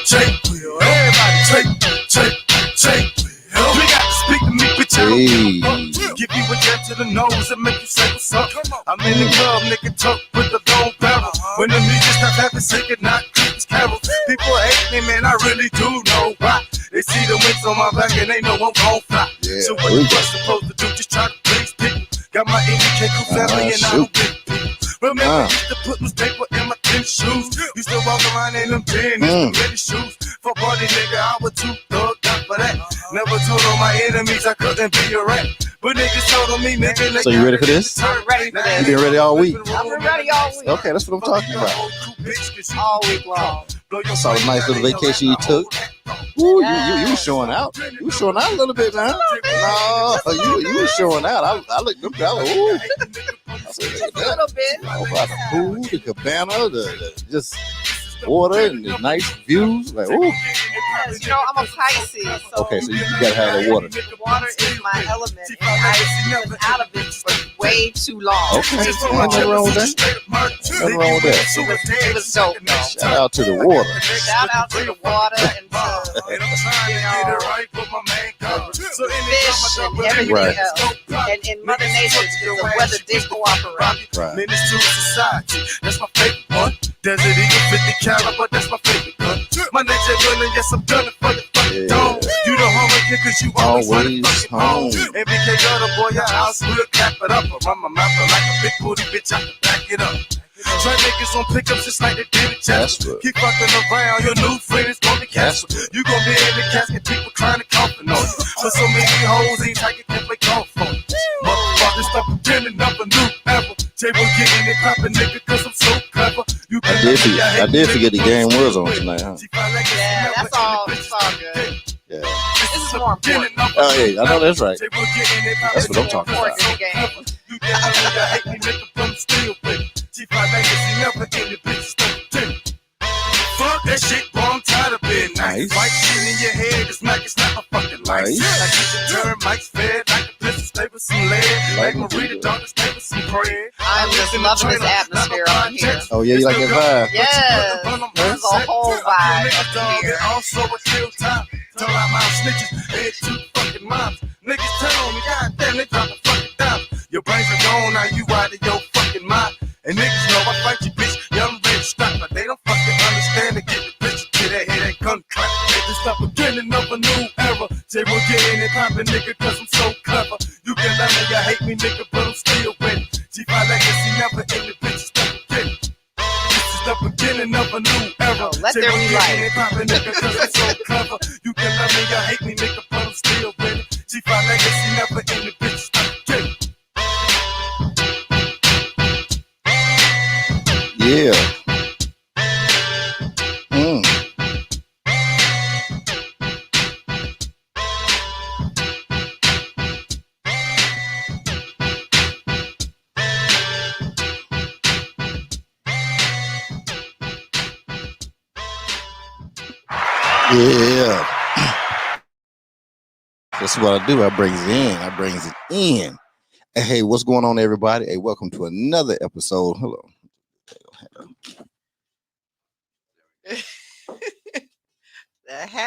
JUL. Everybody JUL. You got to speak to me, bitch. Give you a jab to the nose and make you say what's up. I'm in the club, nigga, tuck with the long barrel. When the music's not having singing, not Christmas carols. People hate me, man, I really do know why. They see the wings on my back and they know I'm gon' fly. So what you supposed to do? Just try to please people. Got my indicator family and I don't big people. Remember, used to put newspaper in my tennis shoes. Used to walk around in them tennis shoes. For party nigga, I was too thugged up for that. Never told all my enemies I couldn't be a rat. But niggas told on me, nigga. So you ready for this? I'm ready for this. You been ready all week? I've been ready all week. Okay, that's what I'm talking about. All week long. I saw a nice little vacation you took. Ooh, you was showing out. You was showing out a little bit, man. No, you was showing out. I looked up, ooh. Just a little bit. About the pool, the cabana, the just water and the nice views. Like, ooh. Yes, you know, I'm a Pisces. So okay, so you gotta have the water. Water is my element, and I've been out of it for way too long. Okay, nothing wrong with that. Nothing wrong with that. It was dope, though. Shout out to the water. Shout out to the water and to, you know, fish and everything else. And in Mother Nature, the weather did cooperate. Right. Menace to society, that's my favorite one. Desert Eagle 50 caliber, that's my favorite gun. My nature running, yes, I'm done it for the fucking dome. You the home again, cause you always fucking home. And BK got a boy, your house will cap it up. Around my mouth like a big booty bitch, I can back it up. Try niggas on pickups just like they did at Jasper. Keep fucking around, your new friend is gonna be Casper. You gonna be in the casket, people trying to coffin on you. But so many hoes ain't taking can play golf on you. Motherfuckers stop pretending I'm a new apple. Table getting it poppin', nigga, cause I'm so clever. I did forget the game was on tonight, huh? Yeah, that's all. It's all good. Yeah. This is more important. Oh, yeah, I know that's right. That's what I'm talking about. Important game. You hate me, nigga, from still with G5 legacy never ended, bitch. Fuck that shit, bro, I'm tired of being nice. White shit in your head, it's not a fucking life. Like you should turn Mike's fed, like a pistol, stay with some lead. Like Marita, dog, stay with some bread. I'm just loving this atmosphere on here. Oh, yeah, you like that vibe? Yes, there's a whole vibe up here. Also a kill time. Tell out my snitches, head two fucking moms. Niggas tell me, goddamn, they drop a fucking dime. Your brains are gone, now you out of your fucking mind. And niggas know I fight you, bitch. Young red strap, but they don't fucking understand to get the bitch to that head and gun clap. Niggas stop beginning of a new era. Say we're getting it poppin', nigga, cause I'm so clever. You can love me, you hate me, nigga, but I'm still winning. G5 legacy never ended, bitches stop beginning. This is the beginning of a new era. Let there be light. Nigga, cause I'm so clever. You can love me, you hate me, nigga, but I'm still winning. G5 legacy never ended, bitches stop beginning. Yeah. Yeah. That's what I do. I brings it in. And hey, what's going on, everybody? Hey, welcome to another episode. Hello.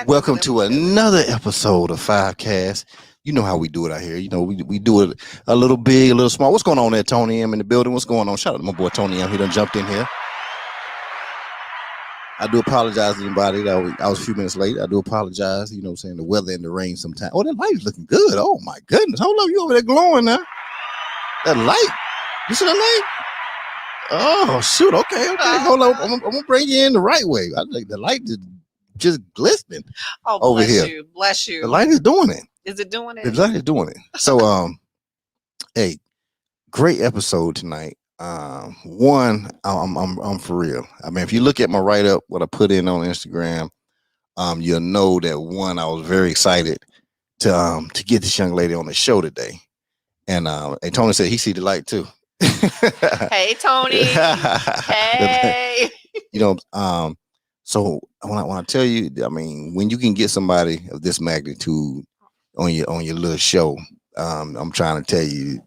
Welcome to another episode of Fivecast. You know how we do it out here. You know, we do it a little big, a little small. What's going on there, Tony M in the building? What's going on? Shout out to my boy Tony M. He done jumped in here. I do apologize to anybody that I was a few minutes late. I do apologize. You know what I'm saying? The weather and the rain sometimes. Oh, that light is looking good. Oh, my goodness. Hold up. You over there glowing now. That light. You see that light? Oh, shoot. Okay. Hold on. I'm going to bring you in the right way. I think the light is just glistening over here. Bless you. The light is doing it. Is it doing it? The light is doing it. So, hey, great episode tonight. One, I'm for real. I mean, if you look at my write-up, what I put in on Instagram, you'll know that one, I was very excited to get this young lady on the show today. And Tony said he see the light too. Hey, Tony. Hey. You know, so when I tell you, I mean, when you can get somebody of this magnitude on your little show, I'm trying to tell you,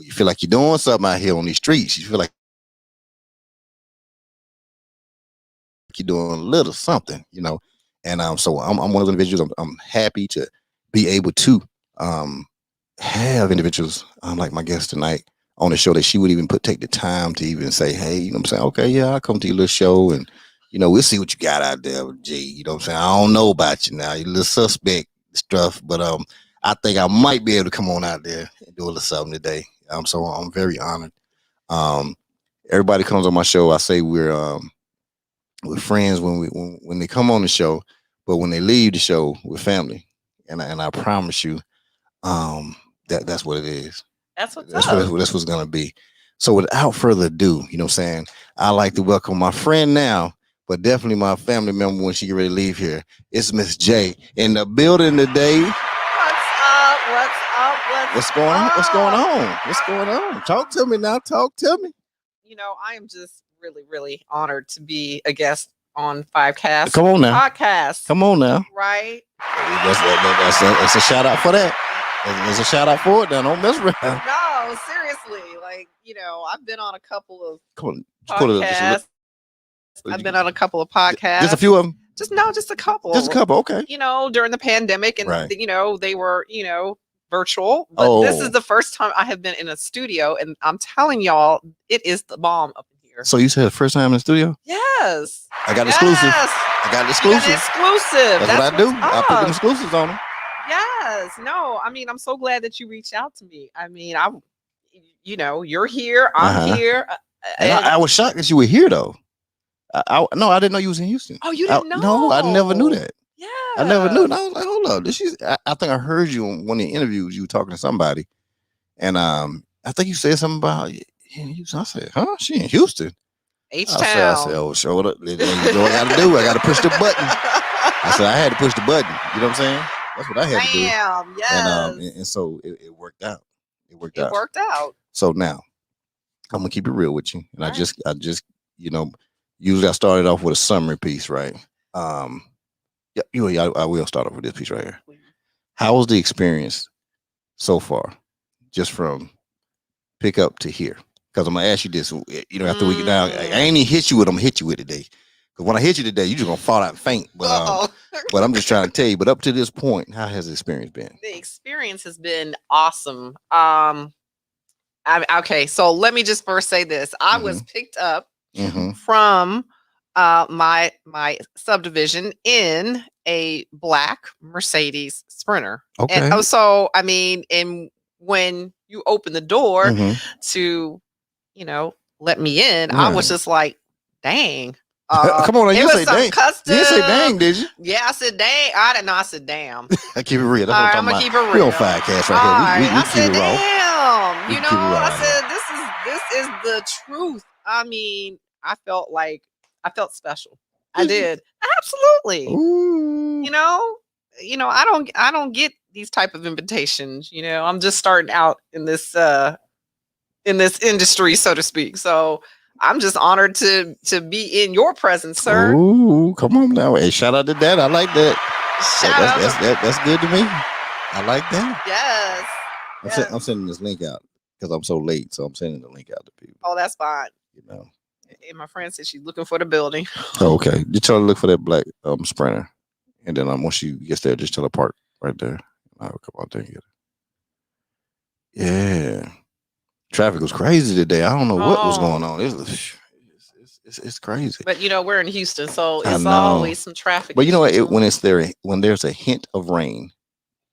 you feel like you're doing something out here on these streets. You feel like you're doing a little something, you know. And so I'm one of those individuals. I'm happy to be able to have individuals like my guest tonight on the show that she would even take the time to even say, hey, you know what I'm saying? Okay, yeah, I'll come to your little show and, you know, we'll see what you got out there, G. You know what I'm saying? I don't know about you now. You're a little suspect stuff, but I think I might be able to come on out there and do a little something today. So I'm very honored. Everybody comes on my show. I say we're friends when they come on the show, but when they leave the show, we're family. And I promise you, that's what it is. That's what's That's up. what it's gonna be. So without further ado, you know what I'm saying, I like to welcome my friend now, but definitely my family member when she get ready to leave here. It's Miss J in the building today. What's going on? What's going on? What's going on? Talk to me now. Talk to me. You know, I am just really, really honored to be a guest on Fivecast. Come on now. Podcast. Come on now. Right? That's a shout out for that. There's a shout out for it now. Don't mess around. No, seriously. Like, you know, I've been on a couple of podcasts. I've been on a couple of podcasts. Just a few of them? Just a couple. Just a couple, okay. You know, during the pandemic and, right. You know, they were, you know, virtual. But this is the first time I have been in a studio. And I'm telling y'all, it is the bomb up in here. So you said the first time in the studio? Yes. I got exclusive. I got exclusive. Exclusive. That's what I do. I put them exclusives on them. Yes. No, I mean, I'm so glad that you reached out to me. I mean, you know, you're here. I'm here. And I was shocked that you were here, though. No, I didn't know you was in Houston. Oh, you didn't know? No, I never knew that. Yeah. I never knew. And I was like, hold up. I think I heard you on one of the interviews. You were talking to somebody. And I think you said something about in Houston. I said, huh? She in Houston? H-Town. I said, oh, show it up. You know what I got to do? I got to push the button. I said, I had to push the button. You know what I'm saying? That's what I had to do. Yes. And so it worked out. It worked out. So now I'm gonna keep it real with you. And I just, you know, usually I started off with a summary piece, right? I will start off with this piece right here. How was the experience so far, just from pick up to here? Because I'm gonna ask you this, you know, after we get down, I ain't even hit you with. I'm gonna hit you with today. Because when I hit you today, you're just gonna fall out and faint. But I'm just trying to tell you. But up to this point, how has the experience been? The experience has been awesome. Okay, so let me just first say this: I was picked up from my subdivision in a black Mercedes Sprinter. Okay. And so I mean, and when you open the door to, you know, let me in, I was just like, dang. Come on, you say dang. Custom. You didn't say dang, did you? Yeah, I said dang. I didn't know. I said damn. I keep it real. That's what I'm gonna keep it real. We on Fivecast right here. We keep it raw. Damn. You know, I said this is the truth. I mean, I felt special. I did. Absolutely. Ooh. You know, I don't get these type of invitations. You know, I'm just starting out in this industry, so to speak. So I'm just honored to be in your presence, sir. Ooh, come on now. Hey, shout out to that. I like that. That's good to me. I like that. Yes. I'm sending this link out because I'm so late. So I'm sending the link out to people. Oh, that's fine. You know. And my friend said she's looking for the building. Oh, okay. You tell her to look for that black Sprinter. And then once she gets there, just tell her park right there. I'll come out there and get it. Yeah. Traffic was crazy today. I don't know what was going on. It's crazy. But you know, we're in Houston, so it's always some traffic. But you know what? When there's a hint of rain,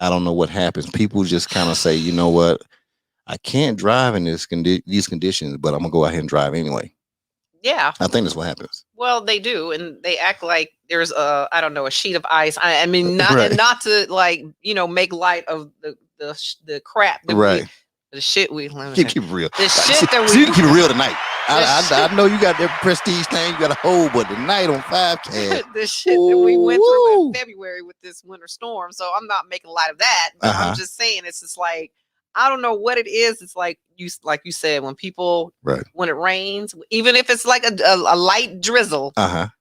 I don't know what happens. People just kind of say, you know what? I can't drive in these conditions, but I'm gonna go out here and drive anyway. Yeah, I think that's what happens. Well, they do, and they act like there's a sheet of ice. I mean, not to like, you know, make light of the crap that the shit we keep real. The shit that we so you can keep it real tonight. I know you got that prestige thing you got to hold, but tonight on Fivecast, the shit that we went through in February with this winter storm. So I'm not making light of that, but I'm just saying it's just like, I don't know what it is. It's like you said, when people when it rains, even if it's like a light drizzle,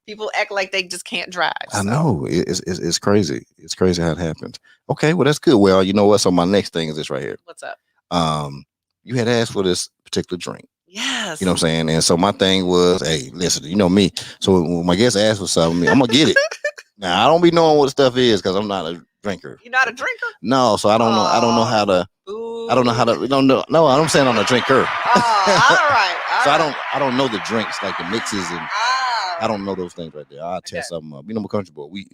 people act like they just can't drive. I know it's crazy. It's crazy how it happens. Okay, well that's good. Well, you know what? So my next thing is this right here. What's up? You had asked for this particular drink. Yes. You know what I'm saying? And so my thing was, hey, listen, you know me. So when my guest asked for something, I'm gonna get it. Now I don't be knowing what stuff is because I'm not a drinker. You're not a drinker? No, so I don't know. I don't know how to. Ooh. I don't know how to. No, I'm saying I'm a drinker. All right. So I don't know the drinks like the mixes and I don't know those things right there. I'll test something up. I'm a country boy. We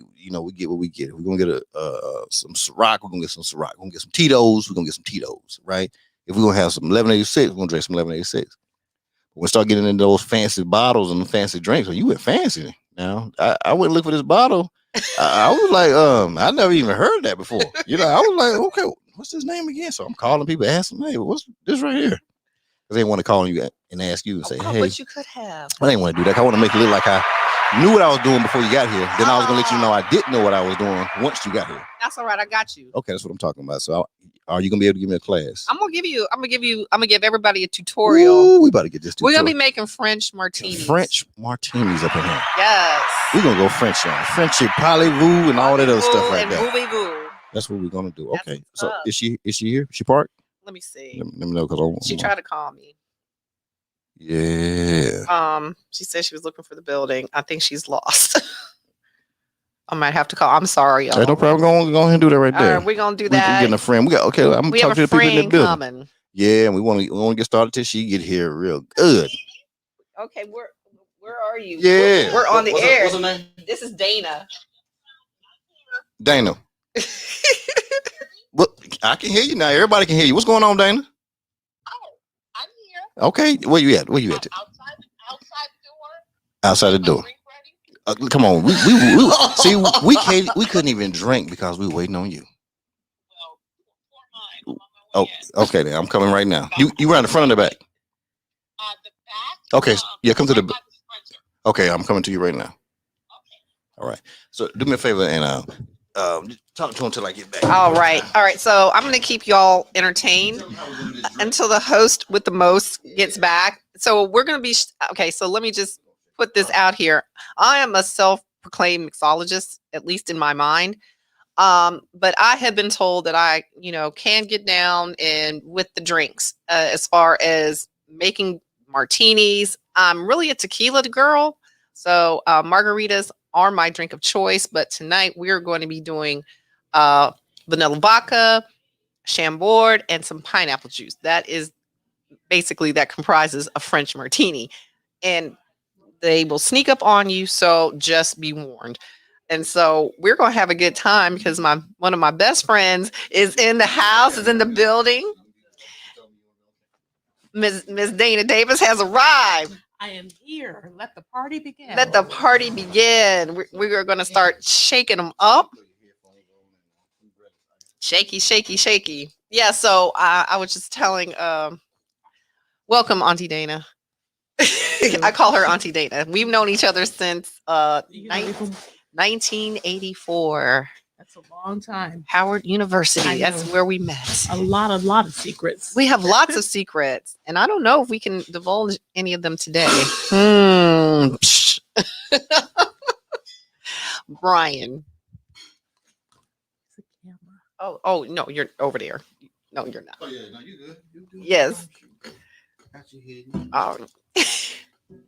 get what we get. We're gonna get some Ciroc. We're gonna get some Ciroc. We're gonna get some Tito's. We're gonna get some Tito's. Right? If we're gonna have some 1186, we're gonna drink some 1186. When we start getting into those fancy bottles and fancy drinks, you went fancy. Now I went look for this bottle. I was like, I never even heard that before. I was like, okay, what's his name again? So I'm calling people, asking, hey, what's this right here? Because they want to call you and ask you and say, hey. But you could have. I didn't want to do that. I want to make it look like I knew what I was doing before you got here. Then I was going to let you know I didn't know what I was doing once you got here. That's all right. I got you. Okay, that's what I'm talking about. So are you going to be able to give me a class? I'm going to give everybody a tutorial. Ooh, we about to get this tutorial. We're going to be making French martinis. French martinis up in here. Yes. We're going to go French on Frenchy, parlez-vous, and all that other stuff right there. Voulez-vous. That's what we're going to do. Okay. So is she here? Is she parked? Let me see. Let me know because she tried to call me. Yeah. She said she was looking for the building. I think she's lost. I might have to call. I'm sorry, y'all. Hey, no problem. Go ahead and do that right there. All right, we're gonna do that. We're getting a friend. I'm gonna talk to the people in the building. Coming. Yeah, and we want to get started till she get here real good. Okay, where are you? Yeah, we're on the air. What's her name? This is Dana. Dana. Well, I can hear you now. Everybody can hear you. What's going on, Dana? I'm here. Okay, where you at? Outside the door. Come on, we see we couldn't even drink because we were waiting on you. Oh, okay then. I'm coming right now. You around the front or the back? The back. Okay, yeah, come to the. Okay, I'm coming to you right now. Okay. All right. So do me a favor and talk to him until I get back. All right. So I'm gonna keep y'all entertained until the host with the most gets back. So we're gonna be okay. So let me just put this out here. I am a self-proclaimed mixologist, at least in my mind. But I have been told that I, can get down and with the drinks as far as making martinis. I'm really a tequila girl. So margaritas are my drink of choice. But tonight we're going to be doing vanilla vodka, Chambord, and some pineapple juice. That comprises a French martini. And they will sneak up on you, so just be warned. And so we're going to have a good time because one of my best friends is in the house, is in the building. Miss Dana Davis has arrived. I am here. Let the party begin. Let the party begin. We are going to start shaking them up. Shaky, shaky, shaky. Yeah, so I was just telling, welcome, Auntie Dana. I call her Auntie Dana. We've known each other since 1984. That's a long time. Howard University. That's where we met. A lot of secrets. We have lots of secrets, and I don't know if we can divulge any of them today. Brian. Oh no, you're over there. No, you're not. Oh yeah, no, you good. Yes. Oh.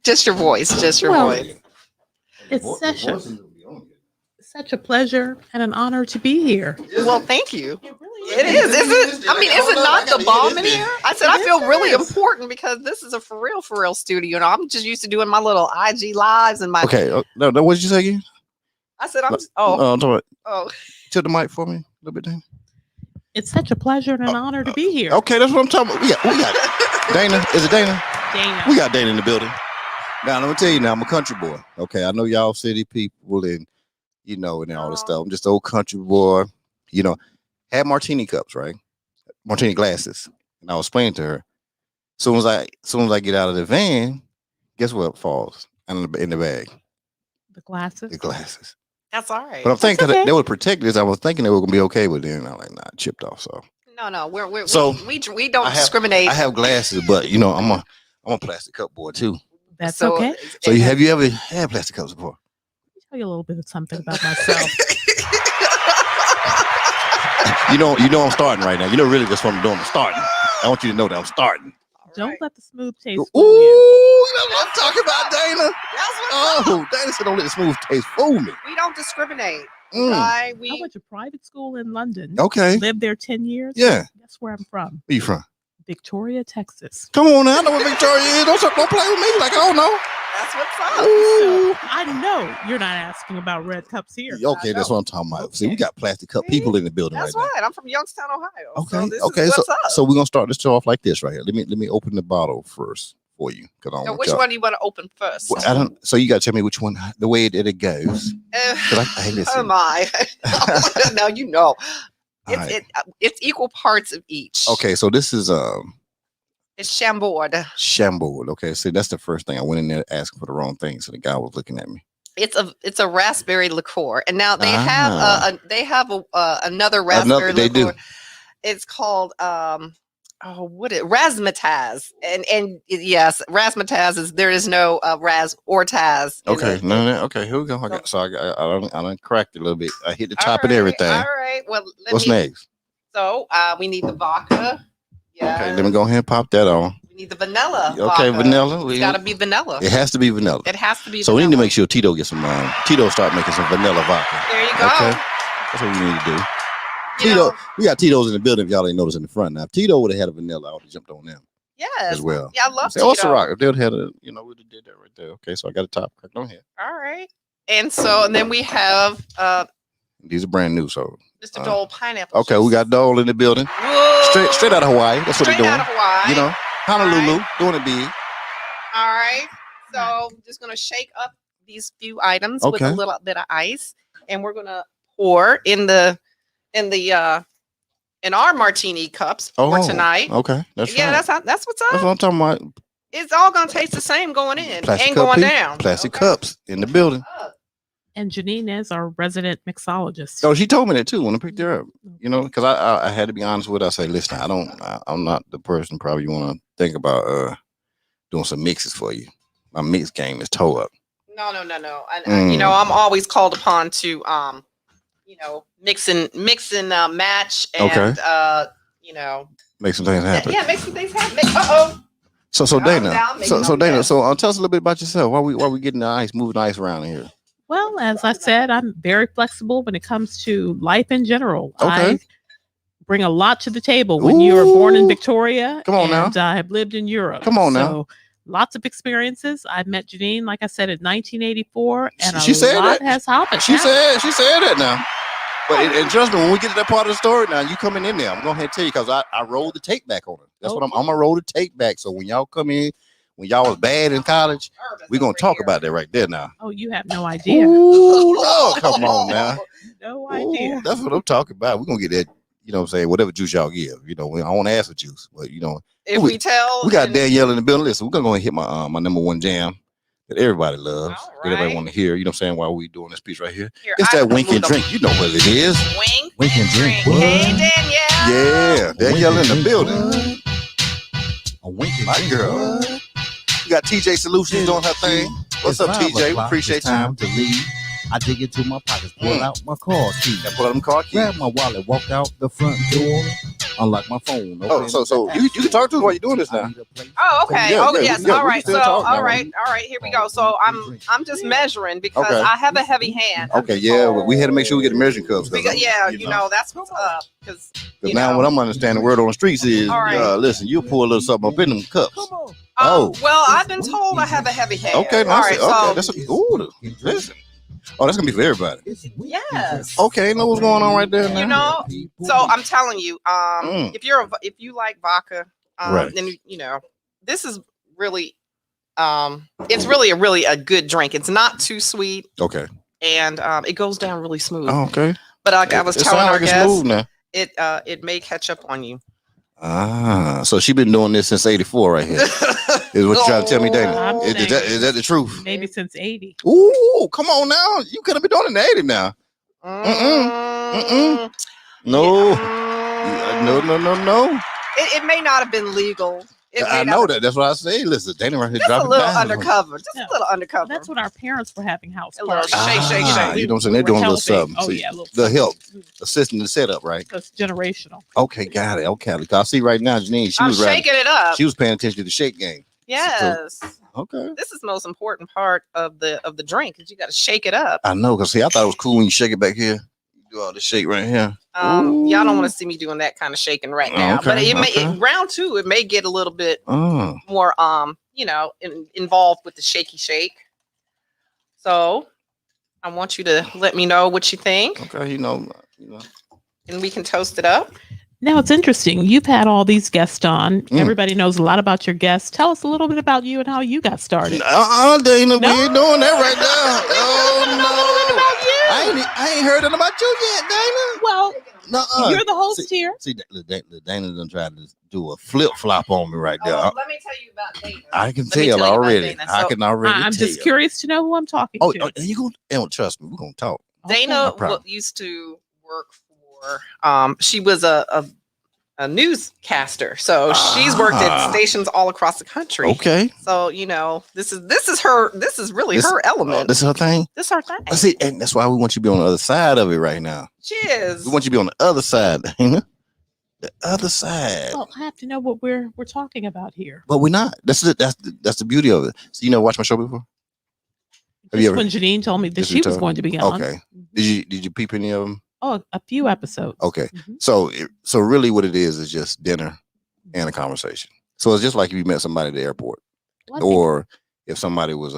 Just your voice. Just your voice. It's such a pleasure and an honor to be here. Well, thank you. It is. Is it? I mean, is it not the bomb in here? I said I feel really important because this is a for real studio. I'm just used to doing my little IG lives and my. Okay. No. What did you say again? I said I'm. Tilt the mic for me a little bit, Dana. It's such a pleasure and an honor to be here. Okay, that's what I'm talking about. We got Dana. Is it Dana? Dana. We got Dana in the building. Now, let me tell you now, I'm a country boy. Okay, I know y'all city people and, and all this stuff. I'm just an old country boy. Had martini cups, right? Martini glasses. And I was explaining to her. Soon as I get out of the van, guess what falls in the bag? The glasses. The glasses. That's all right. But I'm thinking they would protect this. I was thinking they were gonna be okay, but then I'm like, nah, chipped off. So no, we don't discriminate. I have glasses, but I'm a plastic cup boy too. That's okay. So have you ever had plastic cups before? Let me tell you a little bit of something about myself. I'm starting right now. Really just what I'm doing. I'm starting. I want you to know that I'm starting. Don't let the smooth taste Ooh, fool you. that's what I'm talking about, Dana. Dana said don't let the smooth taste fool me. We don't discriminate. Mm. Okay? I went to private school in London. Okay. Lived there 10 years. Yeah. Guess where I'm from? Where you from? Victoria, Texas. Come on now. I know what Victoria is. Don't play with me like I don't know. That's what's up. So I know you're not asking about red cups here. Okay, that's what I'm talking about. Okay. See, we got plastic cup people in the building that's right now. I'm from Youngstown, Ohio. Okay, so this okay. Is what's up. So we're gonna start this show off like this right here. Let me open the bottle first for you. Now, which one do you want to open first? Well, I don't. So you got to tell me which one, the way that it goes. Oh my! Now you know. It's equal parts of each. Okay, so this is It's Chambord. Chambord. Okay, see, that's the first thing. I went in there asking for the wrong thing, so the guy was looking at me. It's a raspberry liqueur, and now they have another raspberry liqueur. They do. It's called razzmatazz, and yes, razzmatazz is there is no raz or taz. Okay, okay, here we go. I done cracked it a little bit. I hit the top and everything. All right. Well, what's next? So we need the vodka. Yeah. Okay, let me go ahead and pop that on. We need the vanilla. Okay, vodka. vanilla. It's got to be vanilla. It has to be vanilla. It has to be. So vanilla. we need to make sure Tito gets some. Tito start making some vanilla vodka. There you go. Okay, that's what we need to do. Tito, we got Tito's in the building. If y'all ain't noticed in the front now, if Tito would have had a vanilla, I would have jumped on them. Yes. As well. Yeah, I love Tito. What's the rock? If they'd had a, we would have did that right there. Okay, so I got a top cracked on here. All right. And then we have these are brand new, so Mr. Dole pineapple. Okay, we got Dole in the building. Whoa. Straight out of Hawaii. That's what they're doing. Straight out of Hawaii. You know, Honolulu, doing it big. All right. So I'm just gonna shake up these few items with a little bit of ice, and we're gonna pour in our martini cups for tonight. Okay, that's what's up. That's what I'm talking about. It's all gonna taste the same going in, Plastic ain't going down. Plastic cups in the building. And Jennine is our resident mixologist. Oh, she told me that too when I picked her up. You know, because I had to be honest with her. I say, listen, I'm not the person probably you want to think about doing some mixes for you. My mix game is toe up. No. And, I'm always called upon to mix and match and make some things happen. Yeah, make some things happen. So Dana, Dana, tell us a little bit about yourself. Why we getting the ice, moving the ice around in here? Well, as I said, I'm very flexible when it comes to life in general. Okay. I bring a lot to the table. When you were born in Victoria, come on and now. I have lived in Europe. Come on now. So lots of experiences. I met Jennine, like I said, in 1984, and she said lot that. has happened. She said that now. But and trust me, when we get to that part of the story, now you coming in there, I'm going to tell you because I rolled the tape back on it. That's what I'm going to roll the tape back. So when y'all come in, when y'all was bad in college, we're going to talk about that right there now. Oh, you have no idea. Ooh, Lord, come on now. No idea. That's what I'm talking about. We're going to get that, you know what I'm saying, whatever juice y'all give. You know, I want to ask for juice, but if we tell. We got Danielle in the building. Listen, we're going to go and hit my number one jam that everybody loves. That everybody want to hear, you know what I'm saying, while we doing this piece right here. It's that wink and drink. You know what it is. Wink and drink. Hey, Danielle. Yeah, Danielle in the building. A wink and drink. My girl. We got TJ Solutions doing her thing. What's up, TJ? We appreciate you. Time to leave. I dig into my pockets, pull out my car keys. Pull out them car keys. Grab my wallet, walk out the front door, unlock my phone. So you can talk to us while you're doing this now. Oh, okay. Yes. Yeah, all right. So all right. Here we go. So Oh, I'm just measuring because I have a heavy hand. Okay. Yeah. We had to make sure we get the measuring cups. That's what's up. Because now what I'm understanding, the word on the streets is, listen, you pull a little something up in them cups. Well, I've been told I have a heavy hand. Okay. All right. So that's listen. Oh, that's gonna be for everybody. Yes. Okay, know what's going on right there now. So I'm telling you, if you like vodka, then this is really, it's really a good drink. It's not too sweet. Okay. And it goes down really smooth. Oh, okay. But I was telling our guests, now. it may catch up on you. So she been doing this since '84 right here. Is what you trying to tell me, Dana? Is that the truth? Maybe since '80. Ooh, come on now. You could have been doing it in '80 now. No. No. It may not have been legal I know that. That's what I say. Listen, Dana right here just dropping a little down. undercover. Just a little undercover. That's when our parents were having house A little parties. shake. You know what I'm saying? They're doing a little something. Oh, See, yeah. A little the help. Assisting the setup, right? That's generational. Okay, got it. Okay. I see right now, Jennine, I'm shaking it up. She was paying attention to the shake game. Yes. So, okay. This is the most important part of the drink, is you got to shake it up. I know, because see, I thought it was cool when you shake it back here. You do all this shake right here. Y'all don't want to see me doing that kind of shaking right now. But round 2, it may get a little bit more involved with the shaky shake. So I want you to let me know what you think. Okay, you know. And we can toast it up. Now, it's interesting. You've had all these guests on. Everybody knows a lot about your guests. Tell us a little bit about you and how you got started. Dana, we ain't doing that right now. Oh, no. I ain't heard nothing about you yet, Dana. Well, you're the host here. See, Dana done tried to do a flip-flop on me right there. Let me tell you about Dana. I can tell already. I can already tell. I'm just curious to know who I'm talking to. Oh, you don't trust me. We're going to talk. Dana used to work for, she was a newscaster, so she's worked at stations all across the country. Okay, so this is really her element. This is her thing. This is her thing. See, and that's why we want you to be on the other side of it right now. Cheers. We want you to be on the other side, Dana. The other side. Well, I have to know what we're talking about here. But we're not. That's the beauty of it. So watched my show before? Have you ever? When Jennine told me that she was going to be on. Okay. Did you peep any of them? Oh, a few episodes. Okay. So really what it is just dinner and a conversation. So it's just like if you met somebody at the airport. Or if somebody was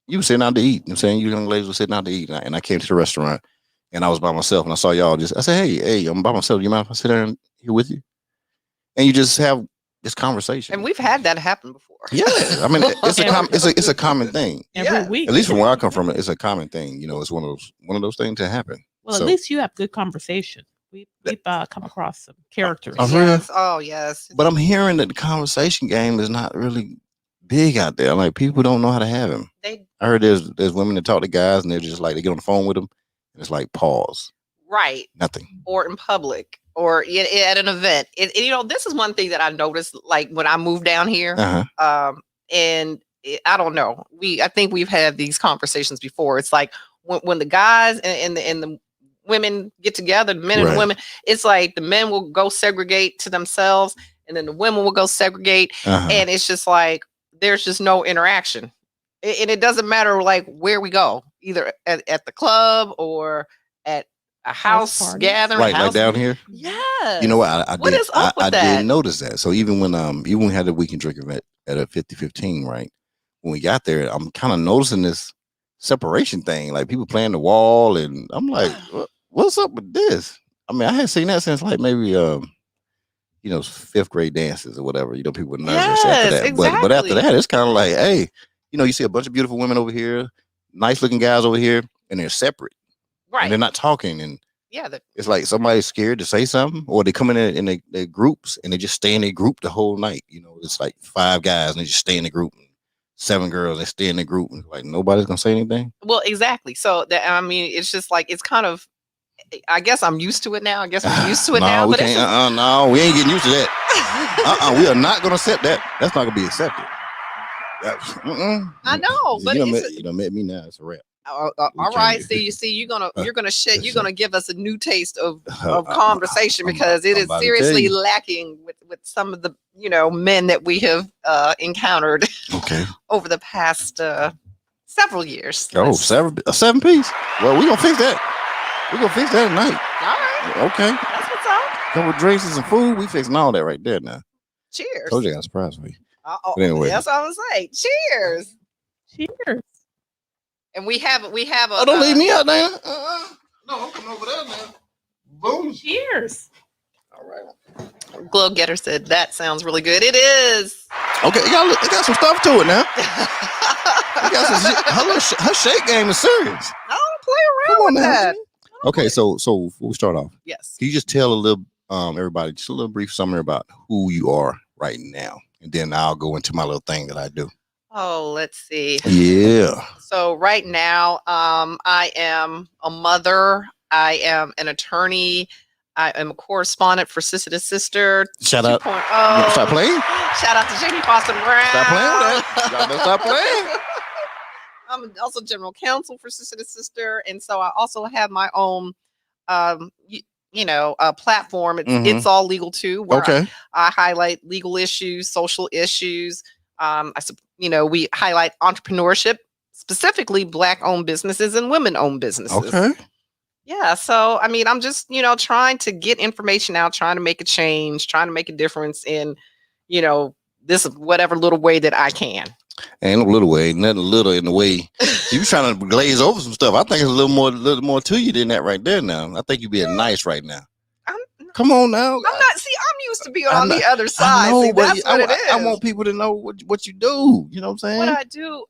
you were sitting out to eat. You know what I'm saying? You young ladies were sitting out to eat, and I came to the restaurant and I was by myself and I saw y'all I said, hey, I'm by myself. Do you mind if I sit down here with you? And you just have this conversation. And we've had that happen before. Yeah. I mean, it's a common thing. Every week. At least from where I come from, it's a common thing. It's one of those things that happen. Well, at least you have good conversation. We've come across some characters. Yes. Oh, yes. But I'm hearing that the conversation game is not really big out there. Like, people don't know how to have him. I heard there's women that talk to guys and they're just like, they get on the phone with them and it's like, pause. Right. Nothing. Or in public or at an event. This is one thing that I noticed, like when I moved down here. And I don't know. I think we've had these conversations before. It's like when the guys and the women get together, the men and the women, it's like the men will go segregate to themselves and then the women will go segregate. And it's just like, there's just no interaction. And it doesn't matter like where we go, either at the club or at a house gathering. Right, like down here? Yeah. You know what? I did notice that. So even when we had the weekend drink event at a 50-15, right? When we got there, I'm kind of noticing this separation thing, like people playing the wall, and I'm like, what's up with this? I mean, I hadn't seen that since like maybe 5th grade dances or whatever. People were nervous after that. Exactly. But after that, it's kind of like, hey, you see a bunch of beautiful women over here, nice looking guys over here, and they're separate. Right. And they're not talking. And yeah, it's like somebody's scared to say something, or they come in their groups and they just stay in their group the whole night. It's like 5 guys and they just stay in the group. 7 girls, they stay in the group, and like nobody's gonna say anything. Well, exactly. So it's just like, it's kind of, I guess I'm used to it now. I guess we're used to it now. We can't. No, we ain't getting used to that. We are not gonna accept that. That's not gonna be accepted. I know, but you done met me now. It's a wrap. All right. See, you're gonna give us a new taste of conversation, because it is seriously lacking with some of the men that we have encountered over the past several years. Oh, a 7-piece. Well, we're gonna fix that. We're gonna fix that tonight. All right. Okay. That's what's up. Couple of drinks and some food. We fixing all that right there now. Cheers. Told you I got a surprise for you. But anyway, that's what I was saying. Cheers. Cheers. And we have a. Oh, don't leave me out there. No, I'm coming over there now. Boom. Cheers. All right. Glow Getter said that sounds really good. It is. Okay, it got some stuff to it now. Her shake game is serious. I don't play around with that. Okay, so before we start off, yes, can you just tell a little everybody just a little brief summary about who you are right now, and then I'll go into my little thing that I do. Oh, let's see. Yeah. So right now, I am a mother. I am an attorney. I am a correspondent for Sister2Sister. Shout out. 2.0. Stop playing. Shout out to Jamie Foster Brown. Stop playing with that. Y'all better stop playing. I'm also general counsel for Sister2Sister, and so I also have my own, platform. It's all legal too. Where I highlight legal issues, social issues. We highlight entrepreneurship, specifically Black-owned businesses and women-owned businesses. Okay. Yeah. So, I mean, I'm just, trying to get information out, trying to make a change, trying to make a difference in, this whatever little way that I can. Ain't no little way, nothing little in the way. You trying to glaze over some stuff. I think it's a little more to you than that right there now. I think you're being nice right now. Come on now. I'm not. See, I'm used to being on the other side. Know, see, that's what it is. I want people to know what you do. You know what I'm saying? What I do.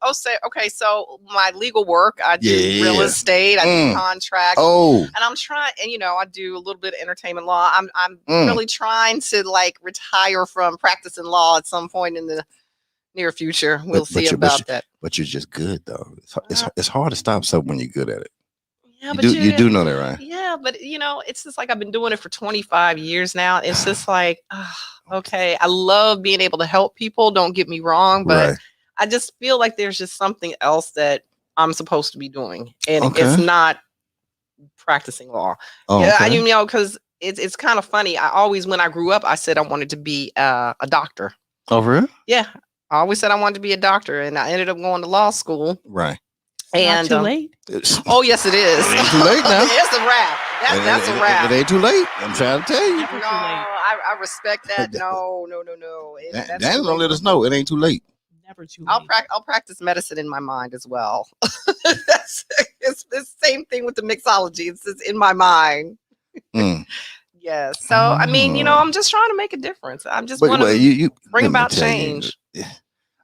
Okay. So my legal work, I do real estate, I do contracts. And I'm trying, and I do a little bit of entertainment law. I'm really trying to retire from practicing law at some point in the near future. We'll see about that. But you're just good though. It's hard to stop something when you're good at it. Yeah, you do know that, right? Yeah, but it's just like I've been doing it for 25 years now. It's just like, okay, I love being able to help people. Don't get me wrong, but I just feel like there's just something else that I'm supposed to be doing, and it's not practicing law. Because it's kind of funny. I always, when I grew up, I said I wanted to be a doctor. Oh, really? Yeah, I always said I wanted to be a doctor, and I ended up going to law school. Right. And too late. Oh yes, it is. It ain't too late now. It's a wrap. That's a wrap. It ain't too late. I'm trying to tell you. No, I respect that. No. Daniel don't let us know. It ain't too late. Never too late. I'll practice medicine in my mind as well. It's the same thing with the mixology. It's in my mind. Yeah. So I mean, I'm just trying to make a difference. I'm just want to bring about change.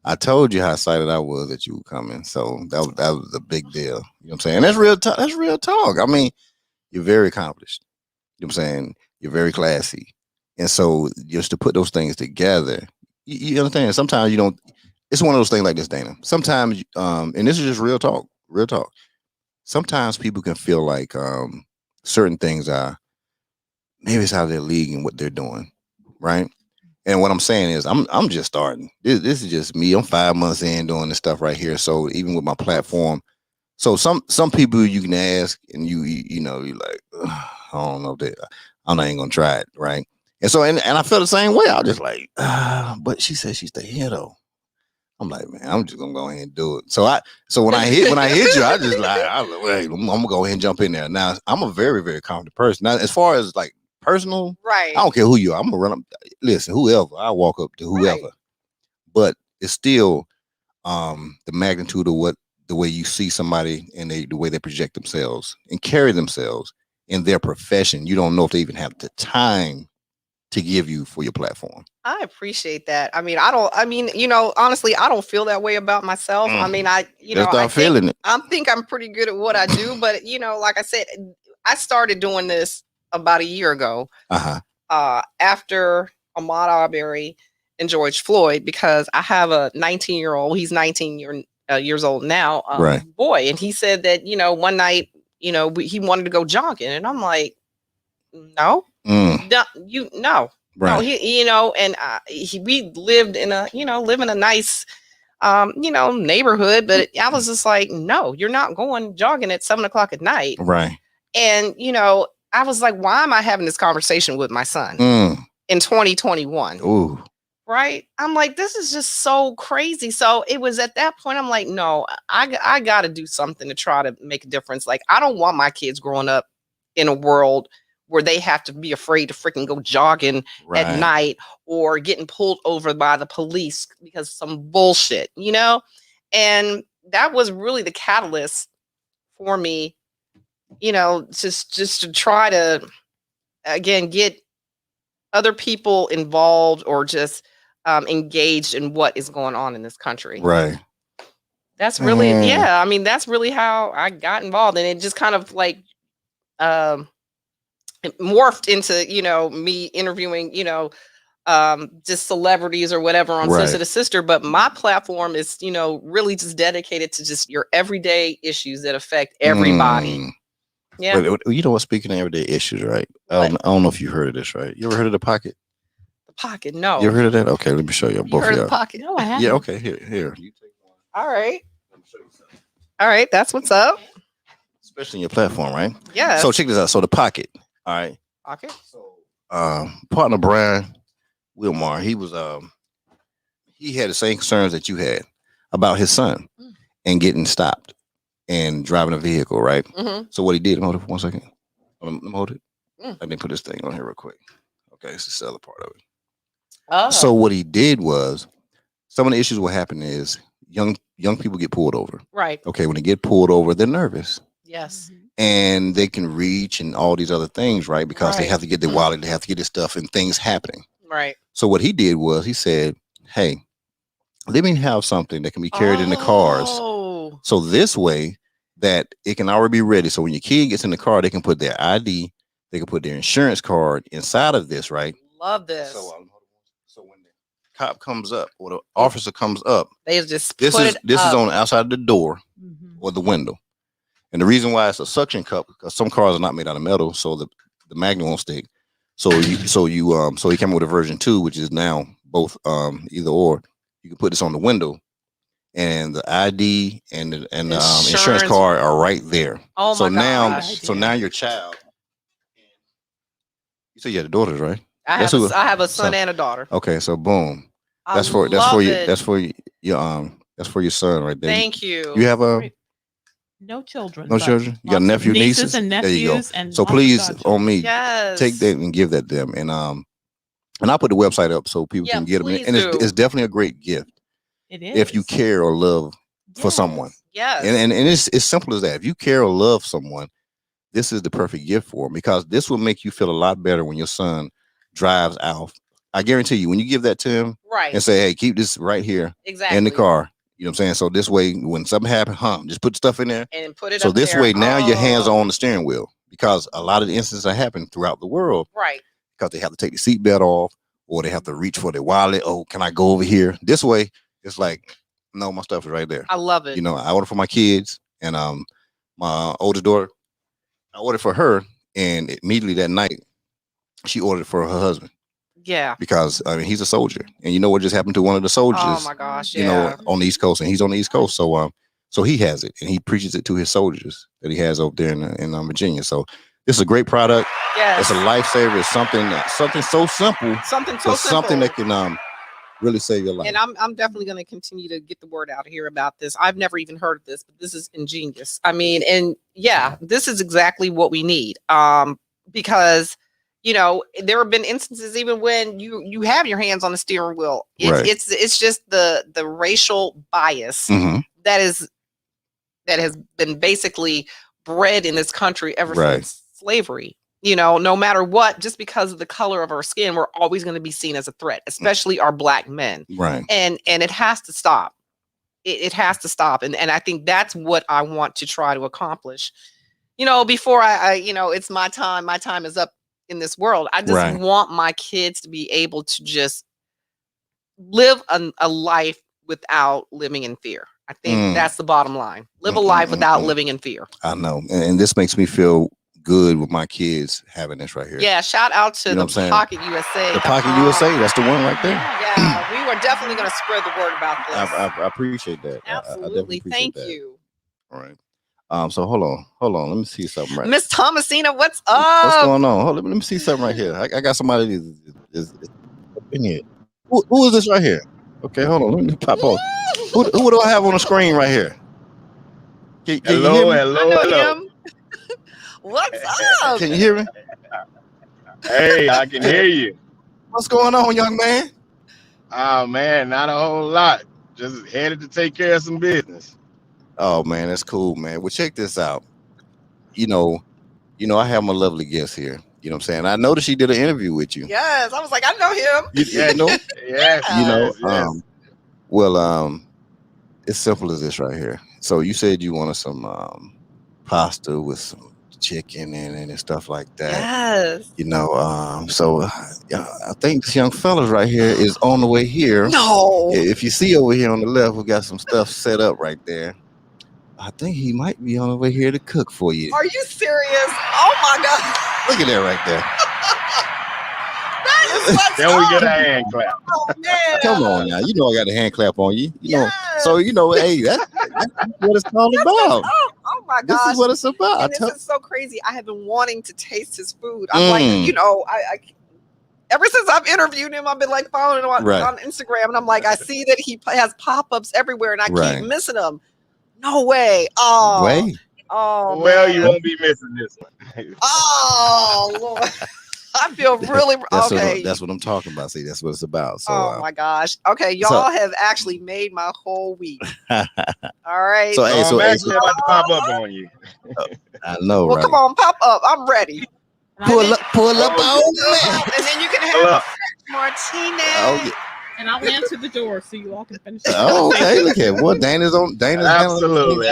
I told you how excited I was that you were coming. So that was a big deal. You know what I'm saying? That's real talk. That's real talk. I mean, you're very accomplished. You know what I'm saying? You're very classy. And so just to put those things together, you understand? Sometimes you don't, it's one of those things like this, Dana. Sometimes, and this is just real talk. Sometimes people can feel like certain things are, maybe it's out of their league and what they're doing, right? And what I'm saying is, I'm just starting. This is just me. I'm 5 months in doing this stuff right here. So even with my platform, so some people you can ask, and you're like, I don't know that I'm not even gonna try it, right? And so and I felt the same way. I was just like, but she said she's the hit though. I'm like, man, I'm just gonna go ahead and do it. So when I hit you, I was like, wait, I'm gonna go ahead and jump in there. Now I'm a very, very confident person. Now as far as like personal, right? I don't care who you are. I'm gonna run up. Listen, whoever I walk up to, whoever. Right. But it's still the magnitude of the way you see somebody and the way they project themselves and carry themselves in their profession. You don't know if they even have the time to give you for your platform. I appreciate that. I mean, honestly, I don't feel that way about myself. I mean, I think I'm pretty good at what I do, but like I said, I started doing this about a year ago, after Ahmaud Arbery and George Floyd, because I have a 19-year-old. He's 19 years old now, boy, and he said that one night, he wanted to go jogging, and I'm like, no, no. Right. No, we lived in a nice, neighborhood, but I was just like, no, you're not going jogging at 7:00 at night. Right. And, I was like, why am I having this conversation with my son in 2021? Ooh. Right. I'm like, this is just so crazy. So it was at that point, I'm like, no, I got to do something to try to make a difference. Like, I don't want my kids growing up in a world where they have to be afraid to freaking go jogging at night or getting pulled over by the police because of some bullshit, And that was really the catalyst for me, just to try to, again, get other people involved or just engaged in what is going on in this country. Right. That's really, I mean, that's really how I got involved. And it just kind of like, it morphed into, me interviewing, just celebrities or whatever on Sister2Sister. But my platform is, really just dedicated to just your everyday issues that affect everybody. Yeah. But you know what? Speaking of everyday issues, right? I don't know if you heard of this, right? You ever heard of the pocket? The pocket? No. You ever heard of that? Okay, let me show you. You Both heard of of y'all. the pocket? No, I haven't. Yeah. Okay. Here. You take one. All right. Let me show you something. All right. That's what's up. Especially in your platform, right? Yeah. So check this out. So the pocket. All right. Pocket. So partner Brian Wilmar, he had the same concerns that you had about his son and getting stopped and driving a vehicle, right? Mm-hmm. So what he did, hold it for 1 second. Let me hold it. Let me put this thing on here real quick. Okay, this is the other part of it. Oh. So what he did was, some of the issues what happen is young people get pulled over. Right. Okay, when they get pulled over, they're nervous. Yes. And they can reach and all these other things, right? Because they Right. have to get their wallet, they have to get their stuff, and things happening. Right. So what he did was he said, hey, let me have something that can be carried in the cars. Oh. So this way that it can already be ready. So when your kid gets in the car, they can put their ID, they can put their insurance card inside of this, right? Love this. So when the cop comes up or the officer comes up, they just this put is it this up. is on the outside of the door or the window. And the reason why it's a suction cup, because some cars are not made out of metal, so the magnet won't stick. So he came up with a version 2, which is now both either or. You can put this on the window, and the ID and the insurance card are right there. Oh so my gosh. So now your child. You say you had daughters, right? I have a son and a daughter. Okay, so boom. That's for your son right there. Thank you. You have no children. No children. You got nephew, nieces, and nephews. There you go. And so please, on me, yes. take that and give that to them. And I'll put the website up so people can get them. And it's definitely a great gift. It is. If you care or love for someone. Yes. And it's simple as that. If you care or love someone, this is the perfect gift for them, because this will make you feel a lot better when your son drives out. I guarantee you, when you give that to him, right, and say, hey, keep this right here in the car. You know what I'm saying? So this way, when something happens, just put stuff in there and put it. So up this there. way, now your hands are on the steering wheel, because a lot of the instances that happen throughout the world, right? Because they have to take the seatbelt off, or they have to reach for their wallet. Oh, can I go over here? This way, it's like, no, my stuff is right there. I love it. You know, I order for my kids, and my oldest daughter, I ordered for her, and immediately that night, she ordered for her husband. Yeah. Because he's a soldier, and you know what just happened to one of the soldiers? Oh my gosh! You know, on the East Coast, and he's on the East Coast, so he has it, and he preaches it to his soldiers that he has over there in Virginia. So this is a great product. Yes. It's a lifesaver. It's something so simple. Something that can really save your life. And I'm definitely going to continue to get the word out here about this. I've never even heard of this, but this is ingenious. I mean, and yeah, this is exactly what we need. Because you know, there have been instances even when you have your hands on the steering wheel. It's just the racial bias that has been basically bred in this country ever since slavery. You know, no matter what, just because of the color of our skin, we're always going to be seen as a threat, especially our Black men. Right. And it has to stop. It has to stop. And I think that's what I want to try to accomplish. You know, before I you know, it's my time is up in this world. I just want my kids to be able to just live a life without living in fear. I think that's the bottom line. Live a life without living in fear. I know. And this makes me feel good with my kids having this right here. Yeah, shout out to the Pocket USA. The Pocket USA, that's the one right there. Yeah, we were definitely going to spread the word about this. I appreciate that. Absolutely. Thank you. All right. So hold on. Let me see something right. Miss Thomasina, what's up? What's going on? Hold on, let me see something right here. I got somebody is in here. Who is this right here? Okay, hold on. Let me pop on. Who do I have on the screen right here? Can Hello. What's up? Can you hear me? Hey, I can hear you. What's going on, young man? Oh man, not a whole lot. Just headed to take care of some business. Oh man, that's cool, man. Well, check this out. You know, I have my lovely guest here. You know what I'm saying? I noticed she did an interview with you. Yes, I was like, I know him. You know? Yes. You know, yes. Well, it's simple as this right here. So you said you wanted some pasta with some chicken in it and stuff like that. Yes. You know, so I think this young fella right here is on the way here. No. If you see over here on the left, we got some stuff set up right there. I think he might be on the way here to cook for you. Are you serious? Oh my God. Look at that right there. That is what's Then we get a up. hand clap. Oh man. Come on now. You know I got a hand clap on you. You know. So hey, that's what it's all about. Oh my This gosh. is what it's about. And this is so crazy. I have been wanting to taste his food. I'm like, I ever since I've interviewed him, I've been like following him on Instagram, and I'm like, I see that he has pop-ups everywhere, and I keep missing them. No way. Oh, way. Oh, well, man. you won't be missing this one. Oh, Lord. I feel really okay. That's what I'm talking about. See, that's what it's about. So, oh my gosh. Okay, y'all have actually made my whole week. All right. So I'm actually about to pop up on you. I know, well, right? come on, pop up. I'm ready. Pull up on me. And then you can have Martinez. Oh, yeah. And I'll answer the door so you all can finish. Oh, okay. Look at what Dana's absolutely.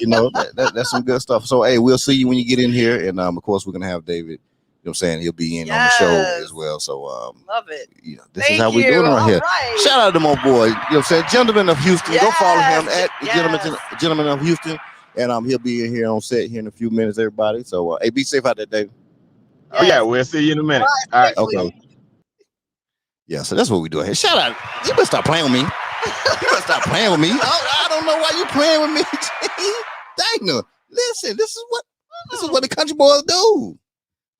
You know, that's some good stuff. So, hey, we'll see you when you get in here, and of course, we're gonna have David. You know what I'm saying? He'll be in on the show as well. So, love it. You know, this is how we doing right here. Right. Shout out to my boy. You know what I'm saying? Gentleman of Houston. Go follow him at Gentleman of Houston, and he'll be in here on set here in a few minutes. Everybody. So, hey, be safe out there, David. Oh yeah, we'll see you in a minute. All right. Okay. Yeah, so that's what we do here. Shout out. You better stop playing with me. I don't know why you playing with me. Dang, listen, this is what the country boys do.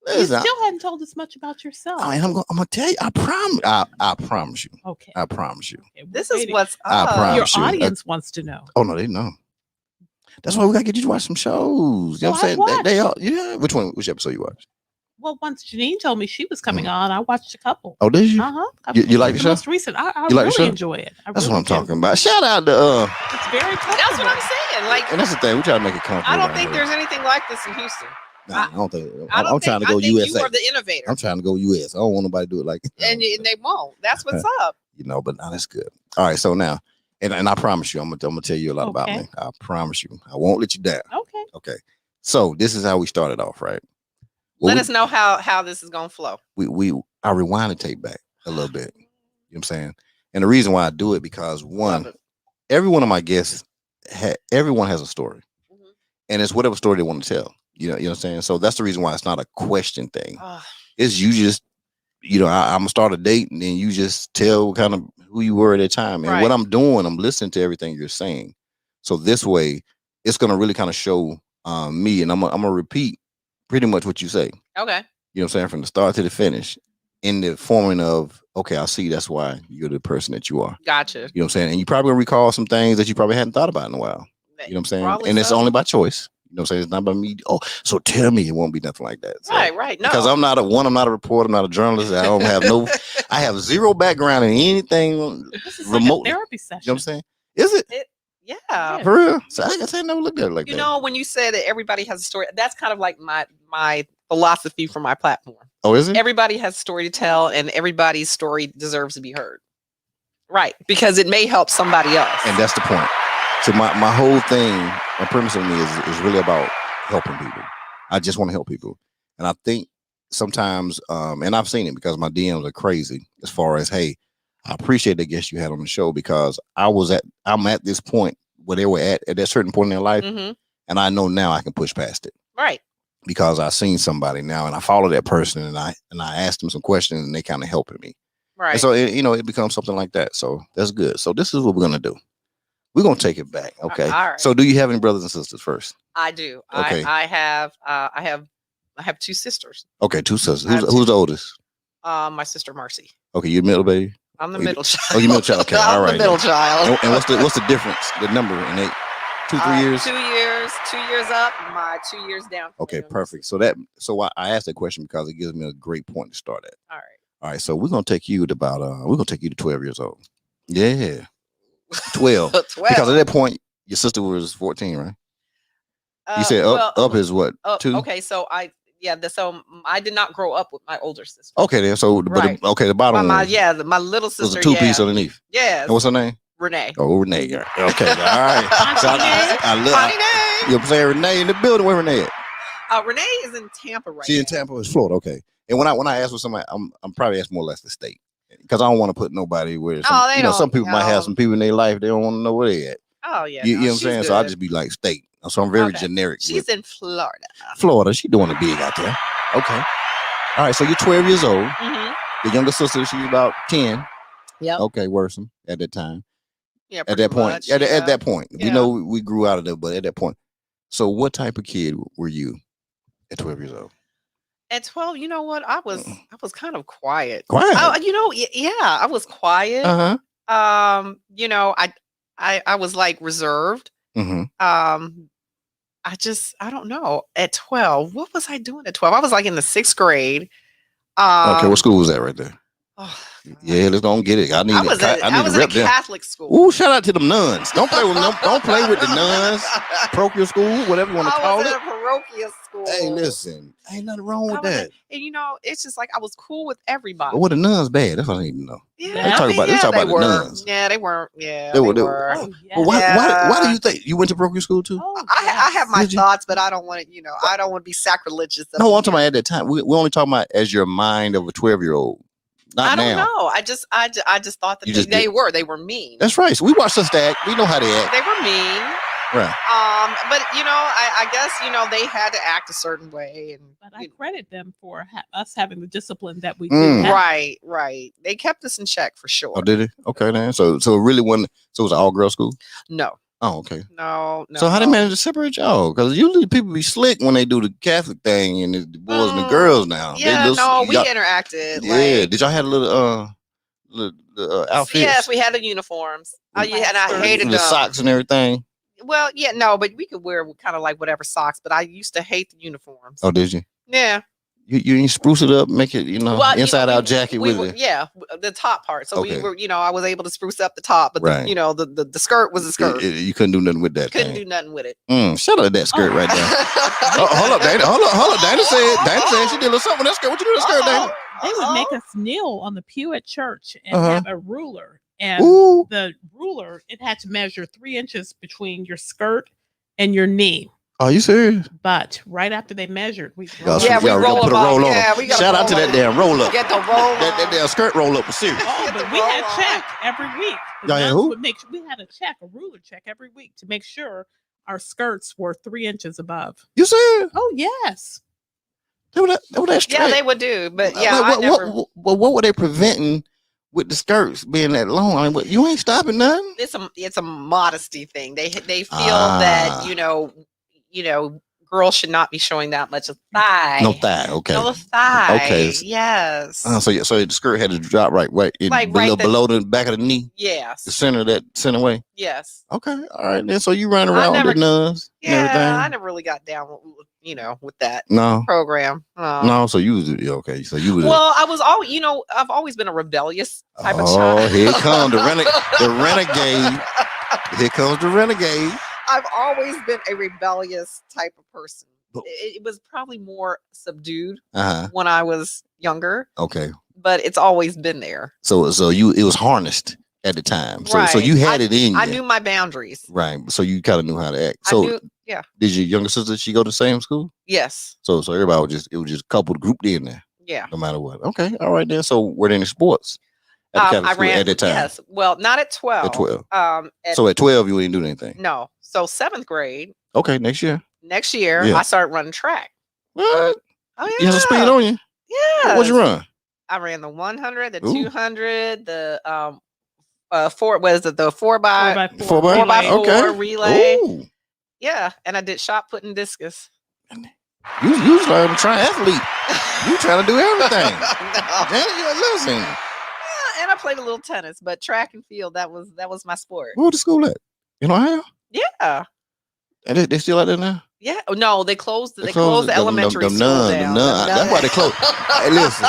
Listen, you still hadn't told us much about yourself. I mean, I'm gonna tell you. I promise you. Okay. I promise you. Okay, this is what's up. I promise your you. audience wants to know. Oh no, they know. That's why we gotta get you to watch some shows. You know what I'm saying? They all, yeah. Which episode you watched? Well, once Jennine told me she was coming on, I watched a couple. Oh, did you? You like the show? Most recent. I really enjoy it. That's what I'm talking about. Shout out to It's very comfortable. That's what I'm saying. Like, and that's the thing. We try to make it comfortable. I don't think there's anything like this in Houston. Nah, I don't think. I'm trying to go USA. You are the innovator. I'm trying to go US. I don't want nobody to do it like that. And they won't. That's what's up. You know, but now that's good. All right, so now, and I promise you, I'm gonna tell you a lot about me. I promise you, I won't let you down. Okay. So this is how we started off, right? Let us know how this is gonna flow. I rewind the tape back a little bit. You know what I'm saying? And the reason why I do it because every one of my guests, everyone has a story, and it's whatever story they want to tell. You know what I'm saying? So that's the reason why it's not a question thing. It's you just, I'm gonna start a date, and then you just tell kind of who you were at that time. And what I'm doing, I'm listening to everything you're saying. So this way, it's gonna really kind of show me, and I'm gonna repeat pretty much what you say. Okay. You know what I'm saying? From the start to the finish, in the forming of, okay, I see that's why you're the person that you are. Gotcha. You know what I'm saying? And you probably gonna recall some things that you probably hadn't thought about in a while. You know what I'm saying? Probably and it's only by choice. You know what I'm saying? It's not by me. Oh, so tell me. It won't be nothing like that. So, right. No. Because I'm not a reporter. I'm not a journalist. I don't have I have zero background in anything this is remote. Like a therapy session. You know what I'm saying? Is it? Yeah. For real? So I guess I never looked at it like that. You know, when you said that everybody has a story, that's kind of like my philosophy for my platform. Oh, is it? Everybody has a story to tell, and everybody's story deserves to be heard. Right. Because it may help somebody else. And that's the point. So my whole thing, my premise of me is really about helping people. I just want to help people. And I think sometimes, and I've seen it because my DMs are crazy as far as, hey, I appreciate the guest you had on the show because I'm at this point where they were at that certain point in their life. And I know now I can push past it. Right. Because I've seen somebody now and I follow that person and I asked them some questions and they kind of helping me. Right. And so, it becomes something like that. So that's good. So this is what we're going to do. We're going to take it back. Okay. All right. So do you have any brothers and sisters first? I do. Okay. I have two sisters. Okay. Two sisters. Who's the oldest? My sister Mercy. Okay. You're the middle baby? I'm the middle child. Oh, you're middle child. Okay. All right. I'm the middle child. And what's the difference? The number in eight? 2-3 years? 2 years. 2 years up. My 2 years down. Okay. Them. Perfect. So I asked that question because it gives me a great point to start at. All right. So we're going to take you to 12 years old. Yeah. 12. 12. Because at that point, your sister was 14, right? You said up is what? 2? Okay, so I did not grow up with my older sister. Okay, then. So, right. The bottom one. My little sister. Was a 2-piece underneath. Yeah. And what's her name? Renee. Oh, Renee. Okay, all right. So I love. You know what I'm saying? Renee in the building. Where Renee at? Renee is in Tampa right now. She in Tampa, is Florida. Okay. And when I ask for somebody, I'm probably asking more or less the state. Because I don't want to put nobody where some people might have some people in their life they don't want to know where they at. Oh yeah. You know what I'm she's saying? Good. So I'll just be like state. So I'm very generic. She's in Florida. Florida. She doing it big out there. Okay. All right. So you're 12 years old. Mm-hmm. The younger sister, she's about 10. Yeah. Okay, worrisome at that time. Yeah. At that point. Much, at that point. Yeah. We know we grew out of there, but at that point. So what type of kid were you at 12 years old? At 12, you know what? I was kind of quiet. Quiet. I was quiet. Uh-huh. I was like reserved. Mm-hmm. I don't know. At 12, what was I doing at 12? I was like in the 6th grade. Okay, what school was that right there? Oh, yeah, let's go and get it. I was in a Catholic school. Ooh, shout out to them nuns. Don't play with them. Don't play with the nuns. Parochial school, whatever you want to call it. I was in a parochial school. Hey, listen, ain't nothing wrong with that. And it's just like I was cool with everybody. But what the nuns bad? That's what I need to know. Yeah, they talk about the nuns. Yeah, they weren't. Yeah, they were. Oh, yeah. Well, why do you think you went to parochial school too? Oh, I have my thoughts, but I don't want to. I don't want to be sacrilegious. No, I'm talking about at that time. We only talking about as your mind of a 12-year-old. I don't know. I just thought that they were mean. That's right. So we watched us act. We know how they act. They were mean. Right. But I guess they had to act a certain way, but I credit them for us having the discipline that we did have. Right. They kept us in check for sure. Oh, did it? Okay, then. So it really wasn't. So it was an all-girl school? No. Oh, okay. No. So how they manage to separate y'all? Because usually people be slick when they do the Catholic thing and the boys and the girls now. Yeah, we interacted. Yeah. Did y'all have a little outfits? Yes, we had the uniforms. And I hated the them. socks and everything. Well, yeah, no, but we could wear kind of like whatever socks. But I used to hate the uniforms. Oh, did you? Yeah. You spruce it up, make it, inside out jacket with it. Yeah, the top part. So we were, I was able to spruce up the top, but the skirt was a skirt. You couldn't do nothing with that. Couldn't do nothing with it. Shout out to that skirt right there. Hold up, Dana. Hold up. Dana said she did a little something with that skirt. What you do with that skirt, Dana? They would make us kneel on the pew at church and have a ruler. And the ruler, it had to measure 3 inches between your skirt and your knee. Are you serious? But right after they measured, we roll put a roll on. Shout out to that damn roll up. Get the roll that damn skirt roll up was serious. Oh, but we had check every week. We had a ruler check every week to make sure our skirts were 3 inches above. You serious? Oh yes. They were that straight. Yeah, they would do, but what were they preventing with the skirts being that long? I mean, you ain't stopping nothing. It's a modesty thing. They feel that girls should not be showing that much of thigh. No thigh. Okay. No thigh. Okay. Yes. So the skirt had to drop right below the back of the knee. Yes. The center way. Yes. Okay. All right. Then so you run around with the nuns. Yeah. And everything. I never really got down with that program. No. So you was okay. So you was. Well, I was always, I've always been a rebellious type of child. Oh, here comes the renegade. Here comes the renegade. I've always been a rebellious type of person. It was probably more subdued when I was younger. Okay. But it's always been there. So it was harnessed at the time. So right. So you had it in you. I knew my boundaries. Right. So you kind of knew how to act. So did your younger sister, she go to the same school? Yes. So everybody was just coupled, grouped in there. Yeah. No matter what. Okay. All right then. So were there any sports? I ran at that time. Yes. Well, not at 12. At 12. So at 12 you didn't do anything. No. So 7th grade. Okay, next year. I started running track. What? Oh yeah. You have some speed on you? Yeah. What'd you run? I ran the 100, the 200, the 4x4 relay. Ooh. Yeah, and I did shot put and discus. You was like a triathlete. You trying to do everything. Listen. And I played a little tennis, but track and field, that was my sport. Where was the school at? In Ohio? Yeah. And they still out there now? Yeah. No, they closed the elementary school down. That's why they closed. Hey, listen.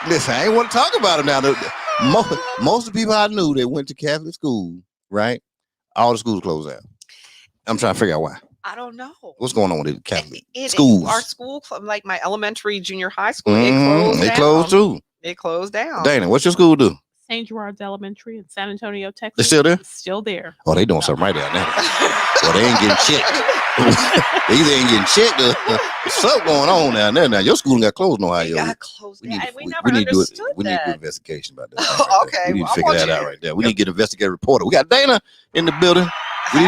Listen, I ain't want to talk about it now. Most of the people I knew that went to Catholic school, right? All the schools closed out. I'm trying to figure out why. I don't know. What's going on with the Catholic schools? Our school, like my elementary, junior high school, it closed down. They closed too. It closed down. Dana, what's your school do? St. Gerard's Elementary in San Antonio, Texas. They're still there? Still there. Oh, they doing something right down there. Well, they ain't getting checked. They either ain't getting checked or something going on down there. Now, your school got closed in Ohio. Got closed. We need to do that. an investigation about that. Okay. We need to figure that out right there. We need to get an investigative reporter. We got Dana in the building. We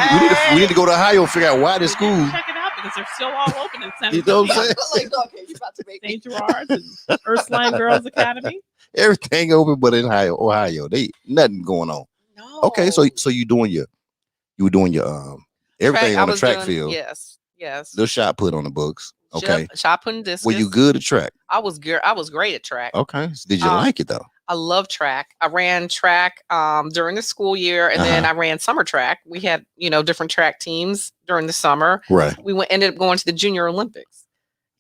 need to go to Ohio and figure out why this school. Check it out because they're still all open in San You know Antonio. what I'm saying? Okay, you about to make St. Gerard's and Ursuline Girls Academy. Everything open, but in Ohio, they nothing going on. No. Okay, so you were doing your everything on the track field. Yes. The shot put on the books. Okay. Shot put and discus. Were you good at track? I was great at track. Okay. Did you like it though? I love track. I ran track during the school year, and then I ran summer track. We had different track teams during the summer. Right. We ended up going to the Junior Olympics.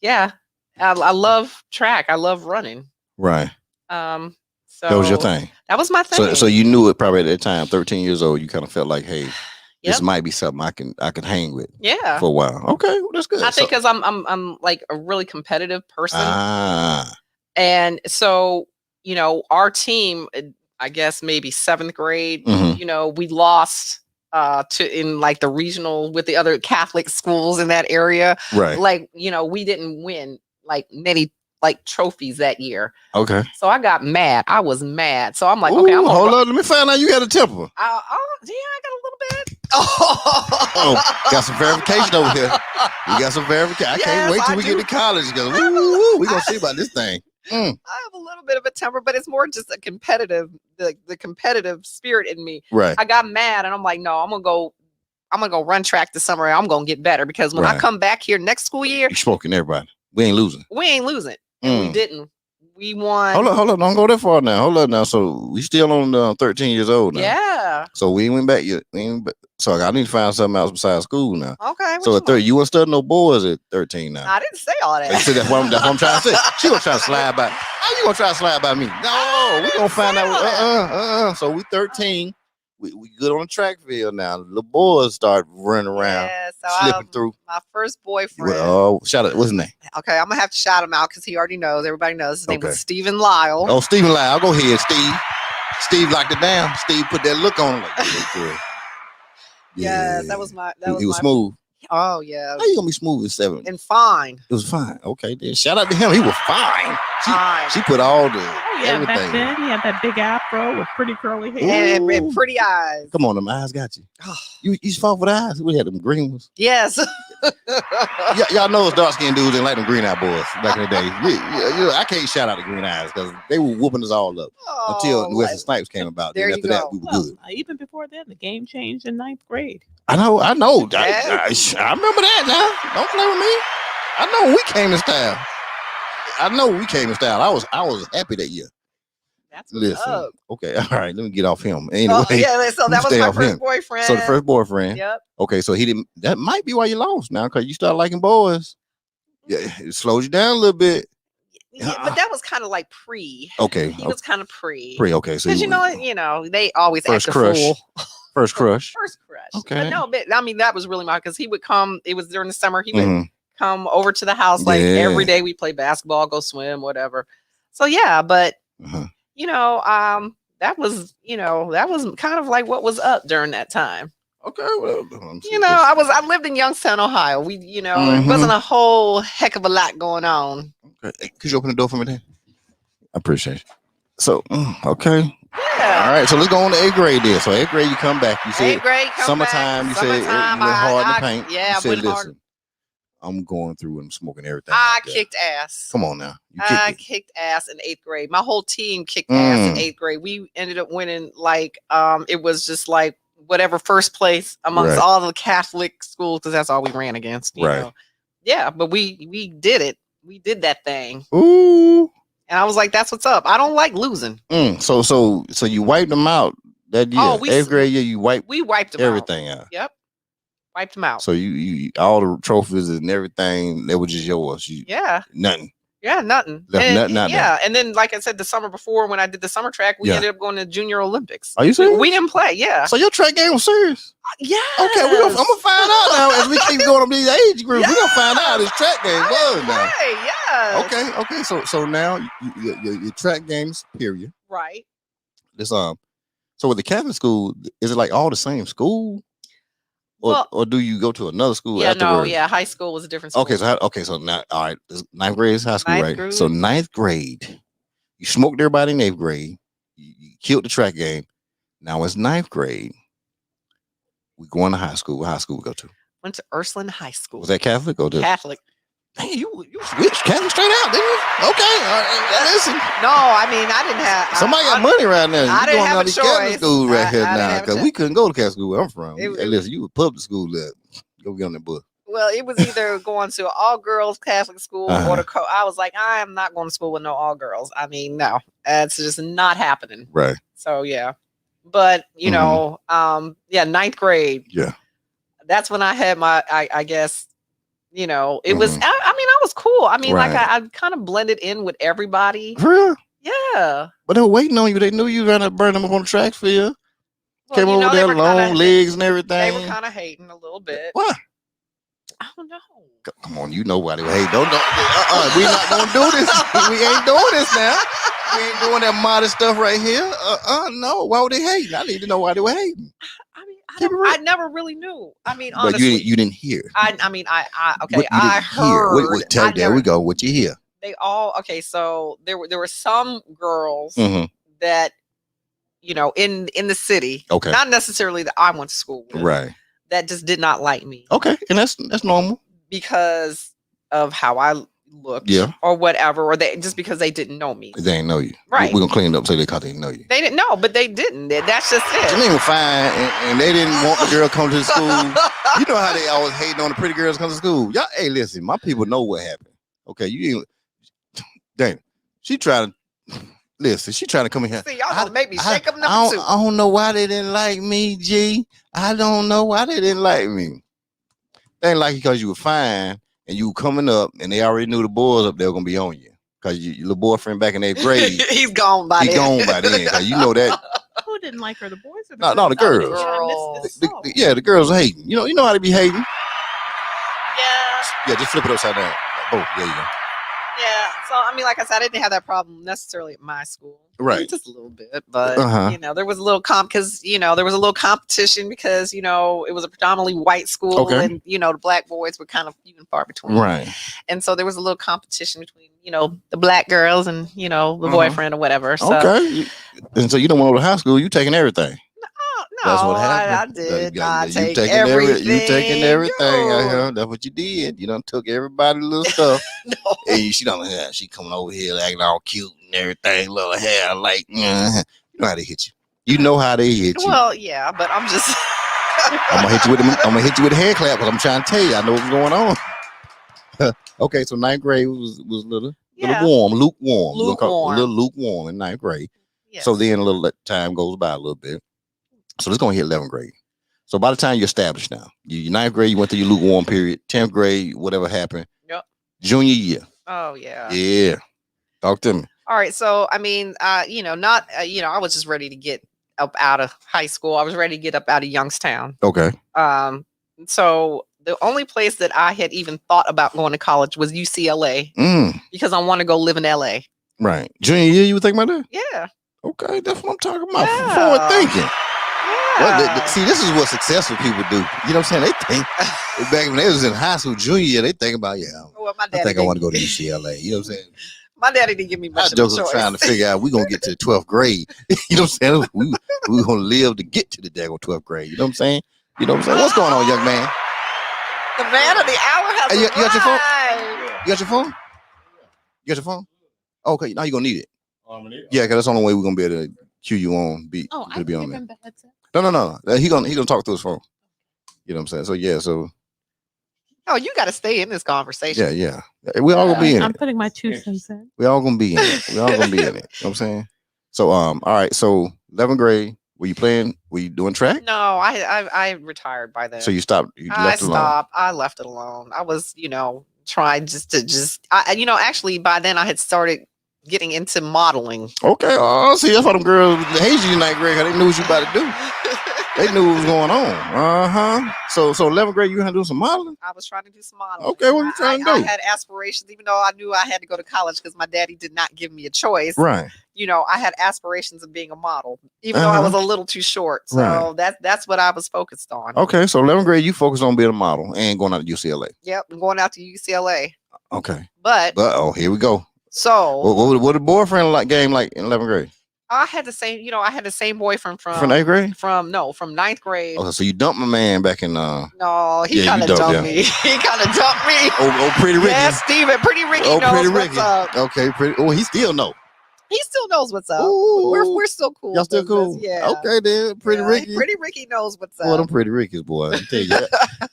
Yeah, I love track. I love running. Right. So that was your thing. That was my thing. So you knew it probably at that time, 13 years old. You kind of felt like, hey, this might be something I can hang with. Yeah. For a while. Okay, well, that's good. I think because I'm like a really competitive person. Ah. And so our team, I guess maybe 7th grade. We lost in like the regional with the other Catholic schools in that area. Right. Like we didn't win like many like trophies that year. Okay. So I got mad. I was mad. So I'm like, okay, hold on. Let me find out you got a temper. I got a little bit. Oh, got some verification over here. We got some verification. I can't wait till we get to college. We're gonna see about this thing. I have a little bit of a temper, but it's more just a competitive, the competitive spirit in me. Right. I got mad and I'm like, no, I'm gonna go run track this summer and I'm gonna get better because when I come back here next school year, you're smoking everybody. We ain't losing. And we didn't. We won. Hold on. Don't go that far now. Hold up now. So we still on 13 years old now. Yeah. So we ain't went back yet. So I need to find something else besides school now. Okay. So at 30, you weren't studying no boys at 13 now. I didn't say all that. See, that's what I'm trying to say. She gonna try to slide by. How you gonna try to slide by me? No, we gonna find out. So we 13. We good on the track field now. The boys start running around, slipping through. My first boyfriend. Oh, shout out. What's his name? Okay, I'm gonna have to shout him out because he already knows. Everybody knows his name was Stephen Lyle. Oh, Stephen Lyle. Go ahead, Steve. Steve locked it down. Steve put that look on him. Like, yeah, that was my. He was smooth. Oh yeah. How you gonna be smooth at 7? And fine. It was fine. Okay, then shout out to him. He was fine. She put all the everything. Back then he had that big afro with pretty curly hair and pretty eyes. Come on, them eyes got you. You fought for the eyes. We had them green ones. Yes. Y'all know us dark skinned dudes didn't like them green eye boys back in the day. I can't shout out the green eyes because they were whooping us all up until Wesley Snipes came about. There after that, we were good. Even before then, the game changed in 9th grade. I know. I remember that now. Don't play with me. I know we came in style. I was happy that year. That's what's up. Okay, all right. Let me get off him. Anyway, so that was my first boyfriend. So the first boyfriend. Yep. Okay, so he didn't. That might be why you lost now, because you started liking boys. Yeah, it slows you down a little bit. Yeah, but that was kind of like pre. Okay, he was kind of pre. Okay, so because they always act a fool. First crush. Okay. But I mean that was really because he would come. It was during the summer. He would come over to the house like every day. We play basketball, go swim, whatever. So yeah, but that was kind of like what was up during that time. Okay, well, I lived in Youngstown, Ohio. We, it wasn't a whole heck of a lot going on. Okay, could you open the door for me then? I appreciate it. So, okay. Yeah. All right, so let's go on to 8th grade then. So 8th grade, you come back. You said 8th grade, summertime. You said it went hard in the paint. Yeah, you said, went listen, hard. I'm going through and smoking everything. I kicked ass. Come on now. I kicked ass in 8th grade. My whole team kicked ass in 8th grade. We ended up winning it was just like whatever first place amongst all the Catholic schools because that's all we ran against. You know? Yeah, but we did it. We did that thing. Ooh. And I was like, that's what's up. I don't like losing. So you wiped them out that year. 8th grade year, we wiped them everything out. Yep. Wiped them out. So you all the trophies and everything that was just yours. Nothing. Yeah, nothing. Nothing. And then like I said, the summer before when I did the summer track, we ended up going to Junior Olympics. Are you serious? We didn't play. Yeah. So your track game was serious. Yeah. Okay, I'm gonna find out now as we keep going up these age groups. We're gonna find out how this track game was now. Yeah. Okay. So now your track games, period. Right. This so with the Catholic school, is it like all the same school? Or do you go to another school afterwards? High school was a different school. So now, all right, ninth grade is high school, Ninth right? grade. So ninth grade, you smoked everybody in eighth grade, you killed the track game. Now it's ninth grade. We going to high school. What high school we go to? Went to Ursuline High School. Was that Catholic or Catholic? Man, you switched Catholic straight out, didn't you? Okay, all right, listen. No, I mean I didn't have. Somebody got money right now. I didn't have a Catholic choice. school right here now because we couldn't go to Catholic school where I'm from. Listen, you were public school. Go get on that book. Well, it was either going to an all-girls Catholic school or I was like, I am not going to school with no all-girls. I mean, no, it's just not happening. Right. So yeah, but you know, ninth grade. Yeah. That's when I had my, I guess, you know, it was. I mean, I was cool. I mean, like I kind of blended in with everybody. For real? Yeah. But they were waiting on you. They knew you were gonna burn them up on the track field. Well, Came over there, long legs and everything. They were kind of hating a little bit. Why? I don't know. Come on, you know why they were hating. Don't. We not gonna do this. We ain't doing this now. We ain't doing that modest stuff right here. No. Why were they hating? I need to know why they were hating. I mean, I never really knew. I mean, honestly, but you didn't hear. I mean, I I heard. Wait, there we go. What you hear? They all so there were some girls that, you know, in the city, not necessarily that I went to school with, right, that just did not like me. Okay, and that's normal because of how I looked, or whatever, or they just because they didn't know me. They didn't know you, right? We're gonna clean it up so they didn't know you. They didn't know, but they didn't. That's just it. They were fine, and they didn't want the girl come to the school. You know how they always hating on the pretty girls come to school. Y'all, hey, listen, my people know what happened. Okay, you. Damn, she trying to come in here. See, y'all gonna make me shake up number two. I don't know why they didn't like me, G. I don't know why they didn't like me. They didn't like you because you were fine and you were coming up, and they already knew the boys up there were gonna be on you because your little boyfriend back in 8th grade. He's gone by then. He's gone by then. Cause you know that. Who didn't like her? The boys or the No, the girls. The girls are hating. You know how they be hating. Yeah, just flip it upside down. Oh, there you go. Yeah, so I mean, like I said, I didn't have that problem necessarily at my school, right? Just a little bit, but you know, there was a little there was a little competition because you know it was a predominantly white school, and you know the black boys were kind of few and far between, right? And so there was a little competition between you know the black girls and you know the boyfriend or whatever. So. Okay, and so you don't want to go to high school, you taking everything. No, that's what happened. I did not take everything. You taking everything. That's what you did. You done took everybody's little stuff. No. And she coming over here acting all cute and everything, little hair, like you know how they hit you. You know how they hit you. Well, yeah, but I'm just. I'm gonna hit you with them. I'm gonna hit you with a hand clap because I'm trying to tell you. I know what's going on. Okay, so 9th grade was a little lukewarm, a little lukewarm in 9th grade. Yes. So then a little time goes by a little bit. So it's going to hit 11th grade. So by the time you're established now, your 9th grade, you went through your lukewarm period. 10th grade, whatever happened. Yep. Junior year. Oh, yeah. Yeah. Talk to me. All right. So, I mean, you know, I was just ready to get up out of high school. I was ready to get up out of Youngstown. Okay. So the only place that I had even thought about going to college was UCLA because I want to go live in LA. Right. Junior year, you were thinking about that? Yeah. Okay. That's what I'm talking about. Yeah. Forward thinking. Well, see, this is what successful people do. You know what I'm saying? They think back when they was in high school, junior year, they think about, I think I want to go to UCLA. You know what I'm saying? My daddy didn't give me much of a choice. I was trying to figure out we're gonna get to the 12th grade. You know what I'm saying? We're gonna live to get to the daggone 12th grade. You know what I'm saying? You know what I'm saying? What's going on, young man? The man of the hour has you got your phone? You got your phone? You got your phone? Okay, now you're gonna need it. Yeah, because that's the only way we're gonna be able to cue you on. Be on there. The headset. No. He gonna talk through his phone. You know what I'm saying? So oh, you got to stay in this conversation. Yeah. We all gonna be in it. I'm putting my 2 cents in. We all gonna be in it. We all gonna be in it. You know what I'm saying? So all right. So 11th grade, were you playing? Were you doing track? No, I retired by then. So you stopped. I stopped. I left it alone. I was, trying actually by then I had started getting into modeling. Okay. Oh, see, that's why them girls hate you in 9th grade because they knew what you about to do. They knew what was going on. So 11th grade, you had to do some modeling? I was trying to do some modeling. Okay, what you trying to do? I had aspirations, even though I knew I had to go to college because my daddy did not give me a choice. Right. You know, I had aspirations of being a model, even though I was a little too short. So that's what I was focused on. Okay, so 11th grade, you focused on being a model and going out to UCLA. Yep, I'm going out to UCLA. Okay. But here we go. So what the boyfriend game like in 11th grade? I had the same, I had the same boyfriend from 8th grade? From 9th grade. Okay, so you dumped my man back in No, he kind of dumped me. He kind of dumped me. Oh, Pretty Ricky. Yes, Steven. Pretty Ricky knows what's up. Okay, he still know. He still knows what's up. Ooh. We're still cool. Y'all still cool? Yeah. Okay, then. Pretty Ricky. Pretty Ricky knows what's up. Boy, them Pretty Rickies, boy. I tell you,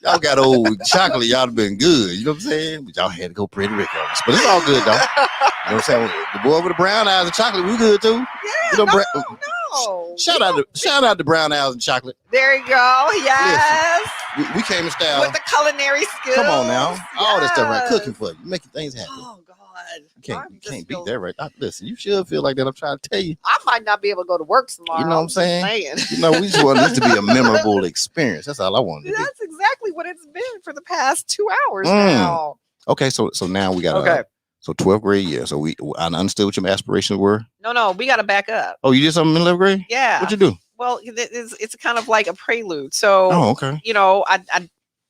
y'all got old chocolate. Y'all have been good. You know what I'm saying? But y'all had to go Pretty Ricky on us. But it's all good, though. You know what I'm saying? The boy with the brown eyes and chocolate, we good, too. Yeah, no. Shout out to brown eyes and chocolate. There you go. Yes. Listen, we came in style. With the culinary skills. Come on now. All that stuff right. Cooking for you. Making things happen. Oh, God. You can't beat that right. Listen, you should feel like that. I'm trying to tell you. I might not be able to go to work tomorrow. You know what I'm saying? You know, we just want this to be a memorable experience. That's all I wanted to do. That's exactly what it's been for the past 2 hours now. Okay, so now we got so 12th grade, yeah. So I understood what your aspirations were. No, we got to back up. Oh, you did something in 11th grade? Yeah. What'd you do? Well, it's kind of like a prelude. So, okay. You know,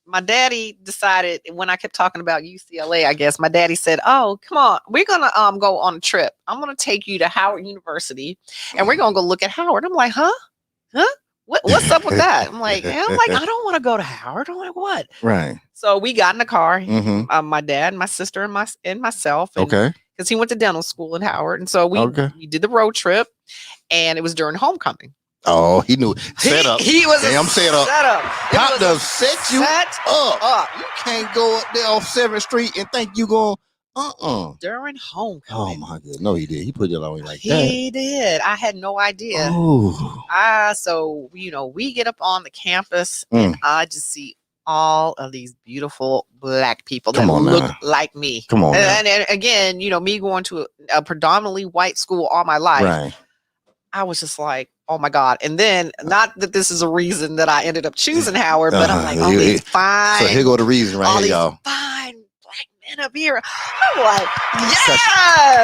my daddy decided when I kept talking about UCLA, I guess my daddy said, "Oh, come on, we're gonna go on a trip. I'm gonna take you to Howard University, and we're gonna go look at Howard." I'm like, "Huh? What's up with that?" I'm like, I don't want to go to Howard. I'm like, what? Right. So we got in the car. My dad, my sister, and myself. And, okay. Because he went to dental school in Howard, and so we did the road trip, and it was during homecoming. Oh, he knew. Set up. He was set up. Pop does set you up. You can't go up there off 7th Street and think you going. During homecoming. Oh my goodness. No, he did. He put it on me like that. He did. I had no idea. So we get up on the campus and I just see all of these beautiful Black people that look like me. Come on. And again, me going to a predominantly white school all my life. Right. I was just like, oh my God. And then, not that this is a reason that I ended up choosing Howard, but I'm like, these fine. So here go the reason right here, y'all. Fine Black men up here. I'm like, yes.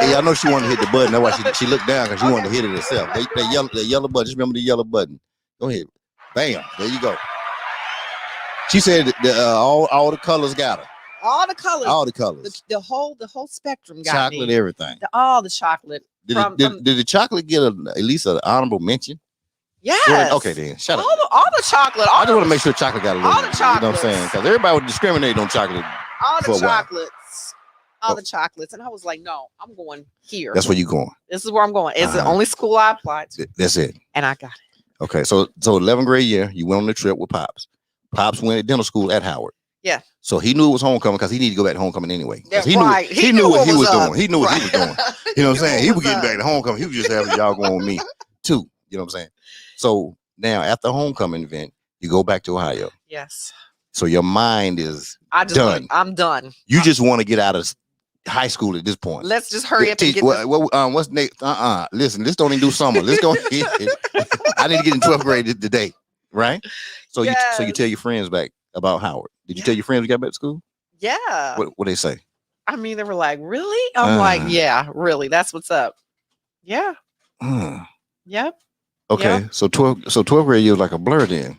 Hey, I know she wanted to hit the button. That's why she looked down because she wanted to hit it herself. That yellow button. Just remember the yellow button. Go ahead. Bam. There you go. She said that all the colors got her. All the colors. All the colors. The whole spectrum got chocolate, me. everything. All the chocolate. Did the chocolate get at least an honorable mention? Yes. Okay, then. Shut up. All the chocolate. I just want to make sure chocolate got a little. All the chocolates. You know what I'm saying? Because everybody would discriminate on chocolate. All the chocolates. All the chocolates. And I was like, no, I'm going here. That's where you going. This is where I'm going. It's the only school I applied to. That's it. And I got it. Okay, so 11th grade year, you went on the trip with Pops. Pops went to dental school at Howard. Yeah. So he knew it was homecoming because he needed to go back to homecoming anyway. That's he right. He knew what he was doing. He knew what right. he was doing. You know what I'm saying? He was getting back to homecoming. He was just having y'all going with me too. You know what I'm saying? So now after homecoming event, you go back to Ohio. Yes. So your mind is done. I'm done. You just want to get out of high school at this point. Let's just hurry up and get what's next? Listen, let's don't even do summer. Let's go. I need to get in 12th grade today, right? So you tell your friends back about Howard. Did you tell your friends you got back to school? Yeah. What they say? I mean, they were like, "Really?" I'm like, "Yeah, really. That's what's up." Yeah. Yep. Okay. Yep. So 12th grade, you was like a blur then.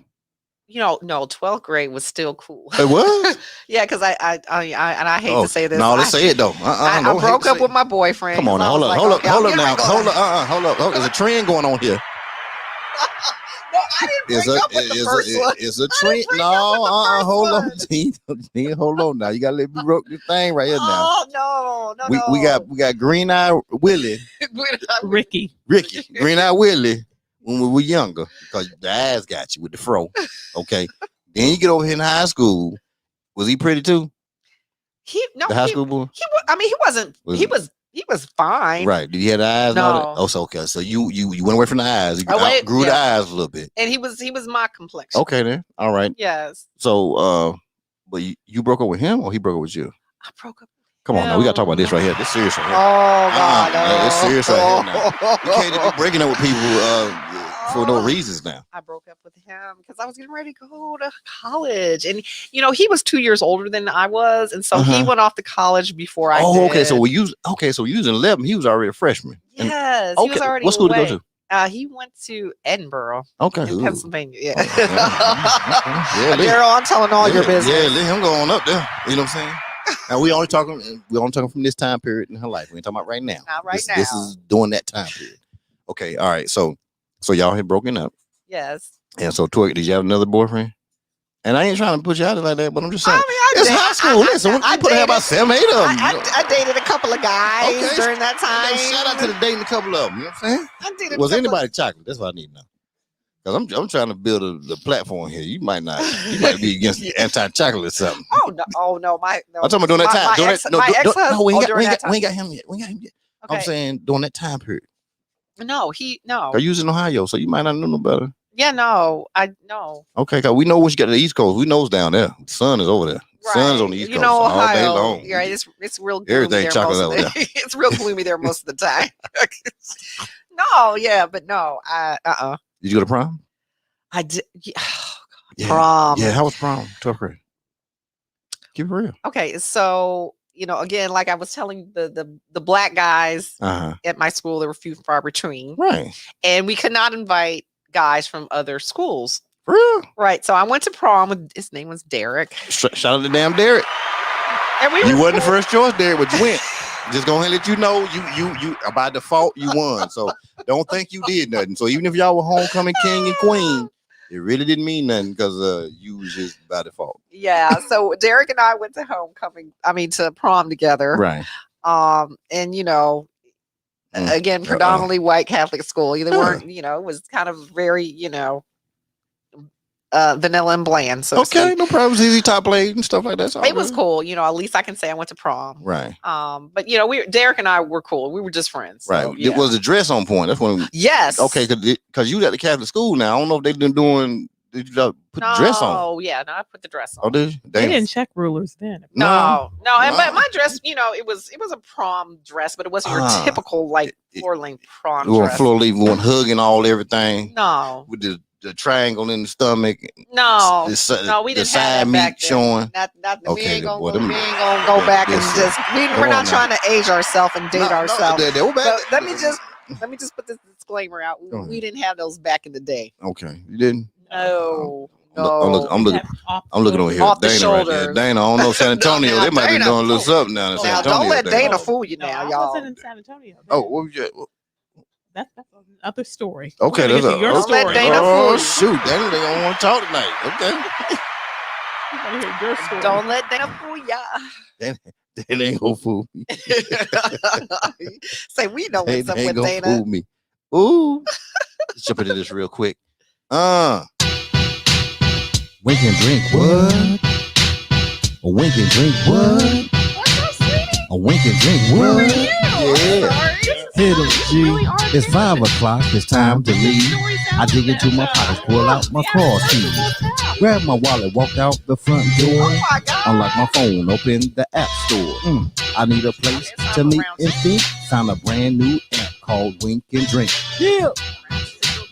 No, 12th grade was still cool. It was? Yeah, because I hate to say this. No, let's say it though. I broke up with my boyfriend. Come on now, hold up now. Hold up. There's a trend going on here. No, I didn't break up with the first one. It's a trend. No, hold on. Hold on now. You gotta let me rock this thing right here now. Oh no. We got Green Eye Willie. Ricky. Green Eye Willie. When we were younger, because the eyes got you with the fro. Okay. Then you get over here in high school. Was he pretty too? The high school boy? He wasn't. He was fine. Right. Did he have the eyes? No. Oh, so okay. So you went away from the eyes. You outgrew the eyes a little bit. And he was my complexion. Okay then. All right. Yes. So but you broke up with him or he broke up with you? I broke up. Come on now, we gotta talk about this right here. This serious right here. Oh God, it's serious right here now. You can't be breaking up with people. for no reasons now. I broke up with him because I was getting ready to go to college, and he was 2 years older than I was, and so he went off to college before I did. Okay. So you was 11. He was already a freshman. Yes, he was already. What school to go to? He went to Edinburgh. Okay. In Pennsylvania. Yeah. Okay. Yeah, Daryl, I'm telling all your business. Yeah, let him go on up there. You know what I'm saying? Now we only talking from this time period in her life. We ain't talking about right now. Not right now. This is during that time period. Okay, all right. So y'all had broken up. Yes. And so Tori, did you have another boyfriend? And I ain't trying to put you out there like that, but I'm just saying. It's high school. Listen, you put about 7, 8 of them. I dated a couple of guys during that time. Shout out to the dating a couple of them. You know what I'm saying? Was anybody chocolate? That's what I need to know. Because I'm trying to build the platform here. You might be against the anti-chocolate or something. Oh no, I'm talking about during that time. No, we ain't got him yet. Okay. I'm saying during that time period. No. Are you in Ohio, so you might not know no better. Yeah, no, I know. Okay, because we know once you get to the East Coast, we knows down there. The sun is over there. Right. Sun's on the East Coast Ohio, all day long. Right, it's real gloomy. Everything chocolate over there. It's real gloomy there most of the time. No, yeah, but no, Did you go to prom? I did. Yeah. Prom. Yeah, how was prom? 12th grade. Keep it real. Okay, so again, like I was telling the black guys at my school, there were few far between. Right. And we could not invite guys from other schools. For real? Right. So I went to prom with, his name was Derek. Shout out to damn Derek. And you wasn't the first choice, Derek, but you went. Just go ahead and let you know you by default you won. So don't think you did nothing. So even if y'all were homecoming king and queen, it really didn't mean nothing because you was just by default. Yeah. So Derek and I went to to prom together. Right. And again, predominantly white Catholic school. They weren't, it was kind of very, vanilla and bland. So okay, no problems. Easy top plate and stuff like that. It was cool. At least I can say I went to prom. Right. But Derek and I were cool. We were just friends. So, right. Yeah. It was the dress on point. That's when. Yes. Okay, because you was at the Catholic school now. I don't know if they've been doing. Did you put the dress on? Oh yeah, no, I put the dress on. Oh, did you? They didn't check rulers then. No. But my dress, it was a prom dress, but it wasn't your typical floor length prom dress. Floor length, one hugging everything. No. With the triangle in the stomach. No, we didn't the side have meat showing. Okay, we ain't gonna go back and just. We're not trying to age ourselves and date ourselves. Let me just put this disclaimer out. We didn't have those back in the day. Okay, you didn't. No. I'm looking over here. Off the Dana right there. Dana, I don't know San Antonio. They might be doing a little something down in San Antonio. Don't let Dana fool you now, y'all. I wasn't in San Antonio. Oh, what was you? That's another story. Okay, that's your story. Let Dana fool you. Shoot, Dana, they don't want to talk tonight. Okay. Hear your story. Don't let Dana fool ya. Dana ain't gonna fool me. Say we know what's up with Dana. Fool me. Ooh. Let's jump into this real quick. Wink and drink what? A wink and drink what? A wink and drink what? Yeah. Hit him, G. It's 5 o'clock. It's time to leave. I dig into my pockets, pull out my car keys, grab my wallet, walk out the front door. Unlock my phone, open the app store. I need a place to meet and think. Found a brand new app called Wink and Drink. Yeah.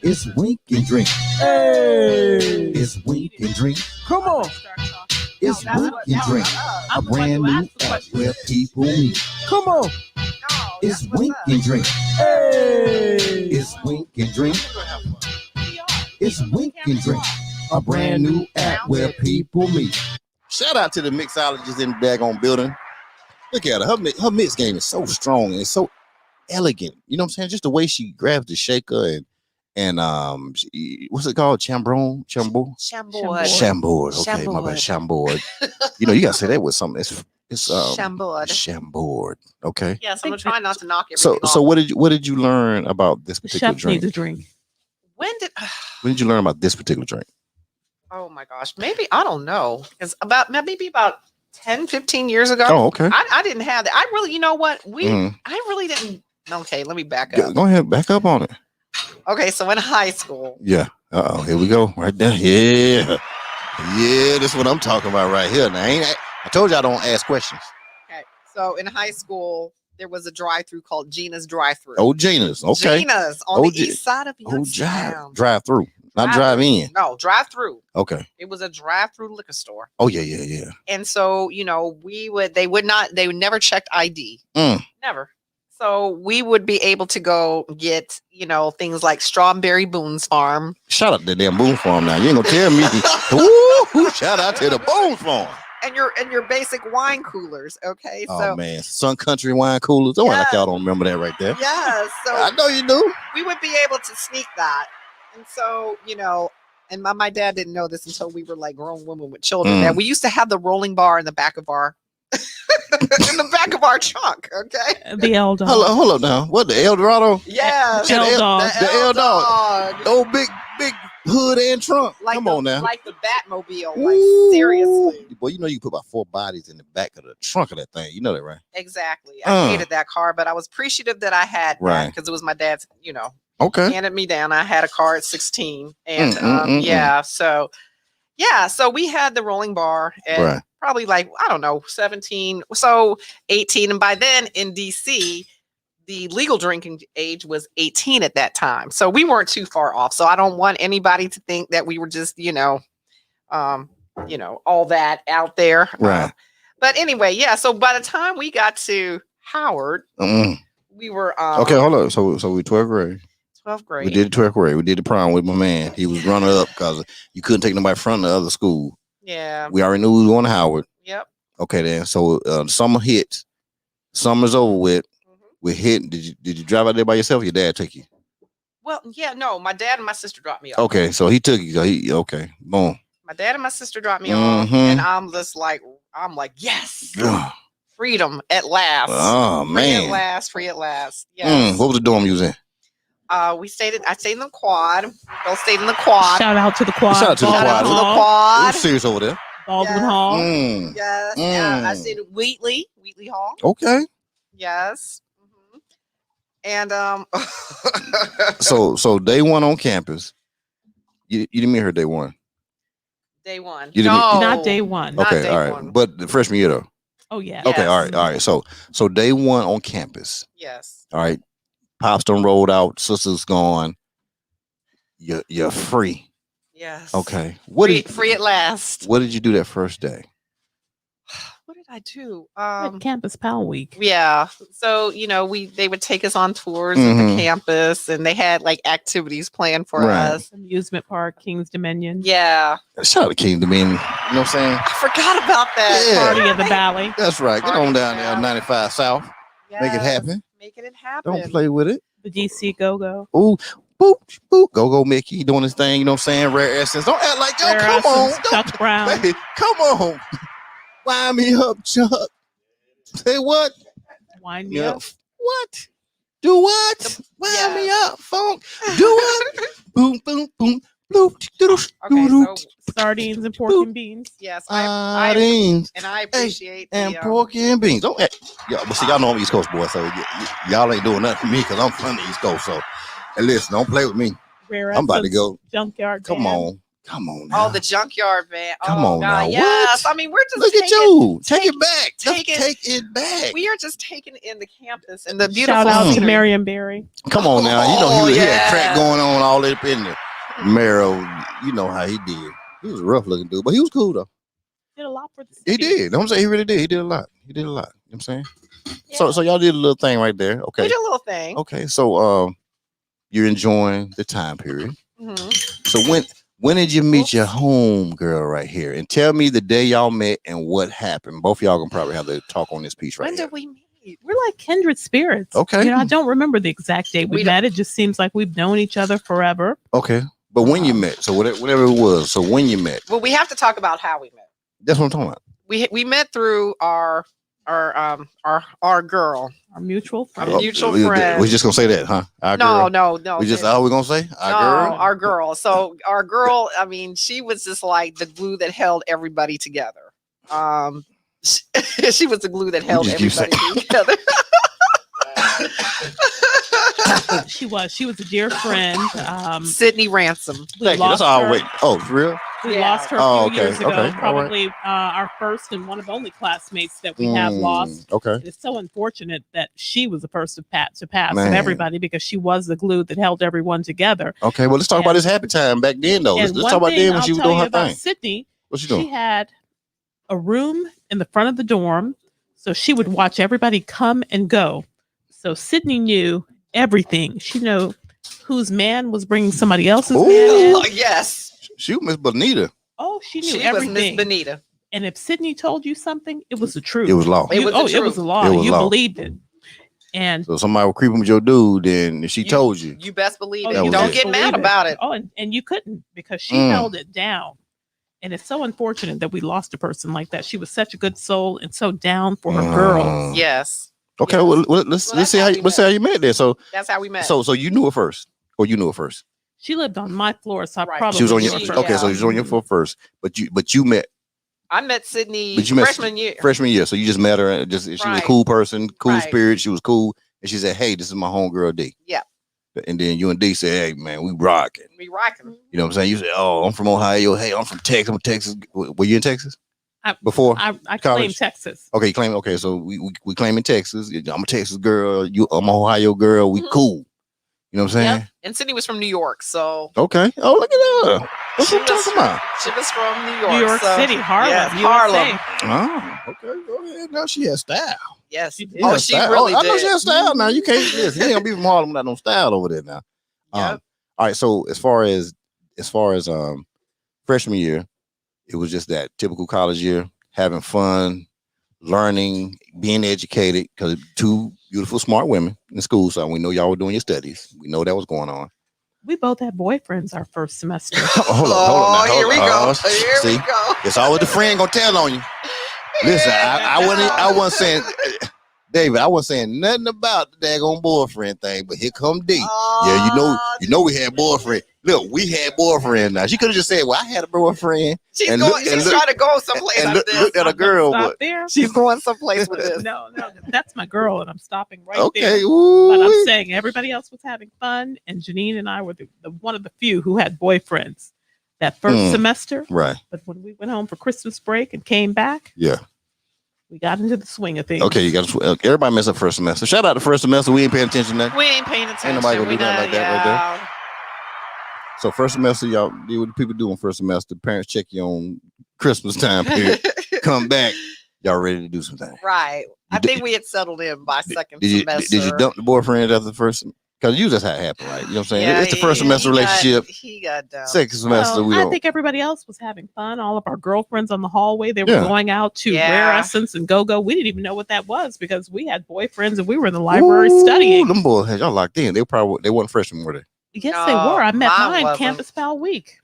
It's Wink and Drink. Hey. It's Wink and Drink. Come on. It's Wink and Drink. A brand new app where people meet. Come on. It's Wink and Drink. Hey. It's Wink and Drink. It's Wink and Drink. A brand new app where people meet. Shout out to the mixologist in the daggone building. Look at her. Her mix game is so strong and it's so elegant. You know what I'm saying? Just the way she grabs the shaker and what's it called? Chambord. Okay, my bad. Chambord. You gotta say that with something. It's Chambord. Okay. Yes, I'm trying not to knock everything off. So what did you learn about this particular drink? Needs a drink. When did you learn about this particular drink? Oh my gosh, maybe I don't know. It's maybe about 10, 15 years ago. Oh, okay. I didn't have that. I really, I really didn't. Okay, let me back up. Go ahead, back up on it. Okay, so in high school. Yeah. Here we go. Right there. Yeah. Yeah, that's what I'm talking about right here. Now, I told you I don't ask questions. Okay, so in high school, there was a drive-through called Gina's Drive-Through. Oh, Gina's. Okay. Gina's on the east side of Youngstown. Drive-through. Not drive-in. No, drive-through. Okay. It was a drive-through liquor store. Oh, yeah. And so, they would never checked ID. Never. So we would be able to go get, things like Strawberry Boone's Farm. Shout out to the damn Boone Farm now. You ain't gonna tell me. Ooh, shout out to the Boone Farm. And your basic wine coolers, okay? Oh man, Sun Country wine coolers. Oh, like y'all don't remember that right there. Yeah, so I know you do. We would be able to sneak that. And so, and my dad didn't know this until we were like grown women with children. That we used to have the rolling bar in the back of our trunk, okay? The L Dog. Hold up now. What, the El Dorado? Yeah. L Dog. The L Dog. Oh, big hood and trunk. Like Come on now. Like the Batmobile. Like, seriously. Boy, you put about 4 bodies in the back of the trunk of that thing. You know that, right? Exactly. I hated that car, but I was appreciative that I had that because it was my dad's, Okay. handed me down. I had a car at 16. And so we had the rolling bar at probably like, I don't know, 17, so 18. And by then in DC, the legal drinking age was 18 at that time. So we weren't too far off. So I don't want anybody to think that we were just, all that out there. Right. But anyway, so by the time we got to Howard, we were okay, hold on. So we 12th grade. 12th grade. We did the 12th grade. We did the prom with my man. He was runner up because you couldn't take nobody from the other school. Yeah. We already knew we were going to Howard. Yep. Okay, then. So summer hits. Summer's over with. We're hitting. Did you drive out there by yourself? Or your dad took you? Well, no. My dad and my sister dropped me off. Okay, so he took you. Okay, boom. My dad and my sister dropped me off, and I'm like, yes, freedom at last. Oh man, free at last. Yes. What was the dorm you was in? I stayed in the quad. Both stayed in the quad. Shout out to the quad. Shout out to the quad. Quad. It was serious over there. Baldwin Hall. Yes. Yeah. I stayed at Wheatley Hall. Okay. Yes. And So day one on campus. You didn't meet her day one. Day one. No, not day one. Okay, all right. But the freshman year though. Oh yeah. Okay, all right. So day one on campus. Yes. All right. Pops done rolled out. Sister's gone. You're free. Yes. Okay. Free at last. What did you do that first day? What did I do? Campus Pound Week. Yeah. So, they would take us on tours of the campus, and they had like activities planned for us. Amusement park, King's Dominion. Yeah. Shout out to King's Dominion. You know what I'm saying? I forgot about that. Yeah. Party of the Valley. That's right. Get on down there, 95 South. Yes. Make it happen. Making it happen. Don't play with it. The DC Go-Go. Ooh, boop, boop. Go Mickey doing his thing. You know what I'm saying? Rare Essence. Don't act like, yo, come on. Chuck Brown. Baby, come on. Wind me up, Chuck. Say what? Wind me up. What? Do what? Wind me up, funk. Do what? Boom, boom, boom. Okay, so sardines and pork and beans. Yes, sardines and I appreciate and pork and beans. Don't but see, y'all know I'm East Coast boy, so y'all ain't doing nothing for me because I'm from the East Coast. So, and listen, don't play with me. I'm about to go. Junkyard. Come on now. Oh, the junkyard van. Come on now. Yes, what? I mean we're just look at you. Take it back. Take it back. We are just taking in the campus and the beautiful. Shout out to Marion Berry. Come on now. He had crack going on all up in there. Marrow, you know how he did. He was a rough looking dude, but he was cool though. Did a lot for the city. He did. I'm saying he really did. He did a lot. You know what I'm saying? Yeah. So y'all did a little thing right there. Okay. We did a little thing. Okay. So you're enjoying the time period. So when did you meet your home girl right here? And tell me the day y'all met and what happened. Both of y'all gonna probably have to talk on this piece right When here. did we meet? We're like kindred spirits. Okay. I don't remember the exact date we met. It just seems like we've known each other forever. Okay. But when you met, so whatever it was, so when you met. Well, we have to talk about how we met. That's what I'm talking about. We met through our girl, our mutual friend. We're just gonna say that, huh? No. We just all we're gonna say our girl. So our girl, I mean, she was just like the glue that held everybody together. She was the glue that held everybody together. She was a dear friend. Sydney Ransom. Thank you. That's all. Wait. Oh, for real? We lost her a few years ago. Probably our first and one of the only classmates that we have lost. Okay. It's so unfortunate that she was the first to pass of everybody because she was the glue that held everyone together. Okay, well, let's talk about this happy time back then, though. Let's talk about then when she was doing her thing. Sydney, what's she doing? She had a room in the front of the dorm, so she would watch everybody come and go. So Sydney knew everything. She knew whose man was bringing somebody else's man in. Oh, yes. She was Miss Bonita. Oh, she knew everything. She was Miss Bonita. And if Sydney told you something, it was the truth. It was law. It was the law. You believed it. And so somebody was creeping with your dude, and she told you. You best believe it. You don't get mad about it. Oh, and you couldn't because she held it down. And it's so unfortunate that we lost a person like that. She was such a good soul and so down for her girls. Yes. Okay, well let's see how you met there. So that's how we met. So you knew her first, or you knew her first? She lived on my floor, so I probably she was on your okay. So she was on your floor first, but you met. I met Sydney freshman year. Freshman year, so you just met her. She was a cool person, cool spirit. She was cool, and she said, "Hey, this is my homegirl D." Yeah. And then you and D said, "Hey, man, we rocking." We rocking. You know what I'm saying? You said, "Oh, I'm from Ohio. Hey, I'm from Texas. I'm Texas." Were you in Texas? Before I claim Texas. Okay, you claim. Okay, so we claim in Texas. I'm a Texas girl. I'm an Ohio girl. We cool. You know what I'm saying? Yep. And Sydney was from New York, so okay. Oh, look at that. What's what I'm talking about? She was from New York. New York City, Harlem. Yes, Harlem. Oh, okay. Go ahead. Now she has style. Yes. She really did. I know she has style now. You can't listen. You ain't gonna be from Harlem without no style over there now. Yep. All right. So as far as freshman year, it was just that typical college year, having fun, learning, being educated, because two beautiful, smart women in school. So we know y'all were doing your studies. We know that was going on. We both had boyfriends our first semester. Hold on. Here we go. Here we go. It's always the friend gonna tell on you. Listen, I wasn't saying, David, I wasn't saying nothing about the daggone boyfriend thing, but here come D. Yeah, you know we had boyfriend. Look, we had boyfriend now. She could have just said, well, I had a boyfriend. She's trying to go someplace and with this. Look at a girl. But she's going someplace with this. No, that's my girl, and I'm stopping right there. Ooh. But I'm saying everybody else was having fun, and Jennine and I were the one of the few who had boyfriends that first semester. Right. But when we went home for Christmas break and came back, we got into the swing of things. Okay, you got everybody messed up first semester. Shout out to first semester. We ain't paying attention to that. We ain't paying attention. Ain't nobody gonna do nothing like that right there. So first semester, y'all do what people do on first semester. Parents check you on Christmas time period. Come back, y'all ready to do something. Right. I think we had settled in by second semester. Did you dump the boyfriend after the first? Because usually that's how it happened, right? You know what I'm saying? It's the first semester relationship. He got dumped. Second semester, I think everybody else was having fun. All of our girlfriends on the hallway, they were going out to Rare Essence and Go-Go. We didn't even know what that was because we had boyfriends and we were in the library studying. Them boys had y'all locked in. They weren't freshmen, were they? Yes, they were. I met mine Campus Foul Week.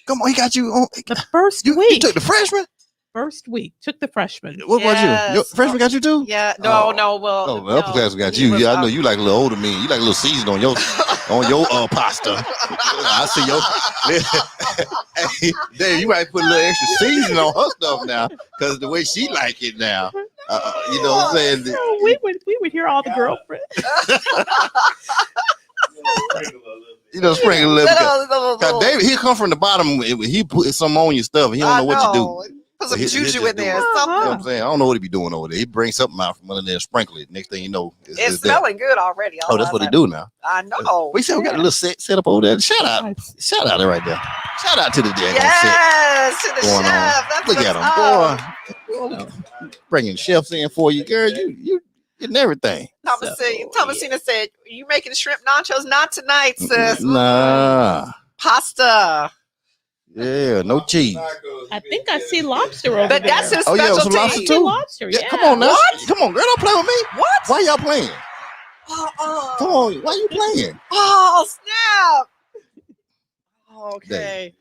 Come on, he got you on the first week. You took the freshman? First week, took the freshman. What about you? Your freshman got you too? Yeah. No. Well, the upper class got you. Yeah, I know you like a little older me. You like a little seasoned on your pasta. I see your. Hey, Dave, you might put a little extra seasoning on her stuff now, because the way she like it now. You know what I'm saying? So we would hear all the girlfriends. Sprinkle a little bit. David, he come from the bottom. He put some on your stuff. He don't know what you do. Put some juju in there. You know what I'm saying? I don't know what he be doing over there. He brings something out from under there and sprinkle it. Next thing you know, it's smelling good already. Oh, that's what they do now. I know. We said we got a little set up over there. Shout out right there. Shout out to the day. Yes, to the chef. Look at him, boy. Bringing chefs in for you, girl. You getting everything. Thomasina said, "You making shrimp nachos? Not tonight, sis. Nah. Pasta. Yeah, no cheese. I think I see lobster over there. That's his specialty. Some lobster too? Lobster, yeah. Come on now. What? Come on, girl. Don't play with me. What? Why y'all playing? Come on. Why you playing? Oh, snap. Okay.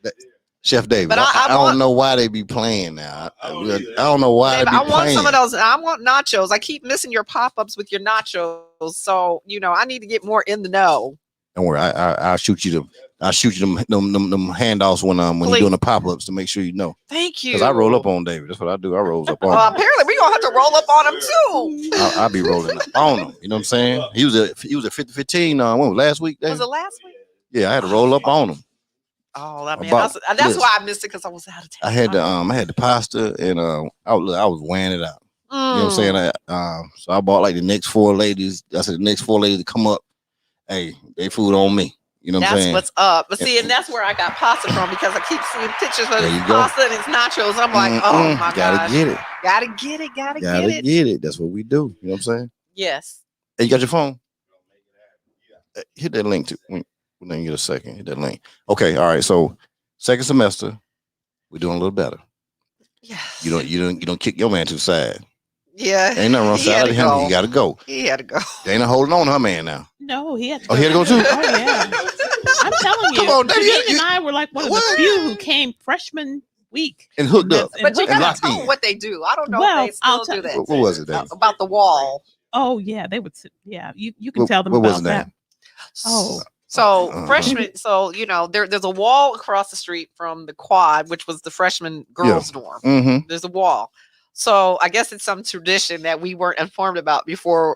Chef David, but I don't know why they be playing now. I don't know why they be playing. I want some of those. I want nachos. I keep missing your pop-ups with your nachos. So, I need to get more in the know. Don't worry. I'll shoot you them handoffs when you're doing the pop-ups to make sure you know. Thank you. Because I roll up on David. That's what I do. I roll up on him. Apparently we're gonna have to roll up on him too. I'll be rolling up on him. You know what I'm saying? He was at 50-15 when was last week? Was it last week? Yeah, I had to roll up on him. Oh, I mean, that's why I missed it because I was out of town. I had the pasta and I was weighing it out. You know what I'm saying? So I bought like the next 4 ladies. I said the next 4 ladies to come up. Hey, they food on me. You know what I'm saying? That's what's up. But see, and that's where I got pasta from because I keep seeing pictures of this pasta and it's nachos. I'm like, oh my gosh. Get it. Gotta get it. Gotta get it. That's what we do. You know what I'm saying? Yes. Hey, you got your phone? Hit that link too. Let me get a second. Hit that link. Okay. All right. So second semester, we're doing a little better. Yes. You don't kick your man to the side. Yeah. Ain't nothing wrong side of him. He got to go. He had to go. They ain't holding on to her man now. No, he had to go. Oh, he had to go too? Oh, yeah. I'm telling you. Come on, Jennine and I were like one of the few who came freshman week. And hooked up. But you got to tell them what they do. I don't know if they still do that. What was it then? About the wall. Oh, yeah. They would sit. Yeah. You can tell them about that. Oh. So freshmen, so there's a wall across the street from the quad, which was the freshman girls' dorm. Mm-hmm. There's a wall. So I guess it's some tradition that we weren't informed about before,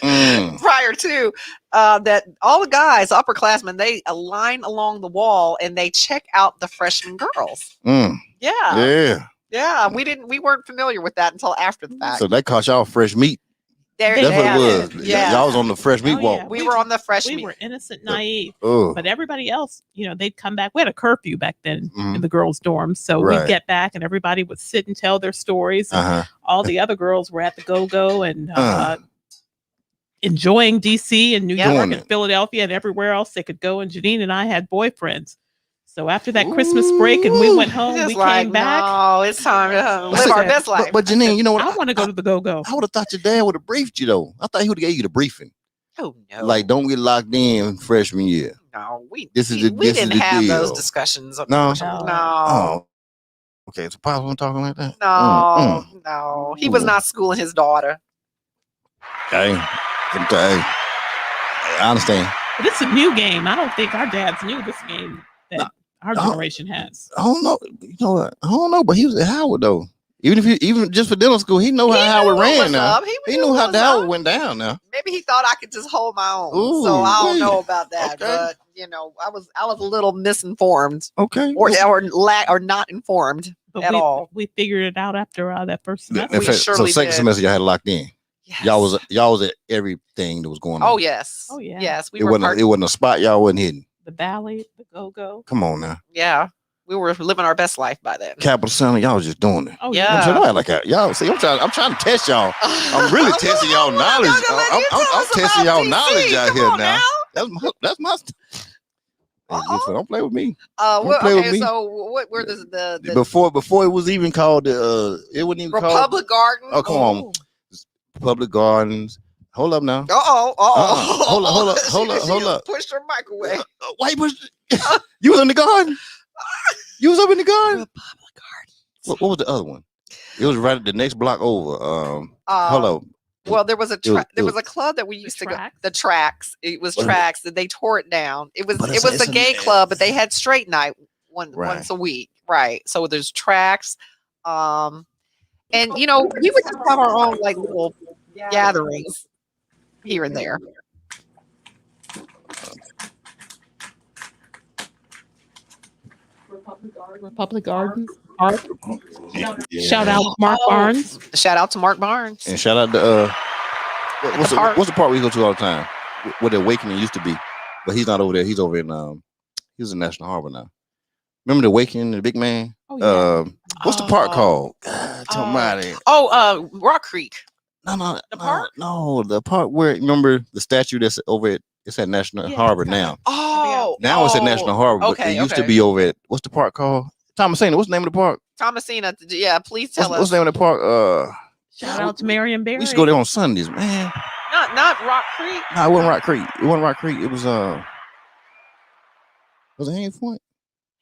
prior to that. All the guys, upperclassmen, they align along the wall and they check out the freshman girls. Yeah. We weren't familiar with that until after the fact. So that caught y'all fresh meat. That's what it was. Yeah. Y'all was on the fresh meat walk. Yeah. We were on the fresh meat. We were innocent, naive. But everybody else, they'd come back. We had a curfew back then in the girls' dorms. So we'd get back and everybody would sit and tell their stories. And all the other girls were at the go-go and enjoying DC and New York and Philadelphia and everywhere else they could go. And Jennine and I had boyfriends. So after that Christmas break and we went home, we came back. Oh, it's time to live our best life. But Jennine, you know what? I want to go to the go-go. I would have thought your dad would have briefed you though. I thought he would have gave you the briefing. Oh no! Like, don't get locked in freshman year. No, we didn't have those discussions. No. No. Okay, it's possible talking like that. No. He was not schooling his daughter. Okay. I understand. But it's a new game. I don't think our dads knew this game that our generation has. I don't know. You know what? I don't know, but he was at Howard though. Even just for dental school, he know how Howard ran now. He knew how Howard went down now. Maybe he thought I could just hold my own. So I don't know about that. Okay. But I was a little misinformed. Okay. Or not informed at all. We figured it out after that first semester. So second semester y'all had it locked in. Yes. Y'all was at everything that was going on. Oh yes. Yes. It wasn't a spot y'all wasn't hidden. The ballet, the go-go. Come on now. Yeah. We were living our best life by then. Capital Center, y'all was just doing it. Oh yeah. Y'all see, I'm trying to test y'all. I'm really testing y'all knowledge. I'm testing y'all knowledge out here now. That's my don't play with me. So what were the before it was even called it wasn't even called Republic Garden? Oh, come on. Public Gardens. Hold up now. Hold up. Pushed her mic away. Why you pushed? You was in the garden? You was up in the garden? Republic Gardens. What was the other one? It was right at the next block over. Hold up. Well, there was a club that we used to go. The Tracks. It was Tracks that they tore it down. It was a gay club, but they had straight night once a week. Right. So there's Tracks. And we would just have our own like little gatherings here and there. Republic Gardens. Shout out Mark Barnes. Shout out to Mark Barnes. And shout out to what's the part we go to all the time? Where the Awakening used to be. But he's not over there. He's over in he's in National Harbor now. Remember the Awakening, the big man? Oh, yeah. What's the park called? Rock Creek. No. The park? No, the park where, remember the statue that's over at, it's at National Harbor now. Now it's at National Harbor, but it used to be over at, what's the park called? Thomasina, what's the name of the park? Thomasina, yeah, please tell us. What's the name of the park? Shout out to Marion Barry. We used to go there on Sundays, man. Not Rock Creek? No, it wasn't Rock Creek. It was it Haynes Point?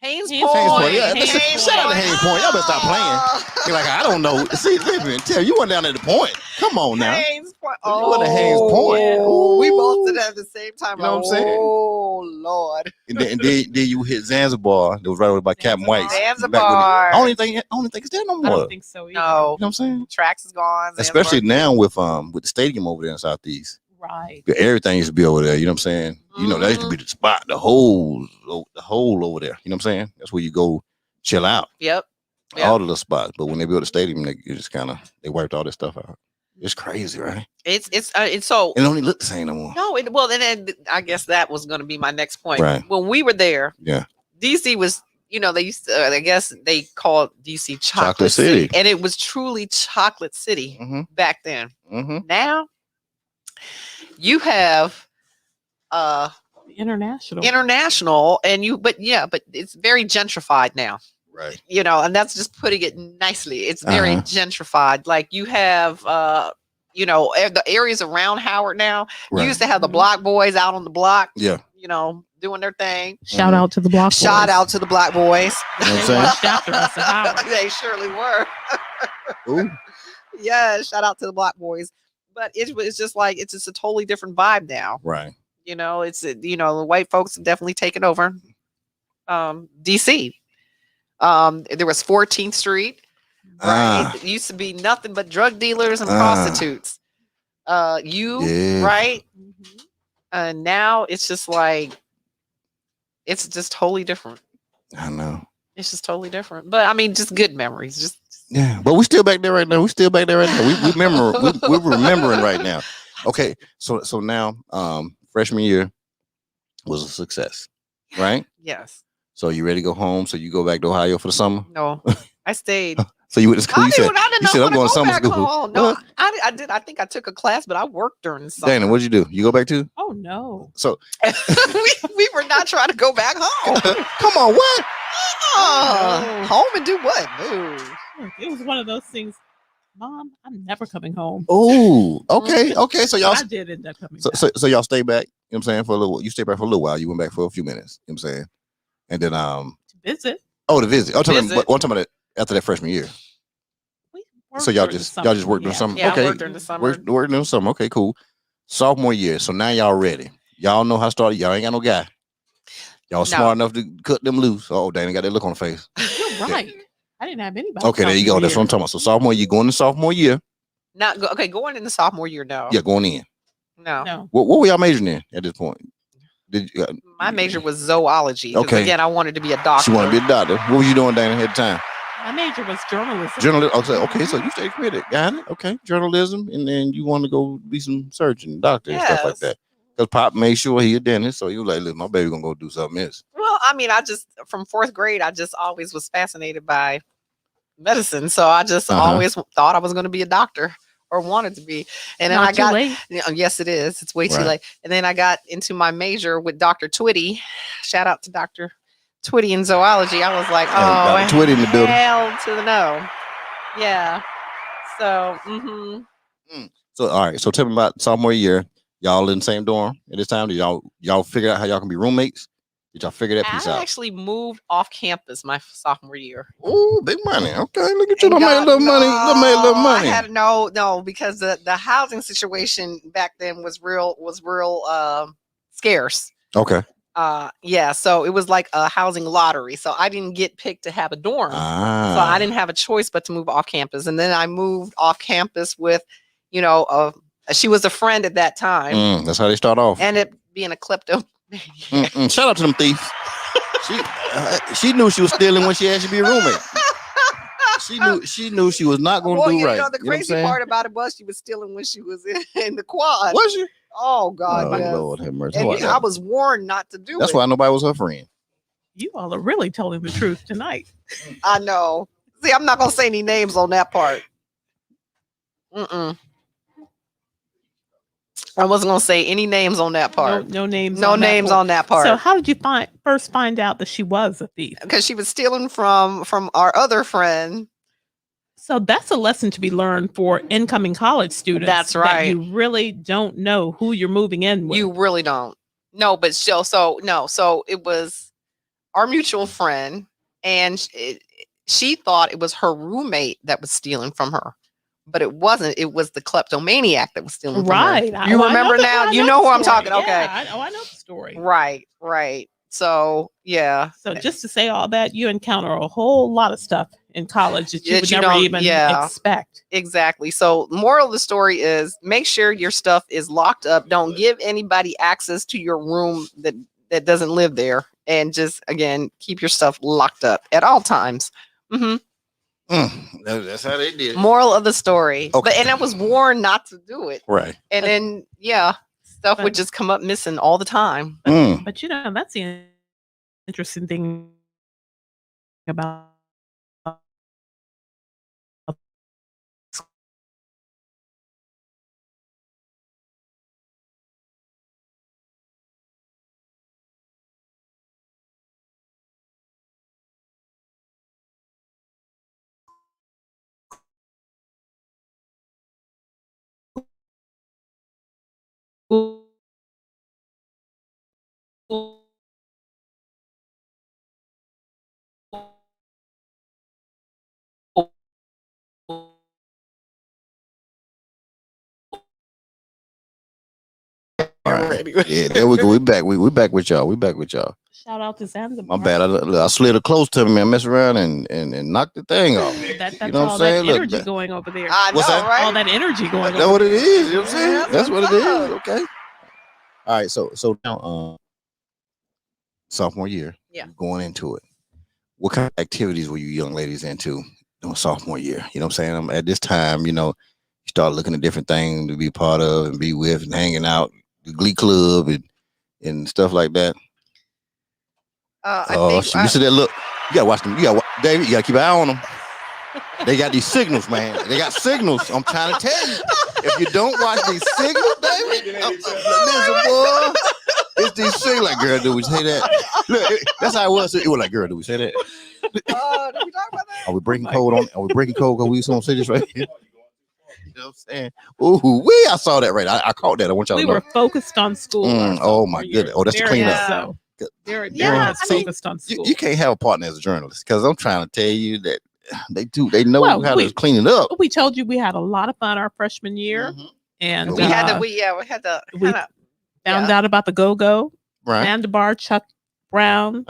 Haynes Point. Yeah, shout out to Haynes Point. Y'all better stop playing. You're like, I don't know. See, tell you went down at the point. Come on now. Haynes Point. You went to Haynes Point. Oh, we both did it at the same time. You know what I'm saying? Oh Lord. And then you hit Zanzibar. That was right over by Captain White's. Zanzibar. I don't think it's there no more. I don't think so either. No. You know what I'm saying? Tracks is gone. Especially now with the stadium over there in Southeast. Right. Everything used to be over there. You know what I'm saying? You know, that used to be the spot, the hole over there. You know what I'm saying? That's where you go chill out. Yep. All the little spots. But when they built the stadium, they just kind of they wiped all this stuff out. It's crazy, right? It's so it don't even look the same no more. No, then I guess that was going to be my next point. Right. When we were there, DC was, they used to, I guess they called DC Chocolate City. And it was truly Chocolate City back then. Now you have international and but it's very gentrified now. Right. And that's just putting it nicely. It's very gentrified. Like you have the areas around Howard now. You used to have the block boys out on the block. Yeah. Doing their thing. Shout out to the block boys. Shout out to the black boys. You know what I'm saying? After us at Howard. They surely were. Ooh. Yeah, shout out to the black boys. But it's just like it's just a totally different vibe now. Right. It's the white folks have definitely taken over DC. There was 14th Street. Right. It used to be nothing but drug dealers and prostitutes. Right? And now it's just like it's just totally different. I know. It's just totally different. But I mean, just good memories. Just but we're still back there right now. We remember. We're remembering right now. Okay, so now, freshman year was a success, right? Yes. So you ready to go home? So you go back to Ohio for the summer? No, I stayed. So you went to school? You said I'm going to summer school. Home. No, I did. I think I took a class, but I worked during the summer. Dana, what'd you do? You go back too? Oh no. So we were not trying to go back home. Come on, what? Home and do what? No. It was one of those things. Mom, I'm never coming home. Oh, okay. So y'all. I did end up coming. So y'all stay back. You know what I'm saying, for a little. You stay back for a little while. You went back for a few minutes. You know what I'm saying, and then to visit. Oh, to visit. Oh, talking about after that freshman year. So y'all just worked during the summer. Yeah, okay. I worked during the summer. Worked during the summer. Okay, cool. Sophomore year. So now y'all ready. Y'all know how to start. Y'all ain't got no guy. Y'all smart enough to cut them loose. Oh, Dana got that look on the face. You're right. I didn't have anybody. Okay, there you go. That's what I'm talking about. So sophomore year, going to sophomore year. Going into sophomore year, no. Yeah, going in. No. What were y'all majoring in at this point? My major was zoology. Okay. Again, I wanted to be a doctor. She wanted to be a doctor. What were you doing, Dana, at the time? My major was journalism. Okay, so you stayed committed. Got it. Okay, journalism, and then you want to go be some surgeon, doctor, and stuff like that. Because Pop made sure he a dentist, so he was like, "Look, my baby gonna go do something else." Well, I mean, from 4th grade, I just always was fascinated by medicine, so I just always thought I was going to be a doctor or wanted to be. And then I got late. Yes, it is. It's way too late. And then I got into my major with Dr. Twitty. Shout out to Dr. Twitty in zoology. I was like, Dr. Twitty in the building. Hell to the no. Yeah. So, So, all right. So tell me about sophomore year. Y'all in the same dorm at this time? Did y'all figure out how y'all can be roommates? Did y'all figure that piece out? I actually moved off campus my sophomore year. Oh, big money. Okay, look at you. Made a little money. Made a little money. I had no, because the housing situation back then was real scarce. Okay. So it was like a housing lottery. So I didn't get picked to have a dorm. So I didn't have a choice but to move off campus. And then I moved off campus with, she was a friend at that time. That's how they start off. And it being a klepto. Shout out to them thieves. She knew she was stealing when she asked you to be a roommate. She knew she was not going to do right. The crazy part about it was she was stealing when she was in the quad. Was she? Oh God! Yes. Lord have mercy. And I was warned not to do it. That's why nobody was her friend. You all are really telling the truth tonight. I know. See, I'm not gonna say any names on that part. I wasn't gonna say any names on that part. No names. No names on that part. So how did you first find out that she was a thief? Because she was stealing from our other friend. So that's a lesson to be learned for incoming college students. That's right. That you really don't know who you're moving in with. You really don't. No, but still, so it was our mutual friend, and she thought it was her roommate that was stealing from her. But it wasn't. It was the kleptomaniac that was stealing from her. You remember now? You know who I'm talking. Okay. I know the story. Right. So, yeah. So just to say all that, you encounter a whole lot of stuff in college that you would never even expect. Exactly. So moral of the story is make sure your stuff is locked up. Don't give anybody access to your room that doesn't live there. And just, again, keep your stuff locked up at all times. That's how they did it. Moral of the story. Okay. And I was warned not to do it. Right. And then, stuff would just come up missing all the time. But that's the interesting thing about Right. Yeah, there we go. We back. We back with y'all. Shout out to Zanzibar. My bad. I slid it close to me, man. Mess around and knocked the thing off. That's you know all what I'm saying? That energy going over there. What's that? Right? All that energy going. That's what it is. You know what I'm saying? That's what it is. Okay. All right. So now, sophomore year. Yeah. Going into it. What kind of activities were you young ladies into in sophomore year? You know what I'm saying? At this time, you start looking at different things to be part of and be with and hanging out, the Glee Club and stuff like that. You see that look? You gotta watch them. David, you gotta keep an eye on them. They got these signals, man. They got signals. I'm trying to tell you. If you don't watch these signals, David, listen, boy. It's these signals. Like, girl, do we say that? Look, that's how it was. It was like, girl, do we say that? Did we talk about that? Are we breaking code on? Are we breaking code? Because we just gonna say this right here. You know what I'm saying? Ooh, I saw that right. I caught that. I want y'all to know. We were focused on school. Oh my goodness. Oh, that's the cleanup. So they're focused on school. You can't have a partner as a journalist because I'm trying to tell you that they do. They know how to clean it up. We told you we had a lot of fun our freshman year, and we had to found out about the Go-Go, right? Mandabar, Chuck Brown,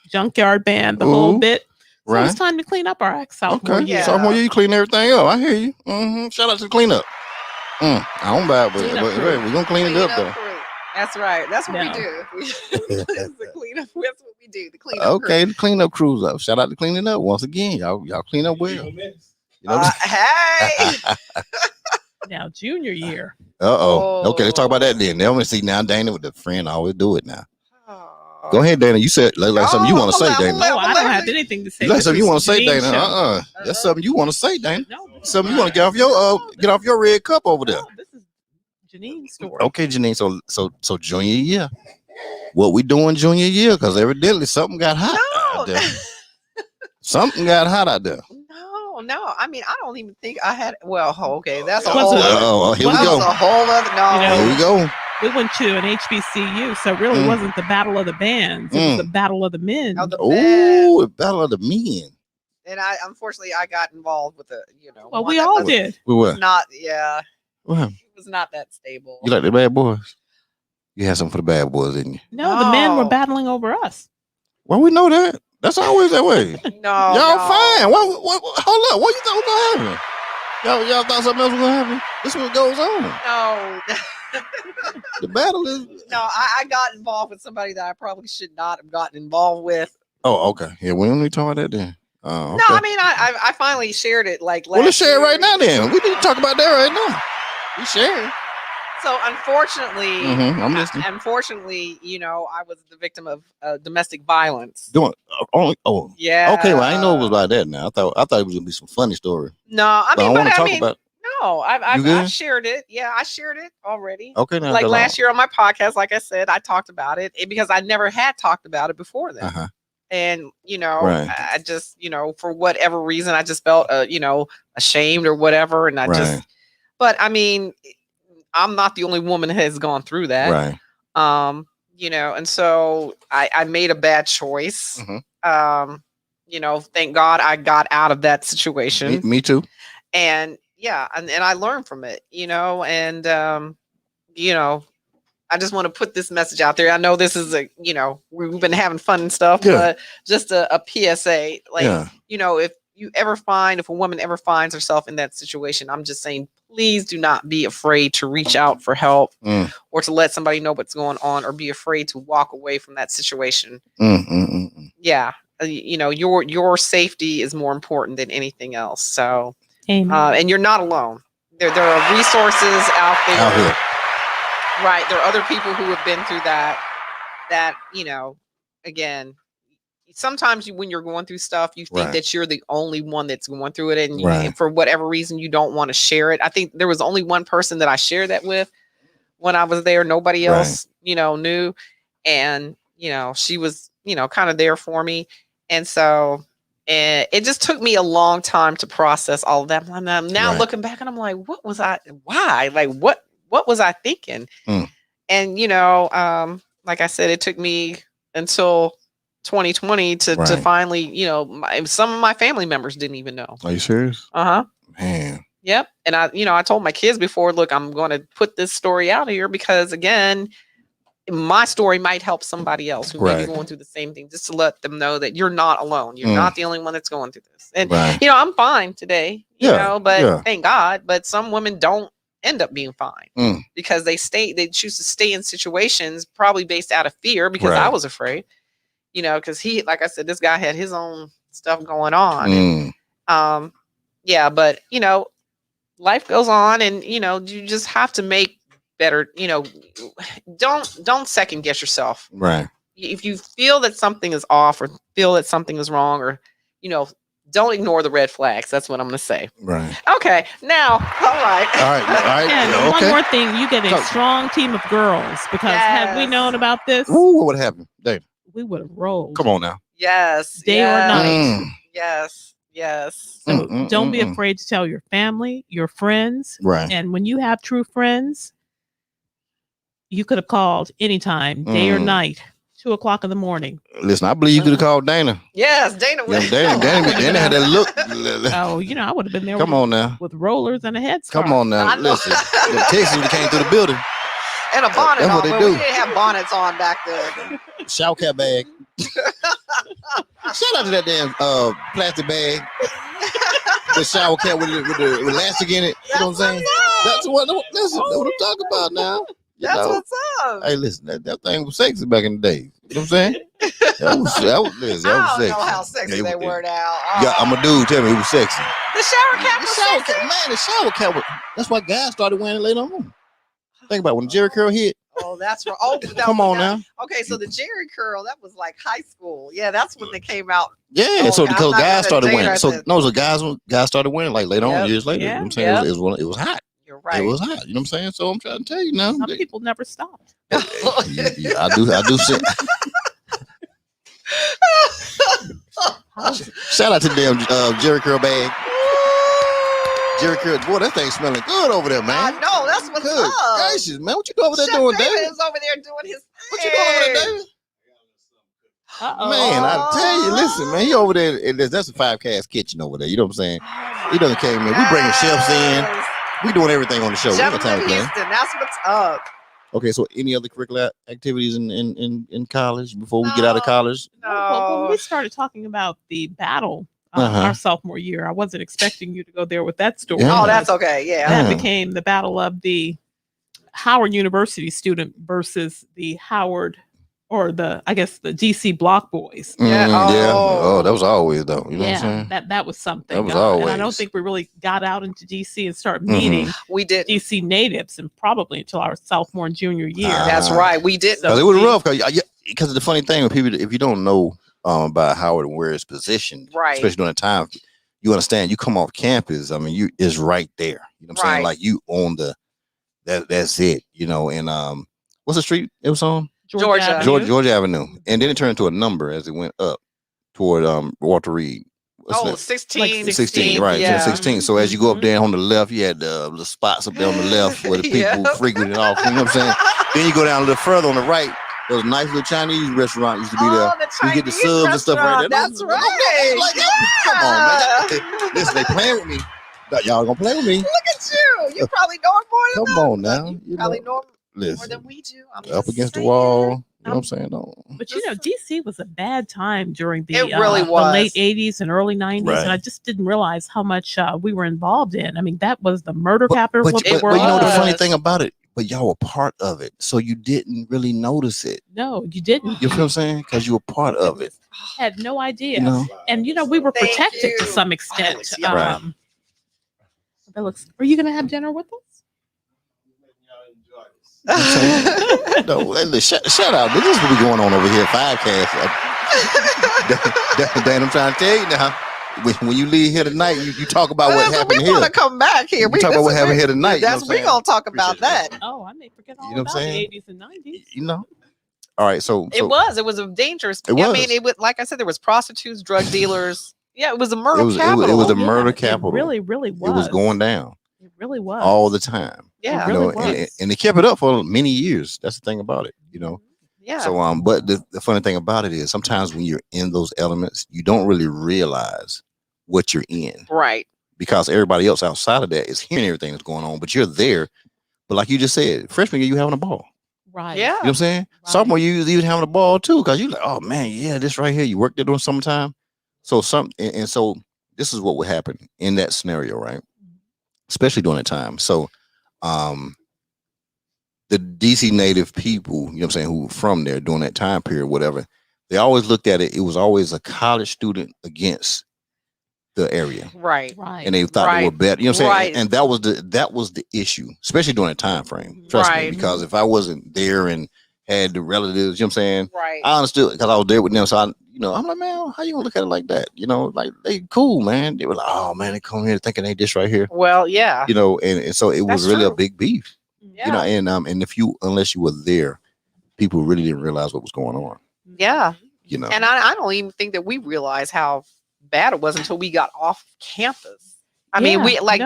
Junkyard Band, the whole bit. So it's time to clean up our sophomore year. Sophomore year, you clean everything up. I hear you. Shout out to the cleanup. I don't buy it, but we're gonna clean it up though. That's right. That's what we do. The cleanup. That's what we do. The cleanup. Okay, the cleanup crews up. Shout out to cleaning up once again. Y'all clean up well. You know hey. Now junior year. Okay, let's talk about that then. They only see now Dana with the friend. I always do it now. Go ahead, Dana. You said like something you want to say, Dana. No, I don't have anything to say. Like something you want to say, Dana. That's something you want to say, Dana. No, something you want to get off your red cup over there. No, this is Jannine's story. Okay, Jennine. So junior year. What we doing junior year? Because evidently something got hot out there. Something got hot out there. No. I mean, I don't even think I had. Well, okay, that's a whole. Here we go. That's a whole other. Here we go. We went to an HBCU, so it really wasn't the battle of the bands. It was the battle of the men. The battle of the men. And unfortunately, I got involved with Well, we all did. We were not. Yeah. What? It was not that stable. You like the bad boys? You had something for the bad boys, didn't you? No, the men were battling over us. Well, we know that. That's always that way. Y'all fine. What, hold up. What you thought was gonna happen? Y'all thought something else was gonna happen? This is what goes on. No. The battle is. No, I got involved with somebody that I probably should not have gotten involved with. Oh, okay. Yeah, we don't need to talk about that then. Okay. No, I mean, I finally shared it like last. Well, let's share it right now then. We need to talk about that right now. We share it. So unfortunately, I'm listening. Unfortunately, I was the victim of domestic violence. Yeah. Okay, well, I didn't know it was like that. Now I thought it was gonna be some funny story. No, I mean, but I mean, no, I've shared it. Yeah, I shared it already. Okay, now like last year on my podcast, like I said, I talked about it because I never had talked about it before then. And I just for whatever reason, I just felt ashamed or whatever, and I just. But I mean. I'm not the only woman that has gone through that. Right. And so I made a bad choice. Thank God I got out of that situation. Me too. And and I learned from it, and I just want to put this message out there. I know this is we've been having fun and stuff, but just a PSA, like, if you ever find, if a woman ever finds herself in that situation, I'm just saying, please do not be afraid to reach out for help or to let somebody know what's going on, or be afraid to walk away from that situation. Yeah. You know, your safety is more important than anything else. So, and you're not alone. There are resources out there. Right. There are other people who have been through that, you know, again, sometimes when you're going through stuff, you think that you're the only one that's going through it. And, and for whatever reason, you don't want to share it. I think there was only one person that I shared that with when I was there. Nobody else, you know, knew. And, you know, she was, you know, kind of there for me. And so it just took me a long time to process all of that. And I'm now looking back and I'm like, why? Like, what was I thinking? And, you know, like I said, it took me until 2020 to finally, you know, some of my family members didn't even know. Are you serious? Man. Yep. And I told my kids before, look, I'm going to put this story out here because, again, my story might help somebody else who may be going through the same thing, just to let them know that you're not alone. You're not the only one that's going through this. And, you know, I'm fine today, you know, but thank God. But some women don't end up being fine because they choose to stay in situations probably based out of fear, because I was afraid, you know, because like I said, this guy had his own stuff going on. And, yeah, but, you know, life goes on, and, you know, you just have to make better, you know, don't second guess yourself. Right. If you feel that something is off or feel that something is wrong, or, you know, don't ignore the red flags. That's what I'm going to say. Right. Okay. Now, all right. And one more thing, you get a strong team of girls, because had we known about this, what would happen, Dave? We would have rolled. Come on now. Yes. Day or night. Yes. So don't be afraid to tell your family, your friends. Right. And when you have true friends, you could have called anytime, day or night, 2:00 in the morning. Listen, I believe you could have called Dana. Yes, Dana. Dana had that look. Oh, you know, I would have been there. Come on now. With rollers and a headscarf. Come on now. Listen, the Texans came through the building. And a bonnet That's on, what they but do. we didn't have bonnets on back then. Shower cap bag. Shout out to that damn plastic bag. The shower cap with elastic in it. You know what I'm saying? That's what I'm talking about now. That's what's up. Hey, listen, that thing was sexy back in the day. You know what I'm saying? That was sexy. I don't know how sexy they were now. I'm a dude. Tell me it was sexy. The shower cap was sexy. Man, the shower cap was. That's why guys started wearing it later on. Think about it, when Jerry curl hit. Oh, that's right. Oh, come on now. Okay, so the Jerry curl, that was like high school. Yeah, that's when they came out. Yeah, so because guys started wearing. So guys started wearing like later on, years later. Yeah, you know what I'm saying? It was hot. You're right. It was hot. You know what I'm saying? So I'm trying to tell you now. Some people never stopped. Yeah, I do say. Shout out to the damn Jerry curl bag. Jerry curl, boy, that thing smelling good over there, man. I know, that's what's good up. Gracious, man, what you doing over there doing, David? David is over there doing his thing. What you doing over there, David? Man, I tell you, listen, man, he over there. That's a 5-cast kitchen over there. You know what I'm saying? He doesn't came in. We bringing chefs in. We doing everything on the show. Jennine Houston, that's what's up. Okay, so any other curricular activities in college before we get out of college? No. Well, when we started talking about the battle our sophomore year, I wasn't expecting you to go there with that story. Yeah. Oh, that's okay. Yeah. That became the battle of the Howard University student versus the Howard, or the DC Block boys. Yeah. Oh, that was always though. You know what I'm saying? That was something. That was always. And I don't think we really got out into DC and started meeting. We did DC natives, and probably until our sophomore and junior year. That's right. We did. Because it was rough. Because the funny thing with people, if you don't know about Howard and where it's positioned, right, especially during the time, you understand. You come off campus. I mean, it's right there. You know what I'm saying? Like you on that's it. You know, and what's the street it was on? Georgia Avenue. And then it turned into a number as it went up toward Walter Reed. 16, right? Yeah. 16. So as you go up there on the left, you had the spots up there on the left where the people frequented off. You know what I'm saying? Then you go down a little further on the right. There's a nice little Chinese restaurant used to be there. You get the subs and stuff right there. That's right. Come on, man. Listen, they playing with me. Y'all gonna play with me? Look at you. You probably know it more than Come on now. You probably know it more than we do. Up against the wall. You know what I'm saying? No. But DC was a bad time during the really the late 80s and early 90s, Right. and I just didn't realize how much we were involved in. I mean, that was the murder capital. But you know the funny thing about it, but y'all were part of it, so you didn't really notice it. No, you didn't. You feel what I'm saying? Because you were part of it. Had no idea. You know? And we were protected to some extent. Right. That looks. Are you going to have dinner with us? No, shut up. This is what we going on over here. 5cast. Dan, I'm trying to tell you now. When you leave here tonight, you talk about what happened here. We want to come back here. We talk about what happened here tonight. That's we gonna talk about that. Oh, I may forget all You know about what I'm the saying? 80s and 90s. You know. All right, so it was a dangerous. It was. I mean, it was like I said, there was prostitutes, drug dealers. Yeah, it was a murder capital. It was a murder capital. It really, really was. It was going down. It really was all the time. Yeah, it really was. And they kept it up for many years. That's the thing about it, Yeah. So but the funny thing about it is sometimes when you're in those elements, you don't really realize what you're in. Right. Because everybody else outside of that is hearing everything that's going on, but you're there. But like you just said, freshman year, you having a ball. Right. Yeah. You know what I'm saying? Right. Sophomore year, you having a ball too, because you're like, oh man, yeah, this right here. You worked there during summertime. So so this is what would happen in that scenario, right? Especially during that time. So the DC native people, you know what I'm saying, who were from there during that time period, whatever, they always looked at it. It was always a college student against the area. Right. And they thought they were better. You know what I'm saying? And that was the issue, especially during that time frame. Trust me, because if I wasn't there and had the relatives, you know what I'm saying? Right. I understood because I was there with them. So I'm like, man, how you gonna look at it like that? Like they cool, man. They were like, oh man, they come here thinking they this right here. Well, yeah. And so it was really a big beef. Yeah. And unless you were there, people really didn't realize what was going on. Yeah. And I don't even think that we realized how bad it was until we got off campus. I mean, we like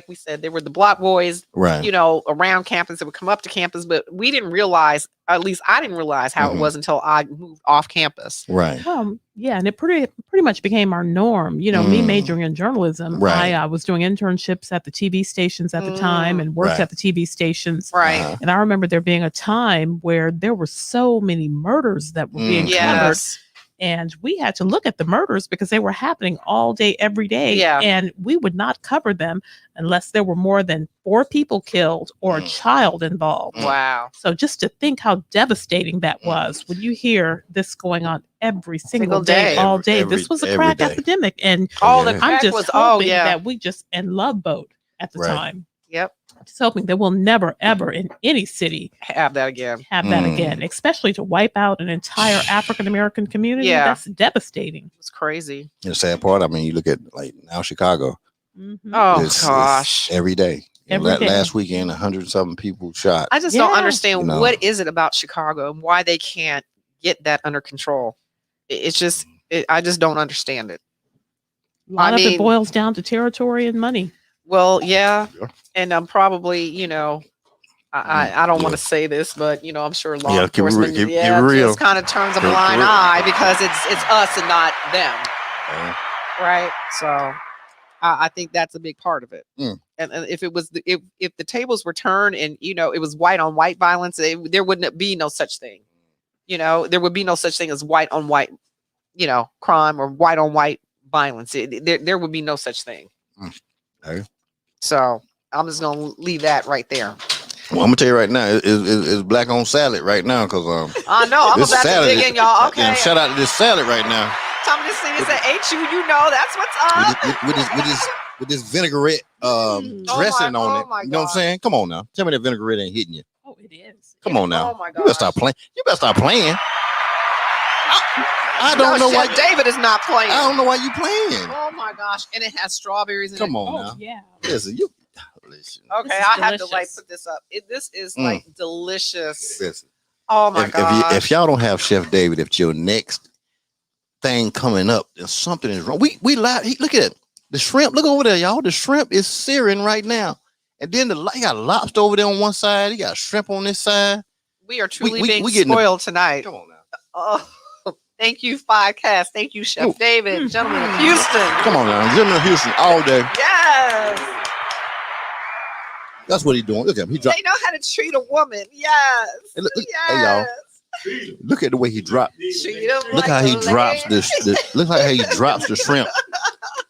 we said, there were the block boys, right? Around campus that would come up to campus, but we didn't realize, at least I didn't realize how it was until I moved off campus. Right. Yeah, and it pretty much became our norm. Me majoring in journalism, right. I was doing internships at the TV stations at the time and worked at the TV stations. Right. And I remember there being a time where there were so many murders that were being covered. And we had to look at the murders because they were happening all day, every day. Yeah. And we would not cover them unless there were more than 4 people killed or a child involved. Wow. So just to think how devastating that was when you hear this going on every single day, all day. This was a crack epidemic. And I'm just hoping that we just in Love Boat at the time. Yep. Just hoping that we'll never, ever in any city have that again, especially to wipe out an entire African-American community. Yeah. That's devastating. It's crazy. The sad part, I mean, you look at like now Chicago. Oh gosh. It's every day. Every day. Last weekend, 100-something people shot. I just don't understand what is it about Chicago and why they can't get that under control. It's just, I just don't understand it. A lot of it boils down to territory and money. Well, yeah. And I'm probably, I don't want to say this, but I'm sure law enforcement just kind of turns a blind eye because it's us and not them. Right. So I think that's a big part of it. And if it was if the tables were turned and it was white on white violence, there wouldn't be no such thing. There would be no such thing as white on white, crime or white on white violence. There would be no such thing. Okay. So I'm just gonna leave that right there. Well, I'm gonna tell you right now, it's black on salad right now because I know I'm about to dig in, y'all. Okay. Yeah, shout out to this salad right now. Tommy just saying it's an HU, that's what's up. With this vinaigrette dressing on it. my You know what I'm saying? Come on now. Tell me that vinaigrette ain't hitting you. Oh, it is. Come on now. Oh my You better stop playing. I don't know why David is not playing. I don't know why you playing. Oh my gosh. And it has strawberries in Come it. on now. Yeah. Listen, Okay, I have to put this up. This is like delicious. Listen. Oh my gosh. If y'all don't have Chef David, if your next thing coming up, then something is wrong. We live. Look at it. The shrimp. Look over there, y'all. The shrimp is searing right now. And then you got lobster over there on one side. You got shrimp on this side. We are truly being spoiled tonight. Come on now. Oh, thank you, 5cast. Thank you, Chef David. Gentlemen of Houston. Come on now. Gentlemen of Houston all day. Yes. That's what he's doing. Look at him. They know how to treat a woman. Yes. Hey, look, yes. hey, y'all. Look at the way he dropped. Look Look how he drops this. Look how he drops the shrimp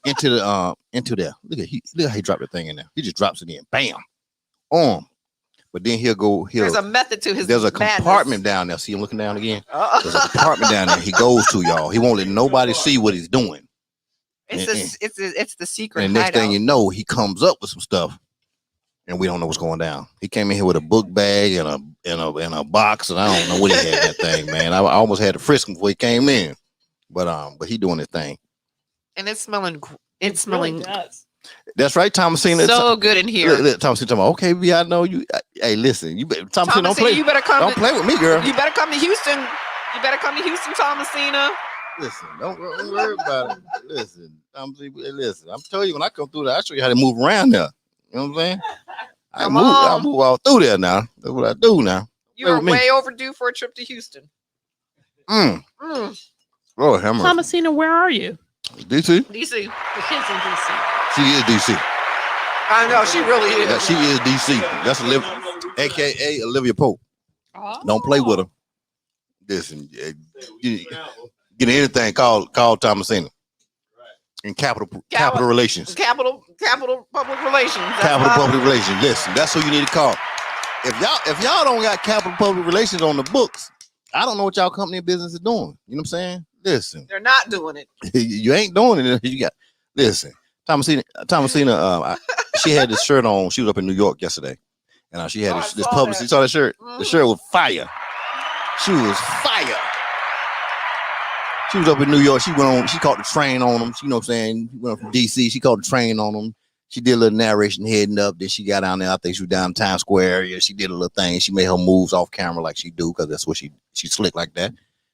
into there. Look how he dropped the thing in there. He just drops it in. Bam. But then there's a method to his There's a madness. compartment down there. See him looking down again? There's a compartment down there he goes to, y'all. He won't let nobody see what he's doing. It's the secret. And next thing you know, he comes up with some stuff, and we don't know what's going down. He came in here with a book bag and a box, and I don't know what he had in that thing, man. I almost had to frisk him before he came in, but he doing his thing. And it's smelling. It really does. That's right, Thomasina. So good in here. Thomasina, okay, B, I know you. Hey, listen, Thomasina, don't play. You better come. Don't play with me, girl. You better come to Houston. You better come to Houston, Thomasina. Listen, don't worry about it. Listen, I'm telling you, when I come through there, I show you how to move around there. You know what I'm saying? I move all through there now. That's what I do now. You are way overdue for a trip to Houston. Lord have mercy. Thomasina, where are you? DC? DC. She's in DC. She is DC. I know, she really is. Yeah, she is DC. That's Olivia, a.k.a. Olivia Pope. Oh. Don't play with her. Listen, get anything called Thomasina. In capital relations. Capital public relations. Capital public relations. Listen, that's who you need to call. If y'all don't got capital public relations on the books, I don't know what y'all company business is doing. You know what I'm saying? Listen. They're not doing it. You ain't doing it. Listen. Thomasina, she had this shirt on. She was up in New York yesterday. And she had this publicist. You saw that shirt? Mm-hmm. The shirt was fire. She was fire. She was up in New York. She caught the train on them. You know what I'm saying? Went from DC. She caught the train on them. She did a little narration heading up. Then she got down there. I think she was down in Times Square area. She did a little thing. She made her moves off camera like she do, because that's what she's slick like that.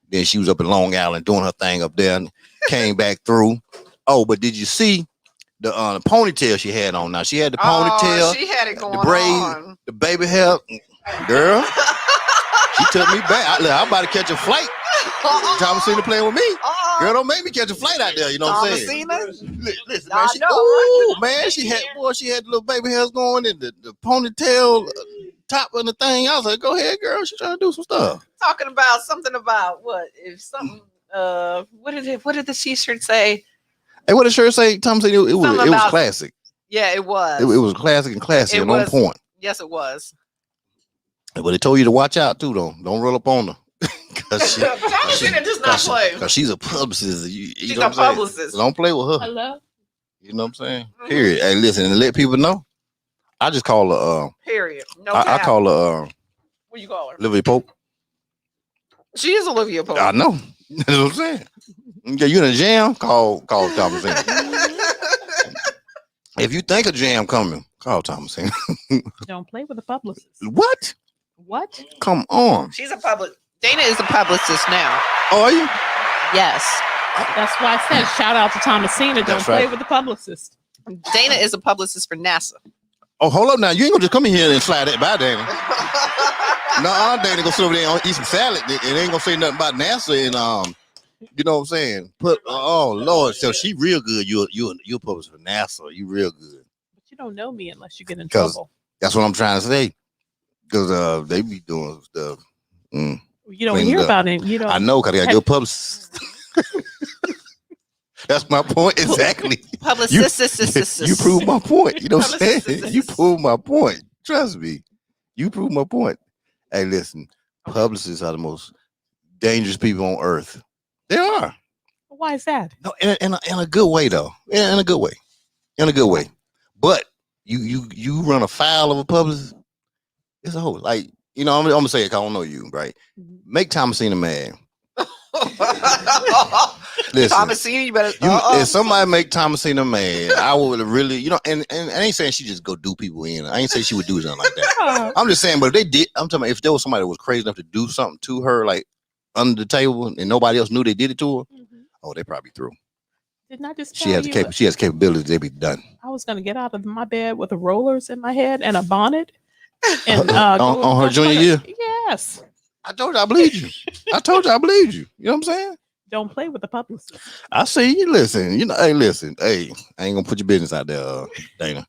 Then she was up in Long Island doing her thing up there and came back through. Oh, but did you see the ponytail she had on? Now she had the ponytail. She had it going the braid, on. The baby hair. Girl, she took me back. I'm about to catch a flight. Thomasina playing with me. Girl, don't make me catch a flight out there. You know what I'm saying? Listen, man, she had the little baby hairs going and the ponytail top of the thing. I was like, go ahead, girl. She's trying to do some stuff. Talking about something about what? If something what did the t-shirt say? Hey, what did the shirt say? Thomasina, it was classic. Yeah, it was. It was classic and classy and on point. Yes, it was. But they told you to watch out too, though. Don't roll up on her. Thomasina does not play. Because she's a publicist. She's a publicist. So don't play with her. Hello? You know what I'm saying? Mm-hmm. Period. Hey, listen, and let people know. I just call her period. No I call her what you call her? Olivia Pope. She is Olivia Pope. I know. That's what I'm saying. Okay, you in a jam? Call Thomasina. If you think a jam coming, call Thomasina. Don't play with a publicist. What? Come on. She's a Dana is a publicist now. Oh, are you? Yes. That's why I said shout out to Thomasina. Don't play with the publicist. Dana is a publicist for NASA. Oh, hold up now. You ain't gonna just come in here and slide that by, Dana. No, Dana gonna sit over there and eat some salad. It ain't gonna say nothing about NASA and you know what I'm saying? Oh Lord, so she real good. You're published for NASA. You real good. But you don't know me unless you get in trouble. That's what I'm trying to say. Because they be doing stuff. You don't hear about it. You don't. I know, because I got good publicists. That's my point. Exactly. Publicist. You proved my point. You know what I'm saying? You proved my point. Trust me. You proved my point. Hey, listen. Publicists are the most dangerous people on earth. They are. Why is that? No, in a good way, though. In a good way. In a good way. But you run afoul of a publicist, it's a whole, like, you know, I'm gonna say it because I don't know you, right? Make Thomasina mad. Listen, Thomasina, you better. If somebody make Thomasina mad, I would really, you know, and I ain't saying she just go do people in. I ain't saying she would do something like that. I'm just saying, but if they did, I'm talking about if there was somebody that was crazy enough to do something to her, like under the table, and nobody else knew they did it to her, oh, they probably through. Didn't I just she has capabilities to be done. I was gonna get out of my bed with the rollers in my head and a bonnet. And on her junior year? Yes. I told you I believe you. I believed you. You know what I'm saying? Don't play with the publicist. I see you. Listen, you know, hey, listen. Hey, I ain't gonna put your business out there, Dana.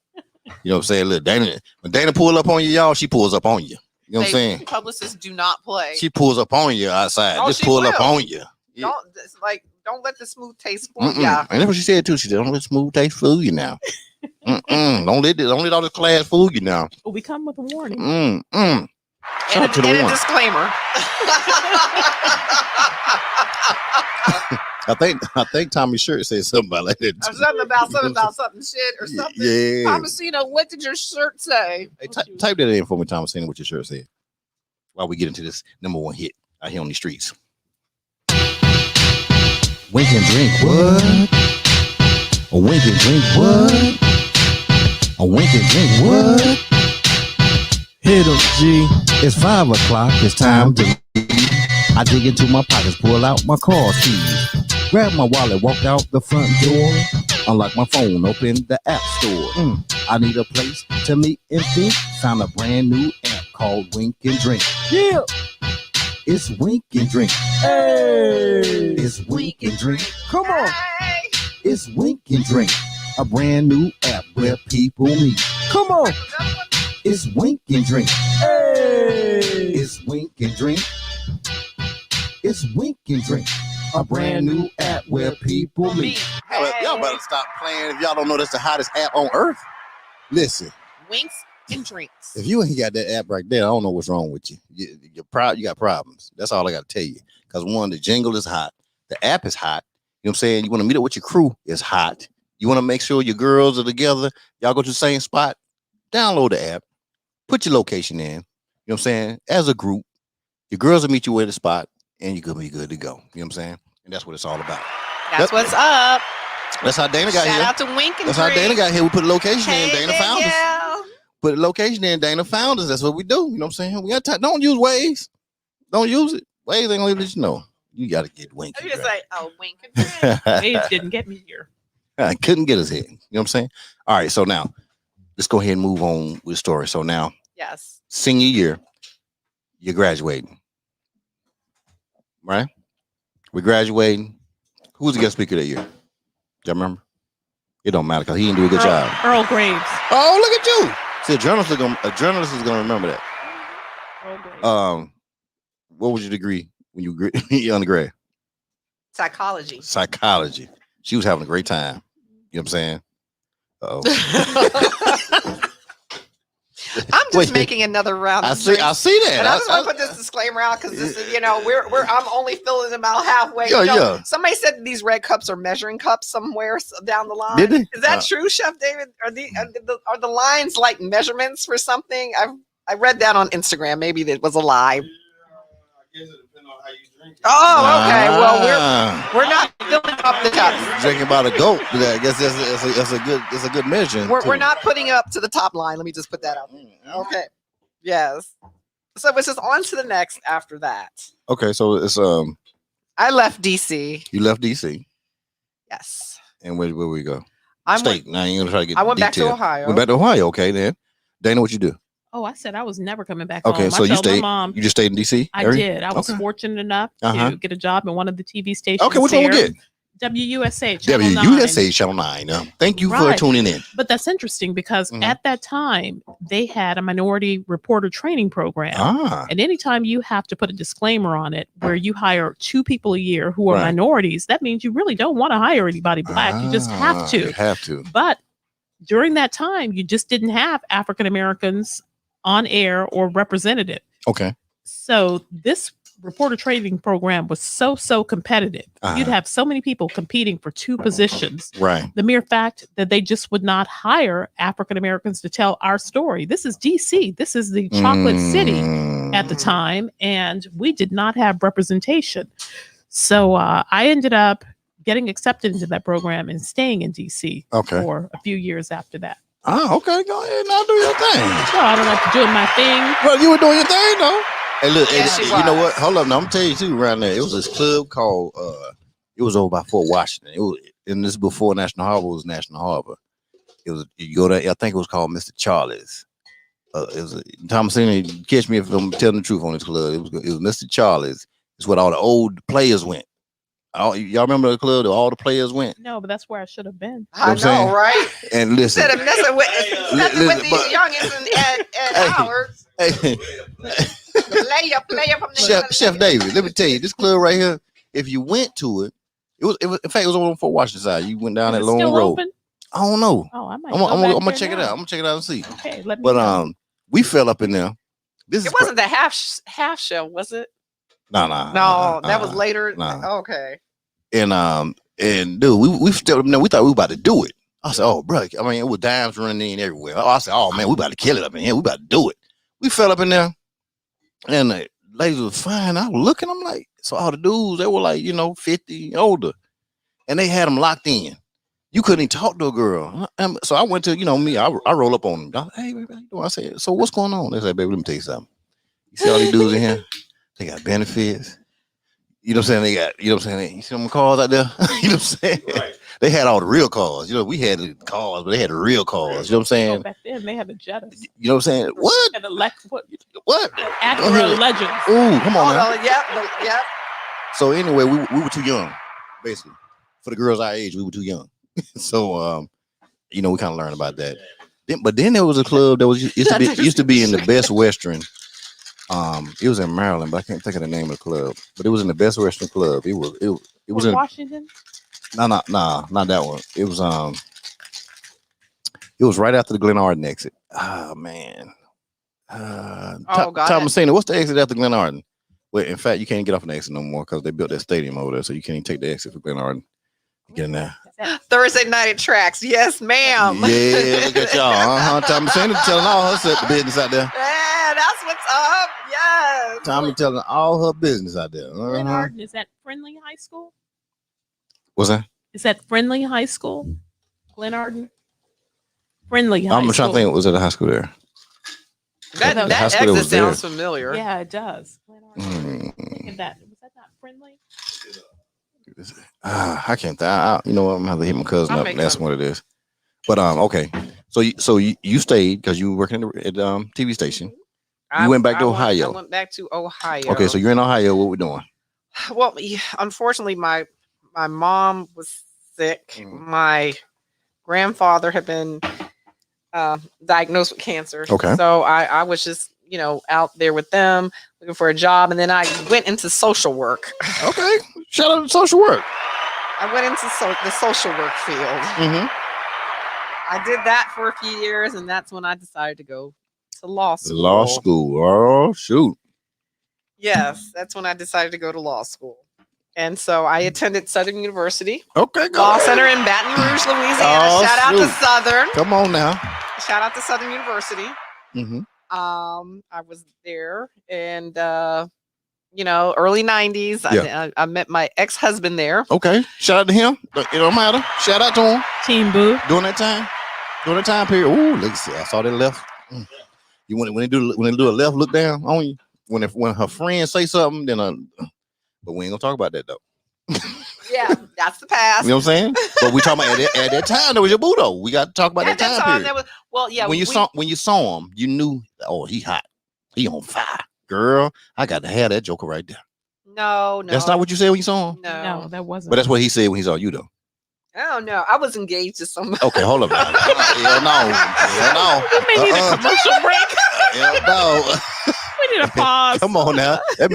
You know what I'm saying? Look, Dana, when Dana pull up on you, y'all, she pulls up on you. You know what I'm saying? Publicists do not play. She pulls up on you outside. Just pull up on you. Don't let the smooth taste fool ya. And that's what she said too. She said, "Don't let smooth taste fool you now. Don't let all this class fool you now." We come with a warning. And a disclaimer. I think Tommy's shirt said something about like that. Something about something shit or something. Yeah. Thomasina, what did your shirt say? Hey, type that in for me, Thomasina, what your shirt said. While we get into this number one hit out here on the streets. Wink and drink what? A wink and drink what? A wink and drink what? Hit 'em, G. It's 5 o'clock. It's time to leave. I dig into my pockets, pull out my car keys, grab my wallet, walk out the front door, unlock my phone, open the app store. I need a place to meet and think. Found a brand new app called Wink and Drink. Yeah, it's Wink and Drink. Hey, it's Wink and Drink. Come on, it's Wink and Drink, a brand new app where people meet. Come on, it's Wink and Drink. Hey, it's Wink and Drink. It's Wink and Drink, a brand new app where people meet. Y'all better stop playing if y'all don't know that's the hottest app on earth. Listen. Winks and drinks. If you ain't got that app right there, I don't know what's wrong with you. You got problems. That's all I got to tell you. Because one, the jingle is hot. The app is hot. You know what I'm saying? You want to meet up with your crew, it's hot. You want to make sure your girls are together. Y'all go to the same spot. Download the app. Put your location in. You know what I'm saying? As a group, your girls will meet you at the spot. And you're gonna be good to go. You know what I'm saying? And that's what it's all about. That's what's up. That's how Dana got here. Shout out to Wink and That's how Dana got here. We put a location in. Dana found us. Yeah. Put a location in. Dana found us. That's what we do. You know what I'm saying? We got don't use Waze. Don't use it. Waze ain't gonna let you know. You gotta get Wink. You just like, Wink and Drink. Waze didn't get me here. I couldn't get us here. You know what I'm saying? All right. So now let's go ahead and move on with the story. So now, yes, senior year, you're graduating. Right? We're graduating. Who was the guest speaker that year? Y'all remember? It don't matter because he didn't do a good job. Earl Graves. Oh, look at you. See, a journalist is gonna remember that. What was your degree when you undergrad? Psychology. Psychology. She was having a great time. You know what I'm saying? Uh-oh. I'm just making another round. I see that. And I just want to put this disclaimer out because this is, I'm only filling them out halfway. Yeah. Somebody said these red cups are measuring cups somewhere down the line. Did they? Is that true, Chef David? Are the lines like measurements for something? I read that on Instagram. Maybe that was a lie. Oh, okay. Well, we're not filling up the cup. Drinking about a goat. I guess it's a good measure. We're not putting up to the top line. Let me just put that out. Okay. Yes. So it's just on to the next after that. Okay, so it's I left DC. You left DC. Yes. And where we go? Now you ain't gonna try to get. I went back to Ohio. Went back to Ohio. Okay, then. Dana, what you do? Oh, I said I was never coming back okay, home. So I you stayed. Mom, you just stayed in DC. I did. I was fortunate enough to get a job in one of the TV stations. Okay, which one we get? WUSA. WUSA Channel 9. Thank you for tuning in. But that's interesting because at that time they had a minority reporter training program. And anytime you have to put a disclaimer on it where you hire 2 people a year who are minorities, that means you really don't want to hire anybody black. You just have to. You have to. But during that time, you just didn't have African Americans on air or representative. Okay. So this reporter training program was so competitive. You'd have so many people competing for 2 positions. Right. The mere fact that they just would not hire African Americans to tell our story. This is DC. This is the chocolate city at the time, and we did not have representation. So I ended up getting accepted into that program and staying in DC for a few years after that. Oh, okay. Go ahead and I'll do your thing. So I don't have to do my thing. Well, you were doing your thing, though. Hey, look, you know what? Hold up. Now, I'm going to tell you, too, around there. It was this club called, it was over by Fort Washington. It was, and this before National Harbor was National Harbor. It was, you go there, I think it was called Mr. Charlie's. It was, Thomasina, catch me if I'm telling the truth on this club. It was Mr. Charlie's. It's where all the old players went. Y'all remember the club that all the players went? No, but that's where I should have been. I know, right? And listen, Instead of messing with these youngins at Howard. Hey, Player from the Chef David, let me tell you, this club right here, if you went to it, it was in fact, it was on Fort Washington side. You went down that long road. Open? I don't know. Oh, I might. I'm gonna check it out. I'm gonna check it out and see. Okay, let me. But we fell up in there. It wasn't the half shell, was it? No, that was later. Nah. Okay. And dude, we stepped up in there. We thought we were about to do it. I said, oh, bro. I mean, it was dimes running in everywhere. Oh, I said, oh man, we about to kill it up in here. We about to do it. We fell up in there, and the ladies was fine. I was looking. I'm like, so all the dudes, they were like, 50 older, and they had them locked in. You couldn't even talk to a girl. So I went to, me. I roll up on them. Hey, baby, how you doing? I said, so what's going on? They said, baby, let me tell you something. You see all these dudes in here? They got benefits. You know what I'm saying? They got, you know what I'm saying? You see them cars out there? You know what I'm saying? Right. They had all the real cars. We had the cars, but they had the real cars. You know what I'm saying? Back then, they had the Jettas. You know what I'm saying? What? And the Lex, what? Acura Legends. Ooh, come on now. Yep. So anyway, we were too young, basically. For the girls our age, we were too young. So, we kind of learned about that. But then there was a club that used to be in the Best Western. It was in Maryland, but I can't think of the name of the club. But it was in the Best Western Club. It was in Washington. No, not that one. It was right after the Glenarden exit. Oh man. Tom Messina, what's the exit after Glenarden? Well, in fact, you can't get off an exit no more because they built that stadium over there, so you can't even take the exit for Glenarden. Get in there. Thursday night at Tracks. Yes, ma'am. Yeah, look at y'all. Tom Messina telling all her business out there. Yeah, that's what's up. Yes. Tommy telling all her business out there. Glenarden, is that Friendly High School? What's that? Is that Friendly High School? Glenarden? Friendly High School. I'm trying to think, was it a high school there? That exit sounds familiar. Yeah, it does. Glenarden. Was that not Friendly? I can't think. You know what? I'm gonna have to hit my cousin up and ask him what it is. But okay. So you stayed because you were working at the TV station. You went back to Ohio. I went back to Ohio. Okay, so you're in Ohio. What we doing? Well, unfortunately, my mom was sick. My grandfather had been diagnosed with cancer. Okay. So I was just, out there with them looking for a job. And then I went into social work. Okay. Shout out to social work. I went into the social work field. Mm-hmm. I did that for a few years, and that's when I decided to go to law school. Law school. Oh, shoot. Yes, that's when I decided to go to law school. And so I attended Southern University. Okay, go Law ahead. Center in Baton Rouge, Louisiana. Oh, Shout out to Southern. Come on now. Shout out to Southern University. Mm-hmm. I was there, and early 90s. Yeah. I met my ex-husband there. Okay. Shout out to him. It don't matter. Shout out to him. Team Boo. During that time period. Ooh, let's see. I saw that left. You when they do a left look down on you. When her friends say something, then but we ain't gonna talk about that though. Yeah, that's the past. You know what I'm saying? But we talking about at that time there was your boo though. We got to talk about that time period. When you saw him, you knew, oh, he hot, he on fire, girl. I got to have that joker right there. No, that's not what you said when you saw him. No, that wasn't. But that's what he said when he saw you though. Oh no, I was engaged to somebody. Okay, hold up. Hell no. We may need a commercial break. Hell no. We need a pause. Come on now. That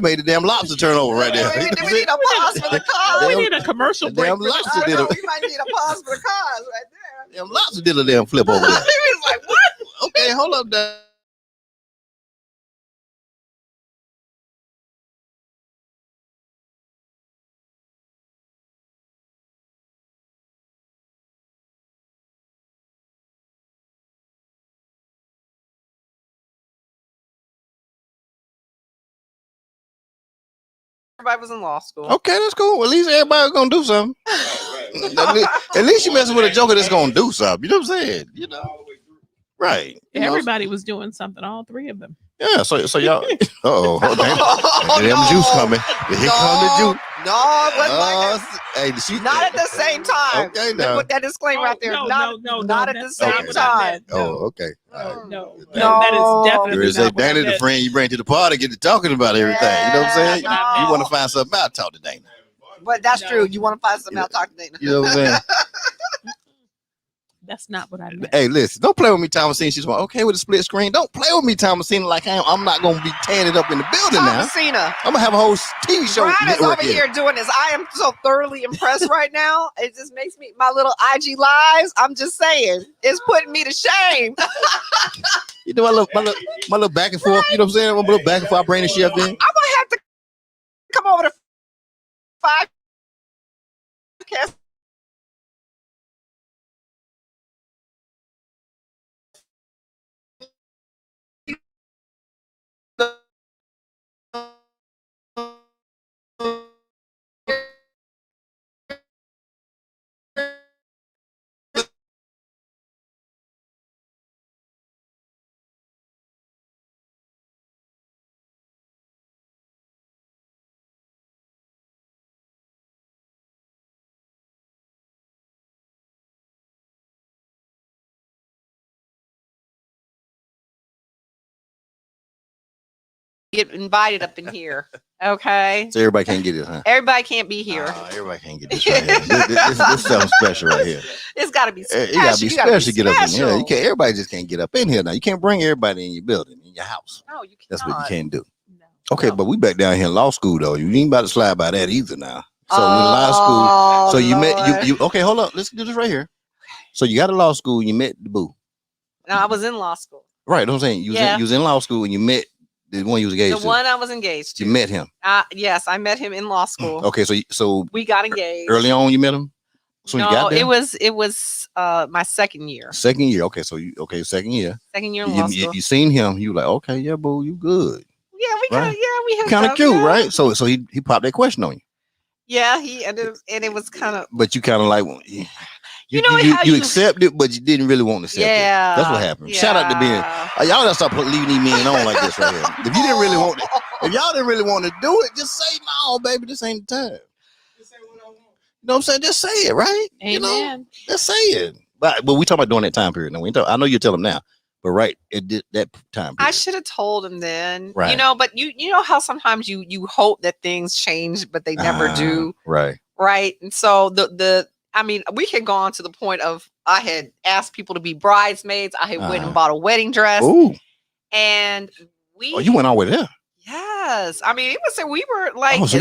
made the damn lobster turn over right there. We need a pause for the cause. We need a commercial break. Damn lobster did it. We might need a pause for the cause right there. Damn lobster did a damn flip over there. He was like, what? Okay, hold up there. Everybody was in law school. Okay, that's cool. At least everybody's gonna do something. At least you messing with a joker that's gonna do something. You know what I'm saying? Right. Everybody was doing something. All three of them. Yeah. So y'all. Damn juice coming. Here come the juice. No, it wasn't not at the same time. Okay, now. Put that disclaimer out there. Not at the same time. Oh, okay. No, that is definitely. There is a Dana, the friend you bring to the party, get to talking about everything. You know what I'm saying? You want to find something out, talk to Dana. But that's true. You want to find something out, talk to Dana. You know what I'm saying? That's not what I meant. Hey, listen, don't play with me, Thomasina. She's going, okay with the split screen. Don't play with me, Thomasina, like I'm not going to be tearing it up in the building Thomasina. now. I'm going to have a whole TV show. Brian is over here doing this. I am so thoroughly impressed right now. It just makes me, my little IG lives, I'm just saying, it's putting me to shame. You know, my little back and forth, you know what I'm saying? My little back and forth, I bring the shit up in. I'm going to have to come over to 5 cast. Get invited up in here. Okay. So everybody can't get it, huh? Everybody can't be here. Everybody can't get this right here. This is something special right here. It's got to be special. It got to be special to get up in here. You can't. Everybody just can't get up in here now. You can't bring everybody in your building, in your house. No, you can't. That's what you can't do. No. Okay, but we back down here in law school though. You ain't about to slide by that either now. So in law school, so you met you. Okay, hold up. Let's do this right here. So you got to law school. You met the boo. No, I was in law school. Right. I'm saying you was in law school and you met the one you was engaged to. The one I was engaged to. You met him. Yes, I met him in law school. Okay, so we got engaged early on. You met him. So no, you got there? it was my second year. Second year. Okay, so second year. Second year in law school. You seen him. You like, okay, yeah, boo, you good. Yeah, we kind of cute, right? So he popped that question on you. Yeah, he ended, and it was kind of. But you kind of like, you accept it, but you didn't really want to accept it. That's what happened. Yeah. Shout out to Ben. Y'all gotta stop leaving these men on like this right here. If you didn't really want it, if y'all didn't really want to do it, just say no, baby. This ain't the time. Just say what I want. You know what I'm saying? Just say it, right? Amen. You know, just say it. But we talking about during that time period. Now I know you tell them now. But right, it did that time. I should have told him then, right. But you know how sometimes you hope that things change, but they never do. Right. Right. And so I mean, we can go on to the point of I had asked people to be bridesmaids. I had went and bought a wedding dress. Ooh. And you went all the way there. Yes. I mean, it was we were like so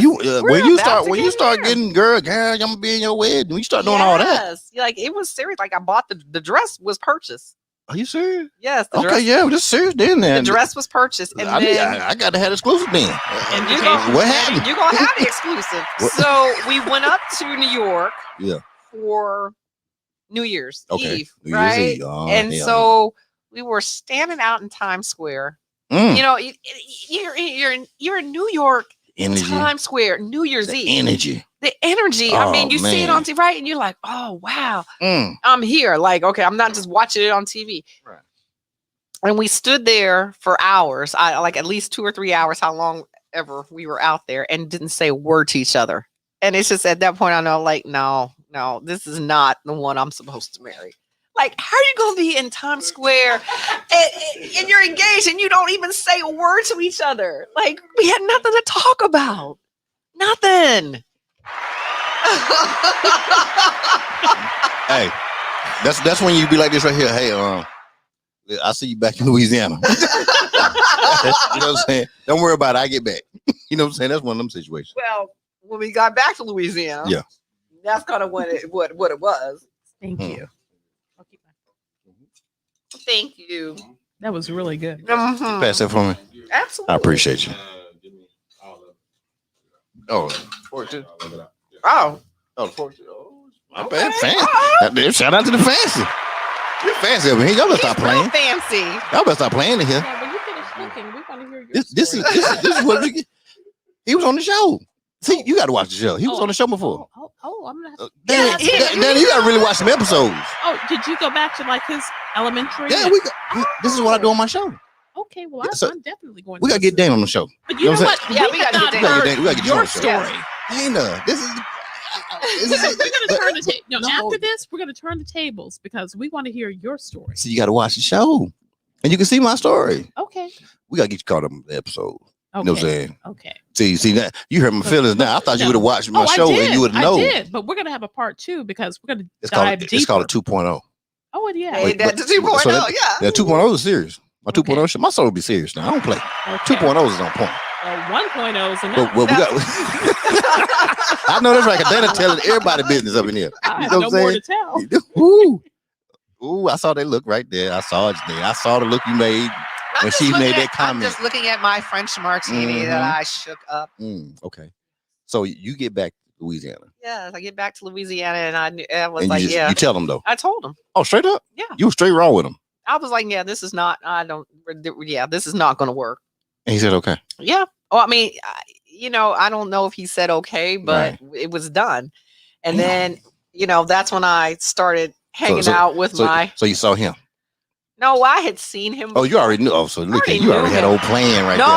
when you start getting girl, I'm gonna be in your wedding. When you start doing all that. Like it was serious. Like I bought the dress was purchased. Are you serious? Yes. Okay, yeah, we're just serious then. The dress was purchased, and I got to have exclusive then. And what happened? You're gonna have the exclusive. So we went up to New York. Yeah. For New Year's Eve, New right? Year's Eve. Oh, and so we were standing out in Times Square. You know, you're in New York, Times Square, New Year's Eve. The energy. I mean, you see it on TV, right? And you're like, oh, wow, I'm here. Like, okay, I'm not just watching it on TV. Right. And we stood there for hours, like at least 2 or 3 hours, how long ever we were out there, and didn't say a word to each other. And it's just at that point, I know, like, no, this is not the one I'm supposed to marry. Like, how are you going to be in Times Square and you're engaged and you don't even say a word to each other? Like, we had nothing to talk about. Nothing. Hey, that's when you be like this right here. Hey, I'll see you back in Louisiana. You know what I'm saying? Don't worry about it. I get back. You know what I'm saying? That's one of them situations. Well, when we got back to Louisiana, that's kind of what it was. Thank you. Thank you. That was really good. Pass that for me. Absolutely. I appreciate you. Oh, 42. Oh, 42. Oh, my bad. Fancy. Shout out to the fancy. You're fancy over here. Y'all better stop playing. Fancy. Y'all better stop playing in here. Yeah, when you finish looking, we want to hear your this is what we get. He was on the show. See, you got to watch the show. He was on the show before. I'm not. Danny, you got to really watch some episodes. Oh, did you go back to like his elementary? Yeah, this is what I do on my show. Okay, well, I'm definitely going. We got to get Dan on the show. But you know what? Yeah, we got to get Dan. Your story. Dana, this is. We're going to turn the table. After this, we're going to turn the tables because we want to hear your story. So you got to watch the show, and you can see my story. Okay. We got to get you caught up in the episode. You know what I'm saying? Okay. See that you hurt my feelings now. I thought you would have watched my show and you would know. I did, but we're gonna have a part 2 because we're gonna dive deeper. It's called a 2.0. Oh, yeah. Hey, that's 2.0. So yeah. That 2.0 is serious. My 2.0 shit, my soul will be serious now. I don't play. 2.0 is on point. 1.0 is enough. Well, we got. I know that's right. Cause they're telling everybody business up in here. I have no more to tell. Ooh, I saw that look right there. I saw it there. I saw the look you made when she made that comment. I'm just looking at my French martini that I shook up. Okay. So you get back to Louisiana. Yeah, I get back to Louisiana and I was and like, you tell them though. I told them. Oh, straight up? Yeah. You were straight wrong with him. I was like, this is not, this is not going to work. And he said, okay. Yeah. Well, I mean, I don't know if he said okay, but it was done. And then, that's when I started hanging out with my. So you saw him? No, I had seen him before. Oh, you already knew. Oh, so look, you already had a whole plan right there.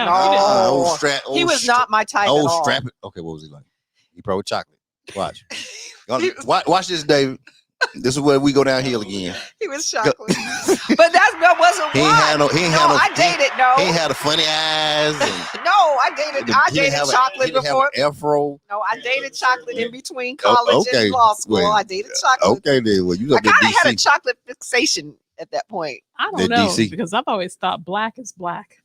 No, he was not my type at all. Okay, what was he like? He probably chocolate. Watch. Watch this, David. This is where we go downhill again. He was chocolate. But that wasn't he ain't had a funny eyes. I dated chocolate before. Afro. No, I dated chocolate in between college and law school. I dated chocolate. Okay, then. Well, you I kind of had a chocolate fixation at that point. I don't know because I've always thought black is black.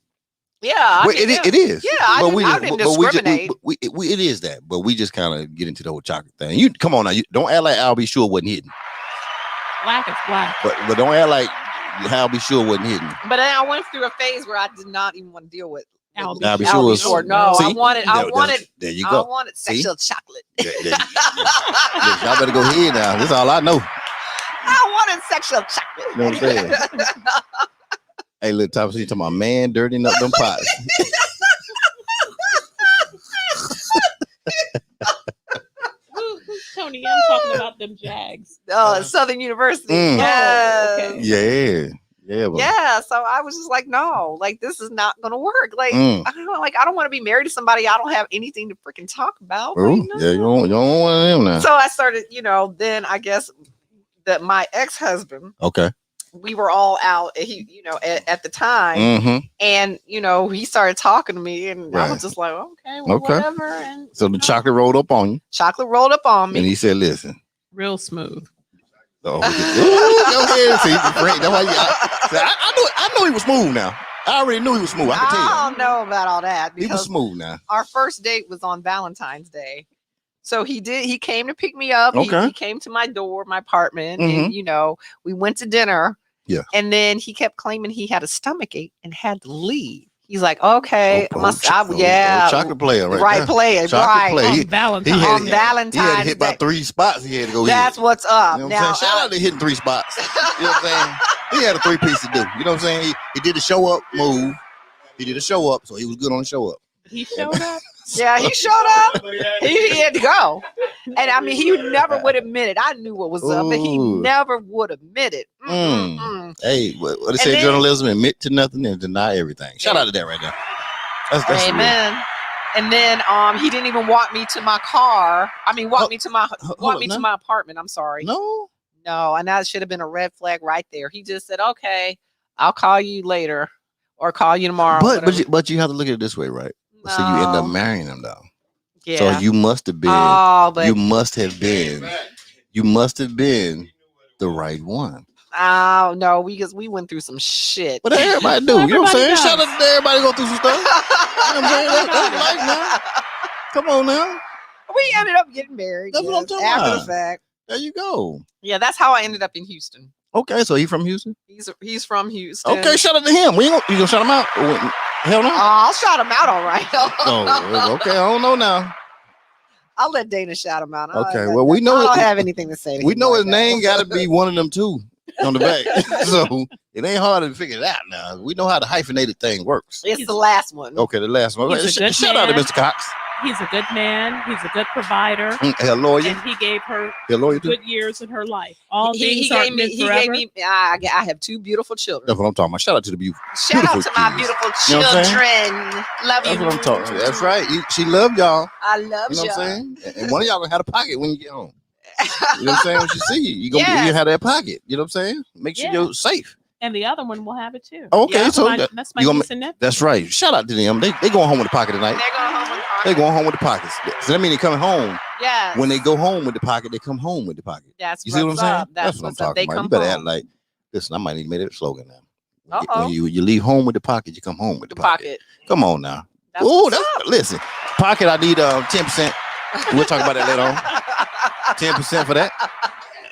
Yeah, it is. Yeah, I didn't discriminate. It is that, but we just kind of get into the whole chocolate thing. You come on now, you don't act like I'll be sure wasn't hidden. Black is black, but don't act like I'll be sure wasn't hidden. But then I went through a phase where I did not even want to deal with. I'll be sure. No, see? I wanted. There you go. I wanted sexual chocolate. Y'all better go ahead now. This is all I know. I wanted sexual chocolate. You know what I'm saying? Hey, look, Top, you talking about man dirtying up them pots. Tony, I'm talking about them Jags. Southern University. Yeah. Yeah. So I was just like, no, like this is not gonna work. Like I don't want to be married to somebody I don't have anything to freaking talk about. Ooh, you don't want them now. So I started, then I guess that my ex-husband. Okay. We were all out, at the time, and he started talking to me, and I was just like, okay, whatever. And so the chocolate rolled up on you. Chocolate rolled up on me, and he said, "Listen, real smooth." Oh, go ahead, see, I know he was smooth. Now I already knew he was smooth. I don't know about all that. He was smooth. Now our first date was on Valentine's Day. So he came to pick me up. Okay. He came to my door, my apartment, and we went to dinner. Yeah. And then he kept claiming he had a stomach ache and had to leave. He's like, okay, chocolate player, right player, right. On Valentine's. On Valentine's he had hit about 3 spots. He had to go. That's what's up. You know what I'm saying? Shout out to hitting 3 spots. You know what I'm saying? He had a 3-piece to do. You know what I'm saying? He did a show up move. He did a show up, so he was good on the show up. He showed up. Yeah, he showed up. He had to go. And I mean, he never would admit it. I knew what was up, but he never would admit it. Hey, what they say, journalism, admit to nothing and deny everything. Shout out to that right now. That's amen. Real. And then he didn't even walk me to my car. I mean, walk me to my apartment. I'm sorry. No, and that should have been a red flag right there. He just said, okay, I'll call you later or call you tomorrow. But you have to look at it this way, right? No. So you end up marrying him though. Yeah. So you must have been. You must have been. You must have been the right one. Oh no, because we went through some shit. But everybody do. You know what I'm saying? Shout out to everybody go through some stuff. You know what I'm saying? That's life now. Come on now. We ended up getting married. That's what I'm talking after about. The fact. There you go. Yeah, that's how I ended up in Houston. Okay, so he from Houston? He's from Houston. Okay, shout out to him. You gonna shout him out? Hell no. I'll shout him out, all right. Okay, I don't know now. I'll let Dana shout him out. Okay, well we know I don't have anything to say to we know his name got to be one of them two on the back, so it ain't hard to figure it out now. We know how the hyphenated thing works. It's the last one. Okay, the last one. Shout out to Mr. Cox. He's a good man. He's a good provider. A lawyer. And he gave her good years in her life. All he gave me. I have 2 beautiful children. That's what I'm talking about. Shout out to the beautiful. Shout out to my beautiful children. Love you. That's what I'm talking about. That's right. She loved y'all. I love y'all. You know what I'm saying? And one of y'all gonna have a pocket when you get home. You know what I'm saying? When she see you, you have that pocket. You know what I'm saying? Make sure you're safe. And the other one will have it too. Okay, so that's my niece and nephew. That's right. Shout out to them. They going home with the pocket tonight. They're going home with the pocket. They going home with the pockets. So that means they coming home. Yes. When they go home with the pocket, they come home with the pocket. That's you see what I'm saying? That's what I'm talking about. You better act like. Listen, I might need to make that slogan now. When you leave home with the pocket, you come home with the pocket. Come on now. Listen. Pocket, I need 10%. We'll talk about that later on. 10% for that.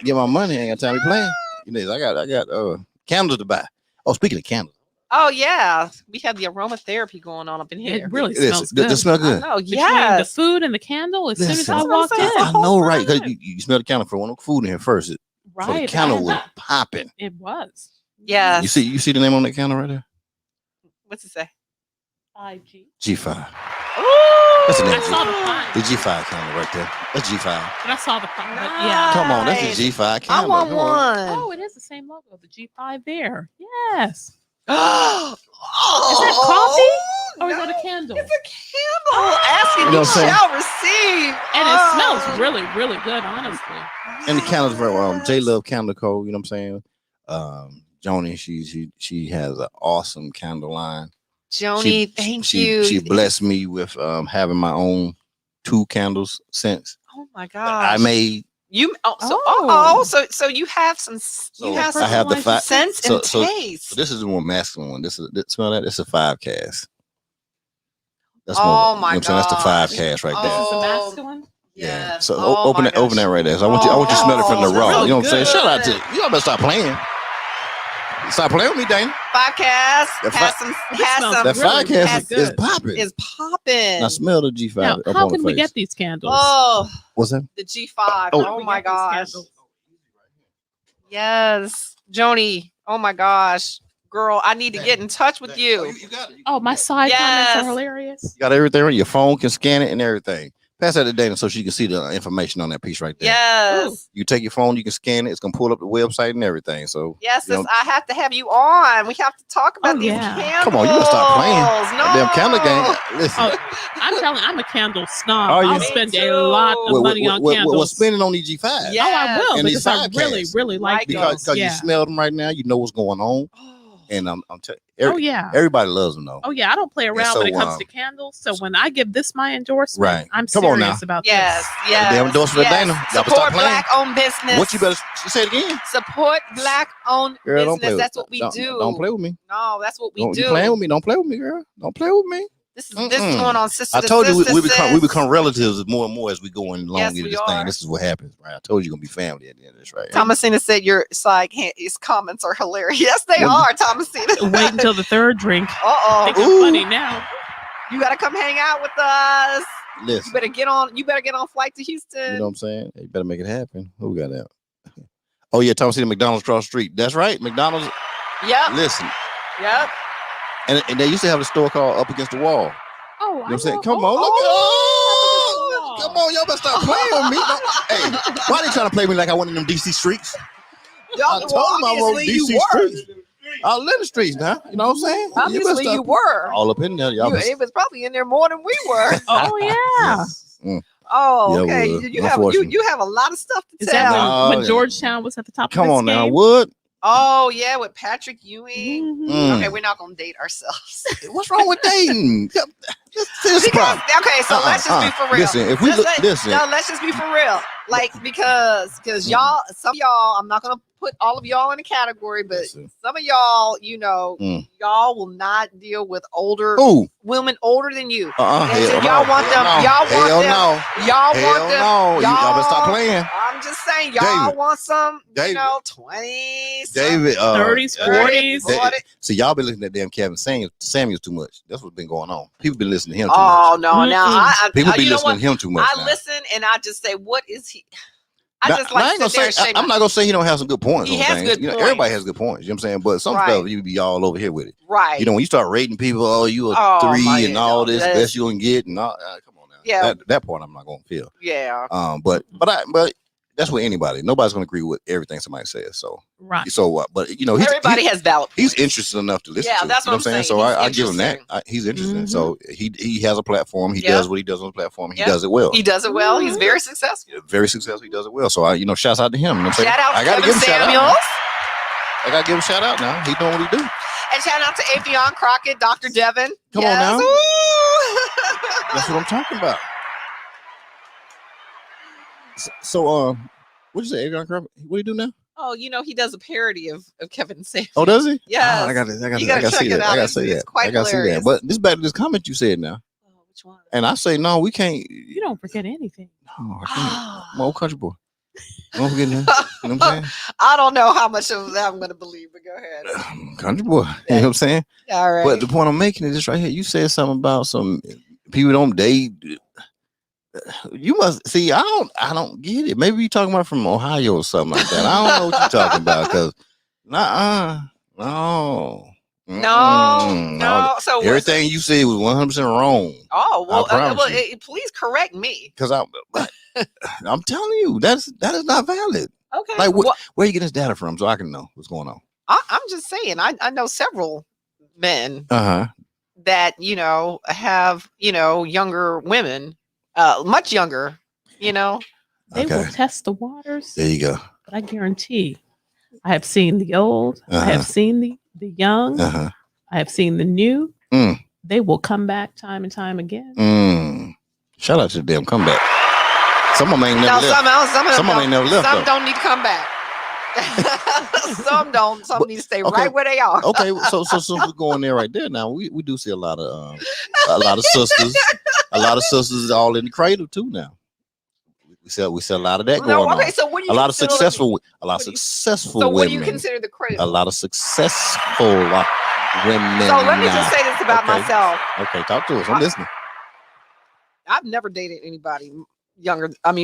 Get my money. Ain't got time to be playing. You know, I got candles to buy. Oh, speaking of candles. Oh yeah, we have the aromatherapy going on up in here. It really smells good. It smells good. Oh yeah, the food and the candle. As soon as I walked in, I know, right? Because you smell the candle for one food in here first. Right, so the candle was popping. It was. Yeah. You see the name on that candle right there? What's it say? IG. G5. Ooh, that's the name. I saw the G5 candle right there. That's G5. But I saw the 5. Nice. Yeah. Come on, that's the G5 candle. I want one. Oh, it is the same logo. The G5 there. Yes. Oh, is that coffee or is that a candle? It's a candle. Asking you shall receive. And it smells really, really good, honestly. And the candles for J Love Candle Co. You know what I'm saying? Joni, she has an awesome candle line. Joni, thank you. She blessed me with having my own 2 candles since. Oh my gosh! I made you. So you have some. You have some. I have the 5 sense and taste. So this is the more masculine one. Smell that? It's a 5 cast. That's my god! That's the 5 cast right there. This is the masculine. Yeah. So open that right there. So I want you to smell it from the raw. You know what I'm saying? Shout out to you. Y'all better stop playing. Stop playing with me, Dana. 5 cast has some. That 5 cast is popping. Is popping. I smell the G5. Now, how can we get these candles? Oh, what's that? The G5. Oh my gosh. Yes, Joni. Oh my gosh, girl, I need to get in touch with you. You got it. Oh, my side comments are hilarious. You got everything. Your phone can scan it and everything. Pass that to Dana so she can see the information on that piece right there. Yes. You take your phone, you can scan it. It's gonna pull up the website and everything. So yes, I have to have you on. We have to talk about these candles. Come on, you gotta stop playing. No. Damn candle game. Listen. I'm a candle snob. I'll spend a lot of money on candles. We're spending on these G5. Yeah. Oh, I will, and because I really, really like because you smell them right now. You know what's going on. And I'm telling you, everybody loves them though. Oh yeah, I don't play around when it comes to candles. So when I give this my endorsement, right. I'm serious about this. Yes. Damn endorsement for Dana. Support Black-owned business. What you better say it again? Support Black-owned business. That's what we do. Don't play with me. No, that's what we do. You playing with me? Don't play with me, girl. Don't play with me. This is going on, sister. I told you we become relatives more and more as we go along into this thing. This is what happens, right? I told you you're gonna be family at the end of this, right? Thomasina said your side his comments are hilarious. Yes, they are, Thomasina. Wait until the 3rd drink. Think it's funny now. You gotta come hang out with us. Listen. You better get on flight to Houston. You know what I'm saying? You better make it happen. Who got that? Oh yeah, Thomasina, McDonald's across the street. That's right, McDonald's. Yep. Listen. Yep. And they used to have a store called Up Against the Wall. Oh, you know what I'm saying? Come on, come on, y'all better stop playing with me. Hey, why they trying to play me like I went in them DC streets? I told them I wrote DC streets. I live in the streets now. You know what I'm saying? Obviously, you were all up in there. Y'all it was probably in there more than we were. Oh yeah. Yes. Oh, okay. You have a lot of stuff to tell. That when Georgetown was at the top? Come of on now, game? Wood. Oh yeah, with Patrick Ewing. Okay, we're not gonna date ourselves. What's wrong with dating? Okay, so let's just be for real. Listen, if we let's just be for real. Like because y'all, some of y'all, I'm not gonna put all of y'all in a category, but some of y'all, y'all will not deal with older women older than you. Y'all want them. Y'all want them. Y'all better stop playing. I'm just saying, y'all want some, 20s, David, 30s, 40s. So y'all been listening to damn Kevin Samuels too much. That's what's been going on. People been listening to him too much. Oh no, now people be listening to him too much. I listen and I just say, what is he? I'm not gonna say he don't have some good points. He has good points. Everybody has good points. You know what I'm saying? But some stuff you be all over here with it. Right. When you start rating people, you a 3 and all this, best you can get, and all. Come on now. Yeah. That part I'm not gonna feel. Yeah. But that's with anybody. Nobody's gonna agree with everything somebody says. So right. So what? But everybody has valid points. He's interested enough to listen. Yeah, to, that's what I'm saying. So I give him that. He's interested. So he has a platform. He does what he does on the platform. He does it well. He does it well. He's very successful. Very successful. He does it well. So shouts out to him. You know what I'm saying? Shout out I gotta Kevin give him Samuels. I gotta give him a shout out now. He doing what he do. And shout out to Avion Crockett, Dr. Devin. Come on now. Woo! That's what I'm talking about. So, what you say, Avion Crockett? What do you do now? Oh, he does a parody of Kevin and Sam. Oh, does he? Yes. Oh, I gotta see that. I gotta see that. It's quite I gotta see hilarious. that. But this back to this comment you said now. Oh, which one? And I say, no, we can't. You don't forget anything. No, I can't. I'm an old country boy. Don't forget that. You know what I'm saying? I don't know how much of that I'm going to believe, but go ahead. Country boy. You know what I'm saying? All right. But the point I'm making is this right here. You said something about some people don't date. You must see. I don't get it. Maybe you're talking about from Ohio or something like that. I don't know what you're talking about because, no. So everything you said was 100% wrong. Oh well, please correct me. Because I'm telling you that is not valid. Okay. Like where are you getting this data from so I can know what's going on? I'm just saying. I know several men that have younger women. Much younger, They will test the waters. There you go. But I guarantee, I have seen the old. I have seen the young. I have seen the new. They will come back time and time again. Shout out to them. Come back. Some of them ain't never left. Some of them ain't never left. Some don't need to come back. Some don't. Some need to stay right where they are. Okay, so we're going there right there. Now we do see a lot of sisters. A lot of sisters all in the cradle too now. We see a lot of that going on. So what do you a lot of successful So women. what do you consider the cradle? A lot of successful women. So let me just say this about myself. Okay, talk to us. I'm listening. I've never dated anybody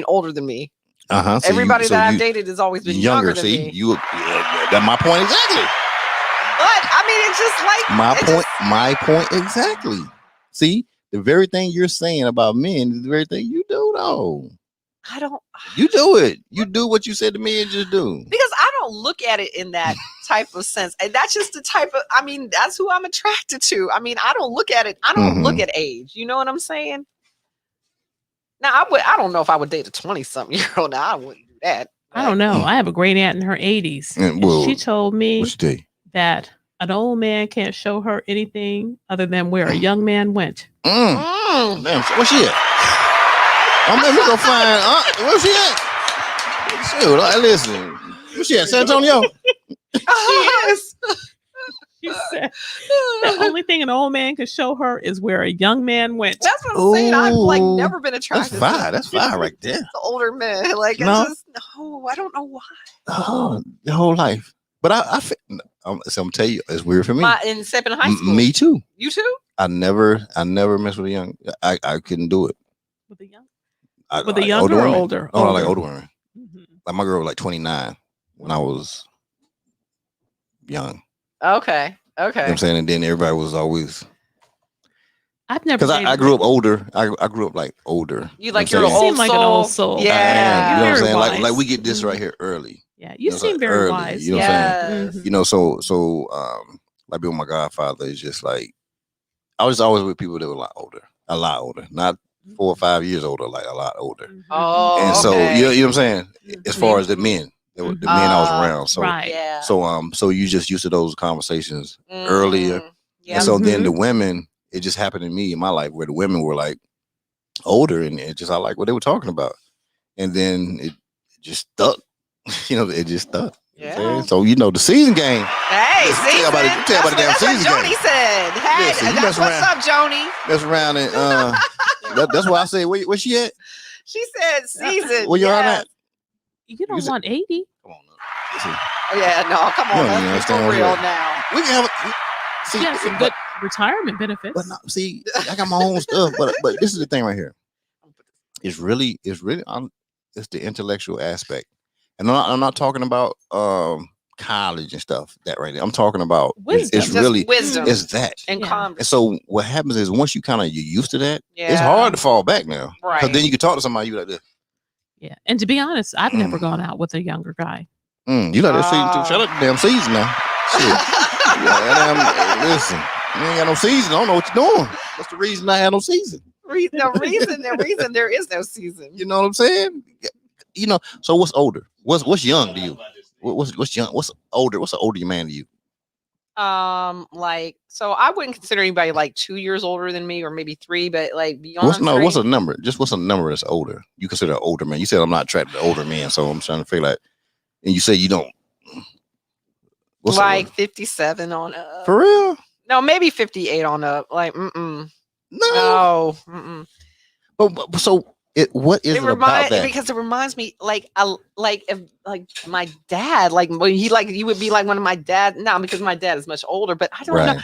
older than me. So everybody that I've dated has always been younger than me. That's my point exactly. But it's just like my point exactly. See, the very thing you're saying about men is the very thing you do, though. I don't. You do it. You do what you said to me and just do. Because I don't look at it in that type of sense. And that's just the type of. That's who I'm attracted to. I don't look at it. I don't look at age. You know what I'm saying? Now I don't know if I would date a 20-something-year-old. Now I wouldn't do that. I don't know. I have a great aunt in her 80s. Well, she told me that an old man can't show her anything other than where a young man went. Damn, where's she at? Let me go find. Where's she at? Shoot, listen. Where's she at? San Antonio. Yes. She said the only thing an old man could show her is where a young man went. That's what I'm saying. I've never been attracted. That's fire right there. The older men, I don't know why. Oh, the whole life. But I'm gonna tell you, it's weird for me. Except in high school. Me too. You too? I never messed with a young. I couldn't do it. With a young. With a younger or older? Oh, I like older women. Like my girl was like 29 when I was young. Okay. You know what I'm saying? And then everybody was always. I've never. Because I grew up older. I grew up like older. You're an old soul. Yeah. You know what I'm saying? Like we get this right here early. Yeah, you seem very wise. You know what I'm saying? You know, so like being with my godfather is just like I was always with people that were a lot older, not 4 or 5 years older, like a lot older. Oh, and so you know what I'm saying? As far as the men, the men I was around. So so you just used to those conversations earlier. Yeah. And so then the women, it just happened to me in my life where the women were like older and it just I like what they were talking about. And then it just stuck. You know, it just stuck. Yeah. So the season game. Hey, tell about the damn season game. That's what Joni said. Hey, that's what's up, Joni. Mess around and that's why I say where she at? She said season. Where you on at? You don't want 80. Come on now. Yeah, no, come on. Let's be for real now. We can have she has some good retirement benefits. But no, see, I got my own stuff. But this is the thing right here. It's really it's the intellectual aspect. And I'm not talking about college and stuff that right there. I'm talking about it's really wisdom. It's that. And so what happens is once you're used to that, it's hard to fall back now. Right. Because then you can talk to somebody you like this. Yeah. And to be honest, I've never gone out with a younger guy. You like that season too. Shut up the damn season now. Listen, you ain't got no season. I don't know what you're doing. What's the reason I had no season? The reason there is no season. You know what I'm saying? So what's older? What's young to you? What's young? What's older? What's an older man to you? Like, so I wouldn't consider anybody like 2 years older than me, or maybe 3, but like beyond. What's a number? Just what's a number that's older? You consider an older man? You said I'm not attracted to older men, so I'm trying to figure like. And you say you don't. What's like 57 on up? For real? No, maybe 58 on up. Like, no. But so. What is it about that? Because it reminds me, like my dad, like when you would be like one of my dad now, because my dad is much older, but I don't know.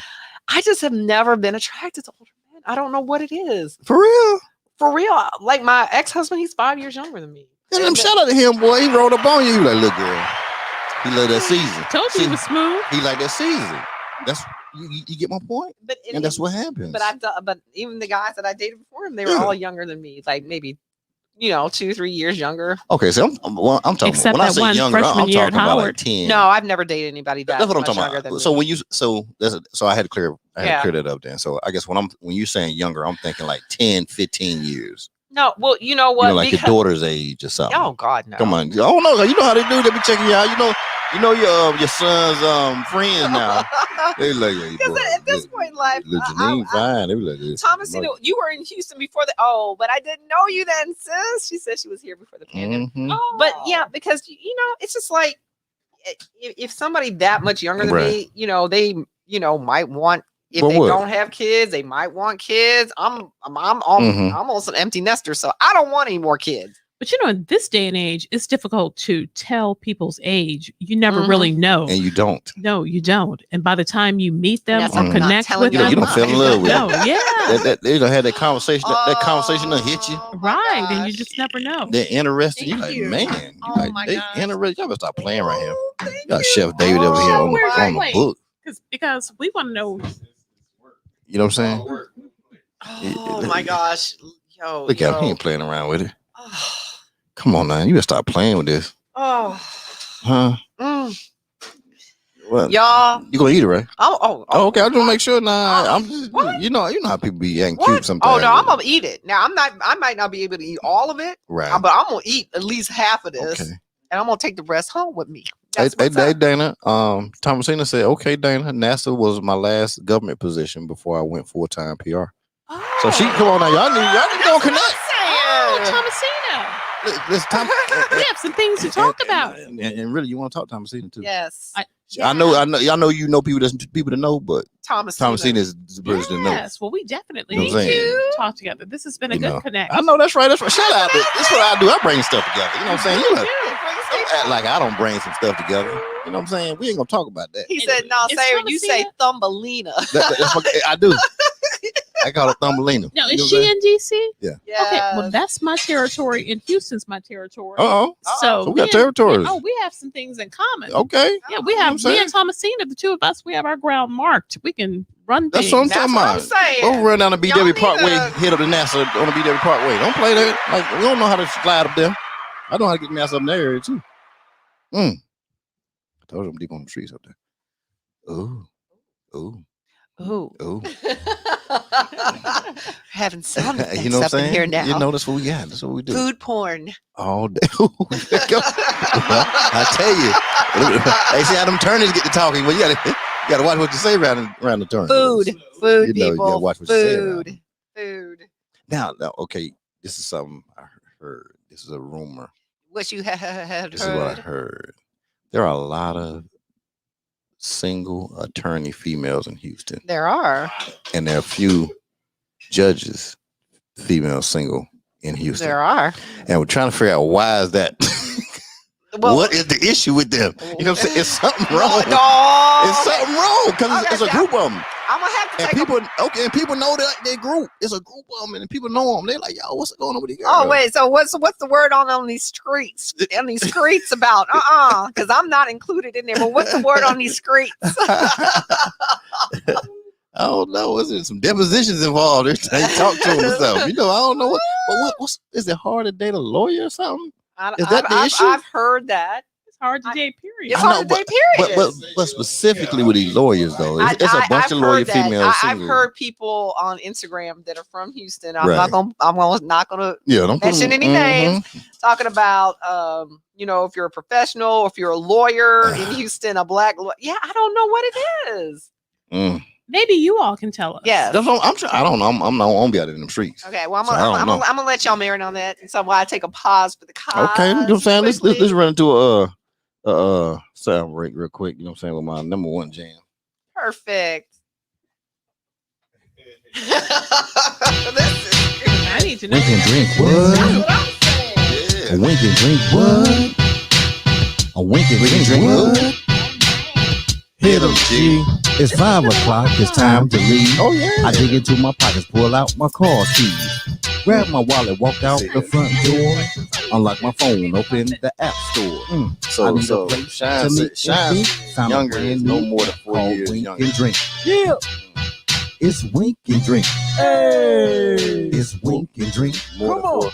I just have never been attracted to older men. I don't know what it is. For real? For real. Like my ex-husband, he's 5 years younger than me. Shout out to him, boy. He rolled up on you. He like, look, girl. He love that season. Told you he was smooth. He like that season. That's you get my point. And that's what happens. But even the guys that I dated before him, they were all younger than me. Like maybe 2-3 years younger. Okay, so I'm talking Except about, when I say younger, I'm talking about like 10. No, I've never dated anybody that's what I'm talking about. Than so me. when you so I had to clear that up then. So I guess when you're saying younger, I'm thinking like 10, 15 years. No, well, you know what? Like your daughter's age or something. Oh God, no. Come on. Oh no, you know how they do. They be checking you out. You know your son's friends now. They like, yeah, because at this point in life, Jennine fine. They be like this. Thomas, you were in Houston before but I didn't know you then, sis. She said she was here before the pandemic. Oh. But yeah, because it's just like if somebody that much younger than me, they might want. If they don't have kids, they might want kids. I'm almost an empty nester, so I don't want any more kids. But in this day and age, it's difficult to tell people's age. You never really know. And you don't. No, you don't. And by the time you meet them or connect with them, you don't fall in love with them. No, yeah. They don't have that conversation. That conversation don't hit you. Right. And you just never know. They're interested. You're like, man. They interested. Y'all better stop playing right here. You got Chef David over here on the book. Because we want to know. You know what I'm saying? Oh my gosh. Yo. Look at him. He ain't playing around with it. Come on now, you better stop playing with this. Oh, huh? What? Y'all, you gonna eat it, right? Okay. I just want to make sure. Nah, I'm just, you know how people be acting cute sometimes. Oh no, I'm gonna eat it. Now I might not be able to eat all of it, right? But I'm gonna eat at least half of this, and I'm gonna take the rest home with me. Hey, Dana. Thomasina said, "Okay, Dana. NASA was my last government position before I went full-time PR." Oh. So she, come on now, y'all need to connect. Thomasina. Listen, we have some things to talk about. And really, you want to talk Thomasina too? Yes. I know. You know people to know, but Thomasina is the person to know. Yes. Well, we definitely need to talk together. This has been a good connect. I know that's right. Shout out. That's what I do. I bring stuff together. You know what I'm saying? Don't act like I don't bring some stuff together. You know what I'm saying? We ain't gonna talk about that. He said, "No, Sarah, you say Thumbelina." I do. I call it Thumbelina. No, is she in DC? Yeah. Okay. Well, that's my territory, and Houston's my territory. So we got territories. We have some things in common. Okay. Yeah, we have. Me and Thomasina, the two of us, we have our ground marked. We can run things. That's what I'm talking about. We'll run down the BW Parkway, head up to NASA on the BW Parkway. Don't play that. Like we don't know how to slide up there. I know how to get NASA up in that area too. I told you I'm deep on the streets up there. Ooh. Having sound effects you know what I'm saying? Here now. You know that's what we got. That's what we do. Food porn. All day. I tell you. They see how them turners get to talking. Well, you gotta watch what you say around the turn. Food, people. You gotta watch what you say. Food. Now, okay. This is something I heard. This is a rumor. What you had heard. This is what I heard. There are a lot of single attorney females in Houston. There are. And there are few judges, female single in Houston. There are. And we're trying to figure out why is that. Well, what is the issue with them? You know what I'm saying? It's something wrong. No. It's something wrong because it's a group of them. I'm gonna have to and people know that their group. It's a group of them, and people know them. They're like, yo, what's going on with these girls? Oh wait, so what's the word on these streets? On these streets about? Because I'm not included in there. But what's the word on these streets? I don't know. Is there some depositions involved? They talk to them or something. You know, I don't know. But is it hard to date a lawyer or something? Is that the issue? I've heard that. hard to date, period. It's hard to date, period. But specifically with these lawyers, though, it's a bunch of lawyer females. I've heard people on Instagram that are from Houston. I'm not gonna mention any names. Talking about, if you're a professional, if you're a lawyer in Houston, a black lawyer. Yeah, I don't know what it is. Maybe you all can tell us. Yeah, I don't know. I'm not on be out in them streets. Okay, well, I'm gonna let y'all marinate on that. And so while I take a pause for the cause. Okay, you know what I'm saying? Let's run into a sound break real quick. You know what I'm saying? With my number one jam. Perfect. I need to know. We can drink what? That's what I'm saying. We can drink what? We can drink what? Hit 'em, G. It's 5 o'clock. It's time to leave. Oh yeah. I dig into my pockets, pull out my car keys, grab my wallet, walk out the front door, unlock my phone, open the app store. So Shine's younger is no more than 4 years Wink younger. and drink. Yeah. It's wink and drink. Hey. It's wink and drink. Come on.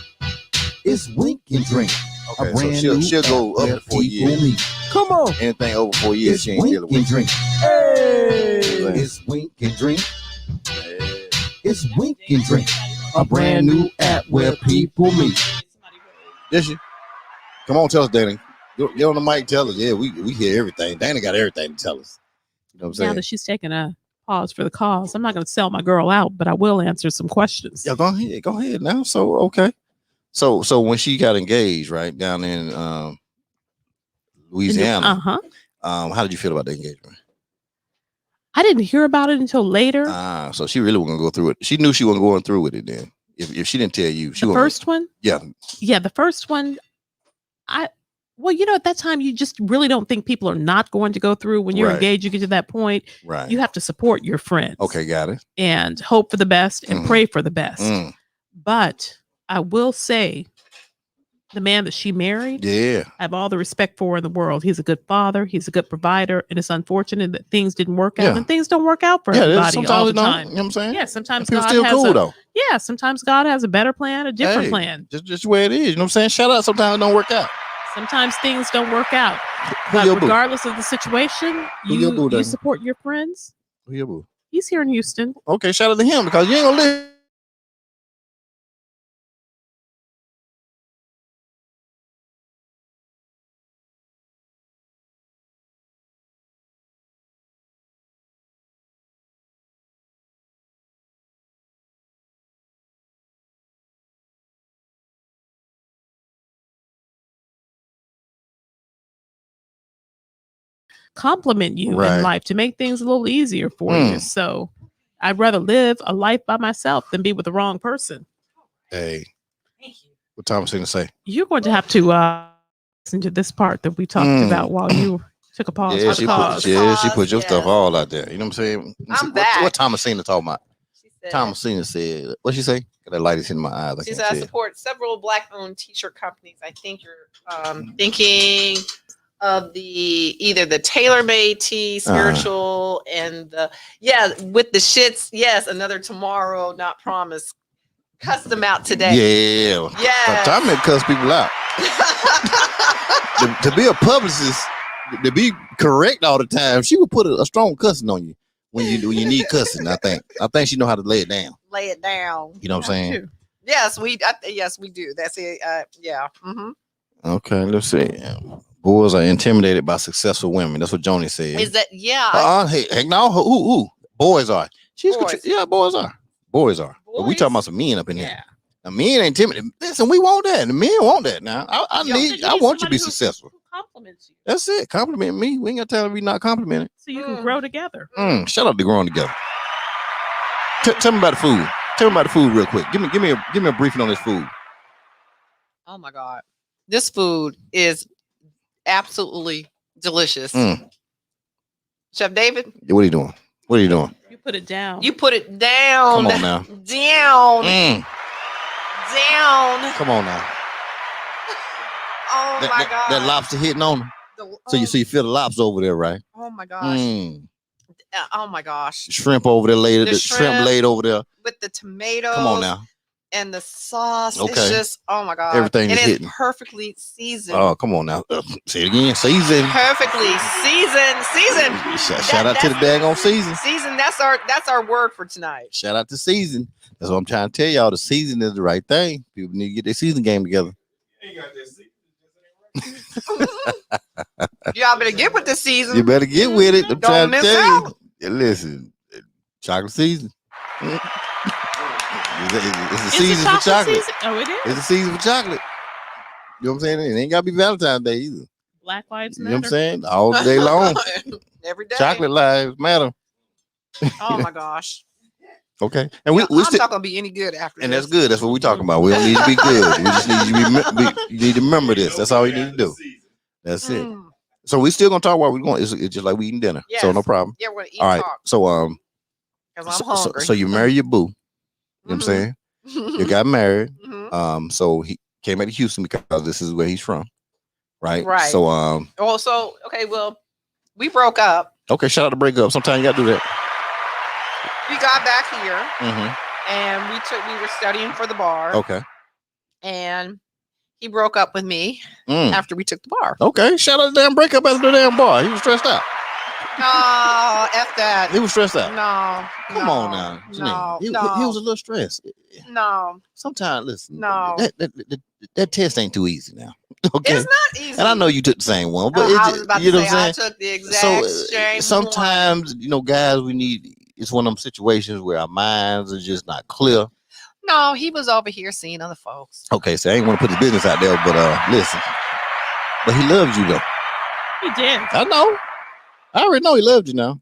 It's wink and drink. Okay, so she'll go up to 4 years. Come on. Anything over 4 years, It's she ain't wink still a and wink. drink. Hey. It's wink and drink. It's wink and drink. A brand new app where people meet. Did she? Come on, tell us, Danny. Get on the mic, tell us. Yeah, we hear everything. Dana got everything to tell us. You know what I'm saying? Now that she's taking a pause for the cause, I'm not going to sell my girl out, but I will answer some questions. Yeah, go ahead now. So okay. So when she got engaged, right down in Louisiana, how did you feel about the engagement? I didn't hear about it until later. So she really wasn't gonna go through it. She knew she wasn't going through with it then. If she didn't tell you, The first one? Yeah, the first one. At that time, you just really don't think people are not going to go through. When you're engaged, you get to that point. Right. You have to support your friends. Okay, got it. And hope for the best and pray for the best. But I will say, the man that she married, I have all the respect for in the world. He's a good father. He's a good provider. And it's unfortunate that things didn't work out. And things don't work out for everybody all the time. You know what I'm saying? Yeah, sometimes people God still has cool though. Yeah, sometimes God has a better plan, a different plan. Just the way it is. You know what I'm saying? Shout out. Sometimes it don't work out. Sometimes things don't work out. But regardless of the situation, you support your friends. Who your boo? He's here in Houston. Okay, shout out to him because you ain't gonna live. Compliment you in life to make things a little easier for you. So I'd rather live a life by myself than be with the wrong person. Hey, what Thomasina say? You're going to have to listen to this part that we talked about while you took a pause. Yeah, she put your stuff all out there. You know what I'm saying? I'm back. What Thomasina talking about? She said, Thomasina said, what she say? Got that light is in my eyes. She said, I support several Black-owned t-shirt companies. I think you're thinking of either the tailor-made tee, spiritual, and with the shits. Yes, another tomorrow, not promised. Custom out today. Yeah. Time to cuss people out. to be a publicist, to be correct all the time, she would put a strong cussing on you when you need cussing. I think she know how to lay it down. Lay it down. You know what I'm saying? Yes, we do. That's it. Okay, let's see. Boys are intimidated by successful women. That's what Joni said. Is that Hey, no, who? Boys are. Boys are. Boys. But we talking about some men up in here. Now, men ain't intimidated. Listen, we want that. The men want that now. I want you to be successful. Compliments you. That's it. Compliment me. We ain't got to tell her we not complimenting. So you can grow together. Shout out to growing together. Tell me about the food. Tell me about the food real quick. Give me a briefing on this food. Oh my God. This food is absolutely delicious. Chef David? What are you doing? You put it down. Come on now. Down. Come on now. Oh my God. That lobster hitting on them. So you feel the lobster over there, right? Oh my gosh. Oh my gosh. Shrimp over there laid. The shrimp laid over there. With the tomatoes. Come on now. And the sauce is just, oh my God. Everything is hitting. Perfectly seasoned. Oh, come on now. Say it again. Season. Perfectly seasoned. Shout out to the daggone season. Season, that's our word for tonight. Shout out to season. That's what I'm trying to tell y'all. The season is the right thing. People need to get their season game together. Y'all better get with the season. You better get with it. I'm Don't trying to tell you. Listen, chocolate season. It's the season for chocolate. Season? Oh, it is. It's the season for chocolate. You know what I'm saying? It ain't got to be Valentine's Day either. Black Lives Matter. You know what I'm saying? All day long. Every day. Chocolate lives matter. Oh my gosh. Okay. And we're I'm not gonna be any good after and this. that's good. That's what we're talking about. We don't need to be good. We just need to you need to remember this. That's all you need to do. That's it. So we still gonna talk while we're going. It's just like we eating dinner. Yes. So no problem. Yeah, we're gonna eat. All right. Talk. So because I'm hungry. So you marry your boo. You know what I'm saying? You got married. So he came back to Houston because this is where he's from. Right. Right. So okay, well, we broke up. Okay, shout out to break up. Sometimes you gotta do that. We got back here and we were studying for the bar. Okay. And he broke up with me after we took the bar. Okay. Shout out to the damn breakup after the damn bar. He was stressed out. No, F that. He was stressed out. No. Come on now. No. He was a little stressed. No. Sometimes, listen. No. That test ain't too easy now. Okay. It's not easy. And I know you took the same one, but I was about you know to say, what I'm I saying? took the exact same sometimes, guys, it's one of them situations where our minds are just not clear. No, he was over here seeing other folks. Okay, so I ain't want to put his business out there, but listen. But he loves you though. He did. I know. I already know he loved you now.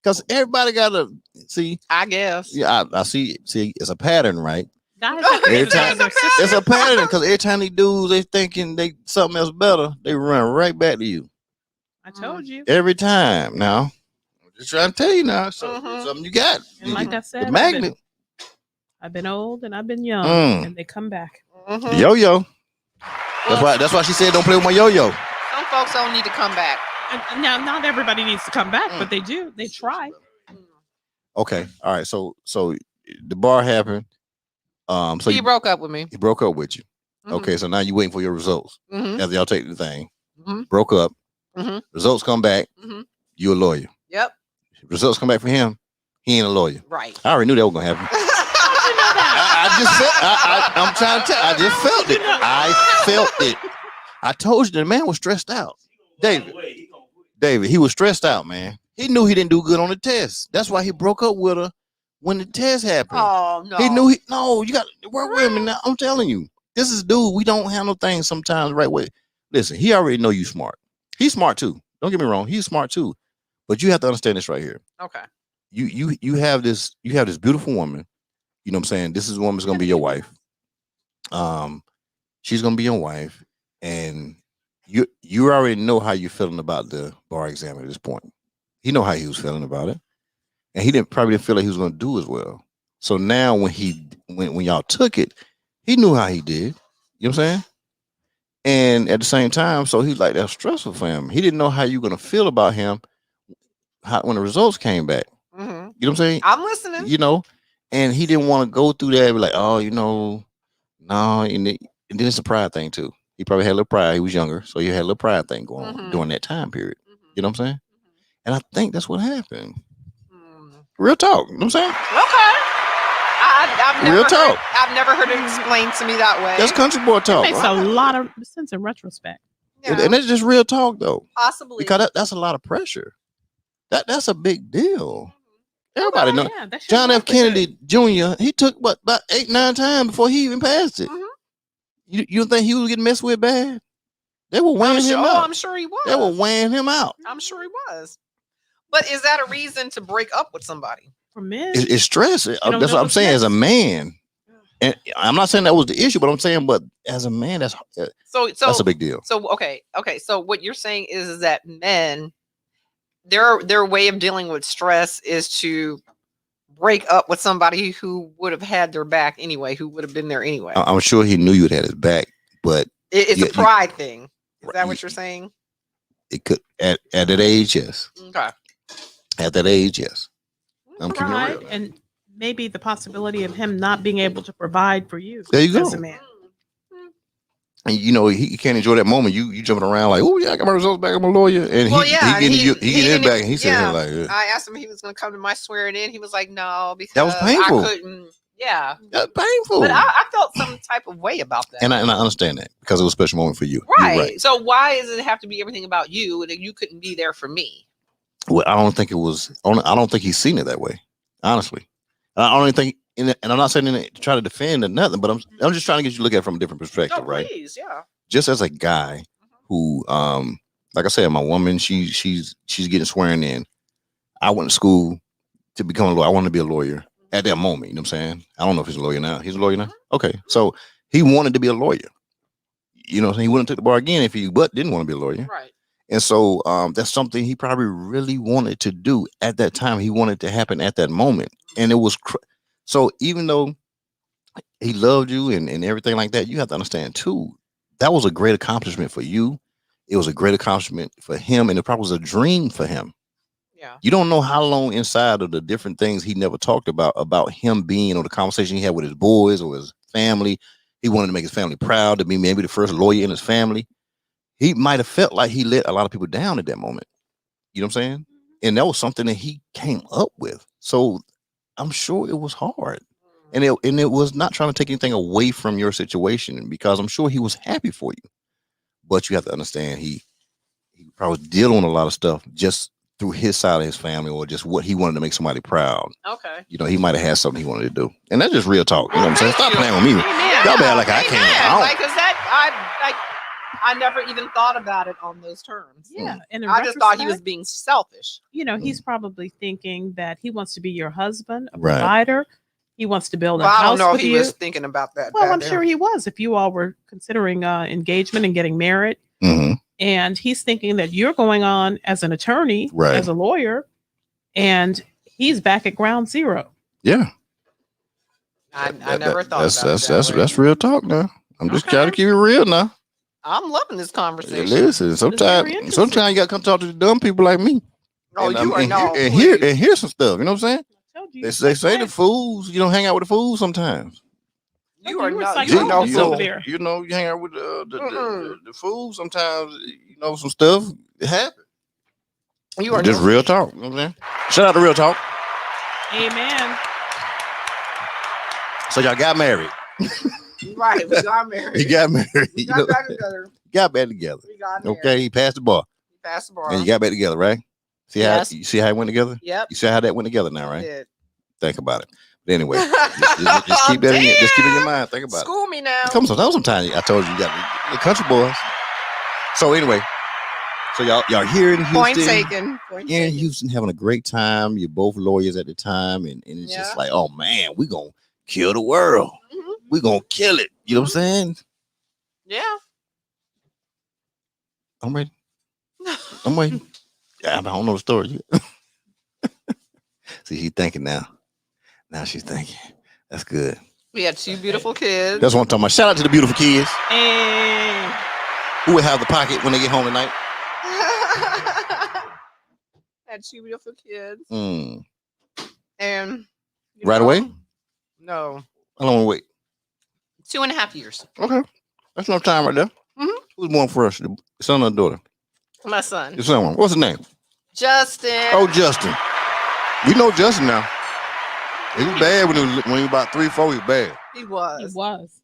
Because everybody gotta see. I guess. Yeah, I see. See, it's a pattern, right? Guys, Every time, it's a pattern because every time these dudes they thinking they something else better, they run right back to you. I told you. Every time. Now, I'm just trying to tell you now. So something you got. And like I said, the magnet. I've been old and I've been young, and they come back. Yo-yo. That's why she said don't play with my yo-yo. Some folks don't need to come back. And now, not everybody needs to come back, but they do. They try. Okay. All right. So the bar happened. So he broke up with me. He broke up with you. Okay. So now you waiting for your results after y'all take the thing. Broke up. Results come back. You a lawyer. Yep. Results come back for him. He ain't a lawyer. Right. I already knew that was gonna happen. I'm trying to tell. I just felt it. I felt it. I told you the man was stressed out. David, he was stressed out, man. He knew he didn't do good on the test. That's why he broke up with her when the test happened. Oh no. He knew you got to work with him now. I'm telling you, this is dude. We don't handle things sometimes the right way. Listen, he already know you smart. He's smart too. Don't get me wrong. He's smart too. But you have to understand this right here. Okay. You have this beautiful woman. You know what I'm saying? This woman's gonna be your wife. She's gonna be your wife, and you already know how you're feeling about the bar exam at this point. He know how he was feeling about it, and he probably didn't feel like he was gonna do as well. So now when y'all took it, he knew how he did. You know what I'm saying? And at the same time, so he's like, that's stressful for him. He didn't know how you're gonna feel about him when the results came back. You know what I'm saying? I'm listening. And he didn't want to go through that. Be like, oh, no. And then it's a pride thing too. He probably had a little pride. He was younger, so he had a little pride thing going on during that time period. You know what I'm saying? And I think that's what happened. Real talk. You know what I'm saying? Okay. I've never heard it explained to me that way. That's country boy talk. It makes a lot of sense in retrospect. Yeah. And that's just real talk though. Possibly. Because that's a lot of pressure. That's a big deal. Everybody knows. Yeah, John F. Kennedy Jr., he took about 8-9 times before he even passed it. You think he was getting messed with bad? They were weighing him out. I'm sure he was. They were weighing him out. I'm sure he was. But is that a reason to break up with somebody? For men, it's stress. That's what I'm saying. As a man, and I'm not saying that was the issue, but I'm saying, but as a man, that's a big deal. So okay. So what you're saying is that men, their way of dealing with stress is to break up with somebody who would have had their back anyway, who would have been there anyway. I'm sure he knew you had his back, but it's a pride thing. Is that what you're saying? It could at that age, yes. Okay. At that age, yes. I'm pride, and maybe the possibility of him not being able to provide for you. There you go. As a man. And he can't enjoy that moment. You jumping around like, oh yeah, I got my results back. I'm a lawyer, and he getting it back. And he said, like, I asked him if he was going to come to my swearing in. He was like, no, because that was painful. I couldn't. Yeah, that's painful. But I felt some type of way about that, and I understand that because it was a special moment for you. Right. So why does it have to be everything about you, and you couldn't be there for me? Well, I don't think it was. I don't think he's seen it that way. Honestly, I don't think. And I'm not saying it to try to defend or nothing, but I'm just trying to get you to look at it from a different perspective, right? Please, yeah. Just as a guy who, like I said, my woman, she's getting swearing in. I went to school to become a lawyer. I wanted to be a lawyer at that moment. You know what I'm saying? I don't know if he's a lawyer now. He's a lawyer now. Okay, so he wanted to be a lawyer. You know, he wouldn't take the bar again if he didn't want to be a lawyer. Right. And so that's something he probably really wanted to do at that time. He wanted to happen at that moment, and it was. So even though he loved you and everything like that, you have to understand too, that was a great accomplishment for you. It was a great accomplishment for him, and it probably was a dream for him. Yeah. You don't know how long inside of the different things he never talked about him being, or the conversation he had with his boys or his family. He wanted to make his family proud, to be maybe the first lawyer in his family. He might have felt like he let a lot of people down at that moment. You know what I'm saying? And that was something that he came up with. So I'm sure it was hard, and it was not trying to take anything away from your situation, because I'm sure he was happy for you. But you have to understand, he probably was dealing with a lot of stuff just through his side of his family, or just what he wanted to make somebody proud. Okay. You know, he might have had something he wanted to do, and that's just real talk. You know what I'm saying? Stop playing with me. Y'all bad like I can't. Like, cause I never even thought about it on those terms. Yeah. And I just thought he was being selfish. You know, he's probably thinking that he wants to be your husband, a Right. provider. He wants to build a I house don't know with if he you. was thinking about that. Well, I'm sure he was. If you all were considering engagement and getting married, and he's thinking that you're going on as an attorney, Right. as a lawyer, and he's back at ground zero. Yeah. I never thought about that. That's real talk now. I'm just trying to keep it real now. I'm loving this conversation. Listen, sometimes you gotta come talk to the dumb people like me. Oh, and, you are no. And hear some stuff. You know what I'm saying? They say the fools. You don't hang out with the fools sometimes. You are not. You know, you hang out with the fools sometimes. You know, some stuff it happens. You are just real talk. You know what I'm saying? Shout out to Real Talk. Amen. So y'all got married. Right, we got married. You got married. We got back together. Got back together. We got married. Okay, he passed the bar. And you got back together, right? See how it went together? Yep. You see how that went together now, right? Did. Think about it. But anyway, just keep that in your mind. Think about it. School me now. Come sometimes I told you got the country boys. So anyway, so y'all here in Houston. Point taken. Here in Houston, having a great time. You're both lawyers at the time, and it's just like, oh man, we're gonna kill the world. We're gonna kill it. You know what I'm saying? Yeah. I'm ready. I'm waiting. Yeah, I don't know the story yet. See, she's thinking now. Now she's thinking. That's good. We had 2 beautiful kids. That's what I'm talking about. Shout out to the beautiful kids. Hey. Who will have the pocket when they get home tonight? Had 2 beautiful kids. Right And away? No. How long will we wait? 2.5 years. Okay. That's enough time right there. Who's born first? The son or the daughter? My son. Your son. What's his name? Justin. Oh, Justin. We know Justin now. He was bad when he was about 3, 4. He was bad. He was.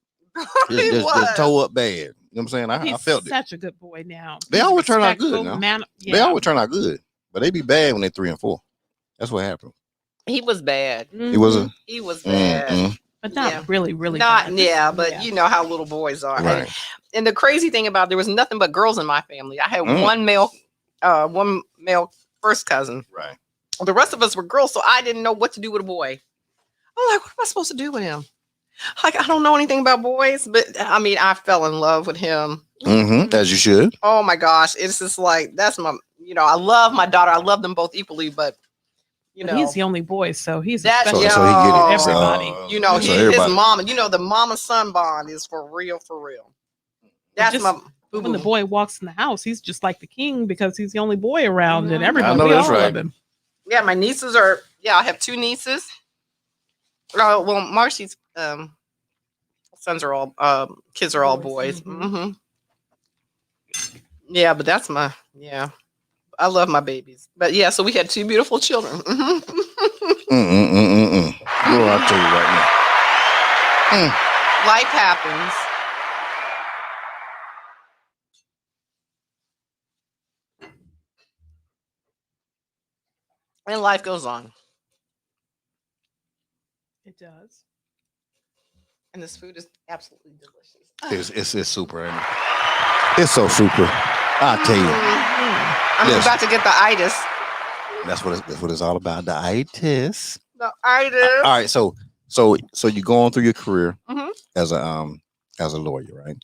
Just toe up bad. You know what I'm saying? I felt it. He's such a good boy now. They always turn out good now. Yeah. They always turn out good. But they be bad when they're 3 and 4. That's what happened. He was bad. He was bad. But not really not bad. Yeah, but you know how little boys are. Right. And the crazy thing about, there was nothing but girls in my family. I had one male first cousin. Right. The rest of us were girls, so I didn't know what to do with a boy. I'm like, what am I supposed to do with him? Like, I don't know anything about boys, but I mean, I fell in love with him. As you should. Oh my gosh. It's just like, that's my, I love my daughter. I love them both equally, but he's the only boy, so he's that. So he get it. Everybody. His mama. The mama-son bond is for real, for real. That's my. When the boy walks in the house, he's just like the king because he's the only boy around, and everybody I know that's all right. love him. Yeah, my nieces are. Yeah, I have 2 nieces, Oh well, Marcy's sons are all kids are all boys. Mm-hmm. Yeah, but that's my I love my babies. But yeah, so we had 2 beautiful children. Girl, I'll tell you right now. Life happens. And life goes on. It does. And this food is absolutely delicious. It's super, ain't it? It's so super. I'll tell you. I'm about to get the itis. That's what it's all about. The itis. The itis. All right, so you're going through your career as a lawyer, right?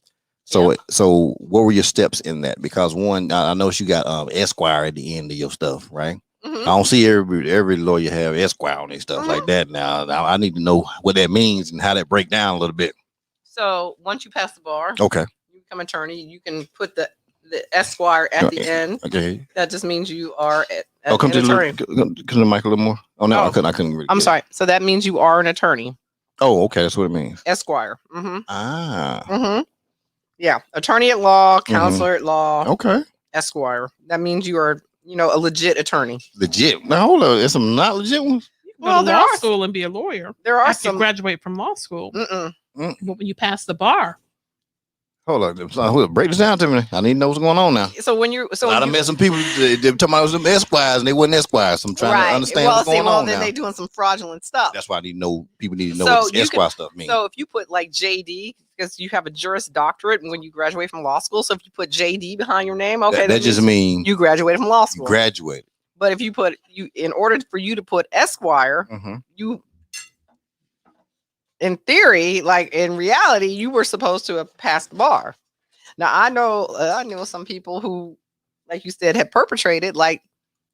So so what were your steps in that? Because one, I know you got Esquire at the end of your stuff, right? I don't see every lawyer have Esquire on their stuff like that. Now I need to know what that means and how that break down a little bit. So once you pass the bar, okay, you become attorney. You can put the Esquire at the end. Okay, that just means you are an attorney. Come to the mic a little more. Oh no, I couldn't really. I'm sorry. So that means you are an attorney. Oh, okay, that's what it means. Esquire. Yeah, attorney at law, counselor at law. Okay, Esquire. That means you are, a legit attorney. Legit. Now hold on, there's some not legit ones. Well, there are school and be a lawyer. There are some graduate from law school. But when you pass the bar. Hold on, break this down to me. I need to know what's going on now. So when you're a lot of met some people. They talking about some Esquires and they wasn't Esquires. So I'm trying to understand what's going on then now. They doing some fraudulent stuff. That's why I need to know. People need to know what Esquire stuff means. So if you put like JD, because you have a Juris Doctorate when you graduate from law school. So if you put JD behind your name, okay, that just means you graduated from law school. You graduated. But if you put in order for you to put Esquire, you. In theory, like in reality, you were supposed to have passed the bar. Now I know some people who, like you said, have perpetrated like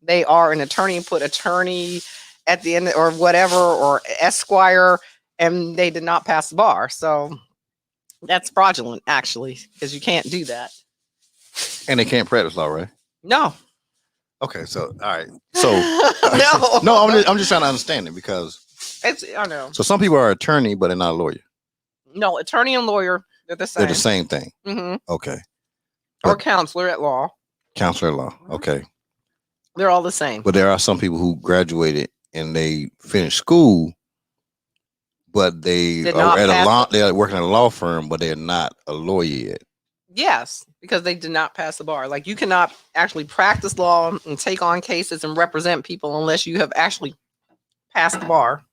they are an attorney and put attorney at the end or whatever or Esquire, and they did not pass the bar. So that's fraudulent, actually, because you can't do that. And they can't practice law, right? No. Okay, so all right, so no, I'm just trying to understand it because. I know. So some people are attorney, but they're not a lawyer. No, attorney and lawyer, they're the same. They're the same thing. Okay. Or counselor at law. Counselor at law. Okay. They're all the same. But there are some people who graduated and they finished school, but they are they're working at a law firm, but they're not a lawyer yet. Yes, because they did not pass the bar. Like you cannot actually practice law and take on cases and represent people unless you have actually passed the bar.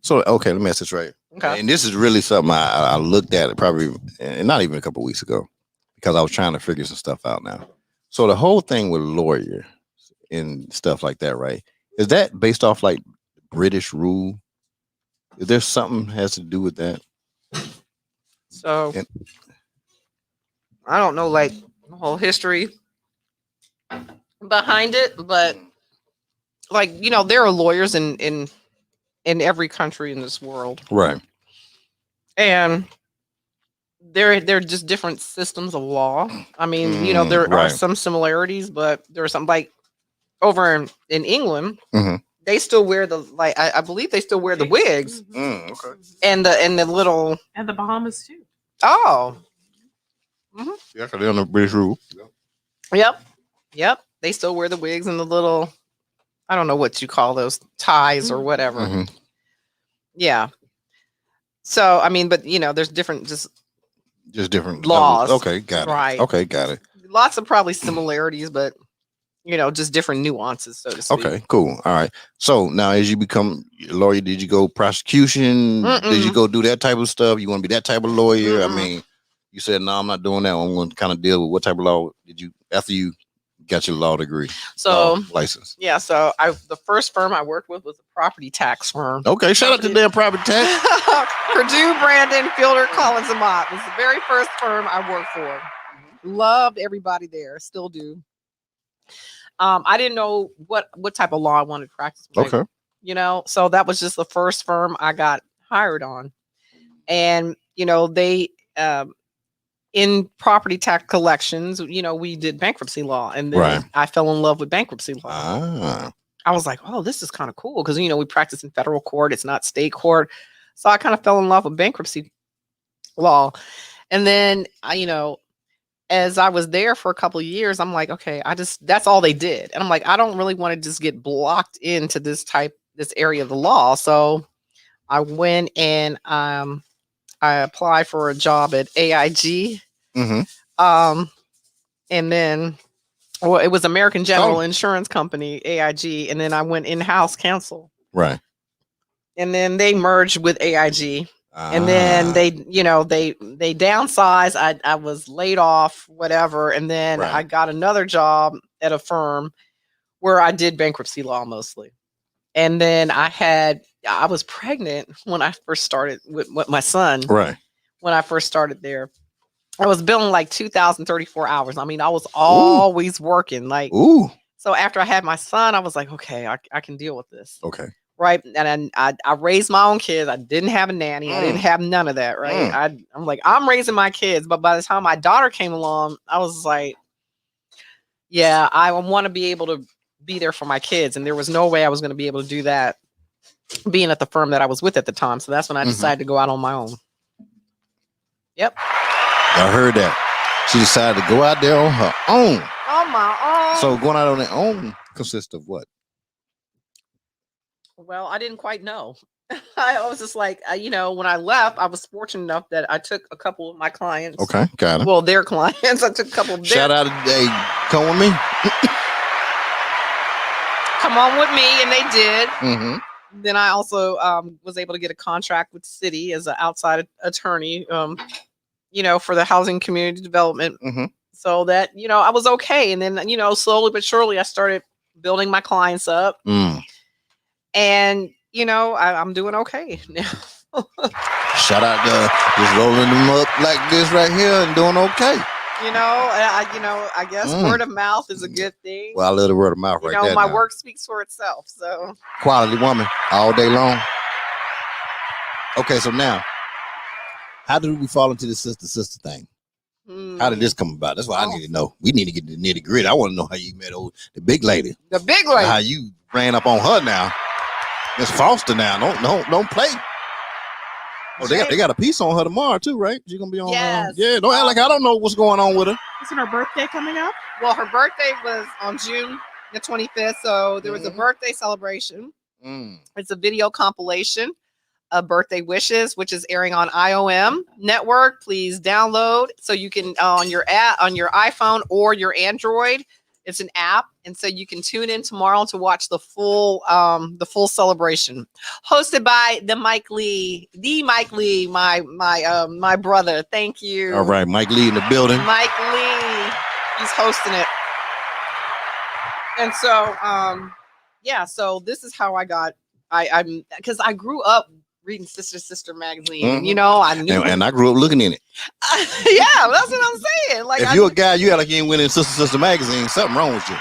So, okay, let me ask this right. Okay. And this is really something I looked at it probably, and not even a couple of weeks ago, because I was trying to figure some stuff out now. So the whole thing with lawyer and stuff like that, right? Is that based off like British rule? Is there something has to do with that? So I don't know like the whole history behind it, but like, there are lawyers in every country in this world. Right. And they're just different systems of law. I mean, there are some similarities, but there are some like over in England, they still wear I believe they still wear the wigs. Okay. And the little and the Bahamas too. Oh. Yeah, because they're on the British rule. Yep. They still wear the wigs and the little, I don't know what you call those, ties or whatever. Yeah. So, I mean, but there's different, just different laws. Levels. Okay, got it. Right. Okay, got it. Lots of probably similarities, but just different nuances, so to speak. Okay, cool. All right. So now, as you become a lawyer, did you go prosecution? Did you go do that type of stuff? You want to be that type of lawyer? I mean, you said, no, I'm not doing that. I'm going to kind of deal with what type of law did you after you got your law degree? So license. Yeah. So the first firm I worked with was a property tax firm. Okay. Shout out to damn property tax. Purdue, Brandon, Fielder, Collins, and Mott was the very first firm I worked for. Loved everybody there. Still do. I didn't know what type of law I wanted to practice. Okay. So that was just the first firm I got hired on. And, they, in property tax collections, we did bankruptcy law, and then I fell in love with bankruptcy law. I was like, oh, this is kind of cool because, we practice in federal court. It's not state court. So I kind of fell in love with bankruptcy law. And then, as I was there for a couple of years, I'm like, okay, that's all they did. And I'm like, I don't really want to just get blocked into this area of the law. So I went and I applied for a job at AIG. Mm-hmm. And then, it was American General Insurance Company, AIG. And then I went in-house counsel. Right. And then they merged with AIG. And then they downsized. I was laid off, whatever. And then I got another job at a firm where I did bankruptcy law mostly. And then I was pregnant when I first started with my son. Right. When I first started there, I was billing like 2,034 hours. I mean, I was always working. So after I had my son, I was like, okay, I can deal with this. Okay. Right. And I raised my own kids. I didn't have a nanny. I didn't have none of that. Right. I'm like, I'm raising my kids. But by the time my daughter came along, I was like, yeah, I want to be able to be there for my kids. And there was no way I was going to be able to do that being at the firm that I was with at the time. So that's when I decided to go out on my own. Yep. I heard that. She decided to go out there on her own. On my own. So going out on their own consists of what? Well, I didn't quite know. I was just like, when I left, I was fortunate enough that I took a couple of my clients. Okay, got it. Well, their clients. I took a couple of their. Shout out today. Come with me. Come on with me, and they did. Mm-hmm. Then I also was able to get a contract with Citi as an outside attorney, for the housing community development. Mm-hmm. So that, I was okay. And then, slowly but surely, I started building my clients up. And, I'm doing okay now. Shout out to just rolling them up like this right here and doing okay. I guess word of mouth is a good thing. Well, I love the word of mouth right there. My work speaks for itself. So quality woman all day long. Okay, so now, how did we fall into the sister thing? How did this come about? That's what I need to know. We need to get the nitty gritty. I want to know how you met the big lady. The big lady. How you ran up on her now. Miss Foster now. Don't play. Oh, they got a piece on her tomorrow too, right? She's gonna be on. Yes. Yeah. Don't act like I don't know what's going on with her. Isn't her birthday coming up? Well, her birthday was on June the 25th, so there was a birthday celebration. It's a video compilation of birthday wishes, which is airing on IOM network. Please download so you can on your iPhone or your Android. It's an app, and so you can tune in tomorrow to watch the full celebration, hosted by Mike Lee, my brother. Thank you. All right, Mike Lee in the building. Mike Lee, he's hosting it, and so so this is how I got. I'm because I grew up reading Sister magazine. I knew, and I grew up looking in it. Yeah, that's what I'm saying. Like, if you're a guy, you act like you ain't winning Sister magazine. Something wrong with you.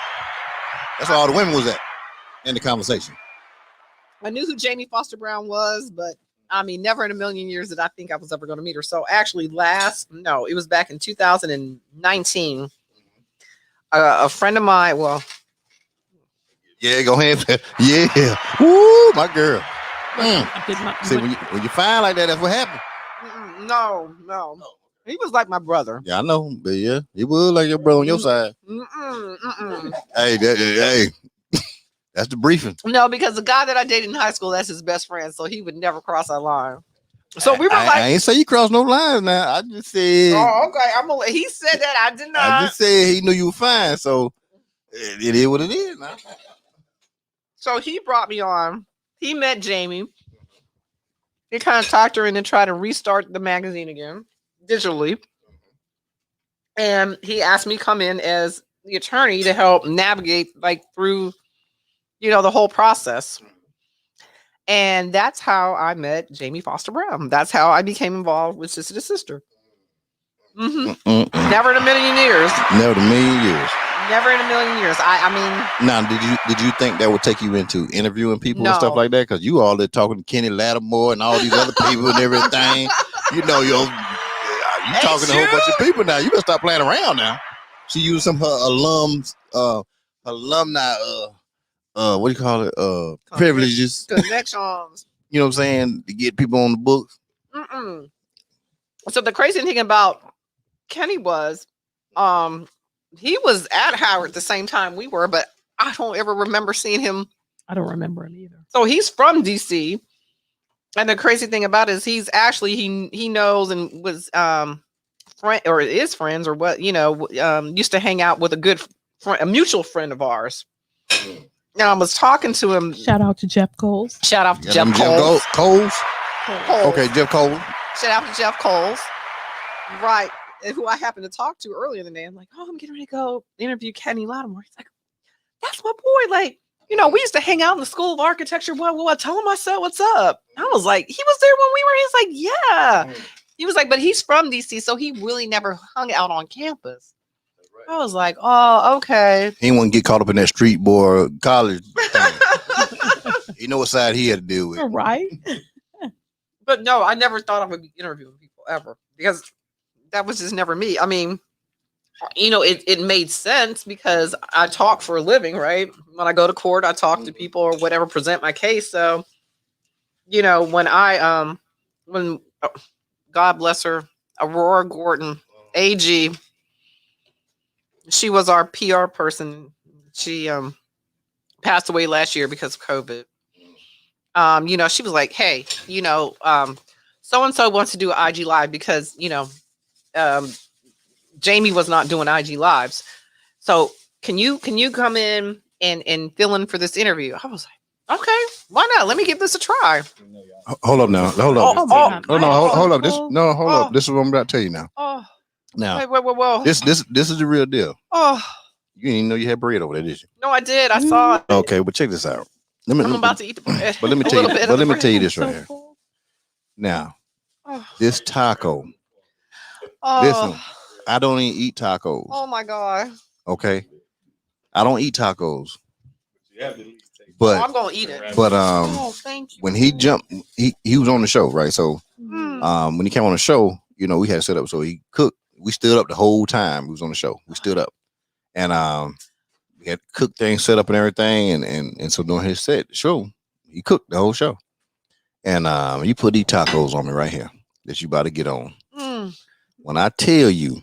That's where all the women was at in the conversation. I knew who Jamie Foster Brown was, but I mean, never in a million years did I think I was ever going to meet her. So actually, it was back in 2019. A friend of mine. Well, yeah, go ahead. Yeah, woo, my girl. See, when you find like that, that's what happened. No. He was like my brother. Yeah, I know, but yeah, he was like your brother on your side. Hey, that's the briefing. No, because the guy that I dated in high school, that's his best friend, so he would never cross our line. So we were I ain't say you crossed no lines now. I just said. Oh, okay. He said that. I did not. I just said he knew you were fine, so it is what it is now. So he brought me on. He met Jamie. He kind of talked her into trying to restart the magazine again, digitally. And he asked me to come in as the attorney to help navigate through, the whole process. And that's how I met Jamie Foster Brown. That's how I became involved with Sister2Sister. Never in a million years. Never in a million years. Never in a million years. I mean. Now, did you think that would take you into interviewing people and stuff like that? Because you all there talking to Kenny Lattimore and all these other people and everything. You talking to a whole bunch of people now. You better stop playing around now. She used some of her alumni what do you call it? Privileges. Connections. You know what I'm saying? To get people on the books. So the crazy thing about Kenny was, he was at Howard the same time we were, but I don't ever remember seeing him. I don't remember him either. So he's from DC. And the crazy thing about it is he's actually, he knows and was friend or is friends or what, used to hang out with a good friend, a mutual friend of ours. And I was talking to him. Shout out to Jeff Coles. Shout out to Jeff Coles. Coles. Okay, Jeff Coles. Shout out to Jeff Coles. Right. Who I happened to talk to earlier in the day. I'm like, I'm getting ready to go interview Kenny Lattimore. He's like, that's my boy. Like, we used to hang out in the School of Architecture. Well, tell him I said, what's up? I was like, he was there when we were. He's like, yeah. He was like, but he's from DC, so he really never hung out on campus. I was like, oh, okay. He wouldn't get caught up in that street boy college thing. You know what side he had to deal with. Right. But no, I never thought I would be interviewing people ever because that was just never me. I mean, it made sense because I talk for a living, right? When I go to court, I talk to people or whatever, present my case. So, when God bless her, Aurora Gordon, AG, she was our PR person. She passed away last year because of COVID. She was like, hey, so-and-so wants to do an IG live because, Jamie was not doing IG lives. So can you come in and fill in for this interview? I was like, okay, why not? Let me give this a try. Hold up now. Hold up. Hold up. Hold up. This is what I'm about to tell you now. Now, wait. This is the real deal. Oh, you didn't even know you had bread over there, did you? No, I did. I saw it. Okay, but check this out. I'm about to eat the bread. But let me tell you. But let me tell you this right here. Now, this taco. Listen, I don't even eat tacos. Oh my God. Okay, I don't eat tacos. But I'm gonna eat it. But thank you. when he jumped, he was on the show, right? So when he came on the show, we had set up. So he cooked. We stood up the whole time. He was on the show. We stood up, and we had cooked things set up and everything. And so during his show, he cooked the whole show. And you put these tacos on me right here that you about to get on. When I tell you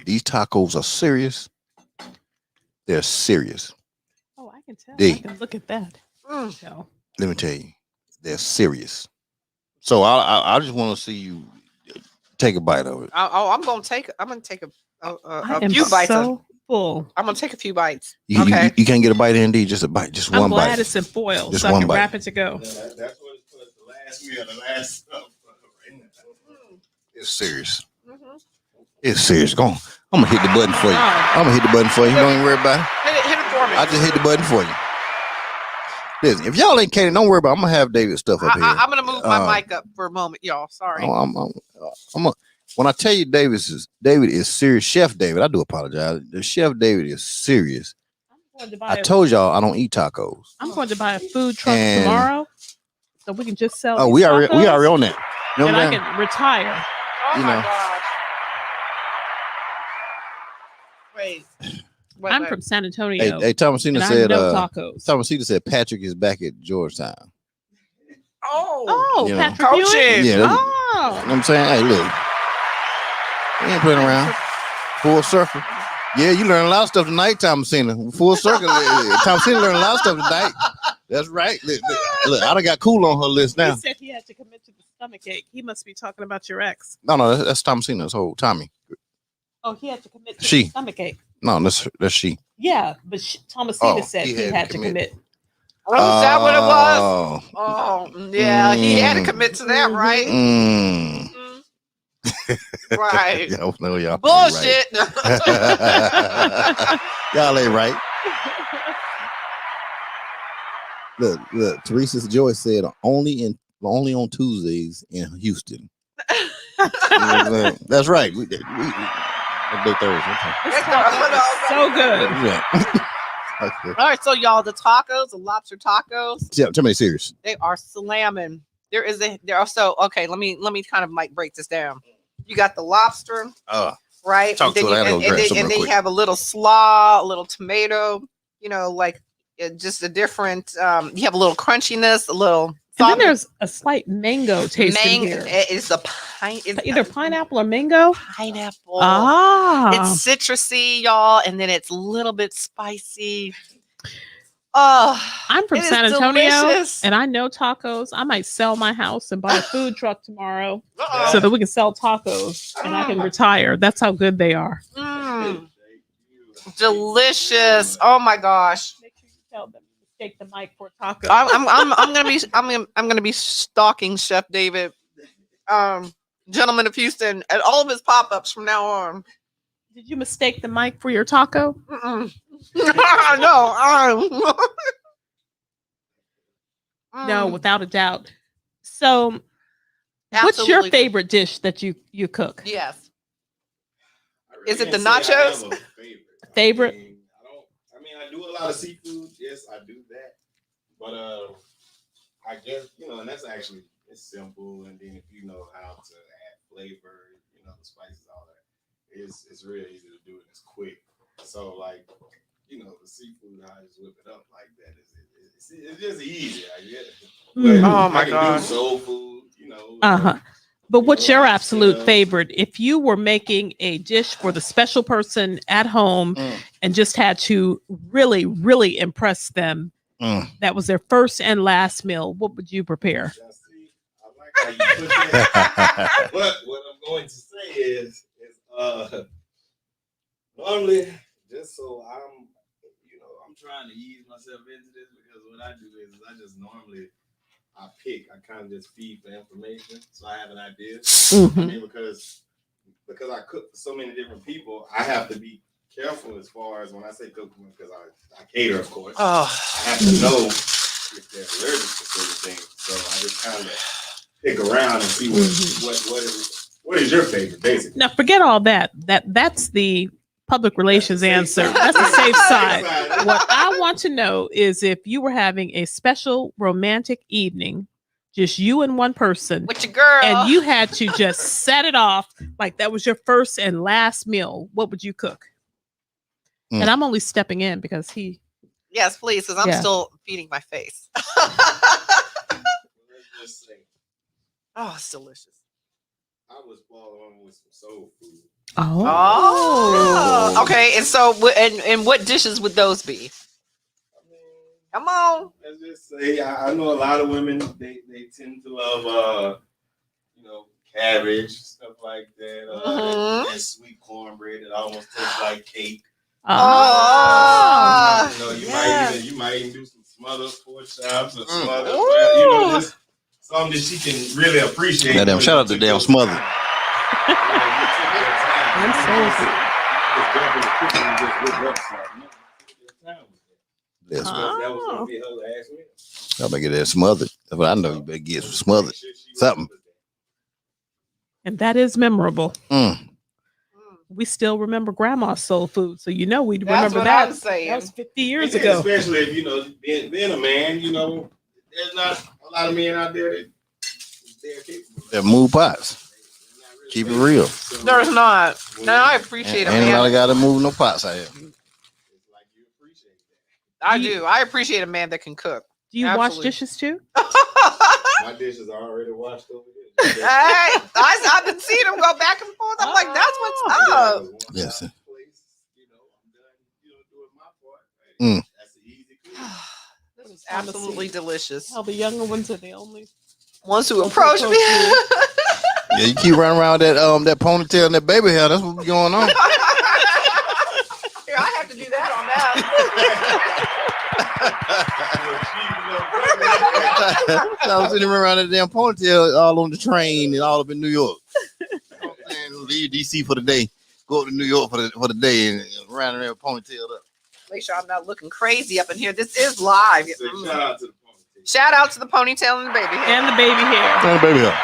these tacos are serious, they're serious. Oh, I can tell. I can look at that. Let me tell you, they're serious. So I just want to see you take a bite of it. I'm gonna take a few bites. Full. I'm gonna take a few bites. You can't get a bite in, just a bite, just one bite. I'm glad it's in foil, just so one I can bite. wrap it to go. That's what it's put the last meal, the last stuff. It's serious. It's serious. Go on. I'm gonna hit the button for you. Don't even worry about it. Hit it for me. I just hit the button for you. Listen, if y'all ain't kidding, don't worry about it. I'm gonna have David's stuff up here. I'm gonna move my mic up for a moment, y'all. Sorry. When I tell you David is serious, Chef David, I do apologize. The Chef David is serious. I told y'all I don't eat tacos. I'm going to buy a food truck tomorrow, so we can just sell. Oh, we already on that. And I can retire. Oh my God. Wait. I'm from San Antonio. Hey, Thomasina said tacos. Thomasina said Patrick is back at Georgetown. Patrick coaching. Yeah, you know what I'm saying? Hey, look. We ain't playing around. Full circle. Yeah, you learn a lot of stuff tonight, Thomasina. Full circle. Thomasina learned a lot of stuff tonight. That's right. Look, I done got cool on her list now. He said he had to commit to the stomach ache. He must be talking about your ex. No, that's Thomasina's whole Tommy. Oh, he had to commit to the stomach ache. No, that's she. Yeah, but Thomasina said he had to commit. Oh, is that what it was? Oh, yeah. He had to commit to that, right? Right. Y'all bullshit. Right. Y'all ain't right. Look. Teresa Joyce said only on Tuesdays in Houston. That's right. We Thursday. So good. Yeah. Okay. All right, so y'all, the tacos, the lobster tacos. Yeah, tell me serious. They are slamming. There are also okay. Let me kind of break this down. You got the lobster, right? And then they have a little slaw, a little tomato. just a different. You have a little crunchiness, a little. And then there's a slight mango taste in here. It's either pineapple or mango. Pineapple. Ah, it's citrusy, y'all, and then it's a little bit spicy. Oh, I'm from San Antonio, and I know tacos. I might sell my house and buy a food truck tomorrow so that we can sell tacos and I can retire. That's how good they are. Delicious. Oh my gosh. Make sure you tell them to take the mic for a taco. I'm gonna be stalking Chef David, gentleman of Houston, at all of his pop-ups from now on. Did you mistake the mic for your taco? No. No, without a doubt. So, what's your favorite dish that you cook? Yes. Is it the nachos? Favorite? I do a lot of seafood. Yes, I do that. But I guess, and that's actually, it's simple. And then if you know how to add flavor, the spices, all that, it's real easy to do it. It's quick. So like, the seafood, I just whip it up like that. It's just easy, I guess. Oh my God. Soul food, But what's your absolute favorite? If you were making a dish for the special person at home and just had to really, really impress them, that was their first and last meal, what would you prepare? I like how you put that. But what I'm going to say is normally, just so I'm trying to ease myself into this, because what I do is I just normally I kind of just feed for information, so I have an idea. I mean, because I cook for so many different people, I have to be careful as far as when I say cook, because I cater, of course. I have to know if they're allergic to certain things, so I just kind of pick around and see what is your favorite, basically. Now, forget all that. That's the public relations answer. That's the safe side. What I want to know is if you were having a special romantic evening, just you and one person, with your girl, and you had to just set it off like that was your first and last meal, what would you cook? And I'm only stepping in because he. Yes, please, because I'm still feeding my face. Oh, it's delicious. I was following with some soul food. Oh. Okay. And so, and what dishes would those be? Come on. Let's just say I know a lot of women. They tend to love cabbage, stuff like that. And sweet cornbread. It almost tastes like cake. You might even do some smothered pork chops or smothered. Just something that she can really appreciate. Now, damn, shout out to damn smothered. That was gonna be her last meal. I'm gonna get that smothered. That's what I know. You better get some smothered. Something. And that is memorable. We still remember grandma's soul food, so we'd remember that. That was 50 years ago. Especially if being a man, there's not a lot of men out there that they're capable. They're move pots. Keep it real. There's not. Now I appreciate it. Ain't nobody got to move no pots out here. I do. I appreciate a man that can cook. Do you wash dishes too? My dishes are already washed over here. I've been seeing them go back and forth. I'm like, that's what's up. Yes. I'm done, doing my part. That's the easy clean. This is absolutely delicious. How the younger ones are the only ones who approach me. Yeah, you keep running around that ponytail and that baby hair. That's what's going on. Here, I have to do that on that. I was sitting around that damn ponytail all on the train and all up in New York. Leave DC for the day. Go up to New York for the day and around there ponytailed up. Make sure I'm not looking crazy up in here. This is live. Shout out to the ponytail. Shout out to the ponytail and the baby hair. And the baby hair. And the baby hair.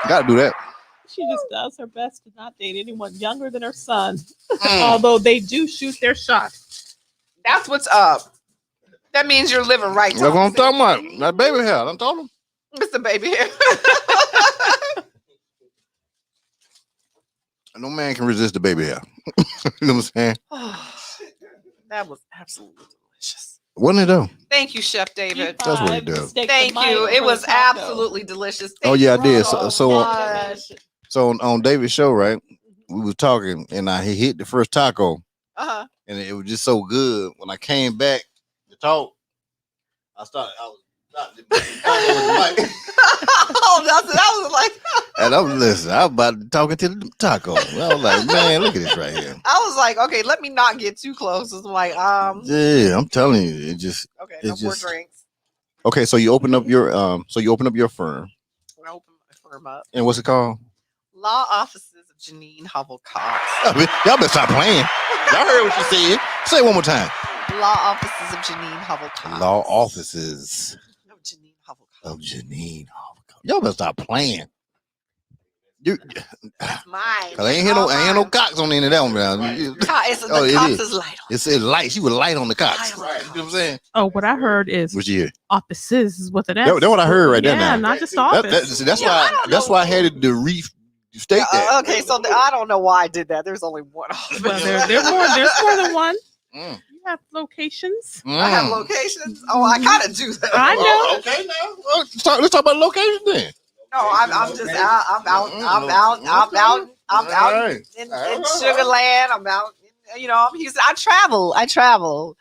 Gotta do that. She just does her best to not date anyone younger than her son. Although they do shoot their shot. That's what's up. That means you're living right. That's what I'm talking about. That baby hair. I'm talking. It's the baby hair. No man can resist the baby hair. You know what I'm saying? That was absolutely delicious. Wasn't it though? Thank you, Chef David. That's what he does. Thank you. It was absolutely delicious. Oh yeah, I did. So much. on David's show, right? We was talking, and he hit the first taco, Uh-huh. and it was just so good. When I came back to talk, I was not the mic. Oh, that was like. And I was about to talking to the taco. I was like, man, look at this right here. I was like, okay, let me not get too close. It's like, yeah, I'm telling you, it just. Okay, no more drinks. Okay, so you open up your firm. I open my firm up. And what's it called? Law Offices of Jennine Hovell-Cox. Y'all better stop playing. Y'all heard what she said. Say it one more time. Law Offices of Jennine Hovell-Cox. Law Offices of Jennine Hovell-Cox. Of Jennine Hovell-Cox. Y'all better stop playing. That's mine. Cause ain't no Cox on the end of that one, man. The Cox is light on. It said light. She was light on the Cox. Right. You know what I'm saying? Oh, what I heard is offices is what it is. That's what I heard right there. Yeah, now. not just office. That's why I had to restate that. Okay, so I don't know why I did that. There's only one office. Well, there's more than one. You have locations. I have locations. Oh, I kind of do that. I know. Okay, now let's talk about locations then. No, I'm just out. I'm out in Sugarland. I'm out. I'm Houston. I travel.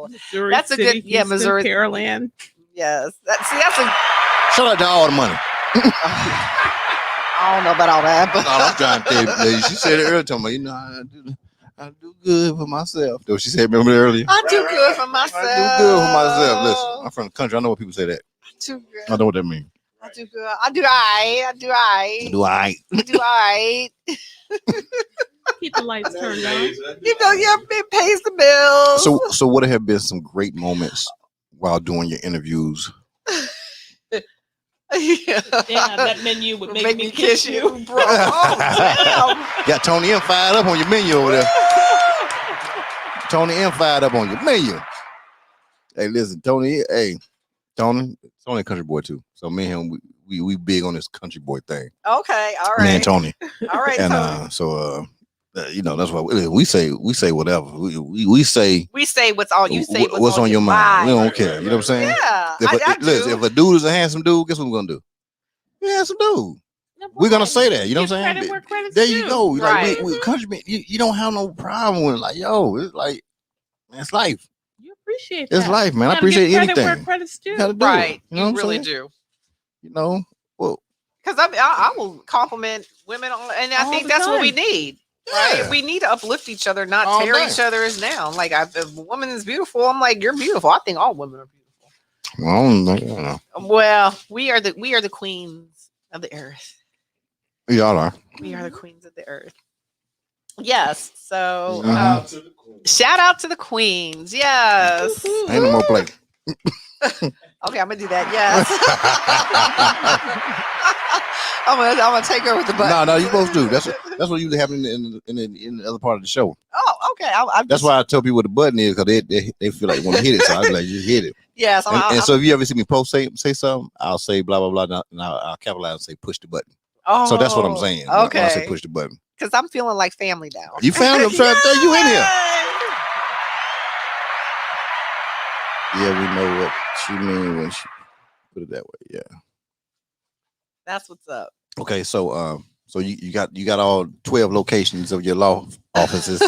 Missouri That's City, a good, Houston, Missouri. Pearland. Yes. That's a. Shout out to all the money. I don't know about all that, but I'm trying to tell you. She said it earlier to me. I do good for myself. Though she said, remember earlier? I do good for myself. I do good for myself. Listen, I'm from the country. I know what people say that. I do good. I know what that means. I do good. I do I. Keep the lights turned on. It pays the bills. So what have been some great moments while doing your interviews? Yeah, that menu would make me kiss you, bro. Oh, damn. Got Tony M fired up on your menu over there. Tony M fired up on your menu. Hey, listen, Tony. Hey, Tony a country boy too. So me and him, we big on this country boy thing. Okay, all right. Me and Tony. All right, and Tony. that's why we say whatever. We say what's on you say what's on your mind. We don't care. You know what I'm saying? Yeah. If a dude is a handsome dude, guess what we're gonna do? We're handsome dude. We're gonna say that. You know what I'm saying? There you go. Right. Like we countrymen, you don't have no problem with it. Like, yo, it's like, man, it's life. You appreciate that. It's life, man. I appreciate anything. Where credit's due. Right. You know really do. You know, well, because I will compliment women, and I think that's what we need. Right? Yeah. We need to uplift each other, not tear each other's down. Like, if a woman is beautiful, I'm like, you're beautiful. I think all women are beautiful. Well, I don't know. Well, we are the queens of the earth. Y'all are. We are the queens of the earth. Yes. So Shout out to the queens. Yes. Ain't no more play. Okay, I'm gonna do that. Yes. I'm gonna take her with the button. No, you supposed to. That's what usually happens in the other part of the show. Oh, okay. That's why I tell people what the button is, because they feel like they want to hit it. So I be like, just hit it. Yes. So if you ever see me post say something, I'll say blah blah blah, and I'll capitalize and say push the button. Oh, so that's what I'm saying. Okay. When I say push the button. Because I'm feeling like family now. You found it. I'm trying to throw you in here. Yeah, we know what she mean when she put it that way. Yeah. That's what's up. Okay, so you got all 12 locations of your law offices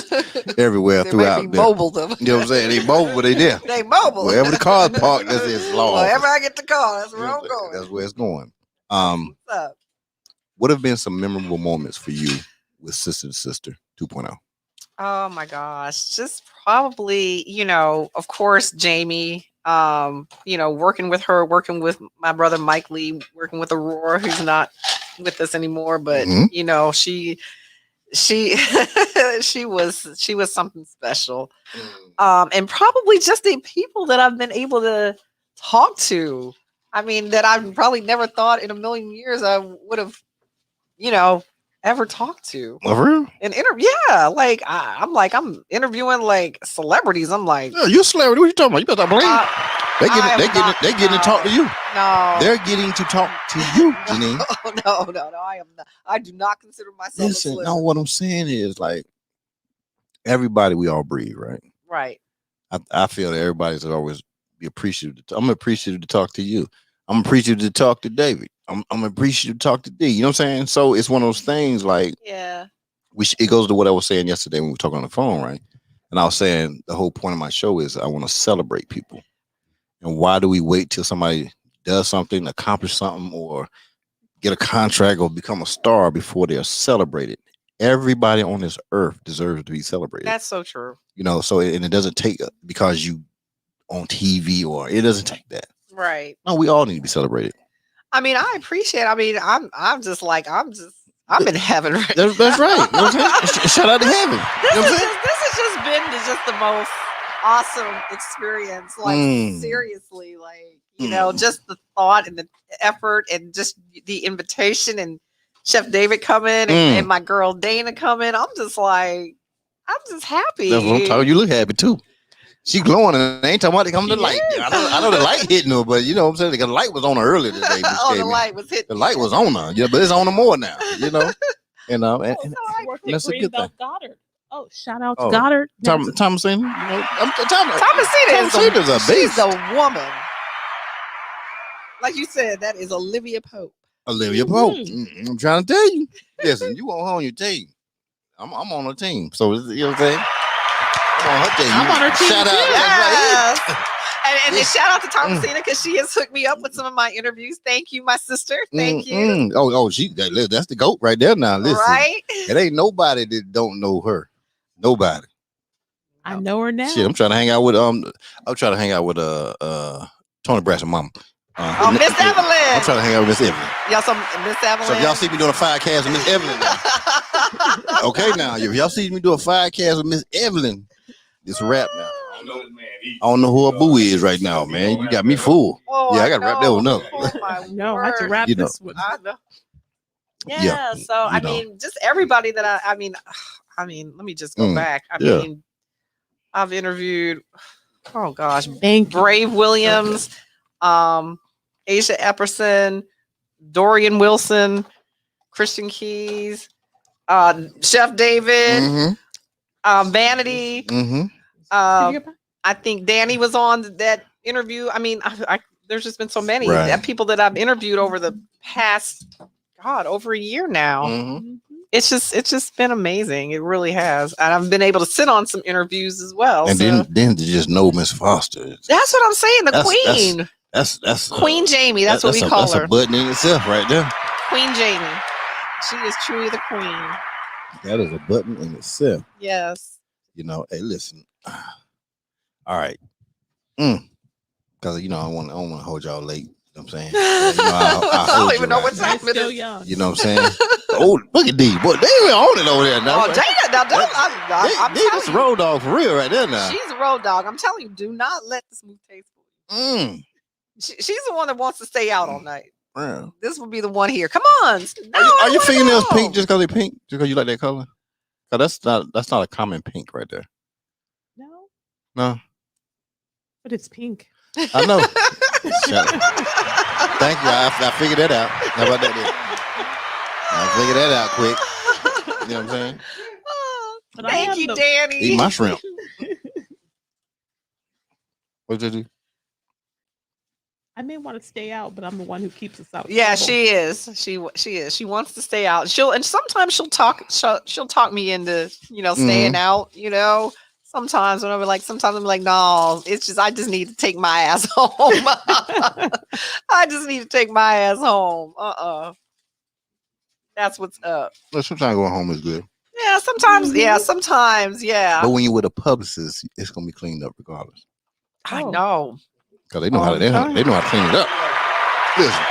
everywhere throughout. Mobile them. You know what I'm saying? They mobile, but they there. They mobile. Wherever the car's parked, that's his law. Wherever office. I get the car, that's where I'm going. That's where it's going. What's up? What have been some memorable moments for you with Sister2Sister 2.0? Oh my gosh, just probably, of course, Jamie. Working with her, working with my brother Mike Lee, working with Aurora, who's not with us anymore, but she she was something special. And probably just the people that I've been able to talk to. I mean, that I probably never thought in a million years I would have, ever talked to. Oh, for real? An interview, yeah. Like I'm interviewing like celebrities. I'm like, yeah, you're a celebrity. What you talking about? You better believe. They getting to talk to you. No, they're getting to talk to you, Jennine. No. I am not. I do not consider myself. Listen, no. What I'm saying is, like, everybody, we all breathe, right? Right. I feel that everybody's always be appreciative. I'm appreciative to talk to you. I'm appreciative to talk to David. I'm appreciative to talk to D. You know what I'm saying? So it's one of those things like, yeah. It goes to what I was saying yesterday when we were talking on the phone, right? And I was saying the whole point of my show is I want to celebrate people. And why do we wait till somebody does something, accomplish something, or get a contract or become a star before they're celebrated? Everybody on this earth deserves to be celebrated. That's so true. You know, so and it doesn't take because you on TV or it doesn't take that. Right. No, we all need to be celebrated. I mean, I appreciate. I'm in heaven. Right? That's right. You know what I'm saying? Shout out to heaven. This has just been just the most awesome experience. Like seriously, like you know, just the thought and the effort and just the invitation and Chef David coming and my girl Dana coming. I'm just happy. That's what I'm talking. You look happy too. She glowing and ain't talking about it coming to light. I know the light hitting her, but you know what I'm saying? The light was on her earlier today. The light was hitting. The light was on her, yeah, but it's on her more now, you know. And that's a good thing. Goddard. Oh, shout out to Goddard. Thomasina, you know, Thomasina is a beast. She's a woman. Like you said, that is Olivia Pope. Olivia Pope. I'm trying to tell you. Listen, you want her on your team. I'm on her team. So you know what I'm saying? I'm on her team. I'm on her team. Shout out. Yes. And shout out to Thomasina because she has hooked me up with some of my interviews. Thank you, my sister. Thank you. That's the GOAT right there now. Listen, right? It ain't nobody that don't know her. Nobody. I know her now. Shit, I'm trying to hang out with Tony Braxton mama. Miss Evelyn. I'm trying to hang out with Miss Evelyn. Y'all some Miss Evelyn. So if y'all see me doing a 5-cast with Miss Evelyn now. Okay, now if y'all see me do a 5-cast with Miss Evelyn, it's a wrap now. I don't know who her boo is right now, man. You got me fooled. I got to wrap that one up. I have to wrap this one. Yeah. So I mean, just everybody that I mean, let me just go back. I mean, I've interviewed. Oh gosh, Brave Williams, Asia Epperson, Dorian Wilson, Christian Keys, Chef David, Vanity. I think Danny was on that interview. I mean, there's just been so many people that I've interviewed over the past, over a year now. It's just been amazing. It really has, and I've been able to sit on some interviews as well. And then to just know Miss Foster. That's what I'm saying. The Queen. That's Queen Jamie. That's what we call her. That's a button in itself, right there. Queen Jamie. She is truly the queen. That is a button in itself. Yes. You know, hey, listen. All right. Because, you know, I don't want to hold y'all late. You know what I'm saying? I don't even know what time it is. You know what I'm saying? Oh, look at D. Boy, they even own it over there now. Oh, I'm that's a road dog for real right there now. She's a road dog. I'm telling you, do not let the smooth taste fool you. She's the one that wants to stay out all night. Yeah. This will be the one here. Come on. Are your fingernails pink just because they're pink? Just because you like that color? Because that's not a common pink right there. No. But it's pink. I know. Thank you. I figured that out. How about that? I figured that out quick. You know what I'm saying? Thank you, Danny. Eat my shrimp. What did you do? I may want to stay out, but I'm the one who keeps us out. Yeah, she is. She is. She wants to stay out. Sometimes she'll talk me into, staying out, Sometimes when I'm like, no, it's just, I just need to take my ass home. I just need to take my ass home. That's what's up. Well, sometimes going home is good. Yeah, sometimes. Yeah, sometimes. Yeah. But when you're with a publicist, it's going to be cleaned up regardless. I know. Because they know how to clean it up. Listen.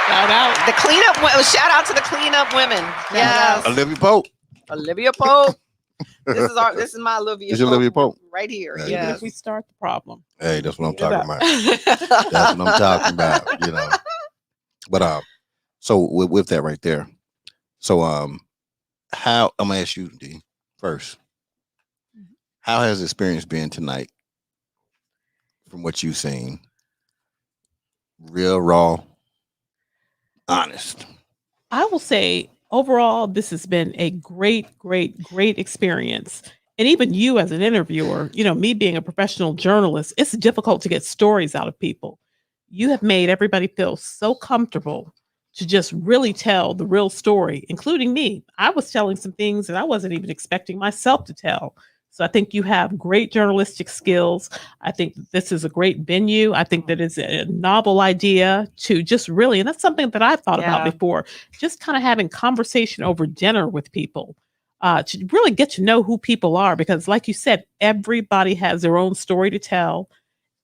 Shout out to the cleanup women. Yes. Olivia Pope. This is my Olivia. This is Olivia Pope right here. Yeah. If we start the problem. Hey, that's what I'm talking about. That's what I'm talking about. But so with that right there. So how I'm gonna ask you, D, first. How has the experience been tonight? From what you've seen, real, raw, honest. I will say overall, this has been a great, great, great experience. And even you as an interviewer, me being a professional journalist, it's difficult to get stories out of people. You have made everybody feel so comfortable to just really tell the real story, including me. I was telling some things that I wasn't even expecting myself to tell. So I think you have great journalistic skills. I think that this is a great venue. I think that it's a novel idea to just really, and that's something that I've thought about before, just kind of having conversation over dinner with people. To really get to know who people are, because like you said, everybody has their own story to tell.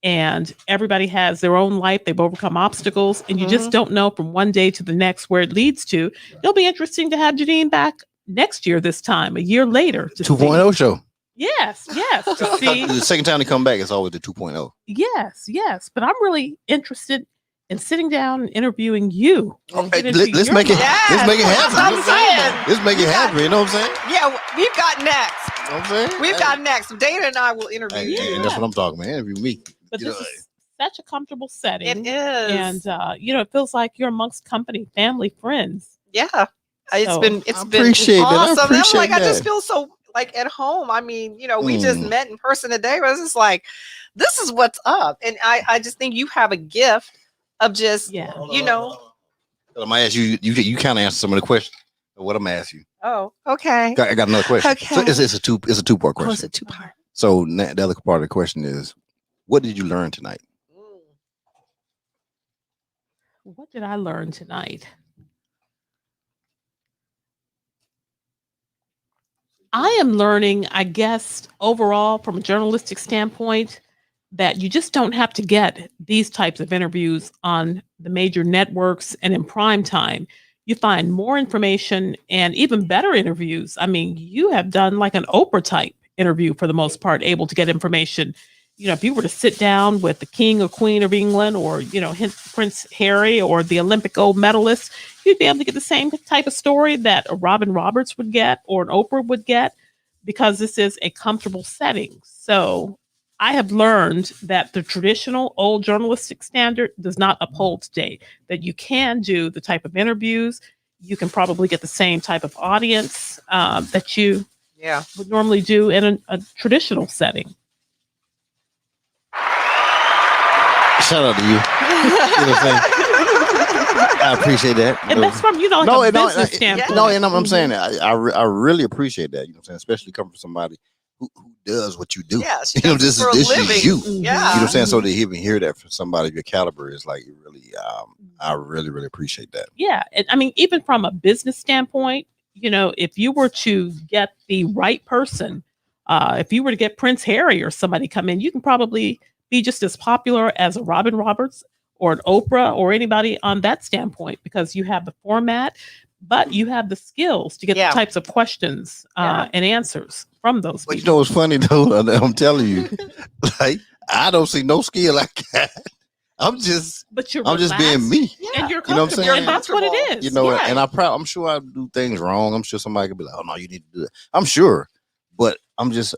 And everybody has their own life. They've overcome obstacles, and you just don't know from one day to the next where it leads to. It'll be interesting to have Jennine back next year, this time, a year later. 2.0 show. Yes. To see. The second time they come back, it's always the 2.0. Yes. But I'm really interested in sitting down and interviewing you. Let's make it happen. Let's make it happen. You know what I'm saying? Yeah, we've got next. You know what I'm saying? We've got next. Dana and I will interview you. That's what I'm talking about. Interview me. But this is such a comfortable setting. It is. And, it feels like you're amongst company, family, friends. Yeah. It's been appreciate awesome. That. I just feel so like at home. I mean, we just met in person today. But it's just like, this is what's up. And I just think you have a gift of just, I'm gonna ask you. You kind of answer some of the questions. What I'm gonna ask you. Oh, okay. I got another question. Okay. So it's a two-part question. Oh, it's a two-part. So the other part of the question is, what did you learn tonight? What did I learn tonight? I am learning, I guess, overall, from a journalistic standpoint, that you just don't have to get these types of interviews on the major networks and in prime time. You find more information and even better interviews. I mean, you have done like an Oprah type interview for the most part, able to get information. If you were to sit down with the King or Queen of England, or, Prince Harry, or the Olympic gold medalist, you'd be able to get the same type of story that a Robin Roberts would get or an Oprah would get, because this is a comfortable setting. So I have learned that the traditional old journalistic standard does not uphold today, that you can do the type of interviews. You can probably get the same type of audience that you would normally do in a traditional setting. Shout out to you. You know what I'm saying? I appreciate that. And that's from, a business standpoint. No, and I'm saying that. I really appreciate that. You know what I'm saying? Especially coming from somebody who does what you do. Yeah, this is you. Yeah. You know what I'm saying? So to even hear that from somebody of your caliber is like really, I really, really appreciate that. Yeah. And I mean, even from a business standpoint, if you were to get the right person, if you were to get Prince Harry or somebody come in, you can probably be just as popular as a Robin Roberts or an Oprah or anybody on that standpoint, because you have the format, but you have the skills to get the types of questions and answers from those people. But you know what's funny though? I'm telling you, like, I don't see no skill I got. I'm just being me. Yeah. And you're you know what I'm saying? And that's what it is. And I'm sure I do things wrong. I'm sure somebody could be like, oh no, you need to do that. I'm sure. But I just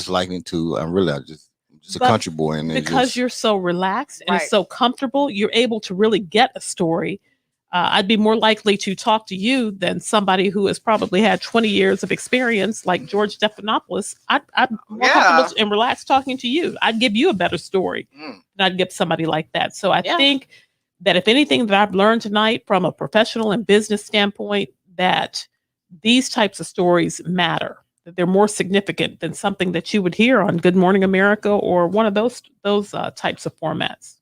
liken it to, I'm just a country boy. And because you're so relaxed and so comfortable, you're able to really get a story. I'd be more likely to talk to you than somebody who has probably had 20 years of experience like George Stephanopoulos. I'm more comfortable and relaxed talking to you. I'd give you a better story than I'd give somebody like that. So I think that if anything that I've learned tonight from a professional and business standpoint, that these types of stories matter. That they're more significant than something that you would hear on Good Morning America or one of those types of formats.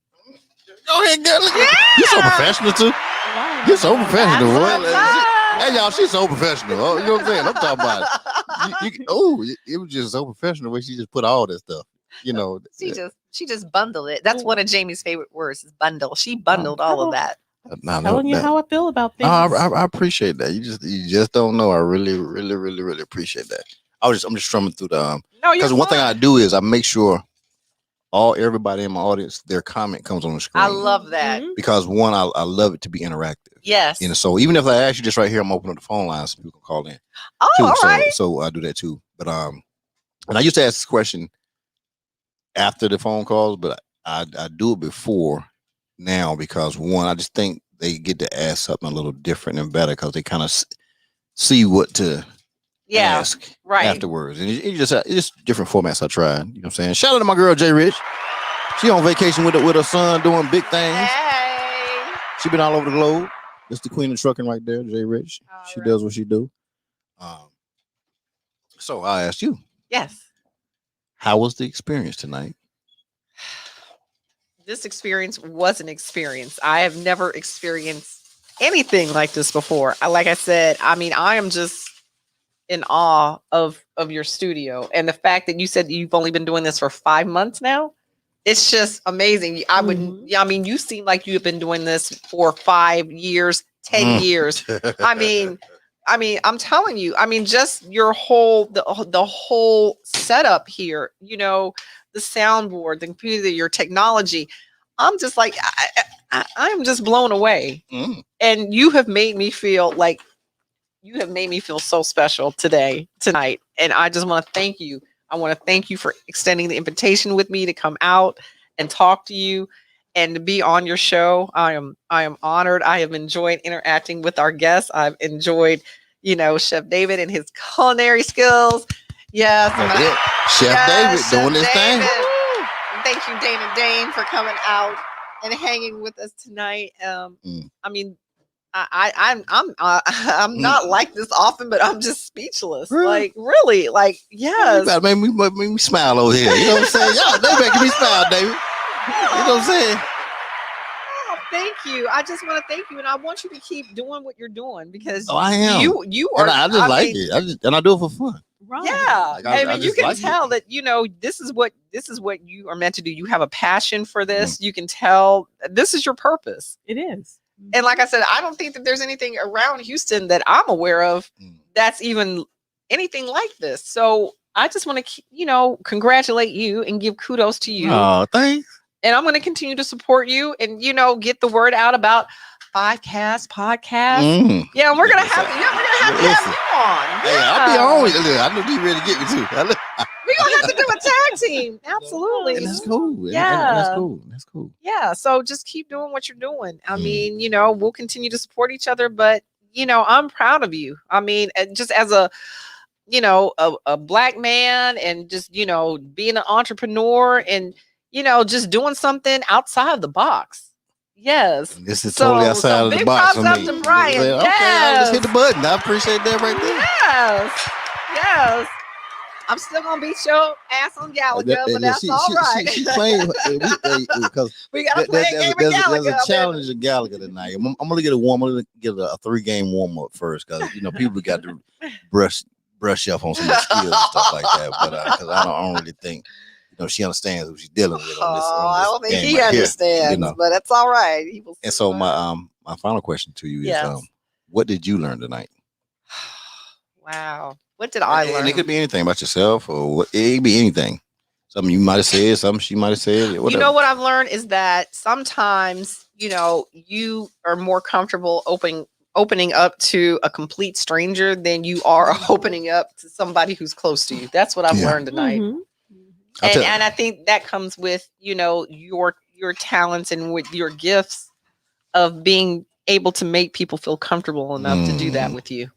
Go ahead, girl. You're so professional too. You're so professional. Hey, y'all, she's so professional. Oh, you know what I'm saying? I'm talking about it. It was just so professional when she just put all this stuff. She just bundled it. That's one of Jamie's favorite words is bundle. She bundled all of that. Telling you how I feel about things. I appreciate that. You just don't know. I really, really, really, really appreciate that. I'm just strumming through the because one thing I do is I make sure everybody in my audience, their comment comes on the screen. I love that. Because one, I love it to be interactive. Yes. So even if I ask you just right here, I'm opening up the phone lines so people can call in. Oh, too. all right. So I do that too. But and I used to ask this question after the phone calls, but I do it before now because one, I just think they get to ask something a little different and better because they kind of see what to ask afterwards. And it's just different formats I tried. You know what I'm saying? Shout out to my girl J Rich. She on vacation with her son doing big things. Hey. She been all over the globe. That's the queen of trucking right there, J Rich. She does what she do. So I asked you. Yes. How was the experience tonight? This experience was an experience. I have never experienced anything like this before. Like I said, I mean, I am just in awe of your studio. And the fact that you said you've only been doing this for 5 months now, it's just amazing. I mean, you seem like you have been doing this for 5 years, 10 years. I mean, I'm telling you, I mean, just your whole, the whole setup here, you know, the soundboard, the computer, your technology. I'm just like, I'm just blown away. And you have made me feel like, you have made me feel so special tonight. And I just want to thank you. I want to thank you for extending the invitation with me to come out and talk to you and to be on your show. I am honored. I have enjoyed interacting with our guests. I've enjoyed, you know, Chef David and his culinary skills. Yes. Chef David doing this thing. Thank you, Dana Dane, for coming out and hanging with us tonight. I mean, I'm not like this often, but I'm just speechless. Really? Like, really, like, yes. You make me smile over here. You know what I'm saying? Y'all, they making me smile, David. You know what I'm saying? Oh, thank you. I just want to thank you, and I want you to keep doing what you're doing because I am. You are. And I just like it. I do it for fun. Right. Yeah, like I you can like tell that, you know, this is what you are meant to do. You have a passion for this. You can tell this is your purpose. It is. And like I said, I don't think that there's anything around Houston that I'm aware of that's even anything like this. So I just want to, you know, congratulate you and give kudos to you. Oh, thanks. And I'm going to continue to support you and, you know, get the word out about podcast. Yeah, we're gonna have to have you on. Hey, I'll be on with it. I know you ready to get me too. We're gonna have to do a tag team. Absolutely. And that's cool. Yeah. That's cool. Yeah. So just keep doing what you're doing. I mean, you know, we'll continue to support each other, but you know, I'm proud of you. I mean, just as a, you know, a Black man and just, you know, being an entrepreneur and, you know, just doing something outside of the box. Yes. This is totally outside of the box for me. Big props up to Brian. Okay, I'll just hit the button. I appreciate that right there. Yes. I'm still gonna beat your ass on Gallagher, but that's all right. She playing because we gotta play a game of Gallagher. There's a challenge of Gallagher tonight. I'm gonna get a 3-game warm up first because you know people got to brush up on some skills and stuff like that. But because I don't really think. You know, she understands what she's dealing with. I don't think he understands, you know? But that's all right. And so my final question to you is, what did you learn tonight? Wow, what did I learn? And it could be anything about yourself, or it could be anything. Something you might have said, something she might have said. Whatever. You know what I've learned is that sometimes, you know, you are more comfortable opening up to a complete stranger than you are opening up to somebody who's close to you. That's what I've learned tonight. And I think that comes with, you know, your talents and with your gifts of being able to make people feel comfortable enough to do that with you.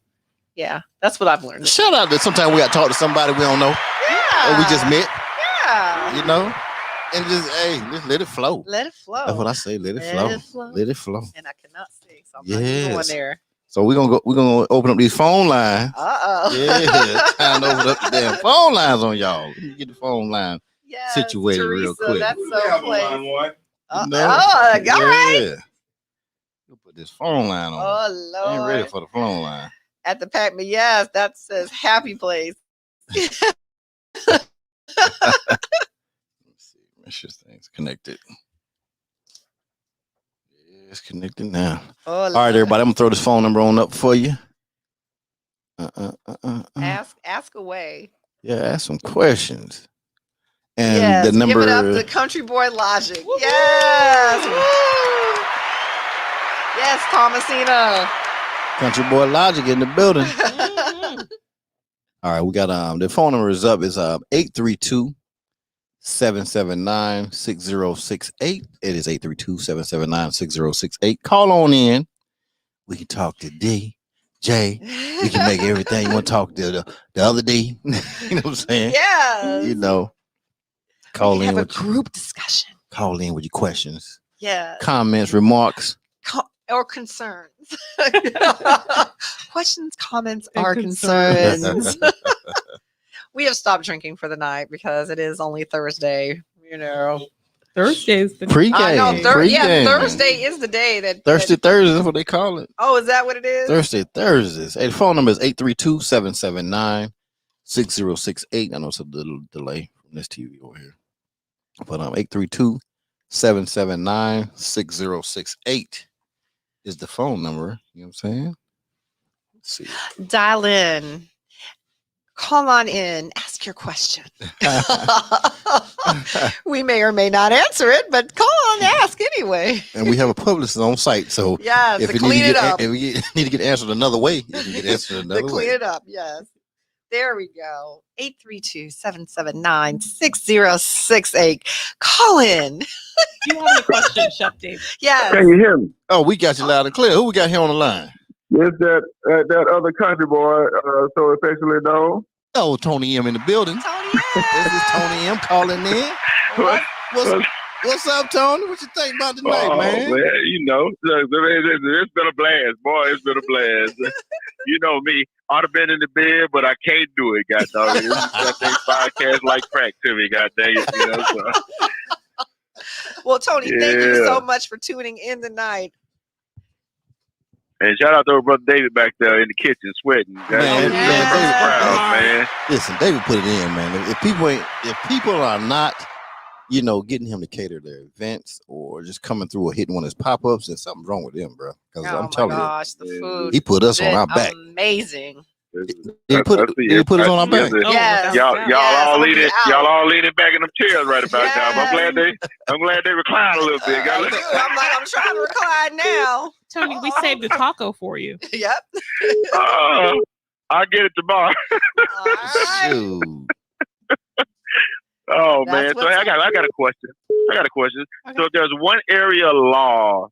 Yeah, that's what I've learned. Shout out that sometimes we got to talk to somebody we don't know. Yeah. Or we just met. Yeah. You know? And just let it flow. Let it flow. That's what I say. Let it flow. Let it flow. And I cannot sing, so I'm not going there. So we're gonna open up these phone lines. Yeah, time to open up the damn phone lines on y'all. Get the phone line situated Teresa, real quick. That's so one. All right. We'll put this phone line on. Oh Lord. I ain't ready for the phone line. At the pack, but yes, that says happy place. Let's see. Make sure things connected. It's connected now. All right, everybody. I'm gonna throw this phone number on up for you. Ask away. Yeah, ask some questions. And the number. Give it up to Country Boy Logic. Woo-hoo! Yes. Woo! Yes, Thomasina. Country Boy Logic in the building. All right, we got the phone number is up. It's 832-779-6068. It is 832-779-6068. Call on in. We can talk today. Jay, we can make everything you want to talk to the other day. You know what I'm saying? Yeah. You know, call in have a with group discussion. Call in with your questions. Yeah. Comments, remarks. Or concerns. Questions, comments, or concerns. We have stopped drinking for the night because it is only Thursday, you know. Thursday is the pre-game. Thursday is the day that Thursday, that's what they call it. Oh, is that what it is? Thursdays. Hey, the phone number is 832-779-6068. I know it's a little delay from this TV over here. But 832-779-6068 is the phone number. You know what I'm saying? Let's see. Dial in. Call on in. Ask your question. We may or may not answer it, but call on and ask anyway. And we have a publicist on site, so yes, if we need to get answered another way, you can get answered another way. Clean it up, yes. There we go. 832-779-6068. Call in. You have a question, Chef Dave? Yes. Can you hear me? Oh, we got you loud and clear. Who we got here on the line? It's that other country boy, so affectionately known. Oh, Tony M in the building. Tony M. This is Tony M calling in. What's up, Tony? What you think about tonight, man? Man, you know, it's been a blast, boy. It's been a blast. You know me. I'd have been in the bed, but I can't do it, goddamn. I think podcast like crack to me, goddamn. You know, so. Well, Tony, thank you so much for tuning in tonight. And shout out to our brother David back there in the kitchen sweating. Man. Listen, David put it in, man. If people are not, you know, getting him to cater their events or just coming through or hitting one of his pop-ups, then something's wrong with them, bro. Because I'm telling you, the food he put us on our back. Amazing. He put us on our back. Yes. Y'all all leaning back in them chairs right about now. I'm glad they recline a little bit. I'm trying to recline now. Tony, we saved a taco for you. Yep. I'll get it tomorrow. Right. Oh man. So I got a question. Okay. So if there's one area law.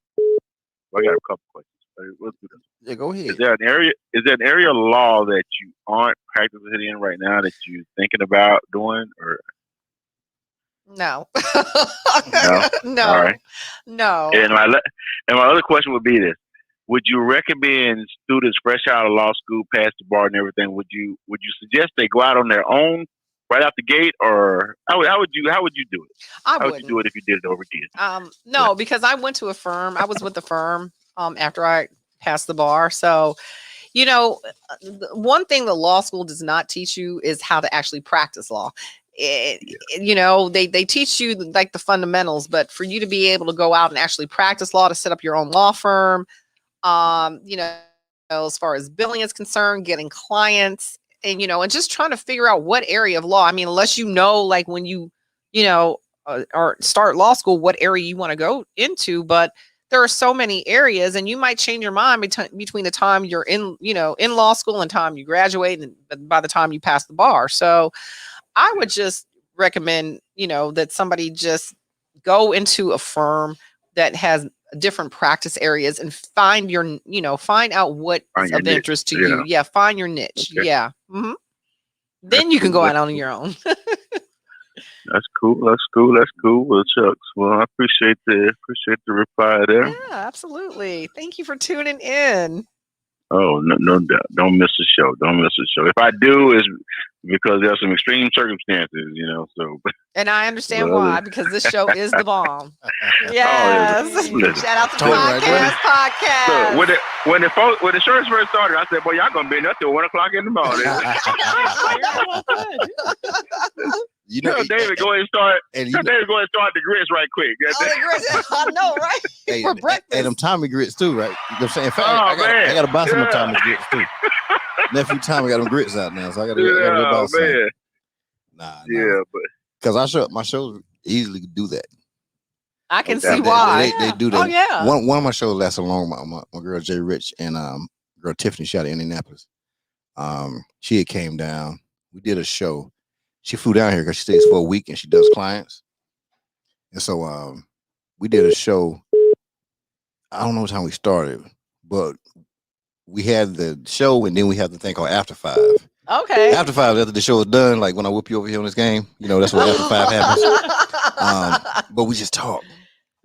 I got a couple questions. Let's do this. Yeah, go ahead. Is there an area of law that you aren't practicing in right now that you're thinking about doing, or no? No. All right. No. And my other question would be this: would you recommend students fresh out of law school, past the bar and everything? Would you suggest they go out on their own right out the gate, or how would you do it? How would you do it if you did it over again? No, because I went to a firm. I was with the firm after I passed the bar. So, you know, one thing the law school does not teach you is how to actually practice law. You know, they teach you like the fundamentals, but for you to be able to go out and actually practice law, to set up your own law firm, you know, as far as billing is concerned, getting clients, and, you know, and just trying to figure out what area of law. I mean, unless you know, like when you know, or start law school, what area you want to go into, but there are so many areas, and you might change your mind between the time you're in law school and time you graduate, and by the time you pass the bar. So I would just recommend, you know, that somebody just go into a firm that has different practice areas and find out what is of interest to you. Yeah. Find your niche. Okay. Yeah. Mm-hmm. Then you can go out on your own. That's cool. Well, Chucks. Well, I appreciate the reply there. Yeah, absolutely. Thank you for tuning in. Oh, no doubt. Don't miss the show. If I do, it's because there's some extreme circumstances, you know. So. And I understand why, because this show is the bomb. Yes. Shout out to podcast. Look, when the show first started, I said, "Boy, y'all gonna be up till 1 o'clock in the morning." You know, David, go ahead and start. David, go ahead and start the grits right quick. The grits, I know, right? Hey, for breakfast. And them Tommy grits too, right? You know what I'm saying? In fact, I got to buy some of Tommy grits too. Nephew Tommy got them grits out now, so I got to buy some. Nah. Yeah, but because my shows easily do that. I can see why. They do that. Oh yeah. One of my shows lasts along. My girl Jay Rich and girl Tiffany shot in Indianapolis. She had came down. We did a show. She flew down here because she stays for a week and she does clients. And so we did a show. I don't know what time we started, but we had the show, and then we have the thing called After 5. Okay. After 5, after the show is done, like when I whip you over here on this game, that's what After 5 happens. But we just talk,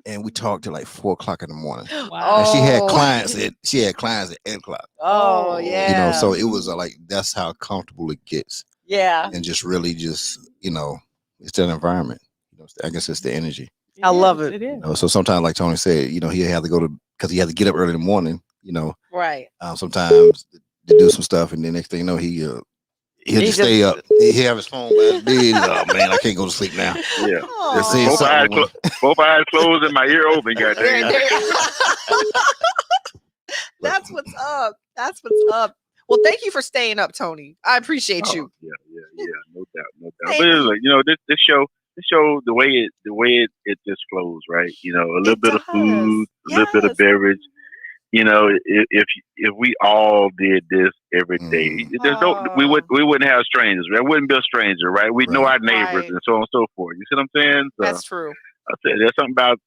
and we talked till like 4 o'clock in the morning. Wow. And she had clients at 8 o'clock. Oh yeah. So it was like that's how comfortable it gets. Yeah. And just really it's that environment. I guess it's the energy. I love it. It is. So sometimes, like Tony said, he had to go because he had to get up early in the morning. Right. Sometimes to do some stuff, and then next thing you know, he'll just stay up. He'll have his phone by his bed. Oh man, I can't go to sleep now. Yeah. Oh. Both eyes closed and my ear open. Goddamn. That's what's up. That's what's up. Well, thank you for staying up, Tony. I appreciate you. Yeah. No doubt. But it's like, this show, the way it just flows, right? A little bit of food, a little bit of beverage. If we all did this every day, we wouldn't have strangers. Right? I wouldn't be a stranger, right? We know our neighbors and so on and so forth. You see what I'm saying? So, that's true. I said there's something about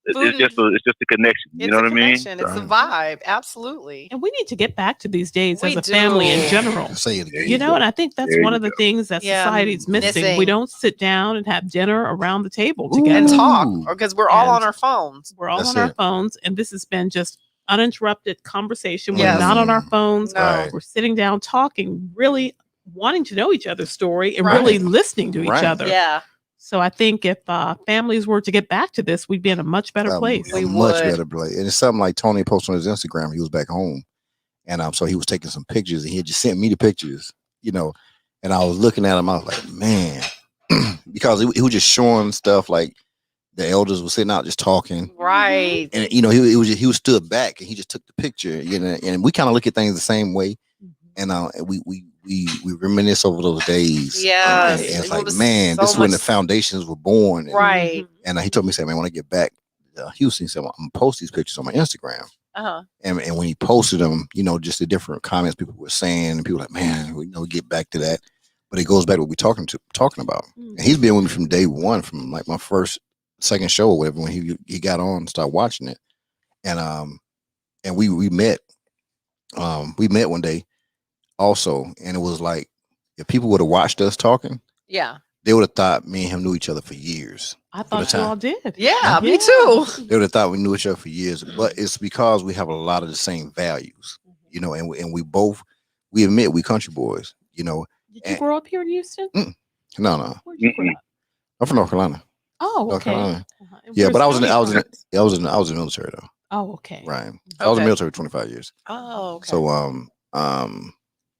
it's just a connection. You know what I mean? It's a vibe, absolutely. And we need to get back to these days as a family in general. Say it again. And I think that's one of the things that society's missing. We don't sit down and have dinner around the table together and talk, because we're all on our phones. We're all on our phones, and this has been just uninterrupted conversation. We're not on our phones. No. We're sitting down talking, really wanting to know each other's story and really listening to each other. Yeah. So I think if families were to get back to this, we'd be in a much better place. Much better place. And it's something like Tony posted on his Instagram. He was back home, and so he was taking some pictures, and he had just sent me the pictures, and I was looking at him. I was like, man, because he was just showing stuff like the elders were sitting out just talking, right? And he was stood back, and he just took the picture, and we kind of look at things the same way, and we reminisce over those days. Yeah. And it's like, man, this is when the foundations were born. Right. And he told me, man, when I get back to Houston, he said, I'm going to post these pictures on my Instagram. Uh-huh. And when he posted them, just the different comments people were saying, and people were like, man, we get back to that. But it goes back to what we're talking about. And he's been with me from day one, from like my second show or whatever, when he got on and started watching it. And we met. We met one day also, and it was like, if people would have watched us talking, they would have thought me and him knew each other for years. I thought you all did. Yeah, me too. They would have thought we knew each other for years, but it's because we have a lot of the same values, and we admit we country boys, Did you grow up here in Houston? No. Where'd you grow up? I'm from North Carolina. Oh, North okay. Carolina. Yeah, but I was in the military though. Oh, okay. Right. I was in the military for 25 years. Oh, okay. So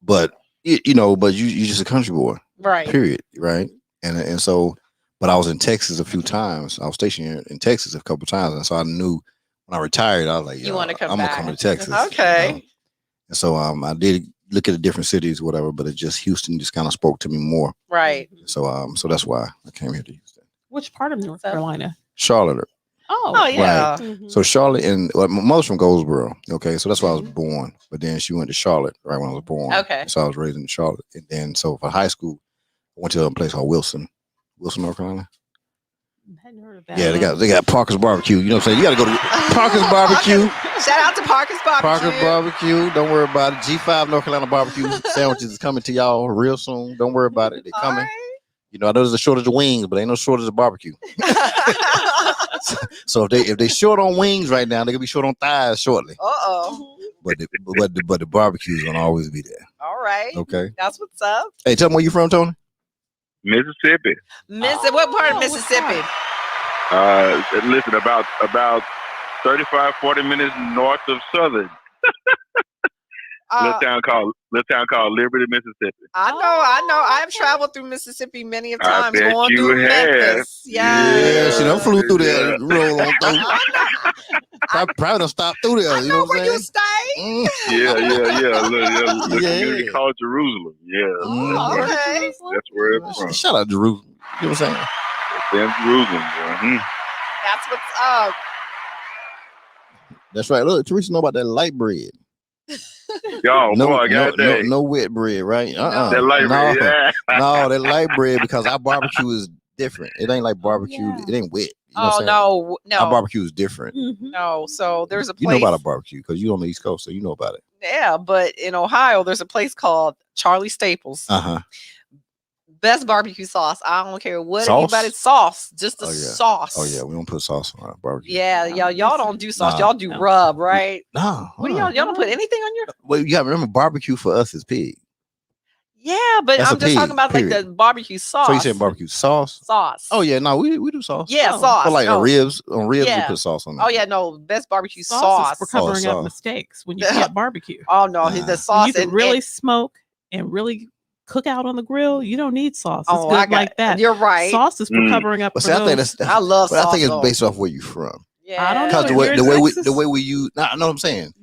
but but you just a country boy, right? Period, right? And so, but I was in Texas a few times. I was stationed here in Texas a couple of times, and so I knew when I retired, I was like, you want to come I'm back? gonna come to Texas, okay? And so I did look at the different cities, whatever, but it just Houston just kind of spoke to me more, right? So that's why I came here to Houston. Which part of North Carolina? Charlotte. Oh yeah. Right. Mm-hmm. So Charlotte, and my mother's from Goldsboro. Okay, so that's where I was born. But then she went to Charlotte right when I was born. Okay. So I was raised in Charlotte, and then so for high school, I went to a place called Wilson, North Carolina. I hadn't heard of that. Yeah, they got Parker's Barbecue. You know what I'm saying? You got to go to Parker's Barbecue. Shout out to Parker's Barbecue. Parker's Barbecue. Don't worry about it. G5 North Carolina Barbecue sandwiches is coming to y'all real soon. Don't worry about it. They're coming. Right. I know there's a shortage of wings, but ain't no shortage of barbecue. So if they short on wings right now, they're gonna be short on thighs shortly. But the barbecue is gonna always be there. All right. Okay. That's what's up. Hey, tell me where you from, Tony? Mississippi. What part of Mississippi? Listen, about 35, 40 minutes north of Southern. Little town called Liberty, Mississippi. I know. I've traveled through Mississippi many of times. Going through Memphis. Yeah, she done flew through there. Roll on through. Probably done stopped through there. You know what I'm saying? Yeah. Little community called Jerusalem. Yeah. Okay. That's where it's from. Shout out Jerusalem. You know what I'm saying? Damn Jerusalem, bro. That's what's up. That's right. Look, Teresa know about that light bread. Yo, boy, I got that. No wet bread, right? That light bread, No, that light bread, because our barbecue is different. It ain't like barbecue. It ain't wet. You know no. Our barbecue is different. Mm-hmm. No, so there's a place. You know about a barbecue because you're on the East Coast, so you know about it. Yeah, but in Ohio, there's a place called Charlie Staples. Best barbecue sauce. I don't care what anybody's sauce, just the sauce. Oh yeah, we don't put sauce on our barbecue. Yeah, y'all don't do sauce. Y'all do rub, right? No. What do y'all don't put anything on your? Well, you got to remember, barbecue for us is pig. Yeah, but I'm just talking about like the barbecue sauce. So you said barbecue sauce? Sauce. Oh yeah, no, we do sauce. Yeah, sauce. For like ribs, on ribs we put sauce on. Oh yeah, no, best barbecue sauce for covering up mistakes when you can't barbecue. Oh no, the sauce. You can really smoke and really cook out on the grill. You don't need sauce. It's good like that. You're right. Sauce is for covering up. But see, I think I love sauce. I think it's based off where you're from. Yeah, I don't know. Because the way we use. I know what I'm saying.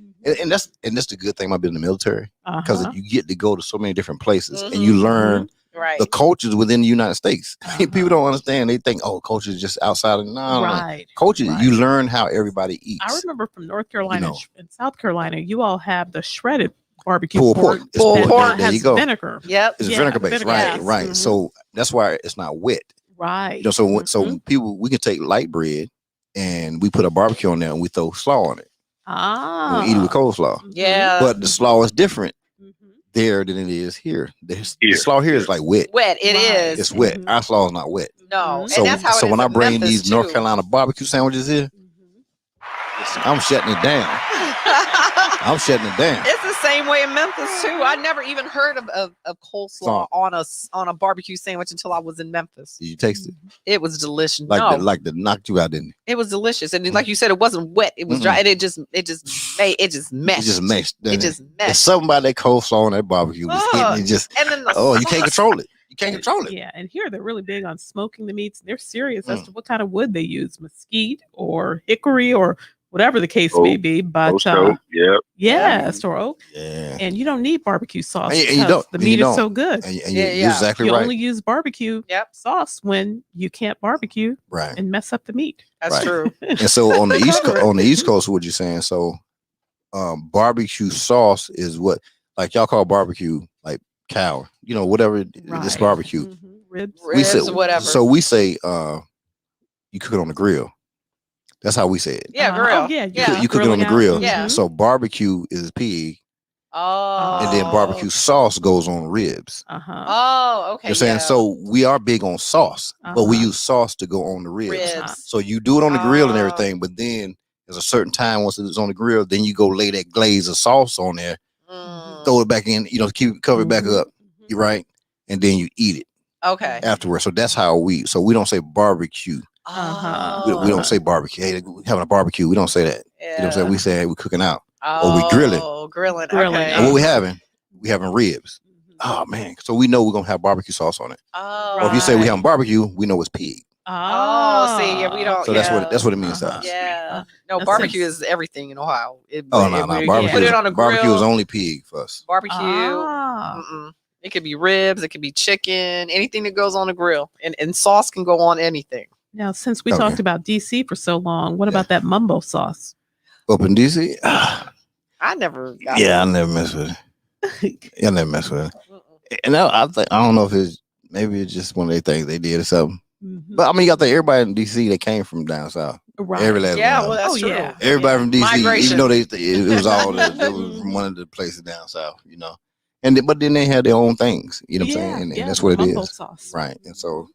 And that's the good thing about being in the military, because you get to go to so many different places and you learn the cultures within the United States. People don't understand. They think, oh, culture is just outside of culture. You learn how everybody eats. I remember from North Carolina and South Carolina, you all have the shredded barbecue pork. Pork there you go. Vinegar. Yep, it's vinegar based. Right. So that's why it's not wet. Right. You know, so people, we can take light bread and we put a barbecue on there and we throw slaw on it. We eat it with coleslaw. Yeah. But the slaw is different there than it is here. The slaw here is like wet. It is. It's wet. Our slaw is not wet. No. So, and that's how it when is I bring Memphis these too. North Carolina barbecue sandwiches here, I'm shutting it down. I'm shutting it down. It's the same way in Memphis too. I never even heard of coleslaw on a barbecue sandwich until I was in Memphis. Did you taste it? It was delicious. Like the knocked you out, didn't it? It was delicious, and like you said, it wasn't wet. It was dry, and it just meshed. It just meshed. It just meshed. There's something about that coleslaw on that barbecue was hitting. It just and then you can't control it. You can't control it. Yeah, and here they're really big on smoking the meats. They're serious as to what kind of wood they use, mesquite or hickory or whatever the case may be. But store oak. Yeah. And you don't need barbecue sauce and you don't, the meat is so good. And you're exactly you right. only use barbecue sauce when you can't barbecue and mess up the meat. That's true. And so on the East Coast, what you're saying? So barbecue sauce is what, like y'all call barbecue like cow, whatever this barbecue. Ribs, whatever. So we say you cook it on the grill. That's how we say it. Yeah, grill. You cook it on the grill. Yeah. So barbecue is pig. Oh. And then barbecue sauce goes on ribs. Oh, okay. You know what I'm saying? So we are big on sauce, but we use sauce to go on the ribs. So you do it on the grill and everything, but then there's a certain time once it's on the grill, then you go lay that glaze of sauce on there, throw it back in, cover it back up, right? And then you eat it. Okay. Afterwards. So that's how we don't say barbecue. We don't say barbecue. Hey, we're having a barbecue. We don't say that. Yeah. You know what I'm saying? We say, hey, we're cooking out. Or we grilling. Grilling. Okay. And what we having? We having ribs. Oh man. So we know we're gonna have barbecue sauce on it. Oh. Or if you say we having barbecue, we know it's pig. Oh, see, we don't. So that's what it means to us. Yeah. No, barbecue is everything in Ohio. No. Barbecue, put it on a grill. Barbecue is only pig for us. Barbecue. It could be ribs. It could be chicken. Anything that goes on the grill, and sauce can go on anything. Now, since we talked about DC for so long, what about that mumbo sauce? Up in DC? I never. I never mess with it. I never mess with it. And I don't know if maybe it's just one of their things they did or something. But I mean, you got everybody in DC that came from down south. Right. Every last one. Well, that's true. Yeah. Everybody from DC, Migration. even though it was all it was from one of the places down south, but then they had their own things, you know what I'm saying? And that's what it is. Sauce. Right. And so,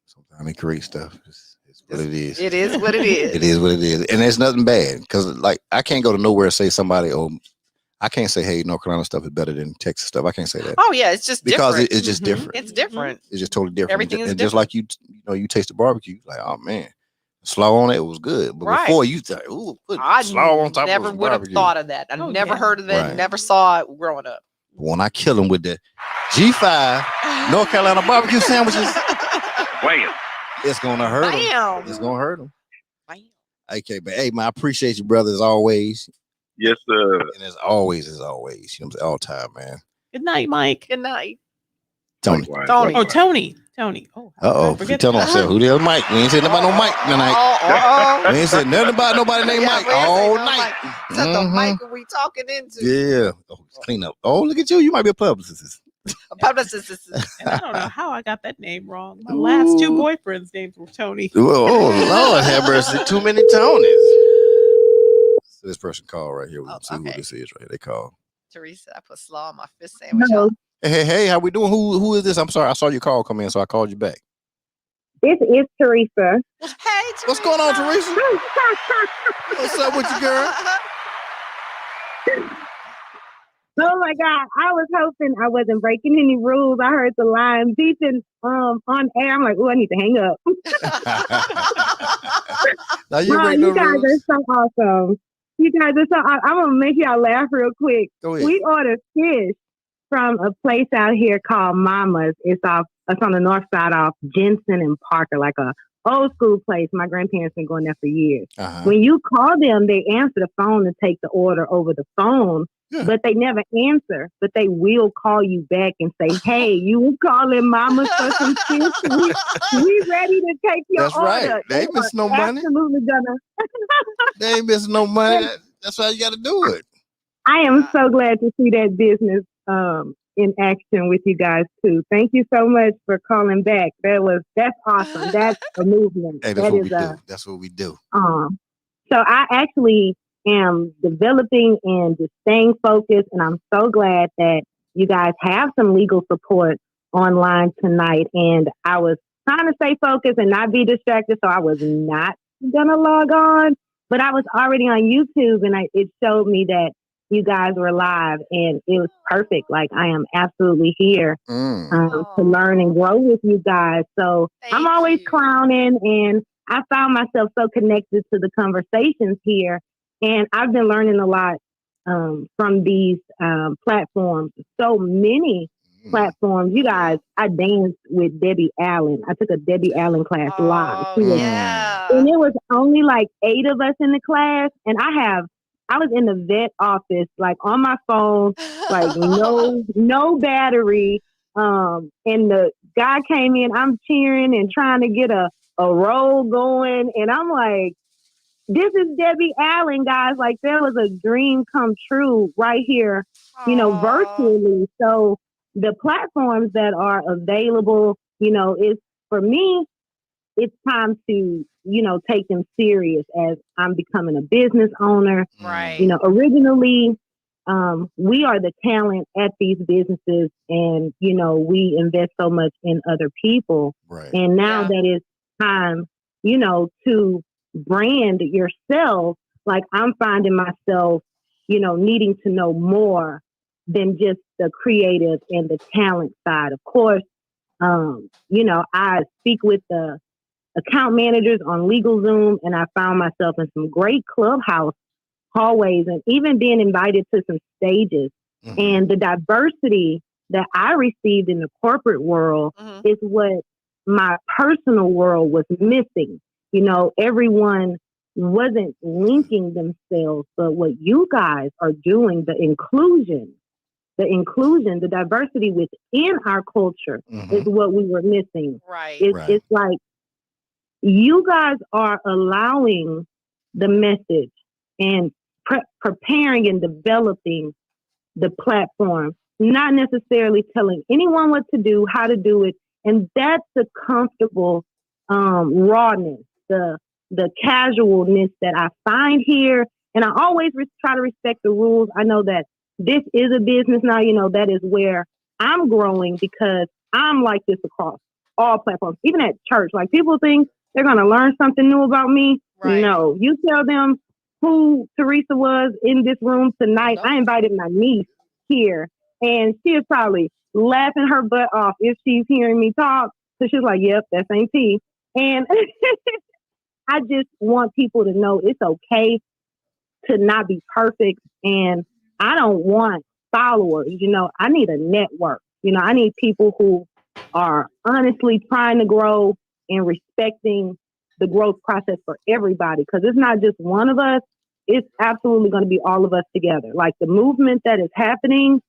sometimes they create stuff. It's what it is. It is what it is. It is what it is. And there's nothing bad because, like, I can't go to nowhere and say somebody, I can't say, hey, North Carolina stuff is better than Texas stuff. I can't say that. Oh, yeah. It's just because different. it's just different. It's different. It's just totally different. Everything is and different. just like you taste the barbecue, like, oh, man. Slaw on it was good, but before you thought, put slaw on top of never would have thought of that. I never heard of that. Never saw it growing up. When I kill them with the G5 North Carolina barbecue sandwiches, it's gonna hurt them. It's gonna hurt them. Okay, but hey, man, I appreciate you, brother, as always. Yes, sir. And as always, you know what I'm saying, all time, man. Good night, Mike. Good night. Tony. Oh, Tony. Oh, tell myself who the hell Mike. We ain't said nothing about no Mike tonight. We ain't said nothing about nobody named Mike all night. What the Mike are we talking into? Yeah. Clean up. Oh, look at you. You might be a publicist. Publicist. And I don't know how I got that name wrong. My last two boyfriends' names were Tony. Oh, Lord have mercy. Too many Tonys. So this person called right here. We can see who this is right here. They called. Teresa, I put slaw on my fish sandwich. No. Hey, how we doing? Who is this? I'm sorry. I saw your call come in, so I called you back. This is Teresa. Hey, Teresa. What's going on, Teresa? What's up with you, girl? Oh my God. I was hoping I wasn't breaking any rules. I heard the line beeping on air. I'm like, oh, I need to hang up. Now you guys are so awesome. You guys are so awesome. I'm going to make y'all laugh real quick. Go ahead. We ordered fish from a place out here called Mama's. It's on the north side off Jensen and Parker, like a old school place. My grandparents been going there for years. When you call them, they answer the phone and take the order over the phone, but they never answer. But they will call you back and say, "Hey, you calling Mama's for some fish? We ready to take your That's order." Right. They ain't missing no money. Absolutely gonna. They ain't missing no money. That's why you got to do it. I am so glad to see that business in action with you guys too. Thank you so much for calling back. That's awesome. That's a movement. Hey, that's what we do. That's what we do. So I actually am developing and just staying focused, and I'm so glad that you guys have some legal support online tonight. And I was trying to stay focused and not be distracted, so I was not gonna log on, but I was already on YouTube, and it showed me that you guys were live, and it was perfect. Like, I am absolutely here to learn and grow with you guys. So I'm always clowning, and I found myself so connected to the conversations here. And I've been learning a lot from these platforms. So many platforms. You guys, I danced with Debbie Allen. I took a Debbie Allen class live. And it was only like 8 of us in the class. And I was in the vet office, like on my phone, like no battery. And the guy came in, I'm cheering and trying to get a roll going. And I'm like, this is Debbie Allen, guys. Like, there was a dream come true right here, virtually. So the platforms that are available, is for me, it's time to, take them serious as I'm becoming a business owner. Right. Originally, we are the talent at these businesses, and, we invest so much in other people. Right. And now that it's time, to brand yourself, like, I'm finding myself, needing to know more than just the creative and the talent side. Of course, I speak with the account managers on LegalZoom, and I found myself in some great Clubhouse hallways and even being invited to some stages. And the diversity that I received in the corporate world is what my personal world was missing. Everyone wasn't linking themselves, but what you guys are doing, the inclusion, the diversity within our culture is what we were missing. Right. It's like, you guys are allowing the message and preparing and developing the platform, not necessarily telling anyone what to do, how to do it. And that's the comfortable rawness, the casualness that I find here. And I always try to respect the rules. I know that this is a business now, that is where I'm growing, because I'm like this across all platforms, even at church. Like, people think they're going to learn something new about me. Right. No, you tell them who Teresa was in this room tonight. I invited my niece here, and she is probably laughing her butt off if she's hearing me talk. So she's like, yep, that's Aunt T. And I just want people to know it's okay to not be perfect. And I don't want followers. I need a network. I need people who are honestly trying to grow and respecting the growth process for everybody. Because it's not just one of us. It's absolutely going to be all of us together. Like, the movement that is happening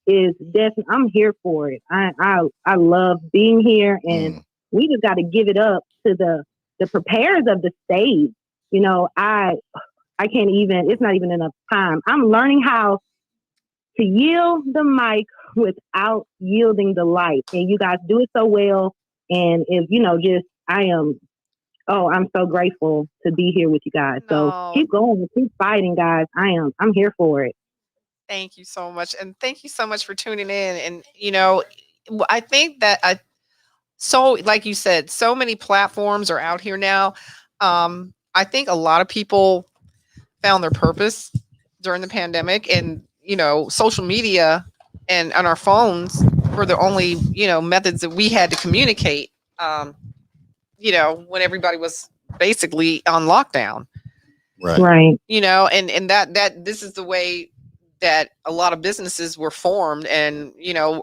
is definitely, I'm here for it. I love being here, and we just got to give it up to the preparers of the stage. I can't even, it's not even enough time. I'm learning how to yield the mic without yielding the light. And you guys do it so well. And if, I'm so grateful to be here with you guys. So keep going, keep fighting, guys. I'm here for it. Thank you so much. And thank you so much for tuning in. And, I think that so like you said, so many platforms are out here now. I think a lot of people found their purpose during the pandemic, and, social media and on our phones were the only, methods that we had to communicate, when everybody was basically on lockdown. Right. And that this is the way that a lot of businesses were formed and,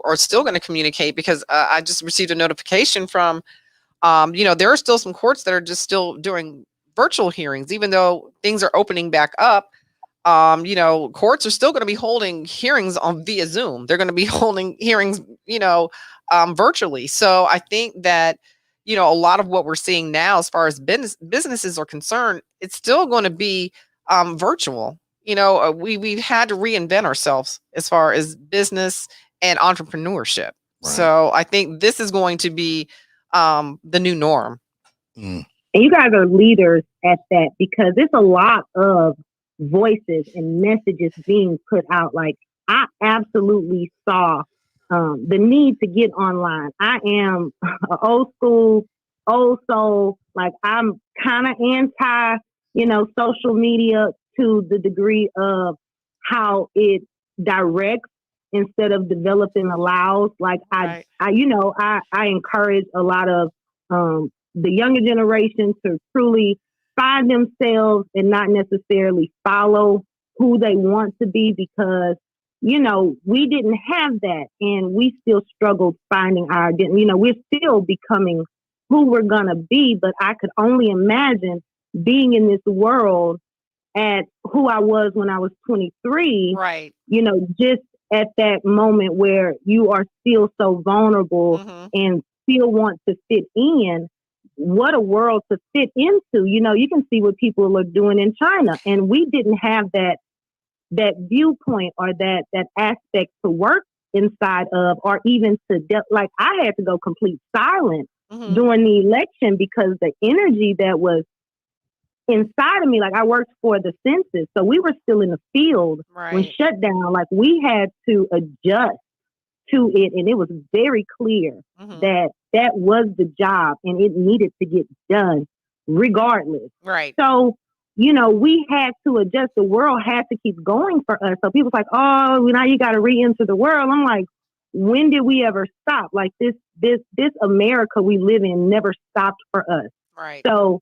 are still going to communicate, because I just received a notification from, there are still some courts that are just still doing virtual hearings, even though things are opening back up. Courts are still going to be holding hearings via Zoom. They're going to be holding hearings, virtually. So I think that, a lot of what we're seeing now, as far as businesses are concerned, it's still going to be virtual. We've had to reinvent ourselves as far as business and entrepreneurship. Right. So I think this is going to be the new norm. And you guys are leaders at that, because it's a lot of voices and messages being put out. Like, I absolutely saw the need to get online. I am an old school, old soul. Like, I'm kind of anti, social media to the degree of how it directs instead of developing allows. Like, I encourage a lot of the younger generation to truly find themselves and not necessarily follow who they want to be, because we didn't have that, and we still struggled finding our identity. We're still becoming who we're gonna be, but I could only imagine being in this world at who I was when I was 23. Right. Just at that moment where you are still so vulnerable and still want to fit in. What a world to fit into. You can see what people are doing in China, and we didn't have that viewpoint or that aspect to work inside of, or even like, I had to go complete silent during the election, because the energy that was inside of me, like, I worked for the census, so we were still in the field when shut down. Like, we had to adjust to it, and it was very clear that was the job, and it needed to get done regardless. Right. So, we had to adjust. The world had to keep going for us. So people's like, oh, now you got to re-enter the world. I'm like, when did we ever stop? Like, this America we live in never stopped for us. Right. So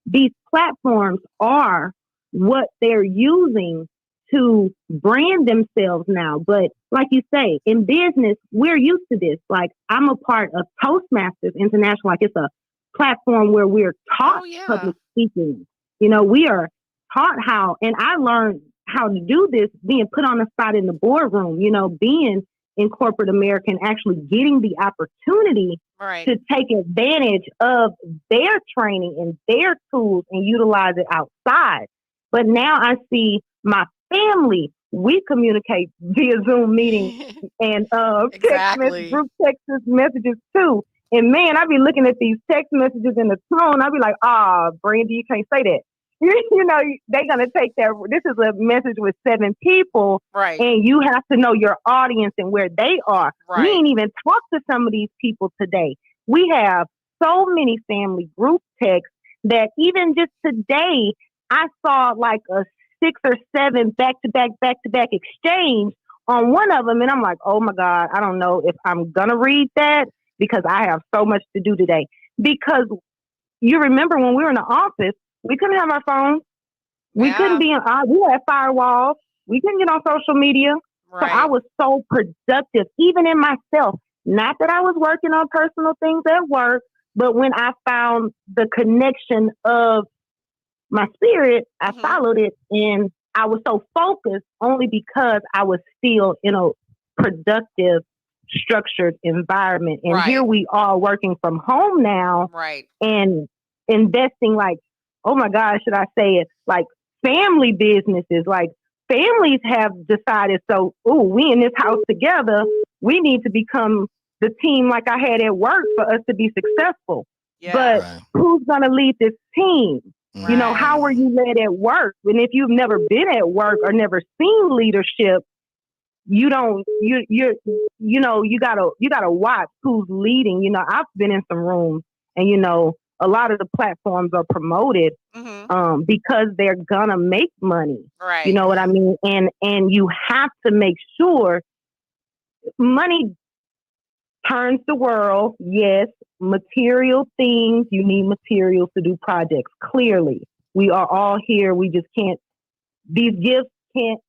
these platforms are what they're using to brand themselves now. But like you say, in business, we're used to this. Like, I'm a part of Toastmasters International. Like, it's a platform where we're taught public speaking. We are taught how, and I learned how to do this being put on the spot in the boardroom, being in corporate America and actually getting the opportunity to take advantage of their training and their tools and utilize it outside. But now I see my family, we communicate via Zoom meetings and group text messages too. And man, I be looking at these text messages in the tone. I be like, Brandy, you can't say that. They're going to take this is a message with 7 people. Right. And you have to know your audience and where they are. Right. We ain't even talked to some of these people today. We have so many family group texts that even just today, I saw like a 6 or 7 back-to-back exchange on one of them. And I'm like, oh my God, I don't know if I'm going to read that, because I have so much to do today. Because you remember when we were in the office, we couldn't have our phones. We couldn't be we had firewalls. We couldn't get on social media. Right. So I was so productive, even in myself. Not that I was working on personal things at work, but when I found the connection of my spirit, I followed it, and I was so focused only because I was still in a productive, structured environment. And here we are working from home now, and investing, like, oh my God, should I say it, like family businesses, like families have decided, so, we in this house together, we need to become the team like I had at work for us to be successful. Yeah. But who's going to lead this team? Right. You know, how were you led at work? And if you've never been at work or never seen leadership, you gotta watch who's leading. You know, I've been in some rooms and, you know, a lot of the platforms are promoted because they're gonna make money. Right. You know what I mean? And you have to make sure money turns the world. Yes, material things. You need materials to do projects. Clearly, we are all here. We just can't. These gifts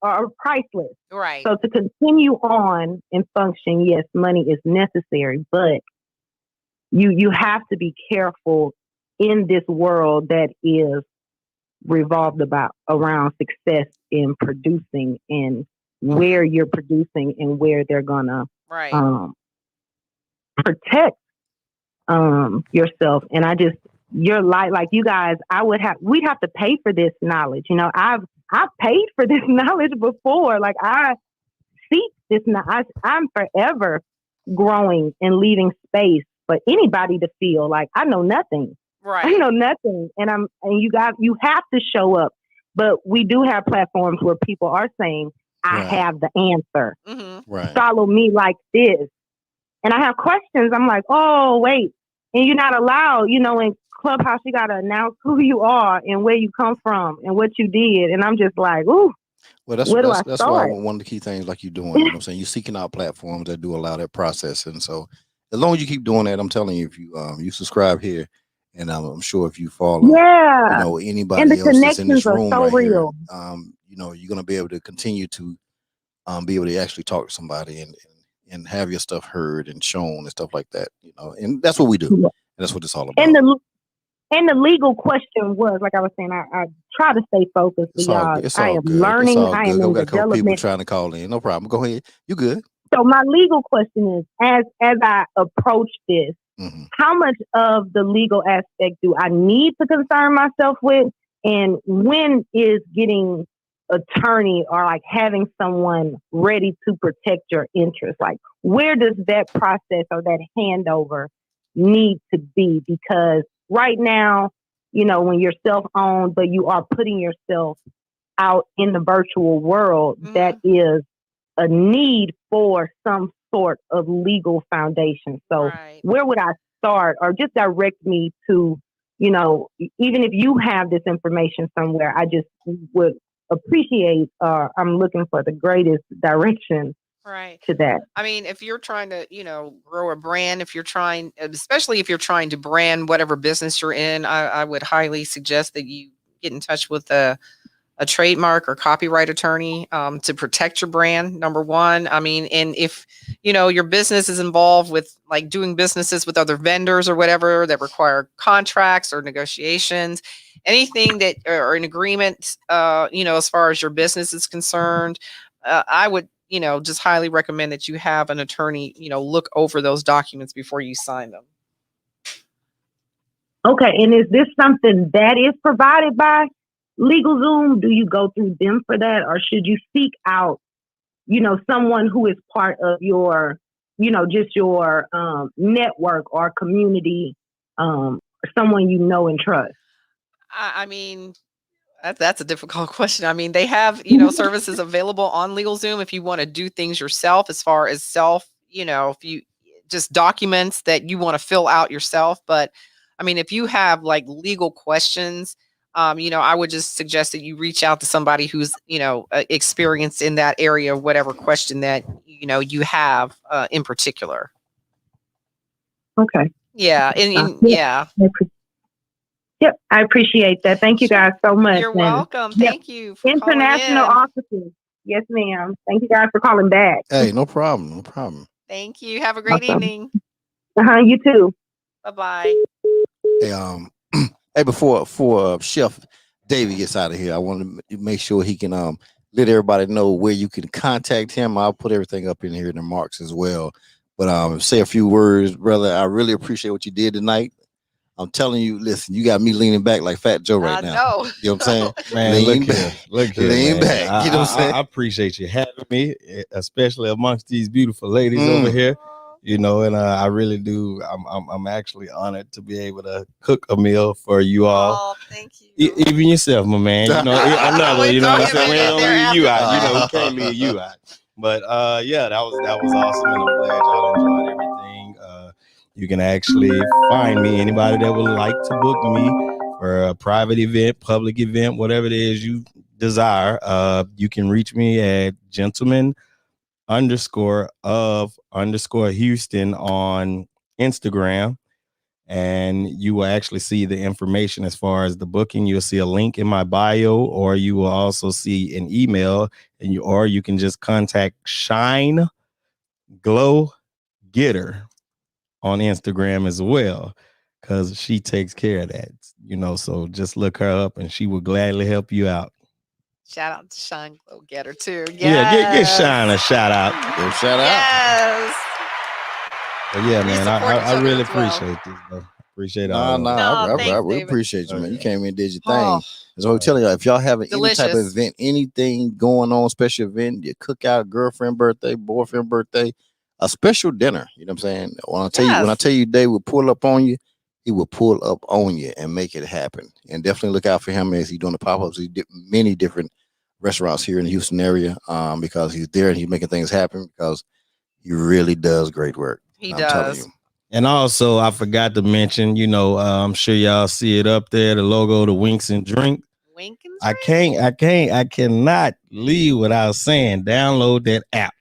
are priceless. Right. So to continue on and function, yes, money is necessary, but you have to be careful in this world that is revolved around success in producing and where you're producing and where they're gonna protect yourself. And your life, like you guys, we'd have to pay for this knowledge. You know, I've paid for this knowledge before. Like I seek this. I'm forever growing and leaving space for anybody to feel like I know nothing. Right. I know nothing. And you have to show up. But we do have platforms where people are saying, I have the answer. Mm-hmm. Right. Follow me like this. And I have questions. I'm like, oh, wait. And you're not allowed, you know, in Clubhouse, you got to announce who you are and where you come from and what you did. And I'm just like, ooh. Well, that's why one of the key things like you're doing, you know what I'm saying? You're seeking out platforms that do allow that process. And so as long as you keep doing that, I'm telling you, if you subscribe here, and I'm sure if you follow, you know, anybody else that's in this room right here, you know, you're going to be able to continue to be able to actually talk to somebody and have your stuff heard and shown and stuff like that, you know, and that's what we do. Yeah. That's what it's all about. And the legal question was, like I was saying, I try to stay focused. I am learning. I am in development. A couple people trying to call in. No problem. Go ahead. You good. So my legal question is, as I approach this, how much of the legal aspect do I need to concern myself with? And when is getting attorney or like having someone ready to protect your interests? Like, where does that process or that handover need to be? Because right now, you know, when you're self-owned, but you are putting yourself out in the virtual world, that is a need for some sort of legal foundation. So where would I start, or just direct me to, you know, even if you have this information somewhere, I just would appreciate, I'm looking for the greatest direction to that. I mean, if you're trying to, you know, grow a brand, especially if you're trying to brand whatever business you're in, I would highly suggest that you get in touch with a trademark or copyright attorney to protect your brand, number one. I mean, and if, you know, your business is involved with like doing businesses with other vendors or whatever that require contracts or negotiations, anything that or an agreement, you know, as far as your business is concerned, I would, you know, just highly recommend that you have an attorney, you know, look over those documents before you sign them. Okay. And is this something that is provided by LegalZoom? Do you go through them for that, or should you seek out, you know, someone who is part of your, you know, just your network or community, someone you know and trust? I mean, that's a difficult question. I mean, they have, you know, services available on LegalZoom if you want to do things yourself, as far as you know, if you just documents that you want to fill out yourself. But I mean, if you have like legal questions, you know, I would just suggest that you reach out to somebody who's, you know, experienced in that area, whatever question that, you know, you have in particular. Okay. Yeah. Yeah. Yep. I appreciate that. Thank you guys so much. You're welcome. Thank you for international offices. Yes, ma'am. Thank you guys for calling back. Hey, no problem. No problem. Thank you. Have a great evening. You too. Bye-bye. Hey, hey, before Chef Davey gets out of here, I want to make sure he can let everybody know where you can contact him. I'll put everything up in here in the marks as well. But say a few words, brother. I really appreciate what you did tonight. I'm telling you, listen, you got me leaning back like Fat Joe right now. No. You know what I'm saying? Man, lean back. Look here, lean man. back. You know what I'm saying? I appreciate you having me, especially amongst these beautiful ladies over here. You know, and I really do. I'm actually honored to be able to cook a meal for you all. Oh, thank you. Even yourself, my man. You know, another. You know what I'm saying? We ain't gonna leave you out. You know, we can't leave you out. But yeah, that was awesome, and I'm glad y'all enjoyed everything. You can actually find me. Anybody that would like to book me for a private event, public event, whatever it is you desire, you can reach me at gentleman_of_Houston on Instagram. And you will actually see the information as far as the booking. You'll see a link in my bio, or you will also see an email, and or you can just contact Shine Glow Getter on Instagram as well, because she takes care of that. You know, so just look her up, and she will gladly help you out. Shout out to Shine Glow Getter too. Yes. Yeah, get Shine a shout out. Give shout out. Yes. But yeah, man, I really appreciate this, bro. Appreciate all. I really appreciate you, man. You came in and did your thing. So I'm telling you, if y'all have any type of event, anything going on, special event, your cookout, girlfriend birthday, boyfriend birthday, a special dinner. You know what I'm saying? When I tell you, Dave will pull up on you, he will pull up on you and make it happen. And definitely look out for him as he's doing the pop-ups. He did many different restaurants here in the Houston area, because he's there and he's making things happen, because he really does great work. He does. And also, I forgot to mention, you know, I'm sure y'all see it up there, the logo, the Winks and Drink. Wink and Drink. I cannot leave without saying download that app,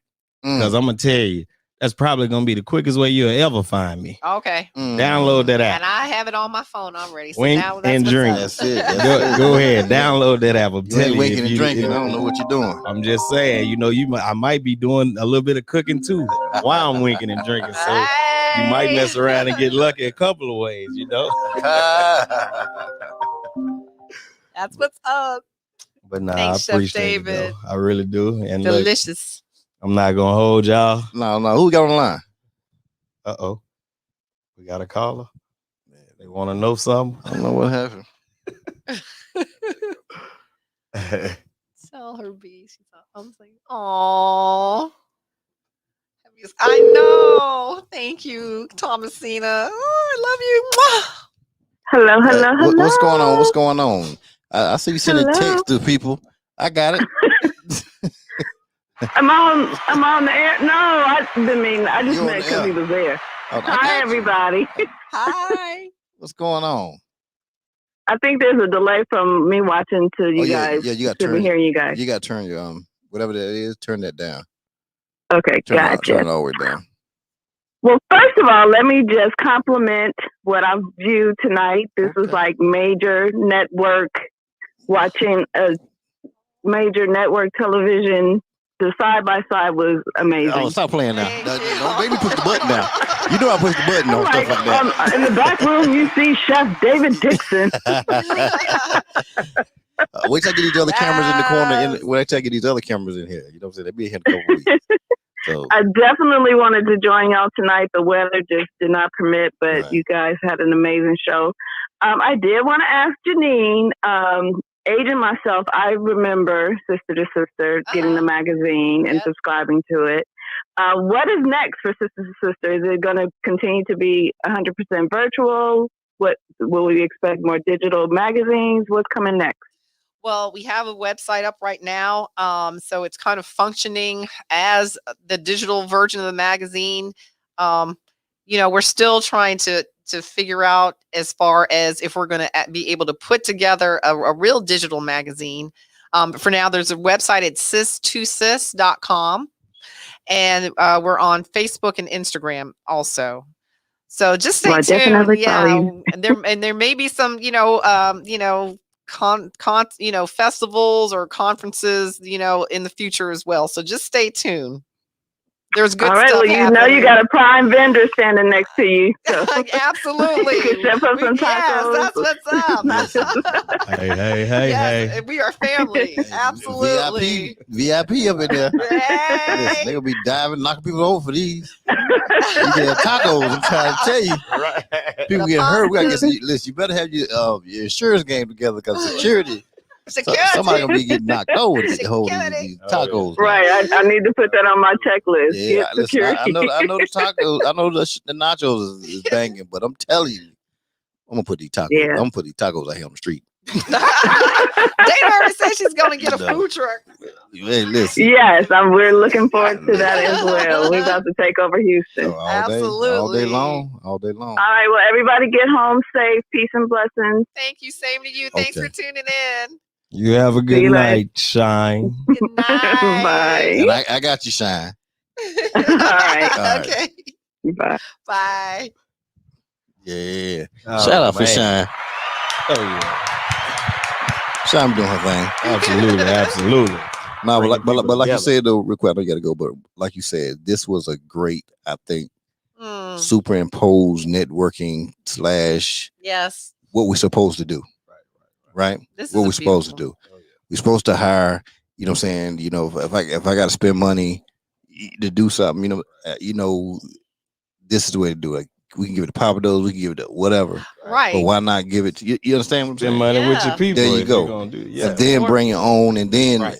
because I'm gonna tell you, that's probably gonna be the quickest way you'll ever find me. Okay. Download that app. And I have it on my phone already. So Wink now and Drink. That's it. Go ahead, download that app. I'm telling you, winking and drinking. I don't know what you're doing. I'm just saying, you know, I might be doing a little bit of cooking too while I'm winking and drinking. So you might mess around and get lucky a couple of ways, you know. That's what's up. But nah, thanks, I appreciate it, though. I really do. And delicious. Look, I'm not gonna hold y'all. No. Who got on the line? Uh-oh. We got a caller. They want to know something. I don't know what happened. Tell her B. She's like, "Aw, I know. Thank you, Thomasina. Oh, I love you." Hello. What's going on? I see you sending text to people. I got it. I'm on the air. No, I just meant because he was there. Hi, everybody. Hi. What's going on? I think there's a delay from me watching to you guys. Yeah, you got to turn. Hearing you guys. You got to turn your whatever that is. Turn that down. Okay, gotcha. Turn it all the way down. Well, first of all, let me just compliment what I've viewed tonight. This was like major network, watching a major network television. The side-by-side was amazing. Oh, stop playing now. Don't make me push the button now. You know I push the button on stuff like that. In the back room, you see Chef David Dixon. Wait till I get these other cameras in the corner. Wait till I get these other cameras in here. You know what I'm saying? They'll be here in a couple weeks. So. I definitely wanted to join y'all tonight. The weather just did not permit, but you guys had an amazing show. I did want to ask Jennine, aging myself, I remember Sister2Sister getting the magazine and subscribing to it. What is next for Sister2Sister? Is it going to continue to be 100% virtual? What will we expect? More digital magazines? What's coming next? Well, we have a website up right now. So it's kind of functioning as the digital version of the magazine. You know, we're still trying to figure out as far as if we're going to be able to put together a real digital magazine. But for now, there's a website at Sister2Sister2.0 and we're on Facebook and Instagram also. So just stay tuned. Yeah, and there may be some, festivals or conferences, in the future as well. So just stay tuned. There's good stuff. All right, well, you got a prime vendor standing next to you. So. Absolutely. You can some tacos. Yes, that's what's up. Hey. We are family. Absolutely. VIP up in there. They'll be diving, knocking people over for these. You can have tacos. I'm trying to tell you. Right. People get hurt. We gotta get some. Listen, you better have your insurance game together because security. Somebody gonna be getting knocked over to hold these tacos. Right. I need to put that on my checklist. Yeah, listen, I know the tacos. I know the nachos is banging, but I'm telling you, I'm gonna put these tacos. Yeah. I'm gonna put these tacos out here on the street. Dana already said she's gonna get a food truck. Hey, listen. Yes, we're looking forward to that as well. We're about to take over Houston. So Absolutely. all day long. All right. Well, everybody get home safe. Peace and blessings. Thank you. Same to you. Thanks for tuning in. You have a good night, Shine. Good night. Bye. And I got you, Shine. All right. Okay. Bye. Bye. Yeah. Oh, Shout out for man. Shine. Oh yeah. Shine doing her thing. Absolutely. No, but like you together. said though, real quick, I know you gotta go, but like you said, this was a great, I think, superimposed networking / Yes. what we're supposed to do. Right? This What is we're supposed to do. We're supposed to hire, you know what I'm saying, you know, if I gotta spend money to do something, you know, this is the way to do it. We can give it to Papa Do's, we can give it to whatever. Right. But why not give it to you understand what I'm Spend saying? money with your people. There you if go. you're gonna do it. Yeah. And then bring your own and then Right.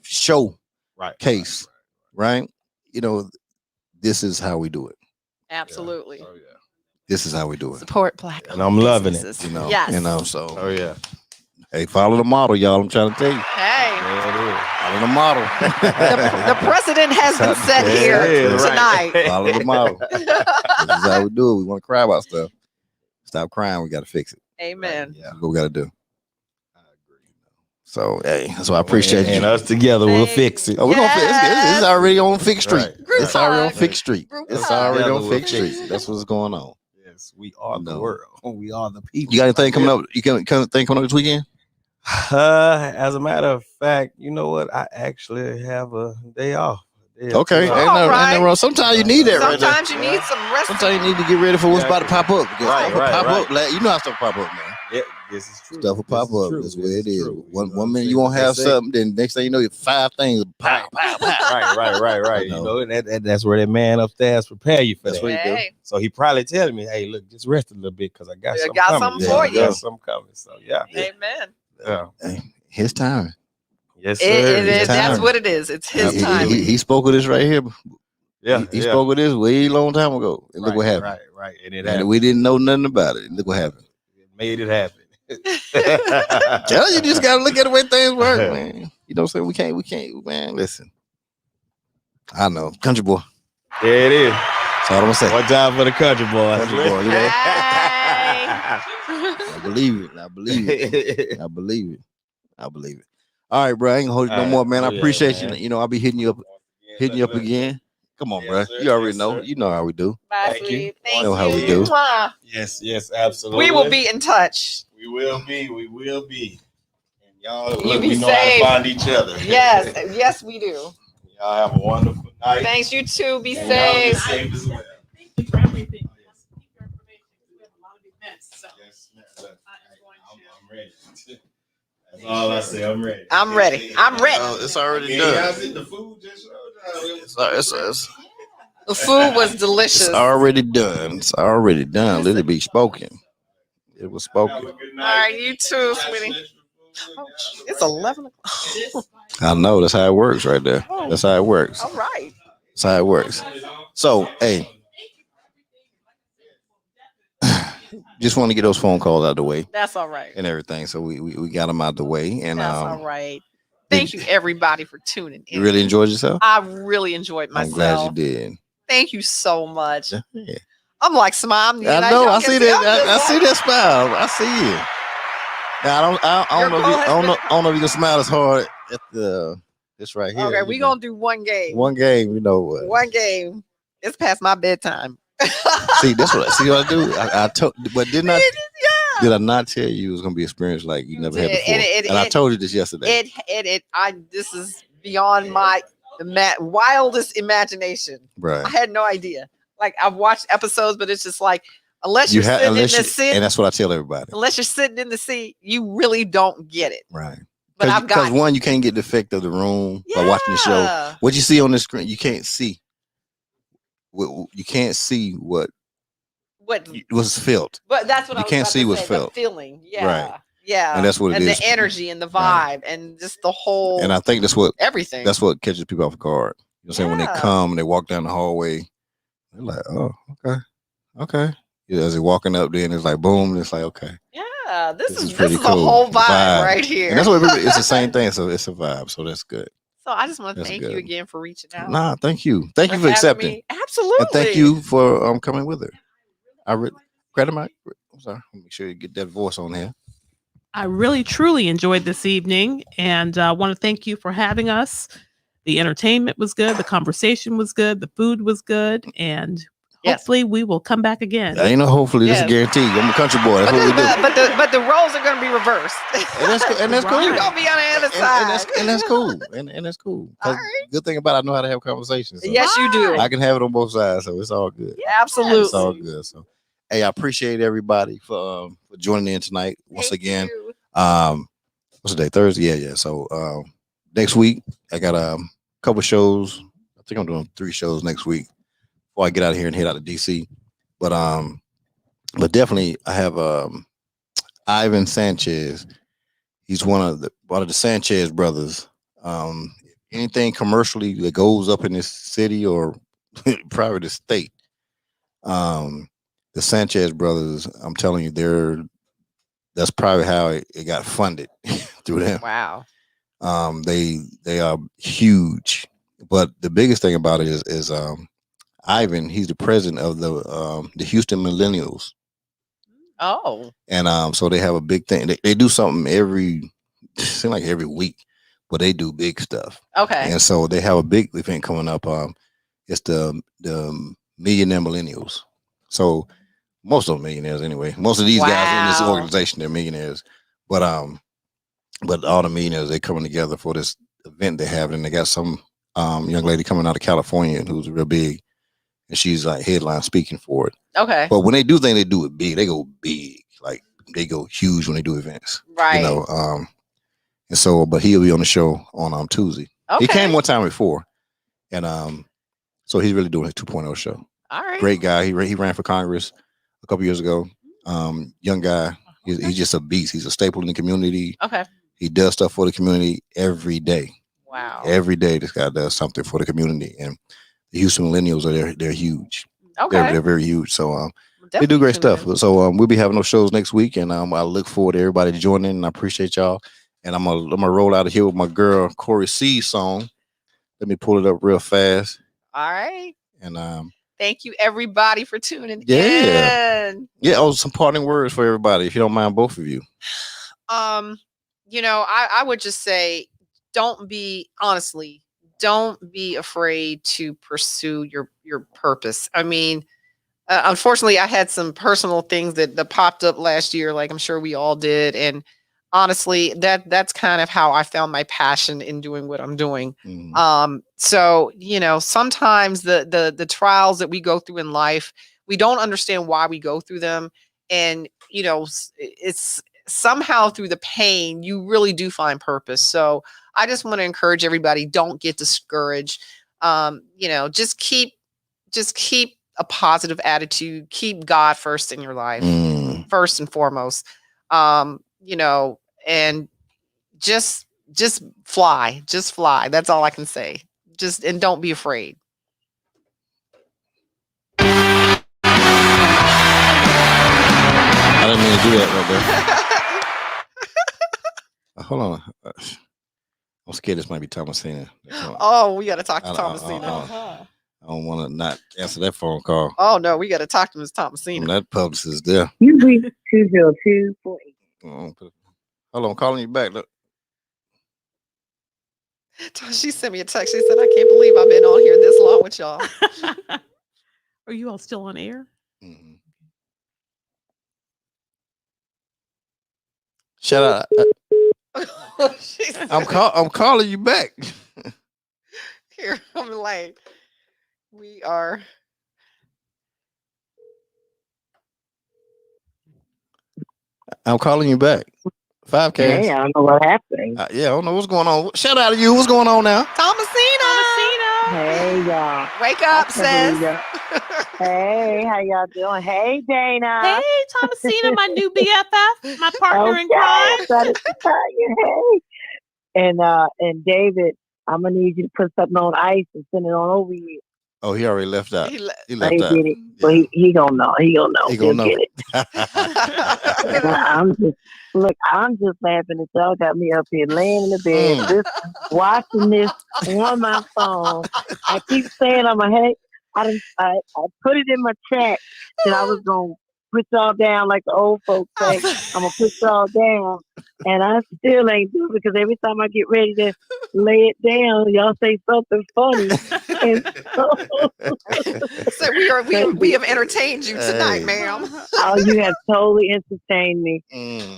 show Right. case. Right? You know, this is how we do it. Absolutely. Oh yeah. This is how we do it. Support Black. And I'm loving businesses. You know, Yes. So Oh yeah. hey, follow the model, y'all. I'm trying to tell you. Hey. Follow the model. The precedent has been set here tonight. Follow the model. This is how we do it. We want to cry about stuff. Stop crying. We got to fix it. Amen. That's what we got to do. So, hey, so I appreciate you. And us together, we'll fix it. Oh, we're gonna fix it. It's already on Fixed Street. Right. Group It's already on hug. Fixed Street. Group It's hug. already on Together Fixed we'll Street. fix it. That's what's going on. Yes, we are the No. world. We are the people. You got anything coming up? You got anything coming up this weekend? As a matter of fact, you know what? I actually have a day off. Okay. Ain't All nothing right. wrong. Sometimes you need that right there. Sometimes you need some rest. Sometimes you need to get ready for what's about to pop up. Because Right, stuff will right, pop right. up. Like, you know how stuff pop up, man. Yeah, this is true. Stuff will pop This is up. true. That's This where it is. true. One You know what minute I'm you won't saying? have They say- something, then next thing you know, 5 things. Pow, pow, pow. Right. You know. You know, and that's where that man upstairs prepare you for That's that. what he do. Hey. So he probably telling me, "Hey, look, just rest a little bit because I got I something got coming. something for I you." got something coming." So yeah, Amen. yeah. Hey, his time. Yes, sir. That's time. what it is. It's his time. He spoke of this right here. Yeah, He spoke of this way long time ago. And look what happened. Right. And it And happened. we didn't know nothing about it. Look what happened. It made it happen. Tell you just gotta look at the way things work, man. You know what I'm saying? We can't, man. Listen. I know. Country boy. There it is. That's all I'm gonna say. One time for the country boy. Country boy, you know? Hey. I believe it. I believe it. I believe it. I believe it. All right, bro. I ain't gonna hold you no more, man. I appreciate you. You know, I'll be hitting you up again. Come on, bro. sir. You already Yes, know. sir. You know how we do. Bye, Thank you. sweet. Thank know how we you. do. Mwah. Yes, absolutely. We will be in touch. We will be. And y'all, You look, be we know safe. how to find each other. Yes, we do. Y'all have a wonderful night. Thanks, you too. Be And y'all be safe. safe as well. Thank you for everything. Keep your information. We have a lot of events, so Yes, ma'am. Look, I'm going to. I'm ready. That's all I say. I'm ready. I'm ready. I'm ready. Oh, it's already Yeah, done. the food just showed up. The food was delicious. It's already done. It's already done. Let it be spoken. It was Have spoken. a good All night. right, you too, sweetie. Oh, it's 11 o'clock. I know that's how it works right there. That's how it works. All right. That's how it works. So, hey, just want to get those phone calls out of the way That's all right. and everything. So we got them out of the way. And That's all right. Thank you, everybody, for tuning in. you really enjoyed yourself? I really enjoyed I'm myself. glad you did. Thank you so much. Yeah. I'm like smiling. I know. I see that. I see that smile. I see you. Now, I don't know if you, I don't know if you can smile as hard at this right here. Okay, you we know. gonna do one game. One game. You know what? One game. It's past my bedtime. See, that's what I do. I told, but did Yeah. I not tell you it was gonna be an experience like you never had did. before? And I told you this yesterday. This is beyond my wildest imagination. Right. I had no idea. Like, I've watched episodes, but it's just like, unless you're sitting in the seat, and that's what I tell everybody. unless you're sitting in the seat, you really don't get it. Right. But I've got Because one, you can't get the effect of the room by watching the show. What you see on the screen, you can't see you can't see what was felt. But that's what you can't see what's felt. The feeling, yeah, right. Yeah, and that's what it is. And the energy and the vibe and just the whole. And I think that's what everything. That's what catches people off guard. You know what I'm saying? When they come and they walk down the hallway, they're like, "Oh, okay." Yeah, as they're walking up, then it's like boom, and it's like, okay. Yeah, this is pretty cool. A whole vibe right here. And that's what it's the same thing. So it's a vibe. So that's good. So I just want to thank you again for reaching out. Nah, thank you. Thank you for accepting. Me. Absolutely. And thank you for coming with her. I'm sorry. Make sure you get that voice on here. I really, truly enjoyed this evening, and I want to thank you for having us. The entertainment was good. The conversation was good. The food was good. And hopefully we will come back again. Ain't no hopefully. This is guaranteed. I'm a country boy. That's what we do. But the roles are going to be reversed. And that's cool. You're going to be on the other side. And that's cool. And that's cool. All right. Good thing about it, I know how to have conversations. So yes, you do. I can have it on both sides, so it's all good. Yeah, absolutely. It's all good. So, hey, I appreciate everybody for joining in tonight once again. What's the day? Thursday? Yeah. So next week I got a couple shows. I think I'm doing 3 shows next week before I get out of here and head out to DC. But definitely I have Ivan Sanchez. He's one of the Sanchez brothers. Anything commercially that goes up in this city or probably the state, the Sanchez brothers, I'm telling you, that's probably how it got funded through them. Wow. They are huge, but the biggest thing about it is Ivan. He's the president of the Houston Millennials. Oh. And so they have a big thing. They do something every week, but they do big stuff. Okay. And so they have a big event coming up. It's the Millionaire Millennials. So most of them millionaires anyway. Most of these guys in this organization, they're millionaires. But all the millionaires, they're coming together for this event they have. And they got some young lady coming out of California who's real big. And she's like headline speaking for it. Okay. But when they do things, they do it big. They go big. Like they go huge when they do events. Right. You know, and so, but he'll be on the show on Tuesday. Okay. He came one time before. And so he's really doing his 2.0 show. All right. Great guy. He ran for Congress a couple years ago. Young guy. He's just a beast. He's a staple in the community. Okay. He does stuff for the community every day. Wow. Every day this guy does something for the community. And the Houston Millennials they're huge. Okay. They're very huge. So they do great stuff. So we'll be having those shows next week, and I look forward to everybody joining. And I appreciate y'all. And I'm gonna roll out of here with my girl Corey C's song. Let me pull it up real fast. All right. And thank you everybody for tuning in. Yeah. Oh, some parting words for everybody, if you don't mind, both of you. You know, I would just say, don't be afraid to pursue your purpose. I mean, unfortunately, I had some personal things that popped up last year, like I'm sure we all did. And honestly, that's kind of how I found my passion in doing what I'm doing. Mm. So, you know, sometimes the trials that we go through in life, we don't understand why we go through them. And, you know, it's somehow through the pain, you really do find purpose. So I just want to encourage everybody, don't get discouraged. You know, just keep a positive attitude, keep God first in your life, first and foremost. You know, and just fly. That's all I can say. And don't be afraid. I didn't mean to do that right there. Hold on. I'm scared this might be Thomasina. Oh, we got to talk to Thomasina. I don't want to not answer that phone call. Oh, no, we got to talk to Ms. Thomasina. That publicist there. You reached 20248. Hold on, calling you back. Look. She sent me a text. She said, I can't believe I've been on here this long with y'all. Are you all still on air? Mm-hmm. Shut up. I'm calling you back. Here, I'm like, we are. I'm calling you back. 5K. Hey, I don't know what happened. Yeah, I don't know what's going on. Shout out to you. What's going on now? Thomasina. Hey, y'all. Wake up, sis. Hey, how y'all doing? Hey, Dana. Hey, Thomasina, my new BFF, my partner in crime. Hey. And David, I'm gonna need you to put something on ice and send it on over here. Oh, he already left out. He left out. Did it. Yeah. Well, he gonna know. He gonna know. He'll get it. I'm just laughing at y'all. Got me up here laying in the bed, watching this on my phone. I keep saying I'm a hey. I put it in my chat that I was gonna put y'all down like the old folks say. I'm gonna put y'all down, and I still ain't do it because every time I get ready to lay it down, y'all say something funny. So we have entertained you tonight, ma'am. Oh, you have totally entertained me.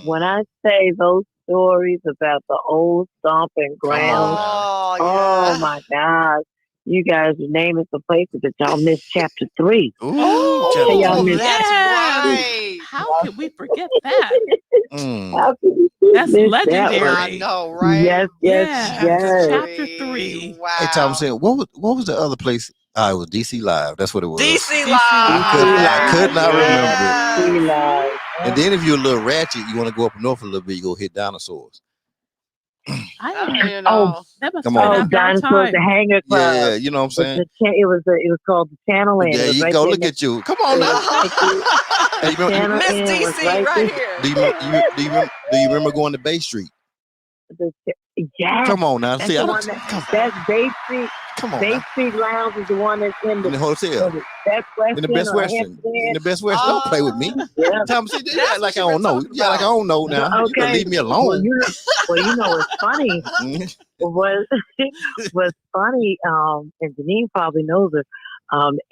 When I say those stories about the old stomping grounds, oh my God. You guys are naming some places that y'all missed chapter 3. Oh, y'all missed that's right. How could we forget that? How could we That's legendary. I know, right? Yes. Chapter 3. Wow. Hey, Tom said, what was the other place? It was DC Live. That's what it was. DC Live. I could not remember it. DC Live. And then if you're a little ratchet, you want to go up north a little bit, you go hit dinosaurs. I don't even know. That must Come on. Dinosaurs, the Hangar Club. Yeah, you know what I'm saying? It was called the Channel Inn. There you go. Look at you. Come on now. Miss DC right here. Do you remember going to Bay Street? Yes. Come on now. That's Bay Street. Come on. Bay Street Lounge is the one that's in the hotel. In the Best Western. In the Best Western. Don't play with me. Yeah. Tom, see, like I don't know. Yeah, like I don't know now. Okay. You can leave me alone. Well, you know what's funny? What's funny, and Jennine probably knows it,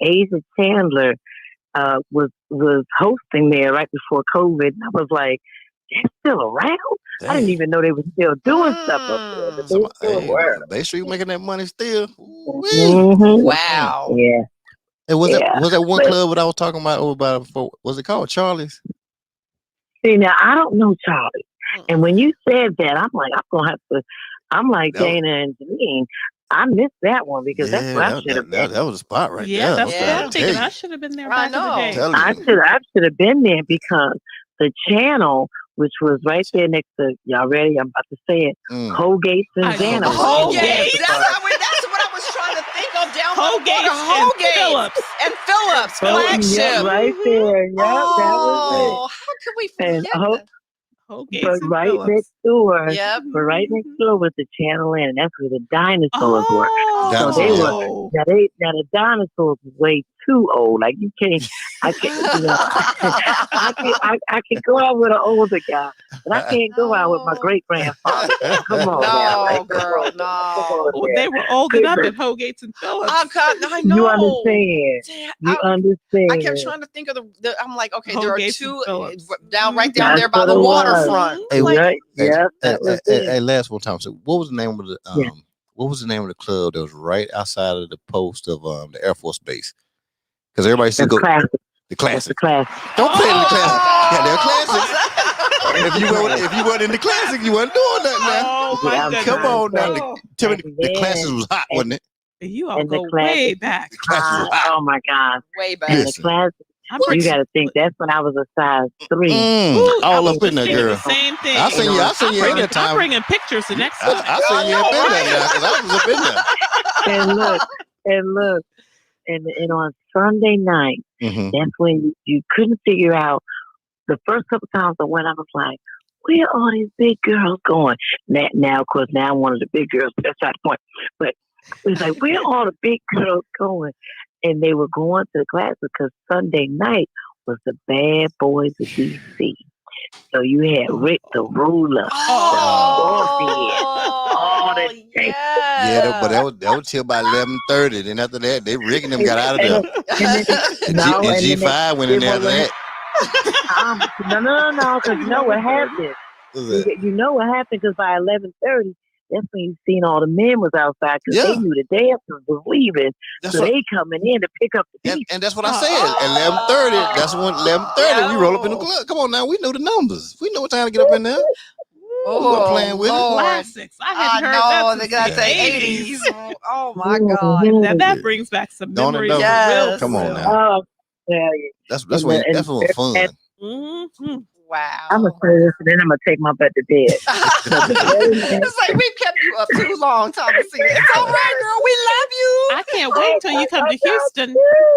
Asia Chandler was hosting there right before COVID. And I was like, they're still around? Dang. I didn't even know they were still doing stuff up there. But they still were. Bay Street making that money still. Wow. Yeah. And was that one club that I was talking about over before? Was it called Charlie's? See, now I don't know Charlie. And when you said that, I'm like, I'm gonna have to. I'm like Dana and Jennine. I missed that one because that's where I should have been. That was a spot right there. Yeah, that's what I'm thinking. I should have been there back in the day. I should have been there because the channel, which was right there next to, y'all ready? I'm about to say it. Holgate's and Xana. Holgate's. That's what I was trying to think of down Holgate's and Phillips flagship. Yeah, right there. Yep, that how was it. could we forget that? But right next door, was the Channel Inn, and that's where the dinosaurs were. So they were now the dinosaurs was way too old. Like you can't, I can go out with an older guy, but I can't go out with my great grandfather. Come on, no, girl, no. They were old enough at Holgate's and Phillips. I know. You understand? You understand? I kept trying to think of the. I'm like, okay, there are two right down there by the waterfront. Hey, right? Yeah. Hey, last one time. So, what was the name of the What was the name of the club that was right outside of the post of the Air Force Base? Because everybody said go the classic. Don't play in the classic. Yeah, they're classics. If you weren't in the classic, you weren't doing that now. Come on now. Tell me the classics was hot, wasn't it? You all go way back. Oh my God, way back. And the classic. You got to think that's when I was a size 3. All up in there, girl. The same thing. I seen you every time. I'm bringing pictures the next time. I seen you up in there now because I was up in there. And look, and on Sunday night, that's when you couldn't figure out. The first couple times I went, I was like, where are all these big girls going? Now, of course, now I'm one of the big girls. That's not the point. But it was like, where are all the big girls going? And they were going to the class because Sunday night was the Bad Boys of DC. So you had Rick the Ruler, the Scorpion, all that. Yeah, but that was till about 11:30. Then after that, they rigging them got out of there. And G5 went in there after that. No, because you know what happened. You know what happened because by 11:30. That's when you seen all the men was outside because they knew the dancers was leaving. So they coming in to pick up the pieces. And that's what I said. 11:30. That's when 11:30 we roll up in the club. Come on now, we know the numbers. We know what time to get up in there. We're playing with it. Classics. I hadn't heard that. They got the 80s. Oh my God! Now that brings back some memories. Yes. Come on now. Oh, yeah. That's what fun. Mm-hmm. Wow. I'm gonna say this, and then I'm gonna take my butt to bed. It's like we've kept you up too long, Thomasina. It's all right, girl. We love you. I can't wait until you come to Houston.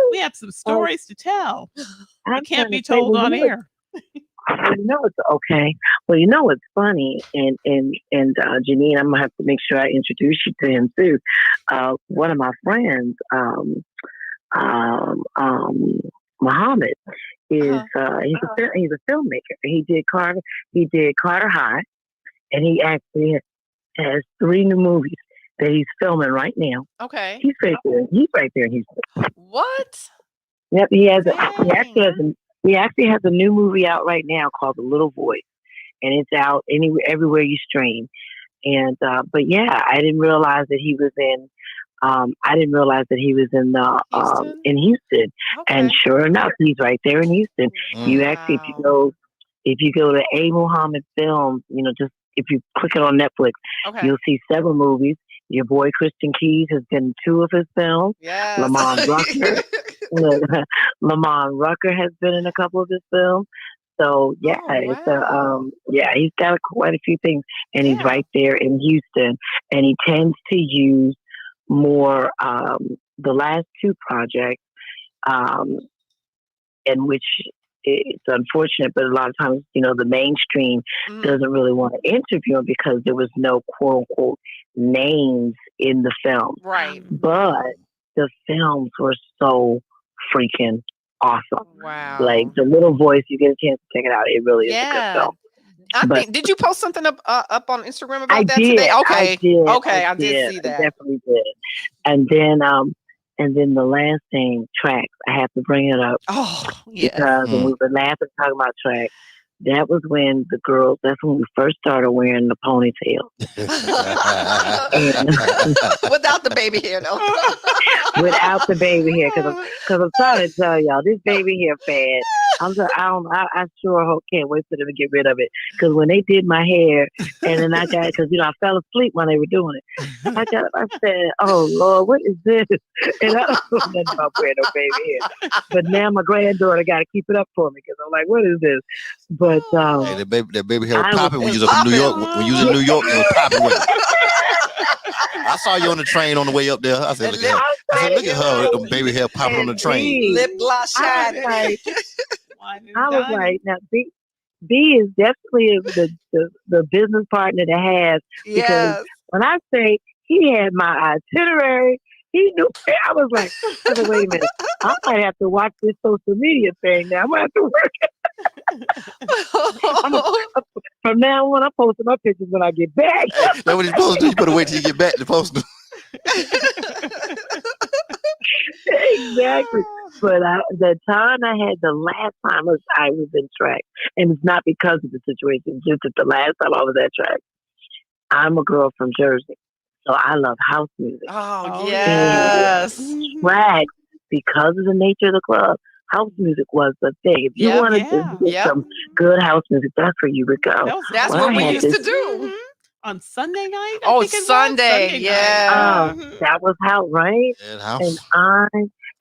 We have some stories to tell. It can't be told on air. Well, you know it's okay. Well, you know it's funny, and Jennine, I'm gonna have to make sure I introduce you to him too. One of my friends, Muhammad, is he's a filmmaker. He did Carter High, and he actually has 3 new movies that he's filming right now. Okay. He's right there. He's right there in Houston. What? Yep, he actually has a new movie out right now called The Little Voice, and it's out everywhere you stream. And but yeah, I didn't realize that he was in. In Houston, and sure enough, he's right there in Houston. You actually, if you go to A. Muhammad Films, just if you click it on Netflix, you'll see several movies. Your boy Christian Keys has been in 2 of his films. Yes. Lamont Rucker has been in a couple of his films. So yeah, he's got quite a few things, and he's right there in Houston, and he tends to use more the last 2 projects, in which it's unfortunate, but a lot of times, the mainstream doesn't really want to interview him because there was no quote unquote names in the film. Right. But the films were so freaking awesome. Wow. Like The Little Voice, you get a chance to check it out. It really is a good film. Did you post something up on Instagram about that today? Okay. I did see that. I definitely did. And then the last thing, tracks. I have to bring it up. Oh, yeah. Because when we were laughing talking about tracks, that was when that's when we first started wearing the ponytail. Without the baby hair, though. Without the baby hair, because I'm trying to tell y'all, this baby hair fad. I sure can't wait for them to get rid of it. Because when they did my hair, and then I fell asleep when they were doing it. I said, "Oh Lord, what is this?" And I don't know nothing about wearing no baby hair. But now my granddaughter got to keep it up for me because I'm like, "What is this?" But that baby hair was popping when you was up in New York. When you was in New York, it was popping with it. I saw you on the train on the way up there. I said, "Look at her! Look at her with them baby hair popping on the train." Lip gloss shining. I was like, now B is definitely the business partner to have, because when I say he had my itinerary, he knew. I was like, wait a minute, I might have to watch this social media thing now. I'm gonna have to work. From now on, I'm posting my pictures when I get back. That's what you're supposed to do. You better wait till you get back to post them. Exactly. But the time I had the last time I was in track, and it's not because of the situation, just that the last time I was at track. I'm a girl from Jersey, so I love house music. Oh yes. Track, because of the nature of the club, house music was the thing. If you wanted to get some good house music, that's where you would go. That's what we used to do. On Sunday night? Sunday, yeah. That was how, right? Yeah, house.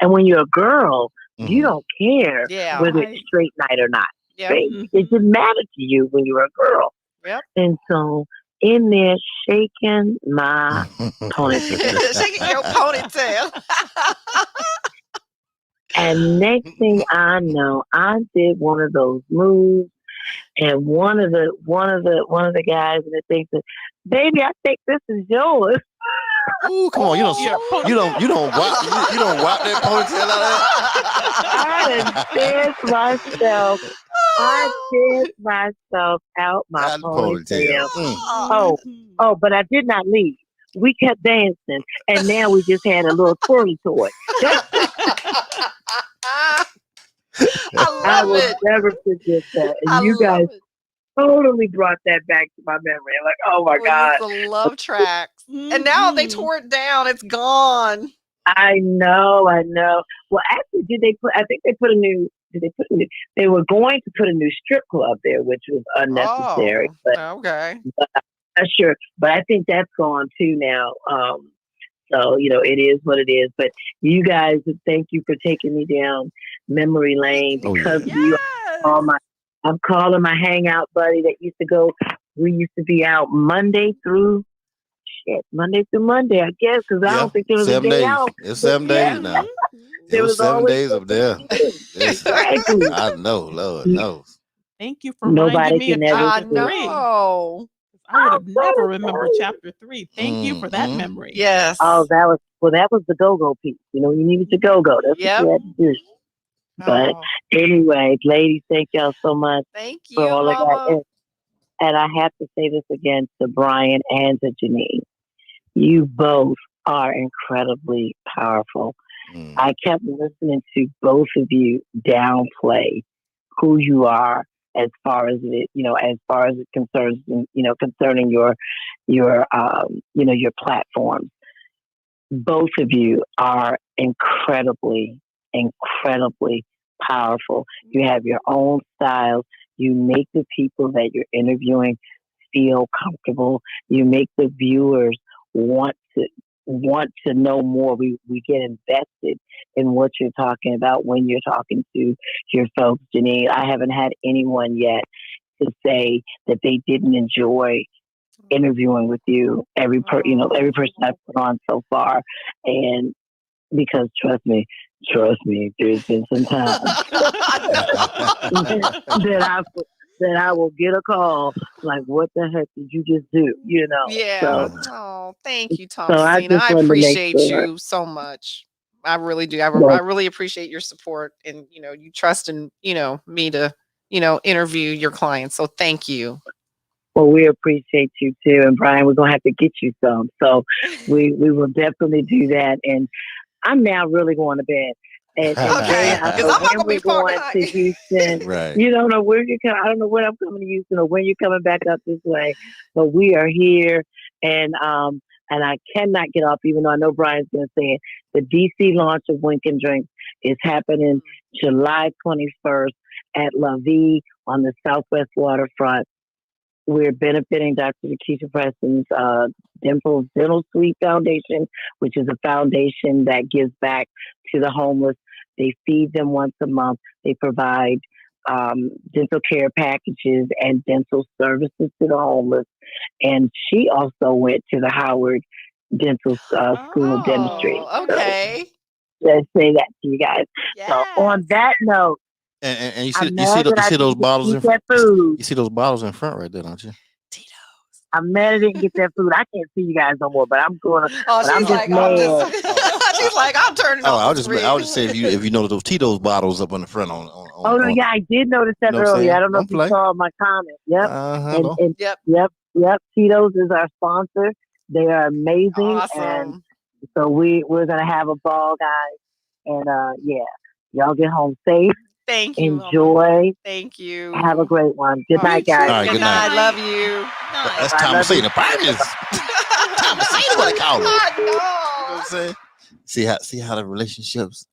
And when you're a girl, you don't care whether it's straight night or not. Yeah. Right? It didn't matter to you when you were a girl. Yep. And so in there shaking my ponytail. Shaking your ponytail. And next thing I know, I did one of those moves. And one of the guys in the thing said, "Baby, I think this is yours." Ooh, come on! You don't wop that ponytail out I danced myself out my ponytail. Oh, but I did not leave. We kept dancing, and now we just had a little twirly toy. I will never forget that. And you guys totally brought that back to my memory. I'm like, oh my God. The love tracks. And now they tore it down. It's gone. I know. Well, actually, they were going to put a new strip club there, which was unnecessary. But I'm not sure. But I think that's gone too now. So, it is what it is. But you guys, thank you for taking me down memory lane because of you. I'm calling my hangout buddy that used to go. We used to be out Monday through Monday, I guess, because I don't think there was a day out. It's 7 days now. It was 7 days up there. Exactly. I know, Lord knows. Thank you for reminding me of chapter 3. I would have never remembered chapter 3. Thank you for that memory. Yes. Oh, that was the go-go piece. You needed to go-go. That's what you had to do. But anyway, ladies, thank y'all so much. Thank you, for all of Mama. that. And I have to say this again to Brian and to Jennine. You both are incredibly powerful. I kept listening to both of you downplay who you are as far as it, as far as it concerns, concerning your platforms. Both of you are incredibly powerful. You have your own styles. You make the people that you're interviewing feel comfortable. You make the viewers want to know more. We get invested in what you're talking about when you're talking to your folks, Jennine. I haven't had anyone yet to say that they didn't enjoy interviewing with you. Every person I've put on so far, and because trust me, there's been some times that I will get a call like, "What the heck did you just do?" Yeah. So, thank you, so I Thomasina. just I wanted to make appreciate sure. you so much. I really do. I really appreciate your support and you trust in me to interview your clients. So thank you. Well, we appreciate you too, and Brian, we're gonna have to get you some. So we will definitely do that. And I'm now really going to bed. And okay, because I'm not gonna be far going to Houston. Right. You don't know where you're coming. I don't know when I'm coming to Houston or when you're coming back up this way. But we are here, and I cannot get off, even though I know Brian's going to say it. The DC launch of Wink and Drink is happening July 21st at La Vie on the Southwest Waterfront. We're benefiting Dr. Lakeisha Preston's Dental Suite Foundation, which is a foundation that gives back to the homeless. They feed them once a month. They provide dental care packages and dental services to the homeless. And she also went to the Howard Dental School of Dentistry. Okay. So, let's say that to you guys. Yes. So on that note, and you see those bottles in front. You see those bottles in front right there, don't you? I'm mad I didn't get that food. I can't see you guys no more, but I'm going to. Oh, she's like, mad. She's like, I'm turning off. I would just say if you notice those Tito's bottles up on the front on yeah, I did notice that earlier. I don't know if you saw my comment. Yep. Yep. Tito's is our sponsor. They are amazing. Awesome. And so we're gonna have a ball, guys. And y'all get home safe. Thank you. Enjoy. Mama. Thank you. Have a great one. Good night, guys. All right, good night. I love you. That's Thomasina. Thomasina, what I call it. You know what I'm saying? See how the relationships,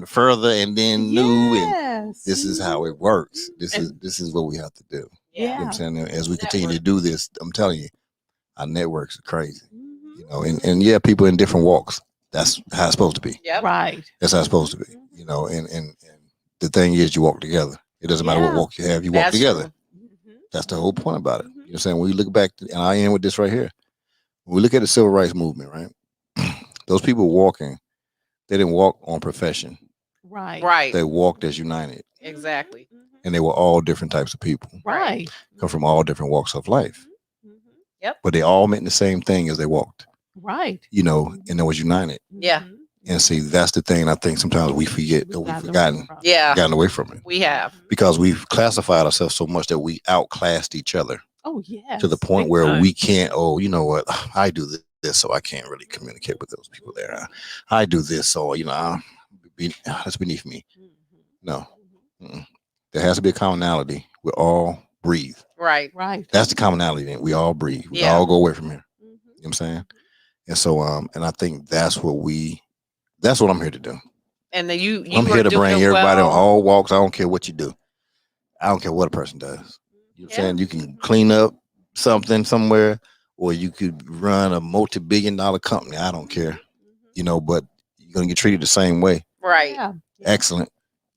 further and then new, and this is how it works. This is what we have to do. Yeah. You know what I'm saying? As we continue to do this, I'm telling you, our networks are crazy. And yeah, people in different walks. That's how it's supposed to be. Yep. Right. That's how it's supposed to be. And the thing is, you walk together. It doesn't matter what walk you have, you walk together. That's the whole point about it. You know what I'm saying? When you look back, and I end with this right here. When we look at the civil rights movement, right? Those people walking, they didn't walk on profession. Right. They walked as united. Exactly. And they were all different types of people. Right. Come from all different walks of life. Yep. But they all meant the same thing as they walked. Right. And they was united. Yeah. And see, that's the thing I think sometimes we forget or we've forgotten. Yeah. Gotten away from it. We have. Because we've classified ourselves so much that we outclassed each other. Oh, yes. To the point where we can't, you know what, I do this, so I can't really communicate with those people there. I do this, so, that's beneath me. No. There has to be a commonality. We all breathe. Right. That's the commonality. Then we all breathe. We all go away from here. You know what I'm saying? And so, and I think that's what I'm here to do. And then I'm here to bring everybody on all walks. I don't care what you do. I don't care what a person does. You know what I'm saying? You can clean up something somewhere, or you could run a multi-billion-dollar company. I don't care. but you're gonna get treated the same way. Right. Yeah. Excellent.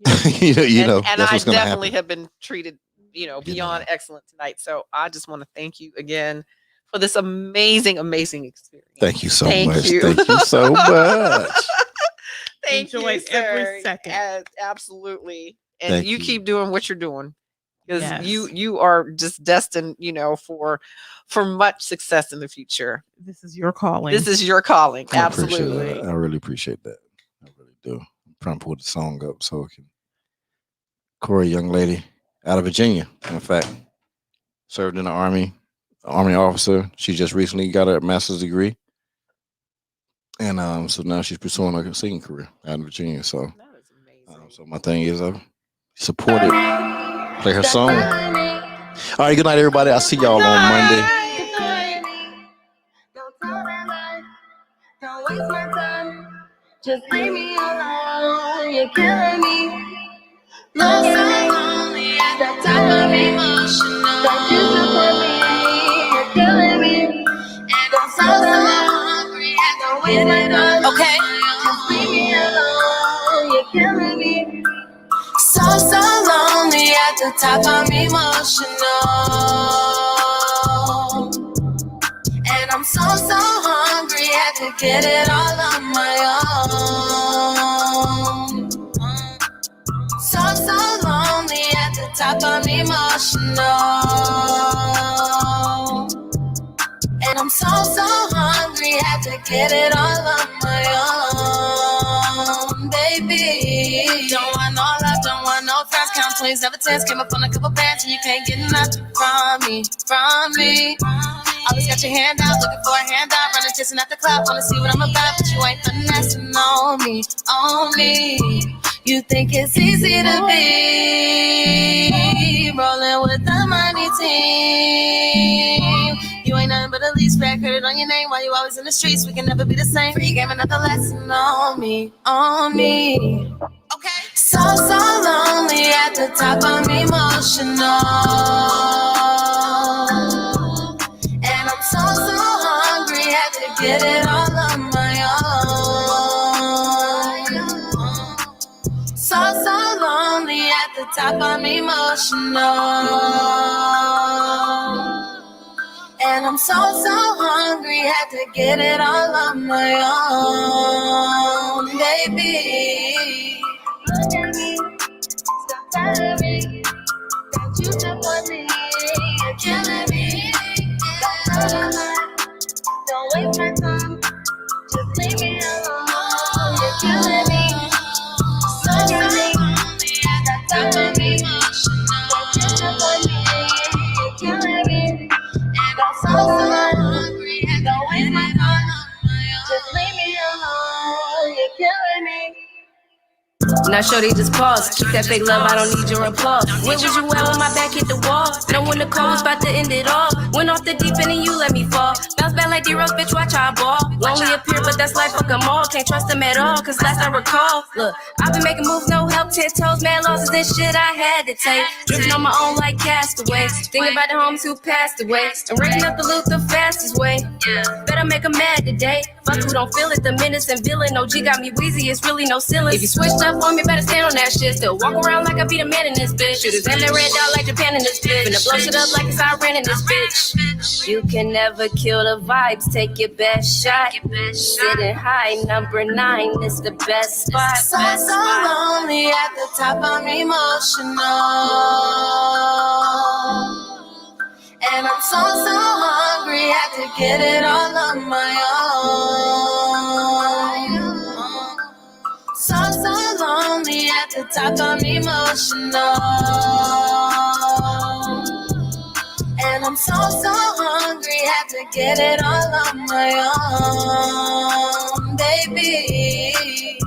And that's I what's gonna definitely happen. have been treated, beyond excellent tonight. So I just want to thank you again for this amazing, amazing experience. Thank you so much. Thank you so much. Thank Enjoyed you, sir. every second. Absolutely. And Thank you you. keep doing what you're doing. Because Yes. you are just destined, for much success in the future. This is your calling. This is your calling. I appreciate Absolutely. that. I really appreciate that. I really do. I'm trying to pull the song up so it can. Corey, young lady out of Virginia, in fact, served in the Army officer. She just recently got a master's degree. And so now she's pursuing a singing career out in Virginia. So, That is amazing. so my thing is support it. Play her song. All right, good night, everybody. I'll see y'all on Monday. Don't waste my time. Just leave me alone. You're killing me. Love so lonely at the top of emotional. Don't you support me? You're killing me. And I'm so hungry. Don't waste my time. Okay. Just leave me alone. You're killing me. So lonely at the top of emotional. And I'm so hungry, had to get it all on my own. So lonely at the top of emotional. And I'm so hungry, had to get it all on my own, baby. Don't want no love, don't want no friends. Count 20s, never 10s. Came up on a couple bands and you can't get nothing from me. Always got your hand out, looking for a handout. Running, chasing at the cloud, wanna see what I'm about. But you ain't finessing on me. You think it's easy to be rolling with the money team. You ain't nothing but a least rag, heard it on your name. While you always in the streets, we can never be the same. Free game, another lesson on me. Okay. So lonely at the top of emotional. And I'm so hungry, had to get it all on my own. So lonely at the top of emotional. And I'm so hungry, had to get it all on my own, baby. Look at me, stop telling me that you support me. You're killing me. Don't waste my time, just leave me alone. You're killing me. So lonely, that time of me. Don't you support me, you're killing me. And I'm so hungry, don't waste my time, just leave me alone. You're killing me. Now shorty, just pause. Keep that fake love, I don't need your applause. Where was you at when my back hit the wall? Know when the call was about to end it all. Went off the deep end and you let me fall. Bounce back like D-Rose, bitch, watch how I ball. Lonely appear, but that's life, fuck them all. Can't trust them at all, cause last I recall, look, I've been making moves, no help, 10 toes, mad losses, this shit I had to take. Drifting on my own like castaways. Thinking about the homies who passed away. And rigging up the loot the fastest way. Better make them mad today. Fuck who don't feel it, the menace and villain. OG got me wheezy, it's really no ceiling. If you switched up on me, better stand on that shit. Still walk around like I be the man in this bitch. Shooters and that red dot like Japan in this bitch. Finna blow shit up like it's Iran in this bitch. You can never kill the vibes, take your best shot. Sitting high, number 9 is the best spot. So lonely at the top of emotional. And I'm so hungry, had to get it all on my own. So lonely at the top of emotional. And I'm so hungry, had to get it all on my own, baby.